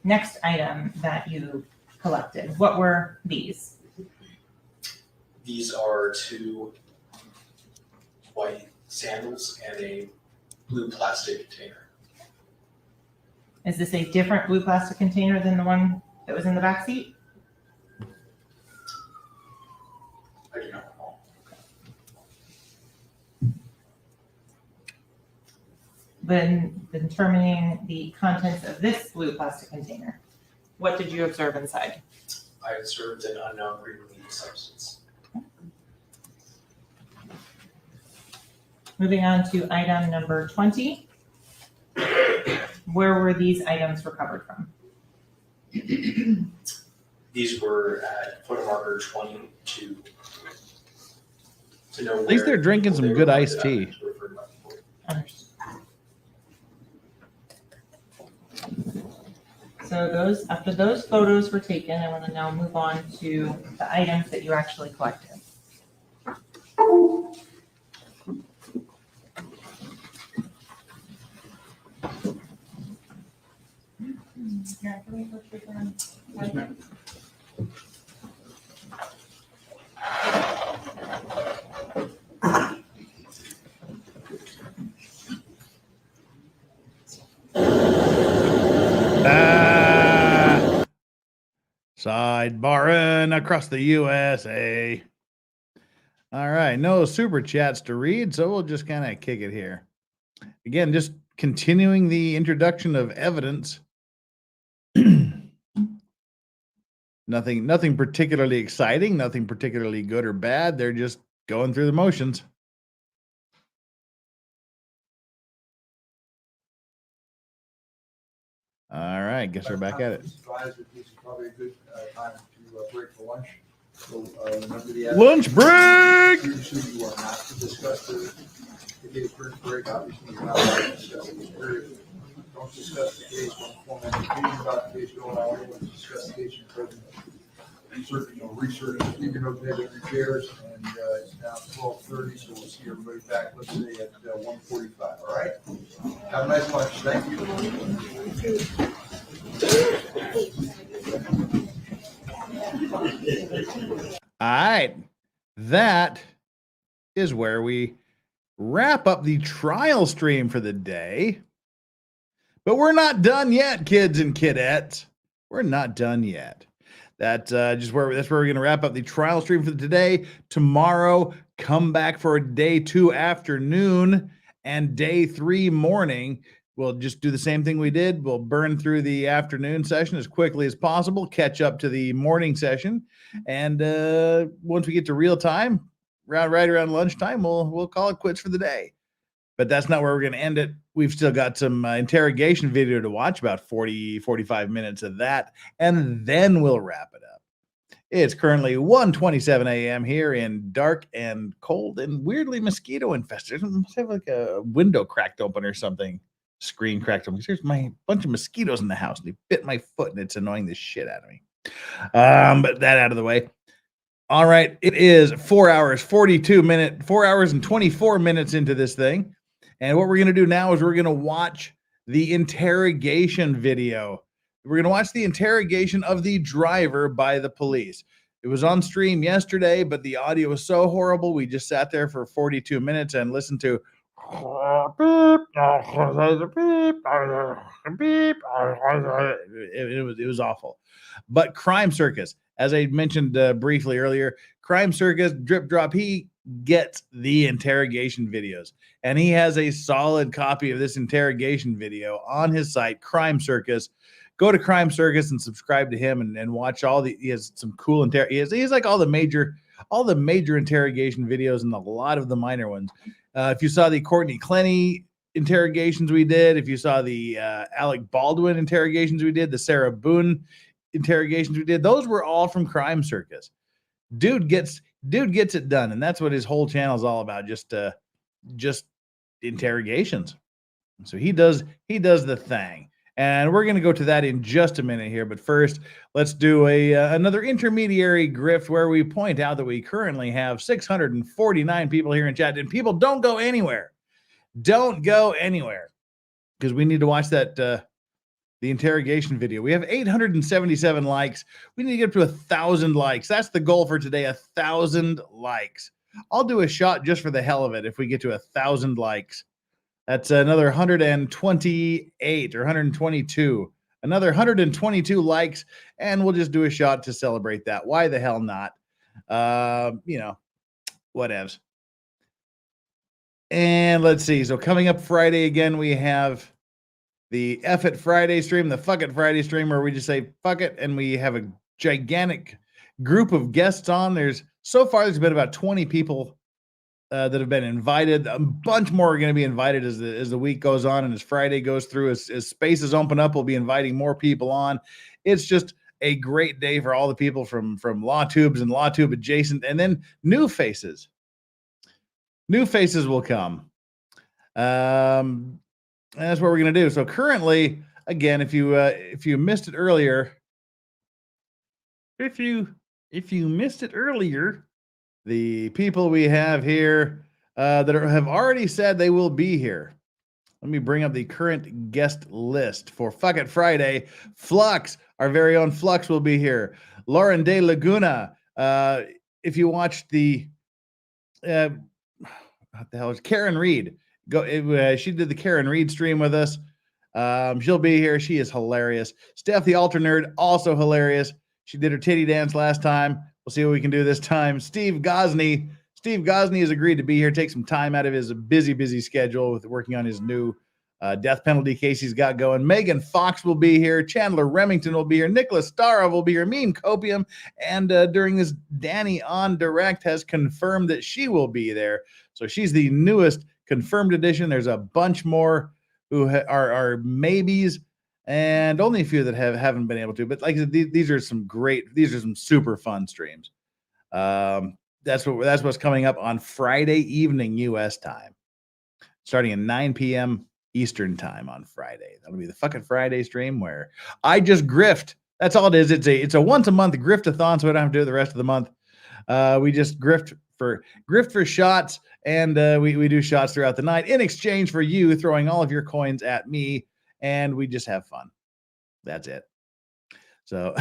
next item that you collected. What were these? These are 2 white sandals and a blue plastic container. Is this a different blue plastic container than the one that was in the back seat? I do not recall. Then determining the contents of this blue plastic container, what did you observe inside? I observed an unknown green-leaf substance. Moving on to item number 20. Where were these items recovered from? These were at photo marker 20 to know At least they're drinking some good iced tea. So after those photos were taken, I want to now move on to the items that you actually collected. Yeah, can we go through them? Yes, ma'am. Sidebarring across the USA. All right, no super chats to read, so we'll just kind of kick it here. Again, just continuing the introduction of evidence. Nothing particularly exciting, nothing particularly good or bad. They're just going through the motions. All right, guess we're back at it. Advised that this is probably a good time to break for lunch. So remember the Lunch break! Previously, you are not to discuss the case during break. Obviously, you're not to discuss the period. Don't discuss the case. Don't form any opinion about the case going on. Don't discuss the case in present. Research, keep your notes at your chairs, and it's now 12:30, so we'll see everybody back, let's say, at 1:45, all right? Have a nice lunch, thank you. All right, that is where we wrap up the trial stream for the day. But we're not done yet, kids and kidettes. We're not done yet. That's where we're going to wrap up the trial stream for today. Tomorrow, come back for day 2 afternoon and day 3 morning. We'll just do the same thing we did. We'll burn through the afternoon session as quickly as possible, catch up to the morning session, and once we get to real time, right around lunchtime, we'll call it quits for the day. But that's not where we're going to end it. We've still got some interrogation video to watch, about 45 minutes of that, and then we'll wrap it up. It's currently 1:27 a.m. here in dark and cold and weirdly mosquito infested. I must have like a window cracked open or something, screen cracked open. There's my bunch of mosquitoes in the house, and they bit my foot, and it's annoying the shit out of me. But that out of the way. All right, it is 4 hours and 24 minutes into this thing. And what we're going to do now is we're going to watch the interrogation video. We're going to watch the interrogation of the driver by the police. It was on stream yesterday, but the audio was so horrible. We just sat there for 42 minutes and listened to it was awful. But Crime Circus, as I mentioned briefly earlier, Crime Circus, Drip Drop, he gets the interrogation videos. And he has a solid copy of this interrogation video on his site, Crime Circus. Go to Crime Circus and subscribe to him and watch he has some cool he's like all the major interrogation videos and a lot of the minor ones. If you saw the Courtney Clenny interrogations we did, if you saw the Alec Baldwin interrogations we did, the Sarah Boone interrogations we did, those were all from Crime Circus. Dude gets it done, and that's what his whole channel is all about, just interrogations. So he does the thing. And we're going to go to that in just a minute here. But first, let's do another intermediary grift where we point out that we currently have 649 people here in chat. And people, don't go anywhere. Don't go anywhere. Because we need to watch that the interrogation video. We have 877 likes. We need to get up to 1,000 likes. That's the goal for today, 1,000 likes. I'll do a shot just for the hell of it if we get to 1,000 likes. That's another 128 or 122. Another 122 likes, and we'll just do a shot to celebrate that. Why the hell not? Whatevs. And let's see. So coming up Friday again, we have the F It Friday stream, the Fuck It Friday stream, where we just say fuck it, and we have a gigantic group of guests on. There's been about 20 people that have been invited. A bunch more are going to be invited as the week goes on and as Friday goes through. As spaces open up, we'll be inviting more people on. It's just a great day for all the people from Law Tubes and Law Tube adjacent, and then new faces. New faces will come. And that's what we're going to do. So currently, again, if you missed it earlier, if you missed it earlier, the people we have here that have already said they will be here. Let me bring up the current guest list for Fuck It Friday. Flux, our very own Flux, will be here. Lauren De Laguna. If you watched the what the hell is Karen Reed? She did the Karen Reed stream with us. She'll be here. She is hilarious. Steph, the Ultra Nerd, also hilarious. She did her titty dance last time. We'll see what we can do this time. Steve Gosney has agreed to be here. Take some time out of his busy schedule with working on his new death penalty case he's got going. Megan Fox will be here. Chandler Remington will be here. Nicholas Starov will be here. Mean Copium. And during this, Danny on Direct has confirmed that she will be there. So she's the newest confirmed edition. There's a bunch more who are maybes, and only a few that haven't been able to. But like these are some super fun streams. That's what's coming up on Friday evening U.S. time, starting at 9 p.m. Eastern time on Friday. That'll be the fucking Friday stream where I just grift. That's all it is. It's a once a month griftathon, so we don't have to do it the rest of the month. We just grift for shots, and we do shots throughout the night in exchange for you throwing all of your coins at me, and we just have fun. That's it. So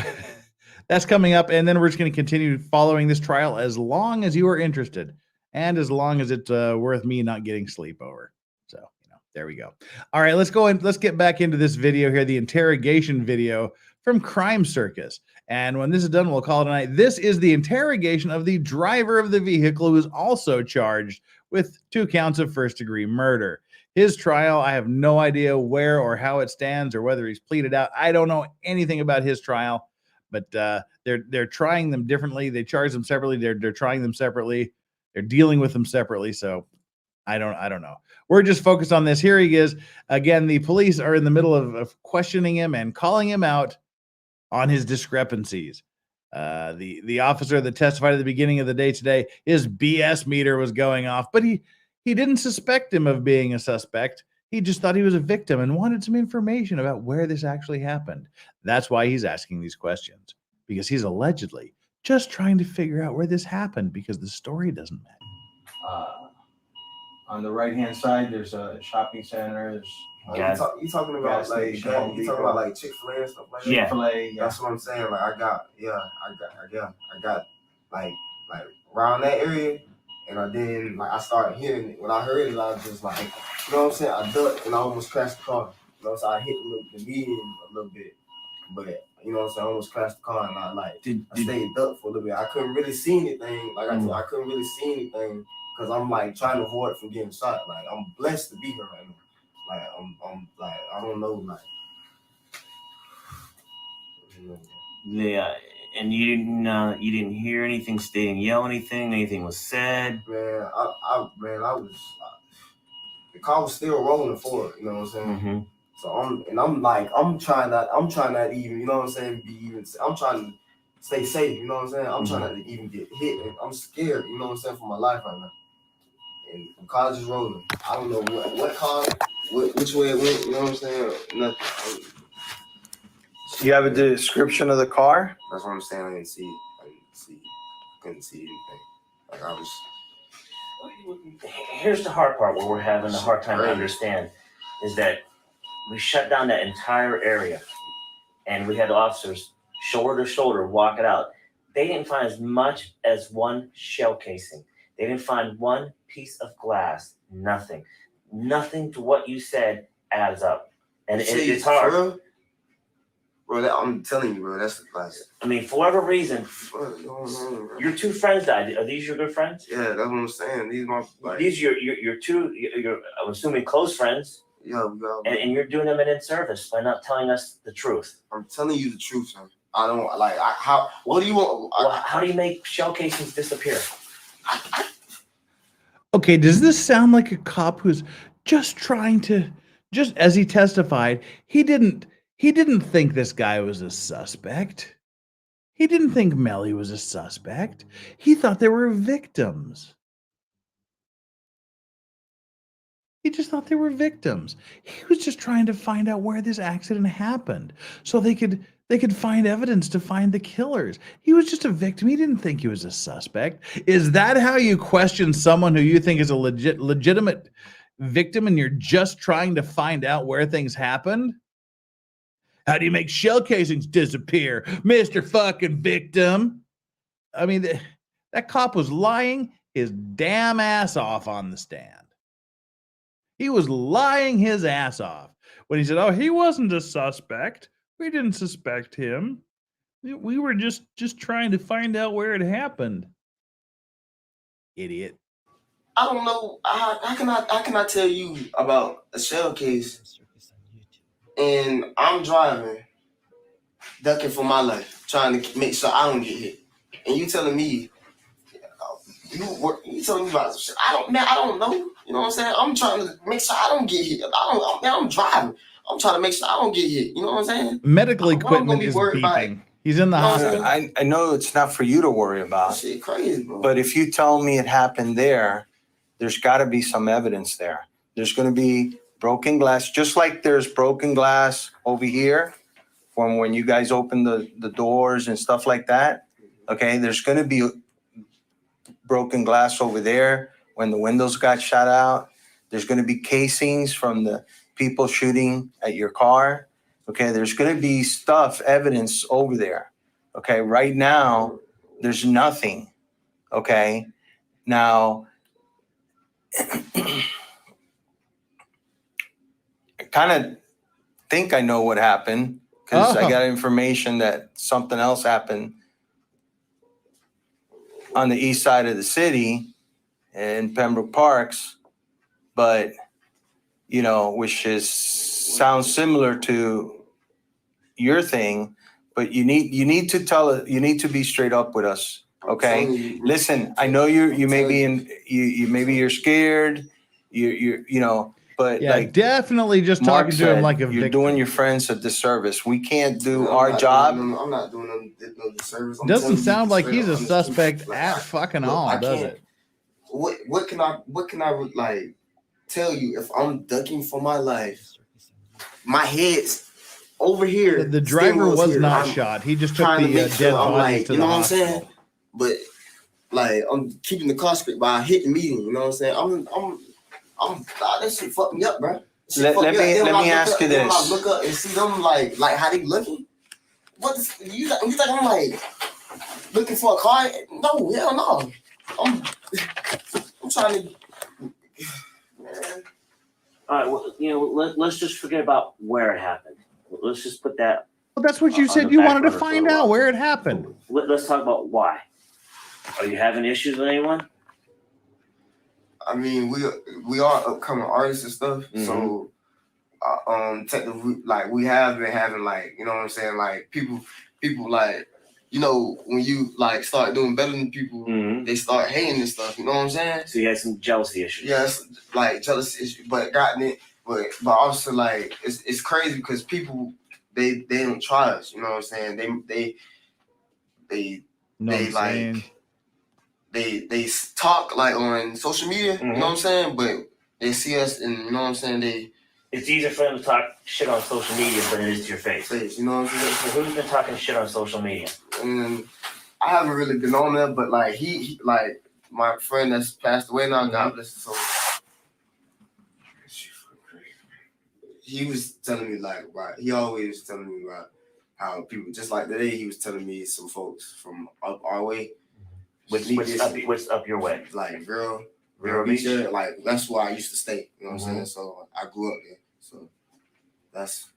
that's coming up, and then we're just going to continue following this trial as long as you are interested, and as long as it's worth me not getting sleep over. So there we go. All right, let's go and let's get back into this video here, the interrogation video from Crime Circus. And when this is done, we'll call it a night. This is the interrogation of the driver of the vehicle, who is also charged with 2 counts of first-degree murder. His trial, I have no idea where or how it stands or whether he's pleaded out. I don't know anything about his trial, but they're trying them differently. They charge them separately. They're trying them separately. They're dealing with them separately. So I don't know. We're just focused on this. Here he is. Again, the police are in the middle of questioning him and calling him out on his discrepancies. The officer that testified at the beginning of the day today, his BS meter was going off, but he didn't suspect him of being a suspect. He just thought he was a victim and wanted some information about where this actually happened. That's why he's asking these questions, because he's allegedly just trying to figure out where this happened, because the story doesn't match. On the right-hand side, there's a shopping center. You talking about like Chick-fil-A and stuff like that? Yeah. Chick-fil-A, yeah. That's what I'm saying. Like I got like around that area, and I started hearing it. When I heard it, I was just like, you know what I'm saying? I ducked and I almost crashed the car. You know, so I hit the median a little bit, but you know what I'm saying? I almost crashed the car, and I stayed ducked for a little bit. I couldn't really see anything. I couldn't really see anything because I'm like trying to avoid from getting shot. Like I'm blessed to be here right now. Like I'm like I don't know like. Yeah, and you didn't hear anything stating, yell anything was said. Man, I was the car was still rolling forward. You know what I'm saying? Mm-hmm. So I'm trying not even, you know what I'm saying, I'm trying to stay safe. You know what I'm saying? I'm trying not to even get hit, and I'm scared. You know what I'm saying, for my life right now. And the car just rolling. I don't know what car, which way it went. You know what I'm saying? Nothing. Do you have a description of the car? That's what I'm saying. I couldn't see anything. Like I was. Here's the hard part where we're having a hard time to understand is that We shut down that entire area, and we had officers shoulder to shoulder walk it out. They didn't find as much as one shell casing. They didn't find one piece of glass. Nothing. Nothing to what you said adds up. And it's hard. For real? Bro, I'm telling you, bro, that's like. I mean, for whatever reason, your two friends died. Are these your good friends? Yeah, that's what I'm saying. These my like. These your two. I'm assuming close friends. Yeah, and you're doing them an inservice by not telling us the truth. I'm telling you the truth, son. I don't like. How? What do you want? How do you make shell casings disappear? Okay, does this sound like a cop who's just trying to, just as he testified, he didn't think this guy was a suspect. He didn't think Melly was a suspect. He thought they were victims. He just thought they were victims. He was just trying to find out where this accident happened so they could find evidence to find the killers. He was just a victim. He didn't think he was a suspect. Is that how you question someone who you think is a legitimate victim and you're just trying to find out where things happened? How do you make shell casings disappear, Mr. fucking victim? I mean, that cop was lying his damn ass off on the stand. He was lying his ass off when he said, oh, he wasn't a suspect. We didn't suspect him. We were just trying to find out where it happened. Idiot. I don't know. How can I tell you about a shell case and I'm driving, ducking for my life, trying to make sure I don't get hit, and you telling me you telling me about shit. I don't know. You know what I'm saying? I'm trying to make sure I don't get hit. I'm driving. I'm trying to make sure I don't get hit. You know what I'm saying? Medical equipment is beeping. He's in the hospital. I know it's not for you to worry about. Shit crazy, bro. But if you tell me it happened there's got to be some evidence there. There's going to be broken glass, just like there's broken glass over here from when you guys open the doors and stuff like that. Okay, there's going to be broken glass over there when the windows got shot out. There's going to be casings from the people shooting at your car. Okay, there's going to be evidence over there. Okay, right now, there's nothing. Okay, now, I kind of think I know what happened because I got information that something else happened on the east side of the city in Pembroke Parks, but, which sounds similar to your thing, but you need to be straight up with us. Okay. Listen, I know you may be maybe you're scared, but yeah, definitely just Mark talking to him like a you're victim. doing your friends a disservice. We can't do our job. I'm not doing no disservice. Doesn't sound like he's a suspect at fucking all, does it? What can I like tell you if I'm ducking for my life? My head's over here. The driver was not shot. He just took the dead bodies to the hospital. Saying? But like I'm keeping the car straight by hitting median. You know what I'm saying? I'm that shit fucked me up, bro. Let me ask you this. I look up and see them like how they looking. What is, you think I'm like looking for a car? No, hell no. I'm trying to. Man. All right, well, let's just forget about where it happened. Let's just put that. Well, that's what you said. You wanted to find out where it happened. Let's talk about why. Are you having issues with anyone? I mean, we are upcoming artists and stuff, so technically, like we have been having like, you know what I'm saying, like people like, when you like start doing better than people, they start hating and stuff. You know what I'm saying? So you had some jealousy issues. Yes, like jealousy issues, but but also like it's crazy because people they don't try us. You know what I'm saying? They talk like on social media. You know what I'm saying? But they see us and you know what I'm saying. It's easier for them to talk shit on social media than it is to your face. You know what I'm saying? So who's been talking shit on social media? And I haven't really been on there, but like he like my friend that's passed away now, God bless his soul. he was telling me like, right, he always telling me about how people, just like today, he was telling me some folks from up our way. What's up your way? Like Vero Vero Beach, Beach? like that's where I used to stay. You know what I'm saying? Mhm. So I grew up there. So that's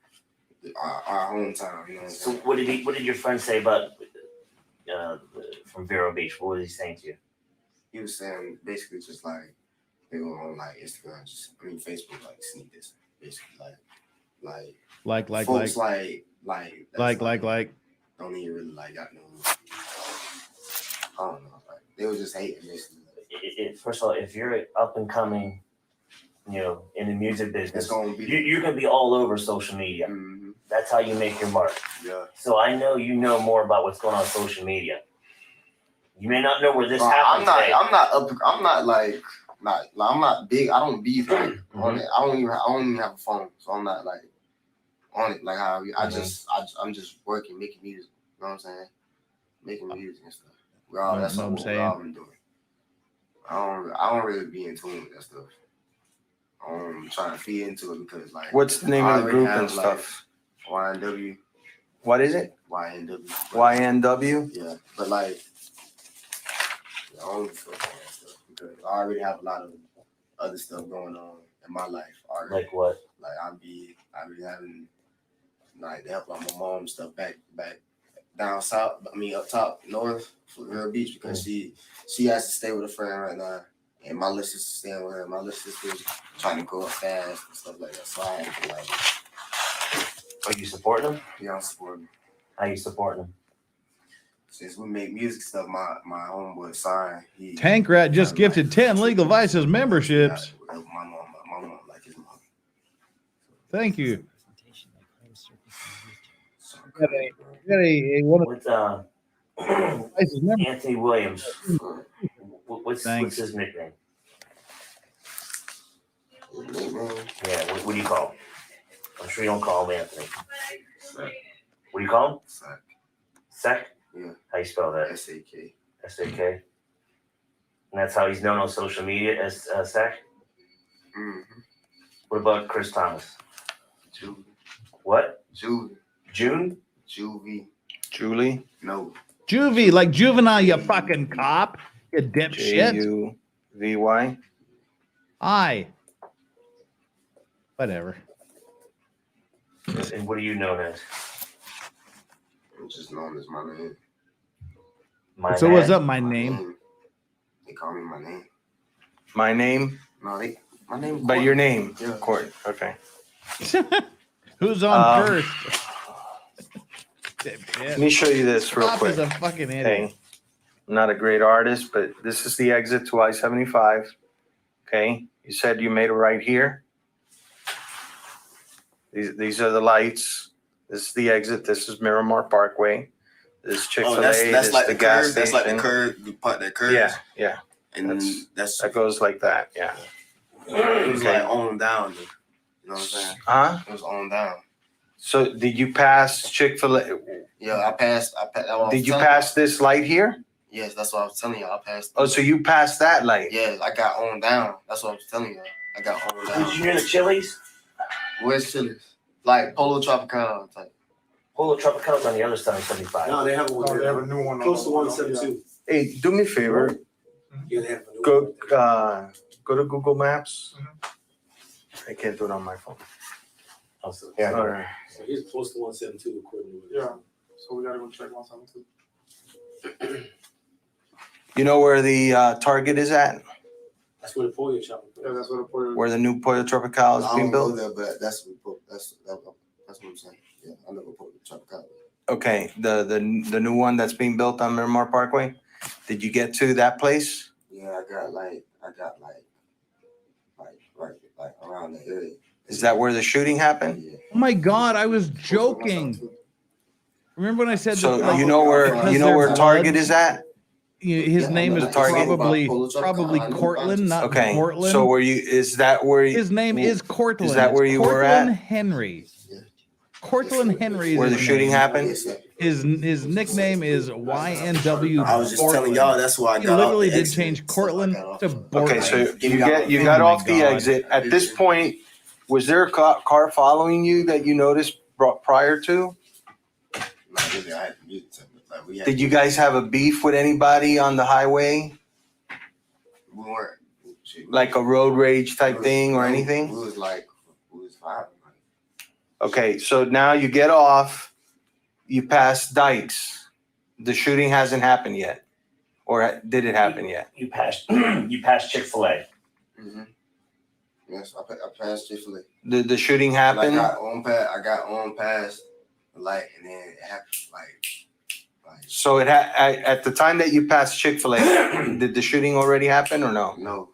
our hometown. You know what I'm So saying? what did your friend say about from Vero Beach? What was he saying to you? He was saying basically just like they were on like Instagram, Facebook, like sneakers, basically like folks like don't even really like got no. I don't know. Like they were just hating basically. First of all, if you're up and coming, you know, in the music business, It's gonna be you're gonna be all over social media. Mm-hmm. That's how you make your mark. Yeah. So I know you know more about what's going on social media. You may not know where this happened today. I'm not big. I don't be like on it. I don't even have a phone, so I'm not like on it like how I'm just working, making music. You know what I'm saying? Making music and stuff. That's what we're been doing. I don't really be in tune with that stuff. I'm trying to feed into it because like what's the name of the group and stuff? YNW. What is it? YNW. YNW? Yeah, but like I don't feel all that stuff because I already have a lot of other stuff going on in my life already. Like what? Like I be having like to help out my mom and stuff back down south. Up top north for Vero Beach because she has to stay with a friend right now, and my little sister's staying with her. My little sister's trying to grow up fast and stuff like that. So I have to like. Are you supporting them? Yeah, I'm supporting them. How you supporting them? Since we make music stuff, my homeboy Sign, Tank Rat just gifted 10 Legal Vices memberships. My mom like his mom. Thank you. With Anthony Williams. What's his nickname? Yeah, what do you call him? I'm sure you don't call him Anthony. What do you call him? Sack. Sack? Yeah. How you spell that? S-A-K. S-A-K. And that's how he's known on social media as Sack? Mm-hmm. What about Chris Thomas? Juvie. What? Juvie. June? Juvie. Julie? No. Juvie, like juvenile, you fucking cop. You dipshit. Juvy. Aye. Whatever. And what are you known as? I'm just known as my name. So what's up, my name? They call me my name. My name? No, my name. But your name? Yeah. Court. Okay. Who's on first? Let me show you this real Cop quick. is a fucking idiot. Okay. I'm not a great artist, but this is the exit to I-75. Okay. You said you made it right here. These are the lights. This is the exit. This is Miramar Parkway. This is Chick-fil-A. That's this like is the gas curve. That's like the station. curve. The part that curves. Yeah. And that goes like that. Yeah. It was like on down. You know what I'm saying? Huh? It was on down. So did you pass Chick-fil-A? Yeah, I passed. Did you pass this light here? Yes, that's what I was telling you. I passed. Oh, so you passed that light? Yeah, I got on down. That's what I was telling you. I got on down. Did you hear the Chili's? Where's Chili's? Like Polo Tropical type. Polo Tropical's on the other side of 75. No, they have one. They have a new one. Close to 172. Hey, do me a favor. Yeah, they have a new one. Go to Google Maps. I can't do it on my phone. Yeah. All right. So he's close to 172 according to Yeah. So we gotta go check 172. You know where the Target is at? That's where the polio shop is. Yeah, that's what the polio. Where the new Pollo Tropical is I being don't built? know that, but that's what I'm saying. Yeah, I know what Polo Tropical. Okay, the new one that's being built on Miramar Parkway. Did you get to that place? Yeah, I got like around the area. Is that where the shooting happened? Yeah. Oh my God, I was joking. Remember when I said So that? you know where Target is at? His name is Target. probably Cortland, not Okay, Portland. so is that where you? His name is Cortland. Is that where you were Cortland at? Henry. Cortland Henry is Where the his shooting name. happened? His nickname is YNW. I was just telling y'all that's why I He got literally off the did exit. change Cortland to Bortland. Okay, so you got off the exit. At this point, Was there a car following you that you noticed prior to? Not really, I had to mute it. Like, we had Did you guys have a beef with anybody on the highway? We weren't. Shit, Like a road rage type thing or we anything? was vibing. Okay, so now you get off, you pass Dykes. The shooting hasn't happened yet. Or did it happen yet? You passed Chick-fil-A. Mm-hmm. Yes, I passed Chick-fil-A. Did the shooting happen? I got on past the light, and then it happened like. So at the time that you passed Chick-fil-A, did the shooting already happen or no? No.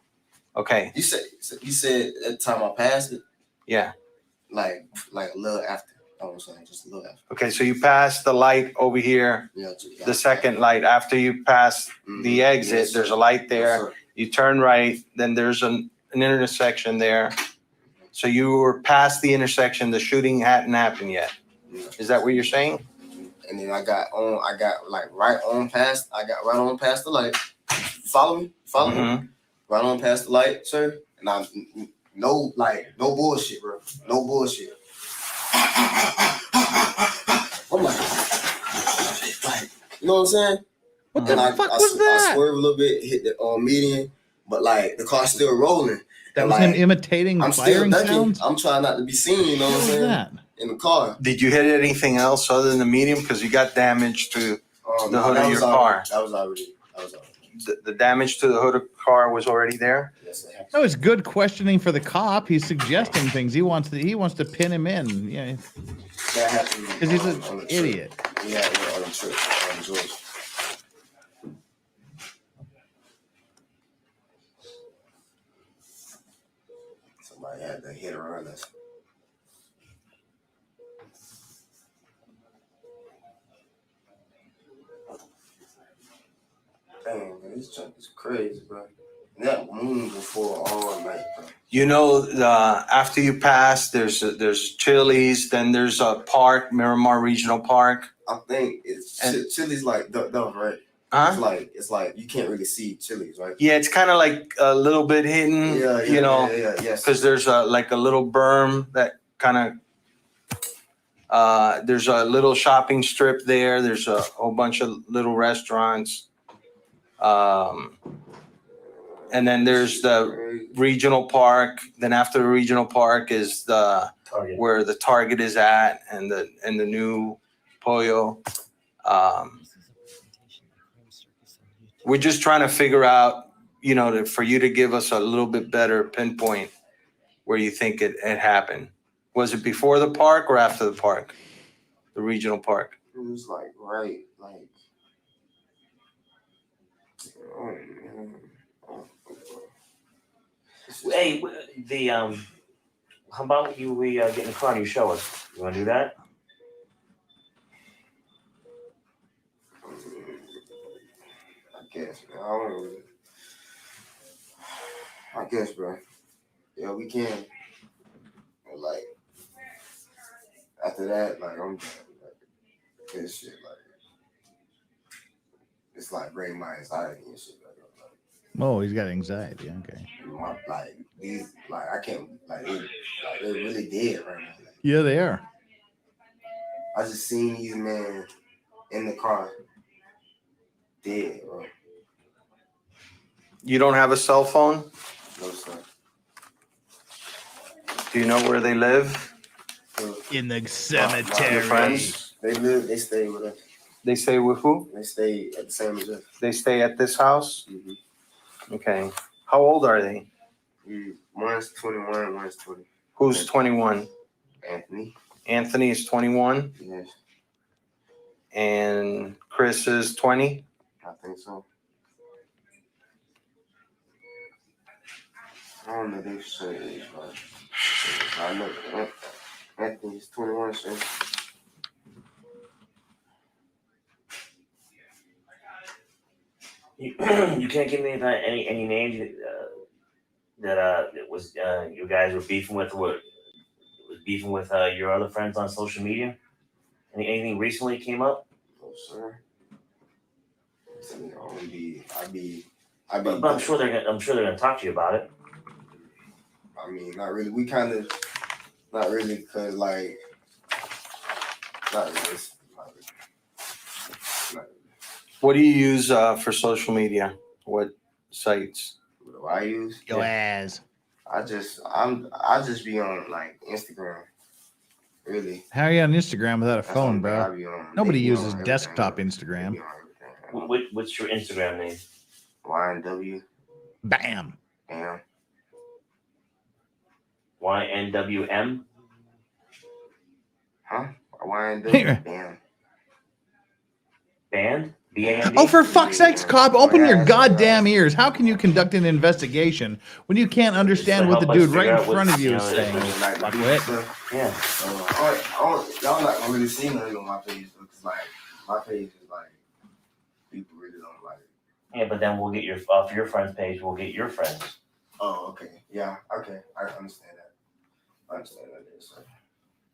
Okay. You said at the time I passed it. Yeah. Like a little after. I was saying just a little after. Okay, so you passed the light over here. Yeah. The second light after you pass the exit. Yes, there's a light there. Yes, you turn right. Then there's an intersection there. So you were past the intersection. The shooting hadn't happened yet. Yeah. Is that what you're saying? And then I got right on past the light. Follow me? Mm-hmm. Right on past the light, sir. And I no bullshit, bro. No bullshit. I'm like, you know what I'm saying? What the fuck was that? I swerved a little bit, hit the median, but like the car's still rolling. That was him imitating I'm still firing ducking. sounds? I'm trying not to be seen, you know what I'm saying? That? In the car. Did you hit anything else other than the median? Because you got damage to the hood of your car. That was already. The damage to the hood of the car was already there? Yes, sir. No, it's good questioning for the cop. He's suggesting things. He wants to pin him in. Yeah. That happened Because he's an idiot. Yeah, on the trip on Georgia. Somebody had to hit around us. Dang, man, this junk is crazy, bro. That moon before all night, bro. You know, after you pass, there's Chili's, then there's a park, Miramar Regional Park. I think it's Chili's like Dove, right? Huh? It's like you can't really see Chili's, right? Yeah, it's kind of like a little bit hidden, yes. because there's a little berm that kind of, there's a little shopping strip there. There's a whole bunch of little restaurants. And then there's the regional park. Then after the regional park is where the Target is at, and the new Pollo. We're just trying to figure out, for you to give us a little bit better pinpoint where you think it happened. Was it before the park or after the park? The regional park? It was right. Hey, how about we get in the car and you show us? You want to do that? I guess, man. I guess, bro. Yeah, we can. And after that, I'm this shit, it's bringing my anxiety and shit. Oh, he's got anxiety. Okay. I can't, they're really dead right now. Yeah, they are. I just seen these men in the car dead, bro. You don't have a cell phone? No, sir. Do you know where they live? In the Your cemetery. friends? They stay with us. They stay with who? They stay at the same as us. They stay at this house? Mm-hmm. Okay. How old are they? One's 21, one's 20. Who's 21? Anthony. Anthony is 21? Yes, And Chris is 20? I think so. I don't know their certain age, but I know Anthony's 21, so. You can't give me any names that was you guys were beefing with, or was beefing with your other friends on social media? Anything recently came up? No, sir. But I'm sure they're gonna talk to you about it. I mean, not really. We kind of Not really, cause like, not really. Not really. What do you use for social media? What sites? What do I use? Yo ass. I just be on like Instagram. Really. How are you on Instagram without a That's phone, on there. bro? I be on. Nobody They be on uses everything. desktop They Instagram. be on everything. What's your Instagram name? YNW. Bam. Damn. YNWM? Huh? YNW. Damn. Band? BAND? Oh, for fuck's sakes, cop, open your Yeah, goddamn ears. How can you conduct an investigation when you can't understand what the dude right in front of you is saying? Fuckwit. Yeah. Y'all not gonna really see nothing on my page because like my page is like people really don't like it. Yeah, but then we'll get off your friend's page, we'll get your friends. Oh, okay. Yeah, okay. I understand that. I understand that. So,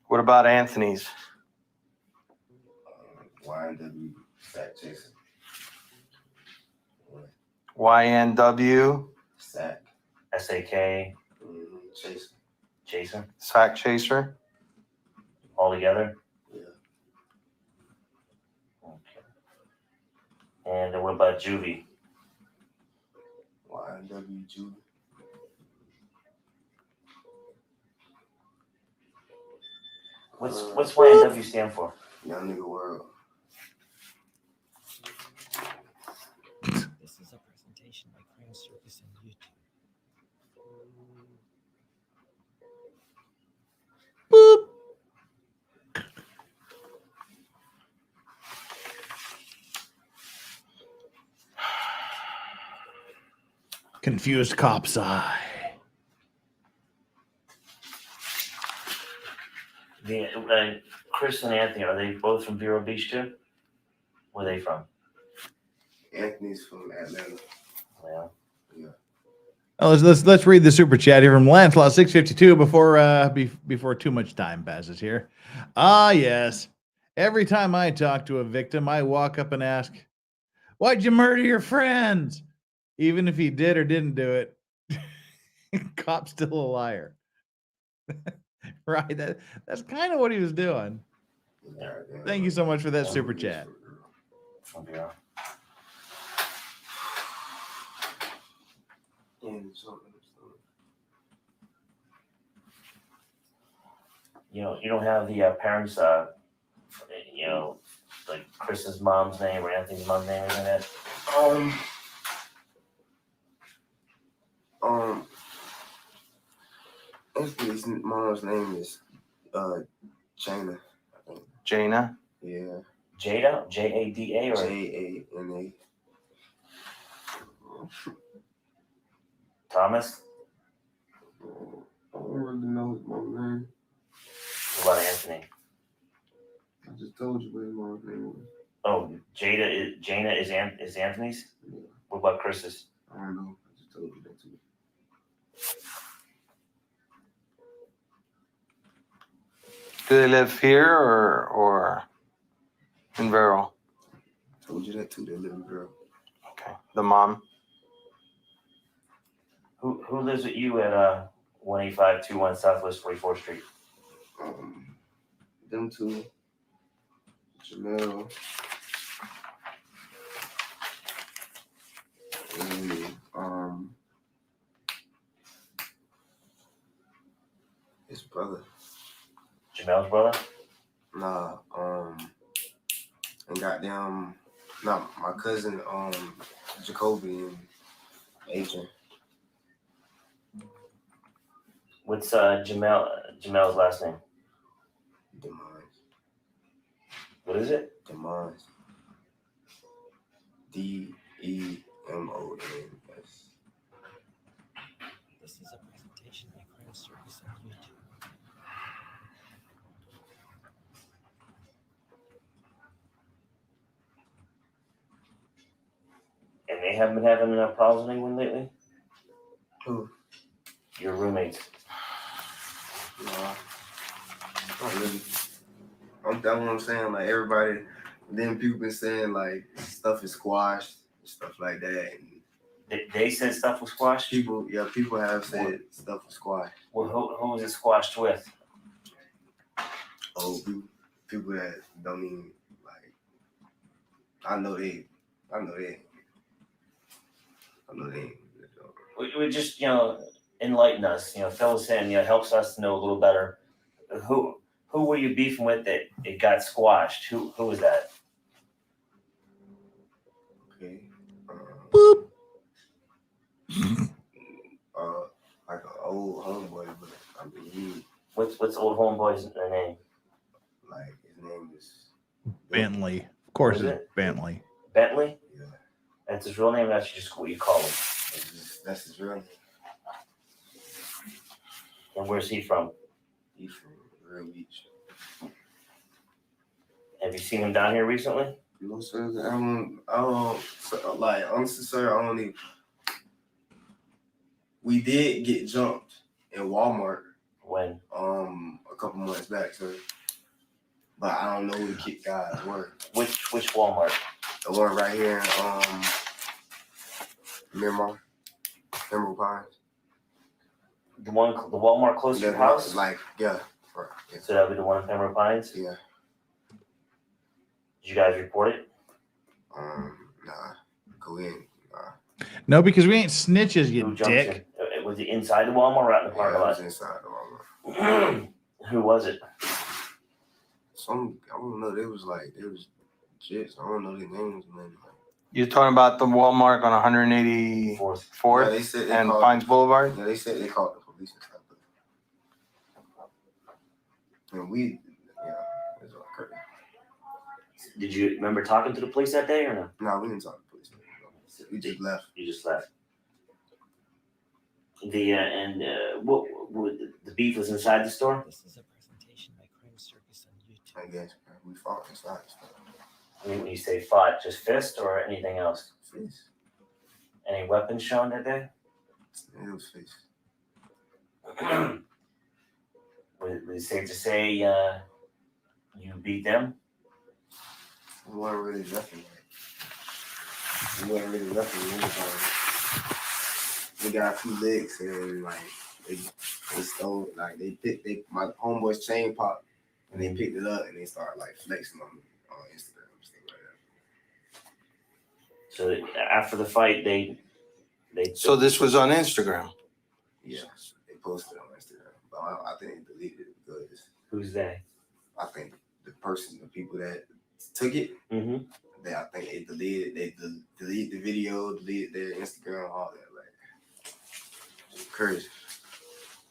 What about Anthony's? YNW Sack Jason. YNW Sack. SAK. Jason. Jason. Sack Chaser. All together? Yeah. Okay. And then what about Juvie? YNW Juvie. What's YNW stand for? Young Nigga World. This is a presentation by Crime Circus and YouTube. Confused cop's eye. Chris and Anthony, are they both from Vero Beach too? Where are they from? Anthony's from Atlanta. Yeah. Yeah. Oh, let's read the super chat here from Lancelot 652 before too much time passes here. Ah, yes. Every time I talk to a victim, I walk up and ask, "Why'd you murder your friends?" Even if he did or didn't do it, cop's still a liar. Right? That's kind of what he was doing. Yeah. Thank you so much for that super chat. From Vero. You don't have the parents, like Chris's mom's name or Anthony's mom's name, isn't it? Anthony's mom's name is Jana, I think. Jana? Yeah. Jada? Jada or? Jana. Thomas? I don't really know his mom's name. What about Anthony? I just told you what his mom's name was. Oh, Jana is Anthony's? Yeah. What about Chris's? I don't know. I just told you that too. Do they live here or in Vero? I told you that too. They live in Vero. Okay. The mom? Who lives with you at 18521 Southwest 44th Street? Them two. Jamel. And his brother. Jamel's brother? Nah, and goddamn, nah, my cousin, Jacoby and Adrian. What's Jamel's last name? Demise. What is it? Demise. DEMONS. This is a presentation by Crime Circus and YouTube. And they haven't been having enough problems with anyone lately? Who? Your roommates. Nah, not really. That's what I'm saying. Like everybody, then people been saying like stuff is squashed, stuff like that. And They said stuff was squashed? people have said stuff was squashed. Well, who was it squashed with? old people that don't even like. I know they. We just, enlighten us, fill us in, helps us to know a little better. Who were you beefing with that it got squashed? Who was that? Okay. Like an old homeboy, but I mean, What's old homeboy's name? like his name is Bentley. Of course, What is it's Bentley. Bentley? Yeah. That's his real name. That's just what you call him. That's his real name. And where's he from? He's from Real Beach. Have you seen him down here recently? No, sir. I don't like, honestly, sir, I don't even. We did get jumped in Walmart. When? A couple months back, sir. But I don't know who the kick guys were. Which Walmart? The one right here in Pembroke Pines. The Walmart close to your house? Like, yeah. So that would be the one in Pembroke Pines? Yeah. Did you guys report it? Nah. Go in. Nah. No, because we ain't snitches, you Who jumped dick. in? Was he inside the Walmart or out in the parking lot? It was inside the Walmart. Who was it? I don't know. They was jits. I don't know their names, man. You're talking about the Walmart on 184th Yeah, they said they and called- Pines Boulevard? Yeah, they said they called the police and stuff. And it's all crazy. Did you remember talking to the police that day or no? No, we didn't talk to the police. We just left. You just left. What the beef was inside the store? This is a presentation by Crime Circus on YouTube. I guess we fought inside. I mean, when you say fought, just fist or anything else? Fist. Any weapons shown that day? It was fist. Was it safe to say you beat them? We weren't really nothing. We got a few licks and like they stole, like my homeboy's chain popped and they picked it up and they started like flexing on me on Instagram and stuff like that. So after the fight, they. So this was on Instagram. Yeah, they posted it on Instagram, but I think they deleted it because. Who's they? I think the people that took it. Mm-hmm. I think they deleted. They deleted the video, deleted their Instagram, all that. Like, it's crazy.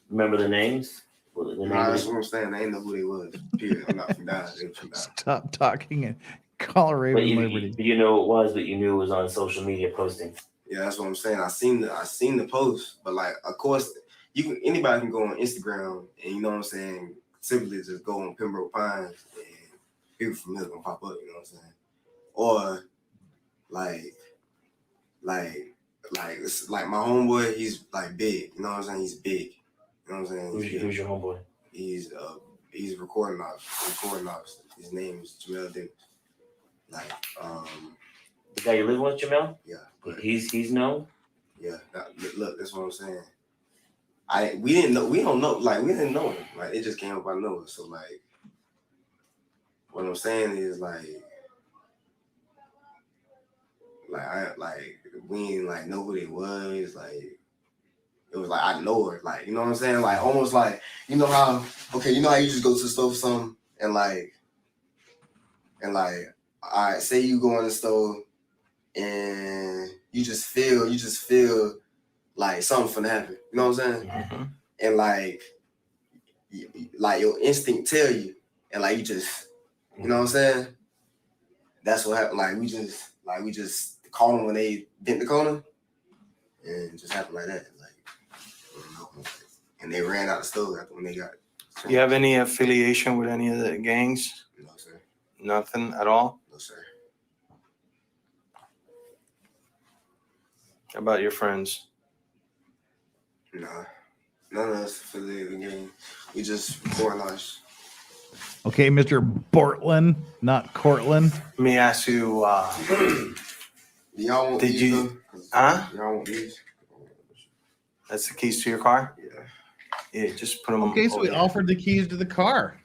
Remember the names? That's what I'm saying. They didn't know who they was. Period. I'm not from down. They were from down. Stop talking and call a Raven Liberty. You know it was, but you knew it was on social media posting. Yeah, that's what I'm saying. I seen the post, but like, of course, anybody can go on Instagram and you know what I'm saying. Simply just go on Pembroke Pines and people from there gonna pop up. You know what I'm saying. Or it's like my homeboy, he's like big, you know what I'm saying? He's big. You know what I'm saying? Who's your homeboy? He's recording officer. His name is Jamel Davis. Like, the guy you live with, Jamel? Yeah. He's known? Yeah. Look, that's what I'm saying. We didn't know him. Like, it just came up out of nowhere. So like, what I'm saying is like we didn't like know who they was. Like, it was like I know her. Like, you know what I'm saying? Like, almost like, you know how you just go to the store for something and like, all right, say you go in the store and you just feel like something finna happen. You know what I'm saying? Mm-hmm. And like your instinct tell you, and like you just, you know what I'm saying? That's what happened. Like we just called them when they bent the corner, and it just happened like that. Like, and they ran out of the store after when they got. You have any affiliation with any of the gangs? No, sir. Nothing at all? No, sir. How about your friends? Nah. None of us affiliated with the gang. We just organized. Okay, Mr. Bortland, not Cortland. Let me ask you, y'all want did these, you, huh? Y'all want these? That's the keys to your car? Yeah. Yeah, just put them Okay, so we over offered the keys to the car.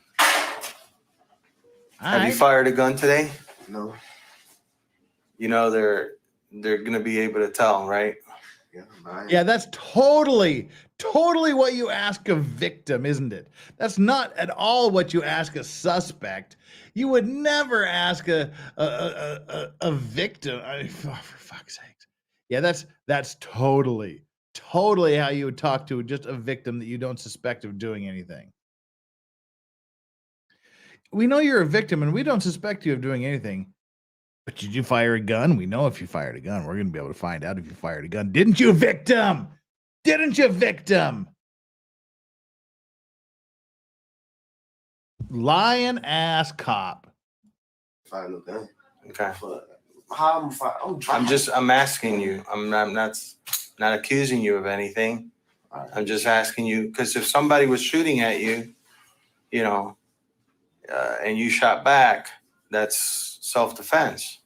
Have you right. fired a gun today? No. You know they're gonna be able to tell, right? Yeah, mine. Yeah, that's totally what you ask a victim, isn't it? That's not at all what you ask a suspect. You would never ask a victim. For fuck's sake. Yeah, that's totally how you would talk to just a victim that you don't suspect of doing anything. We know you're a victim and we don't suspect you of doing anything. But did you fire a gun? We know if you fired a gun. We're going to be able to find out if you fired a gun. Didn't you, victim? Didn't you, victim? Lying ass cop. Fire no gun. Okay. But how I'm fire? I'm asking you. I'm not accusing you of anything. I'm just asking you because if somebody was shooting at you, you know, and you shot back, that's self-defense.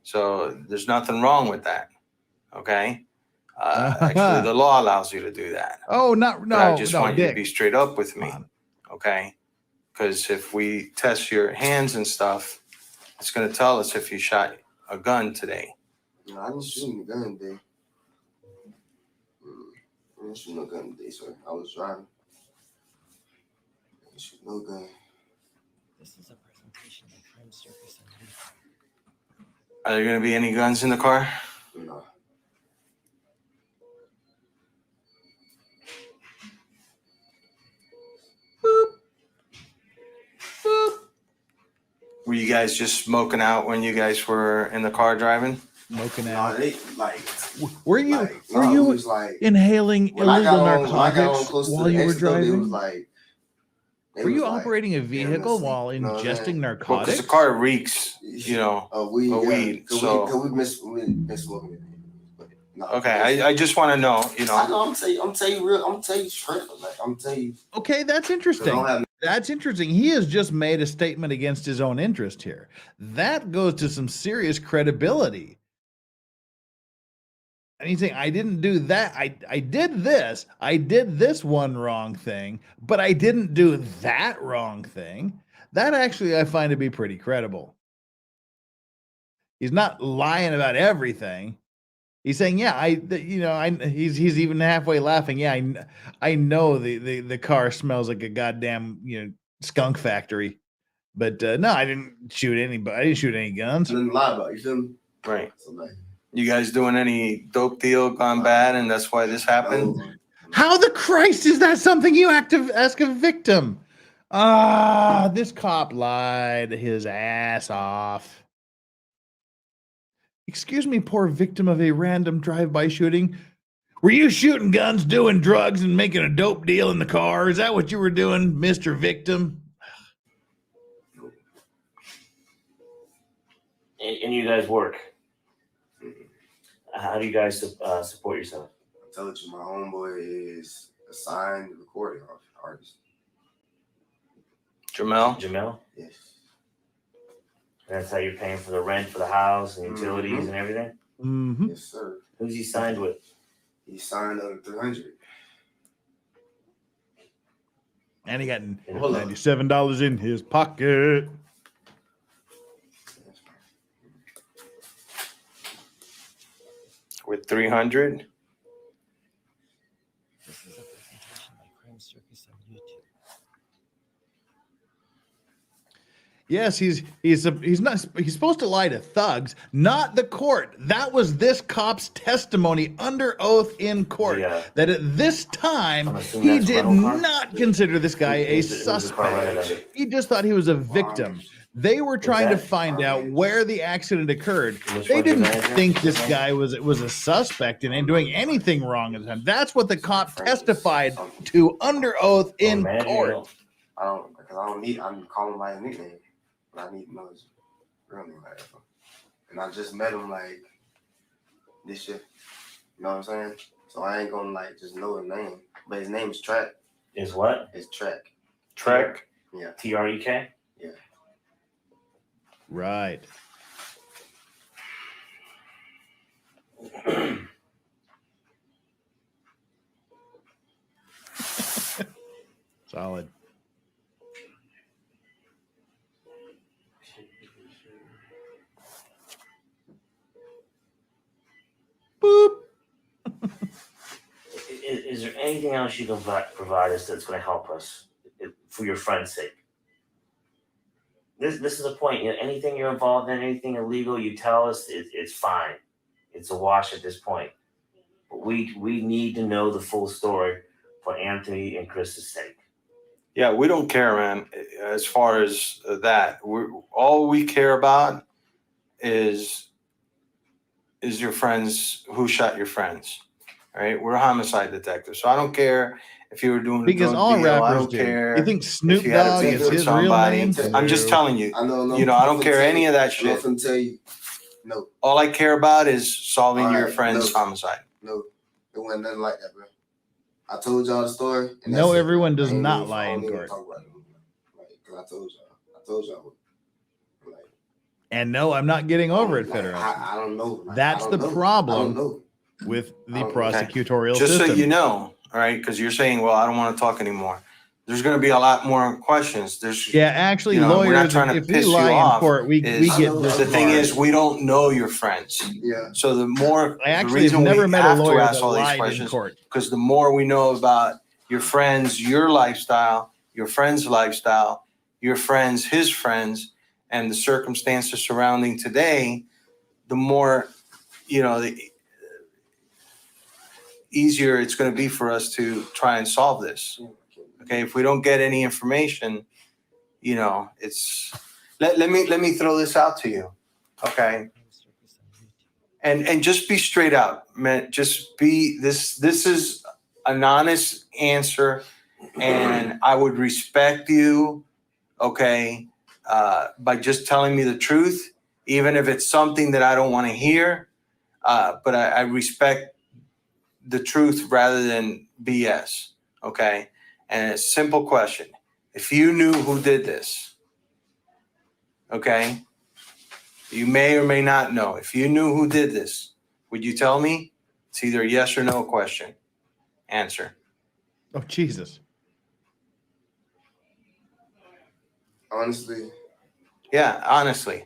So there's nothing wrong with that. Okay. Actually, the law allows you to do that. Oh, no. But I just want you Dick. to be straight up with me. Okay. Because if we test your hands and stuff, it's going to tell us if you shot a gun today. No, I didn't shoot a gun today. I didn't shoot no gun today, sir. I was driving. I didn't shoot no gun. This is a presentation by Crime Circus on YouTube. Are there going to be any guns in the car? No. Were you guys just smoking out when you guys were in the car driving? Smoking out. They, like, Were you it was like, inhaling when I illegal got on narcotics close to while the you were exit, though, driving? It was like, Were you operating a vehicle while ingesting Well, narcotics? because the car reeks, you know, of weed. So we been smoking it. okay, I just want to know, you know. I know. I'm telling you straight. Like, I'm telling you. Okay, that's interesting. That's interesting. He has just made a statement against his own interest here. That goes to some serious credibility. And he's saying, I didn't do that. I did this. I did this one wrong thing, but I didn't do that wrong thing. That actually I find to be pretty credible. He's not lying about everything. He's saying, yeah, he's even halfway laughing. Yeah, I know the car smells like a goddamn, skunk factory. But no, I didn't shoot anybody. I didn't shoot any guns. I didn't lie about it. You feel me? Right. So, like, You guys doing any dope deal gone bad, and that's why this happened? How the Christ is that something you ask a victim? This cop lied his ass off. Excuse me, poor victim of a random drive-by shooting. Were you shooting guns, doing drugs, and making a dope deal in the car? Is that what you were doing, Mr. Victim? And you guys work. How do you guys support yourself? I told you, my homeboy is a signed recording artist. Jamel? Yes. That's how you're paying for the rent for the house and utilities and everything? Mm-hmm. Yes, sir. Who's he signed with? He signed on 300. And he got $97 in his pocket. With 300? This is a presentation by Crime Circus on YouTube. Yes, he's supposed to lie to thugs, not the court. That was this cop's testimony under oath in court. Yeah. That at this time assuming he that's did rental car? not consider this guy a Who's the car rented suspect. under? He just thought he was a victim. They were trying to find out where the accident occurred. Which They one's the didn't manager? think this guy was a suspect and doing anything wrong at the time. That's what the cop testified to under oath in court. I don't call him by his nickname, but I need to know his real name. Like, and I just met him like this year. You know what I'm saying? So I ain't gonna like just know his name. But his name is Track. Is what? It's Track. Trek? Yeah. TREK? Yeah. Right. Solid. Is there anything else you can provide us that's going to help us for your friend's sake? This is a point. You know, anything you're involved in, anything illegal, you tell us it's fine. It's a wash at this point. But we need to know the full story for Anthony and Chris's sake. Yeah, we don't care, man. As far as that, all we care about is your friends, who shot your friends. All right, we're homicide detectives, so I don't care if you were doing a Because drug all deal. I rappers don't do. care. You think Snoop if you had a Dogg beef is with his real somebody. name? I'm just telling you. I know. You know, I don't care any of that shit. I'm finna tell you. No. All I care about is solving All your right, friend's no. homicide. No, it wasn't nothing like that, bro. I told y'all the story. And No, that's it. everyone does I ain't not even- lie I don't in even court. talk about it no more. Like, 'cause I told y'all. Like, And no, I'm not getting over it, like, Federer. I don't know. Like, That's I the don't know. I don't problem know. with the I don't- prosecutorial Just system. so you know, all right, because you're saying, well, I don't want to talk anymore. There's going to be a lot more questions. There's Yeah, actually, you know, we're not lawyers, trying to if we piss you lie in off. court, we get The thing disbarred. is, we don't know your friends. Yeah. So the more, I the actually reason have never we met a have to lawyer ask that all these lied in questions, court. because the more we know about your friends, your lifestyle, your friend's lifestyle, your friends, his friends, and the circumstances surrounding today, the more, you know, the easier it's going to be for us to try and solve this. Okay, if we don't get any information, you know, it's let me throw this out to you. Okay. And just be straight out, man. Just be this is an honest answer, and I would respect you, okay, by just telling me the truth, even if it's something that I don't want to hear. But I respect the truth rather than BS. Okay. And a simple question. If you knew who did this, okay, you may or may not know. If you knew who did this, would you tell me? It's either a yes or no question. Answer. Oh, Jesus. Honestly. Yeah, honestly.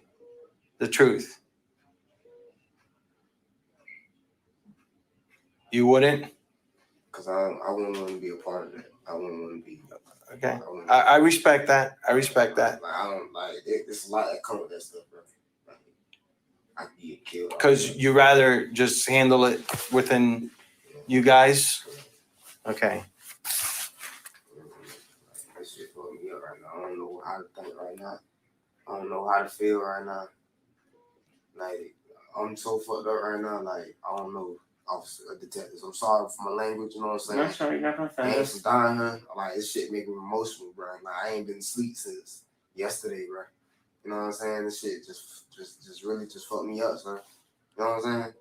The truth. You wouldn't? Because I wouldn't want to be a part of that. I wouldn't want to be. Okay. I respect that. I respect that. Like, I don't like it. It's a lot that comes with that stuff, bro. Like, I could get killed. Because you rather just handle it within you guys? Okay. That shit fucked me up right now. I don't know how to think right now. I don't know how to feel right now. Like, I'm so fucked up right now. Like, I don't know. Officer, detectives. I'm sorry for my language, you know what I'm saying? That's right, you're not gonna I ain't offend from down here. Like, this shit make me emotional, bro. Like, I ain't been asleep since yesterday, bro. You know what I'm saying? This shit just really just fucked me up, son. You know what I'm saying?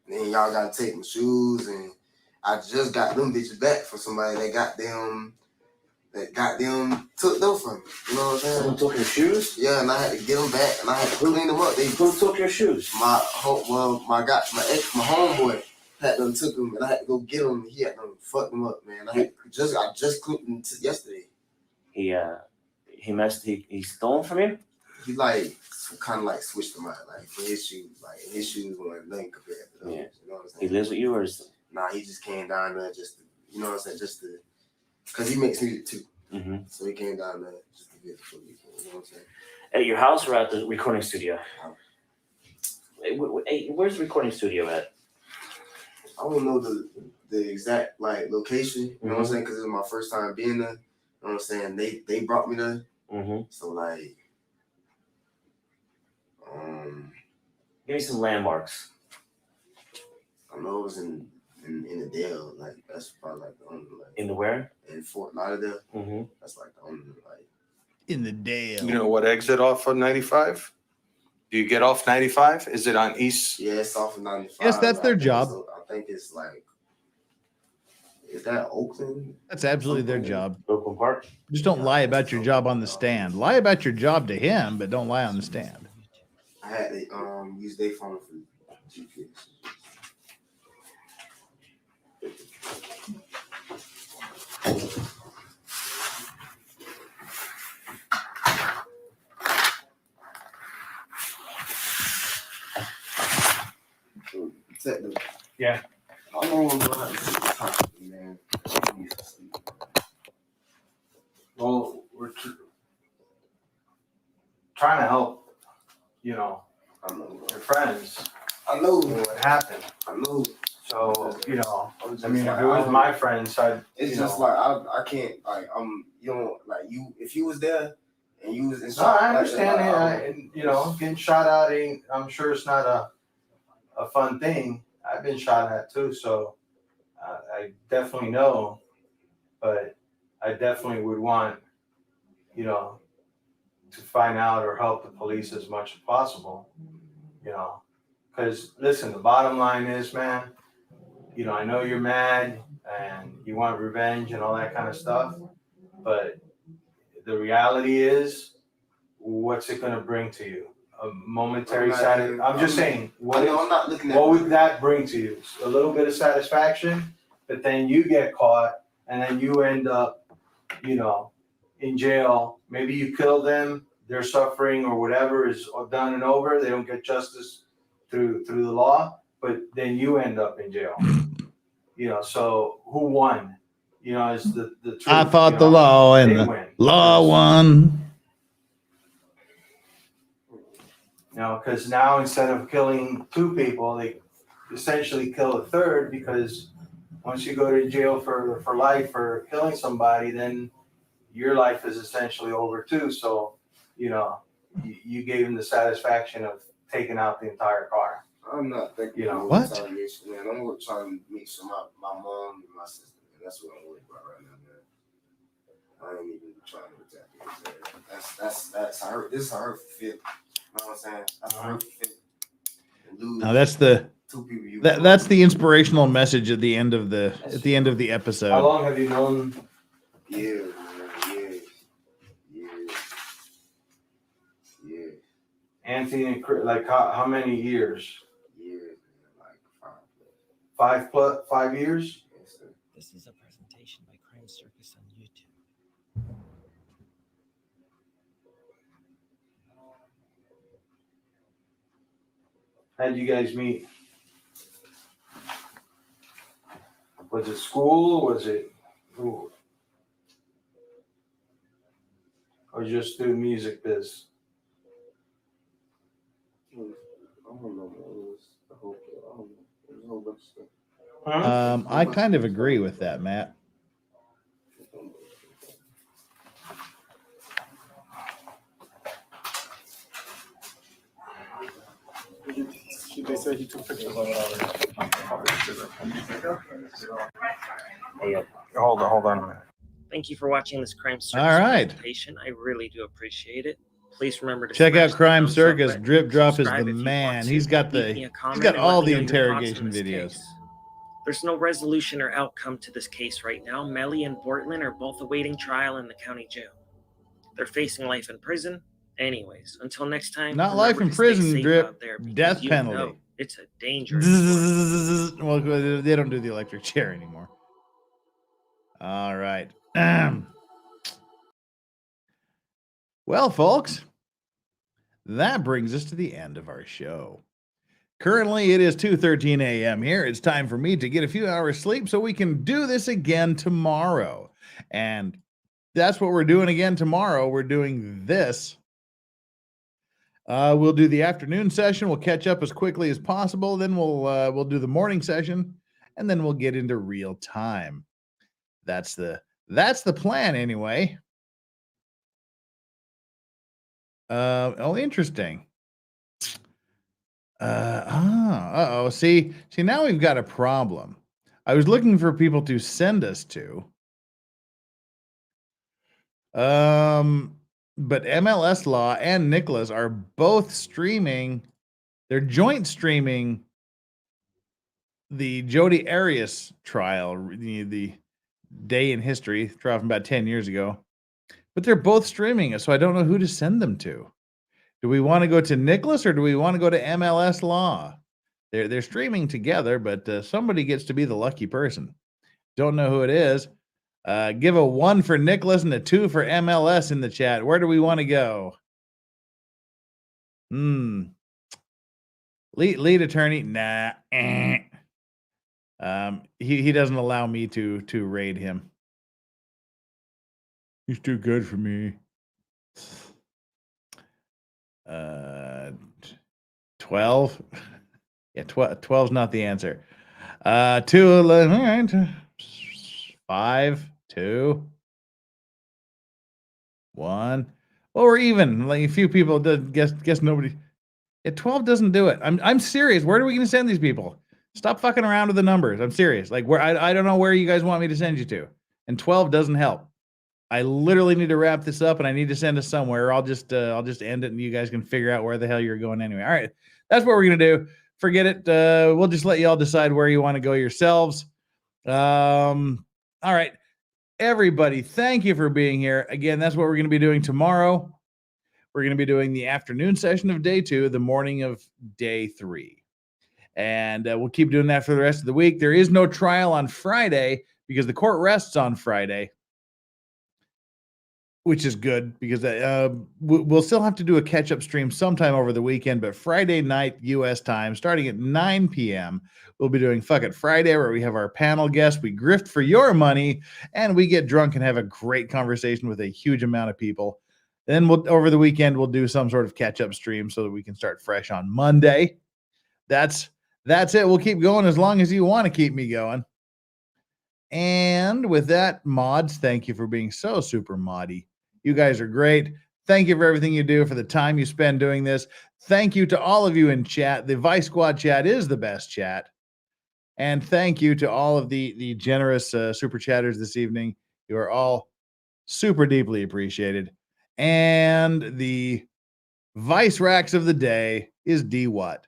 Then y'all gotta take my shoes, and I just got them bitches back from somebody that got them took them from me. You know what I'm saying? Someone took your shoes? Yeah, and I had to get them back, and I had to clean them up. Who took your shoes? My homeboy had them took them, and I had to go get them. He had them fuck them up, man. I just cleaned them yesterday. He stole from you? He like kind of like switched them out, like for his shoes. Like his shoes weren't nothing compared to those. Yeah. You know what I'm saying? He lives with you, or is Nah, he just came down there just to, you know what I'm saying, just to, cause he makes music too. Mm-hmm. So he came down there just to get the food. You know what I'm saying? at your house or at the recording studio? Hey, where's the recording studio at? I don't know the exact like location. You know what I'm saying? Because it was my first time being there. You know what I'm saying? They brought me there. Mm-hmm. So like, give me some landmarks. I know it was in the Dale. Like that's probably like the only like. In the where? In Fort Lauderdale. Mm-hmm. That's like the only like. In the Dale. You know what exit off of 95? Do you get off 95? Is it on East? Yeah, it's off of 95. Yes, that's their job. I think it's like, is that Oakland? That's absolutely their job. Oakland Park. Just don't lie about your job on the stand. Lie about your job to him, but don't lie on the stand. I had to use their phone for GPS. Detective, Yeah. I know I'm not man. Well, we're trying to help, you know, I know. your friends. I know what happened. I know. So, you know, Just I mean, like, if it was my friends, I'd, it's you just know. like I can't like you know like you if you was there and you was in No, shock, I like, understand it. You know, getting shot at ain't, I'm sure it's not a fun thing. I've been shot at too, so I definitely know, but I definitely would want, you know, to find out or help the police as much as possible, you know. Because listen, the bottom line is, man, you know, I know you're mad and you want revenge and all that kind of stuff, but the reality is, what's it going to bring to you? A momentary satisfaction. I'm just saying, I'm not looking at what would that bring to you? A little bit of satisfaction, but then you get caught and then you end up, you know, in jail. Maybe you kill them, they're suffering or whatever is done and over. They don't get justice through the law, but then you end up in jail. You know, so who won? You know, is the truth. I fought you the know? law and They the win. law won. You know, because now instead of killing 2 people, they essentially kill a third, because once you go to jail for life for killing somebody, then your life is essentially over too. So, you know, you gave him the satisfaction of taking out the entire car. I'm not thinking You know about retaliation, man. I'm trying to make sure my mom and my sister, man. That's what I'm worried about right now, man. I ain't even trying to retaliate, man. That's hurt. This is a hurtful feeling. You know what I'm saying? That's a hurtful feeling. Now that's the 2 people you that's the inspirational message at the end of the episode. How long have you known? Yeah, man. Yeah. Anthony and Chris, like how many years? Years, man. Like 5 5 years? Yes, sir. This is a presentation by Crime Circus on YouTube. How'd you guys meet? Was it school? Was it who? Or just through music biz? I don't know, man. It was the whole, I don't know. It was a whole bunch of stuff. I kind of agree with that, Matt. They said he took pictures of it already. Hold on a minute. Thank you for watching this Crime Circus All right. presentation. I really do appreciate it. Please remember to Check smash out the Crime thumbs up Circus. button, Drip Drop is the subscribe if you man. want to, He's got leave me a the comment, he's got and all let me the know your thoughts on interrogation this videos. case. There's no resolution or outcome to this case right now. Melly and Bortland are both awaiting trial in the county jail. They're facing life in prison. Anyways, until next time. Not remember life in to stay prison, safe Drip. out there, because Death you penalty. know it's a dangerous sport. Well, they don't do the electric chair anymore. All right. Well, folks, that brings us to the end of our show. Currently, it is 2:13 a.m. here. It's time for me to get a few hours sleep so we can do this again tomorrow. And that's what we're doing again tomorrow. We're doing this. We'll do the afternoon session. We'll catch up as quickly as possible. Then we'll do the morning session, and then we'll get into real time. That's the plan anyway. Interesting. See, now we've got a problem. I was looking for people to send us to. But MLS Law and Nicholas are both streaming. They're joint streaming the Jodi Arias trial, the day in history trial from about 10 years ago. But they're both streaming it, so I don't know who to send them to. Do we want to go to Nicholas or do we want to go to MLS Law? They're streaming together, but somebody gets to be the lucky person. Don't know who it is. Give a 1 for Nicholas and a 2 for MLS in the chat. Where do we want to go? Lead attorney. Nah. He doesn't allow me to raid him. He's too good for me. 12. Yeah, 12's not the answer. 2, 11, all right. 5, 2, 1. Well, we're even. Like a few people did guess nobody. Yeah, 12 doesn't do it. I'm serious. Where are we going to send these people? Stop fucking around with the numbers. I'm serious. Like where I don't know where you guys want me to send you to. And 12 doesn't help. I literally need to wrap this up and I need to send us somewhere. Or I'll just end it and you guys can figure out where the hell you're going anyway. All right. That's what we're going to do. Forget it. We'll just let you all decide where you want to go yourselves. All right. Everybody, thank you for being here. Again, that's what we're going to be doing tomorrow. We're going to be doing the afternoon session of day 2, the morning of day 3. And we'll keep doing that for the rest of the week. There is no trial on Friday because the court rests on Friday, which is good because we'll still have to do a catch-up stream sometime over the weekend, but Friday night U.S. time, starting at 9 p.m., we'll be doing Fuck It Friday, where we have our panel guest. We grift for your money, and we get drunk and have a great conversation with a huge amount of people. Then over the weekend, we'll do some sort of catch-up stream so that we can start fresh on Monday. That's it. We'll keep going as long as you want to keep me going. And with that, mods, thank you for being so super moddy. You guys are great. Thank you for everything you do, for the time you spend doing this. Thank you to all of you in chat. The Vice Squad chat is the best chat. And thank you to all of the generous super chatters this evening. You are all super deeply appreciated. And the Vice Racks of the day is D Watt,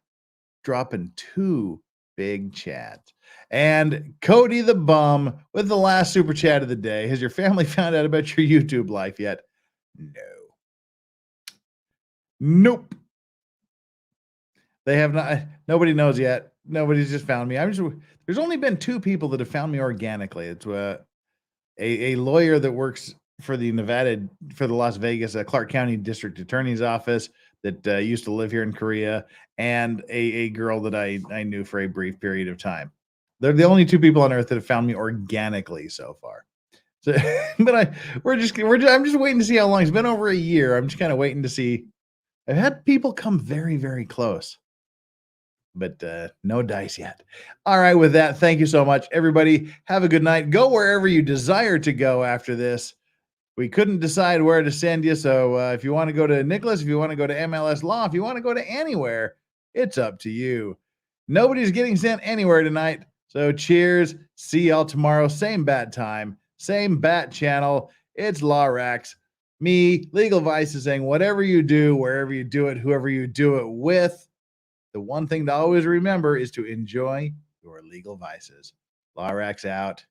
dropping 2 big chats. And Cody the Bum with the last super chat of the day. Has your family found out about your YouTube life yet? No. Nope. They have not. Nobody knows yet. Nobody's just found me. There's only been 2 people that have found me organically. It's a lawyer that works for the Las Vegas Clark County District Attorney's Office that used to live here in Korea, and a girl that I knew for a brief period of time. They're the only 2 people on earth that have found me organically so far. So, but I'm just waiting to see how long. It's been over a year. I'm just kind of waiting to see. I've had people come very, very close, but no dice yet. All right, with that, thank you so much, everybody. Have a good night. Go wherever you desire to go after this. We couldn't decide where to send you, so if you want to go to Nicholas, if you want to go to MLS Law, if you want to go to anywhere, it's up to you. Nobody's getting sent anywhere tonight, so cheers. See y'all tomorrow. Same bat time, same bat channel. It's Law Racks. Me, Legal Vice, is saying whatever you do, wherever you do it, whoever you do it with, the one thing to always remember is to enjoy your legal vices. Law Racks out.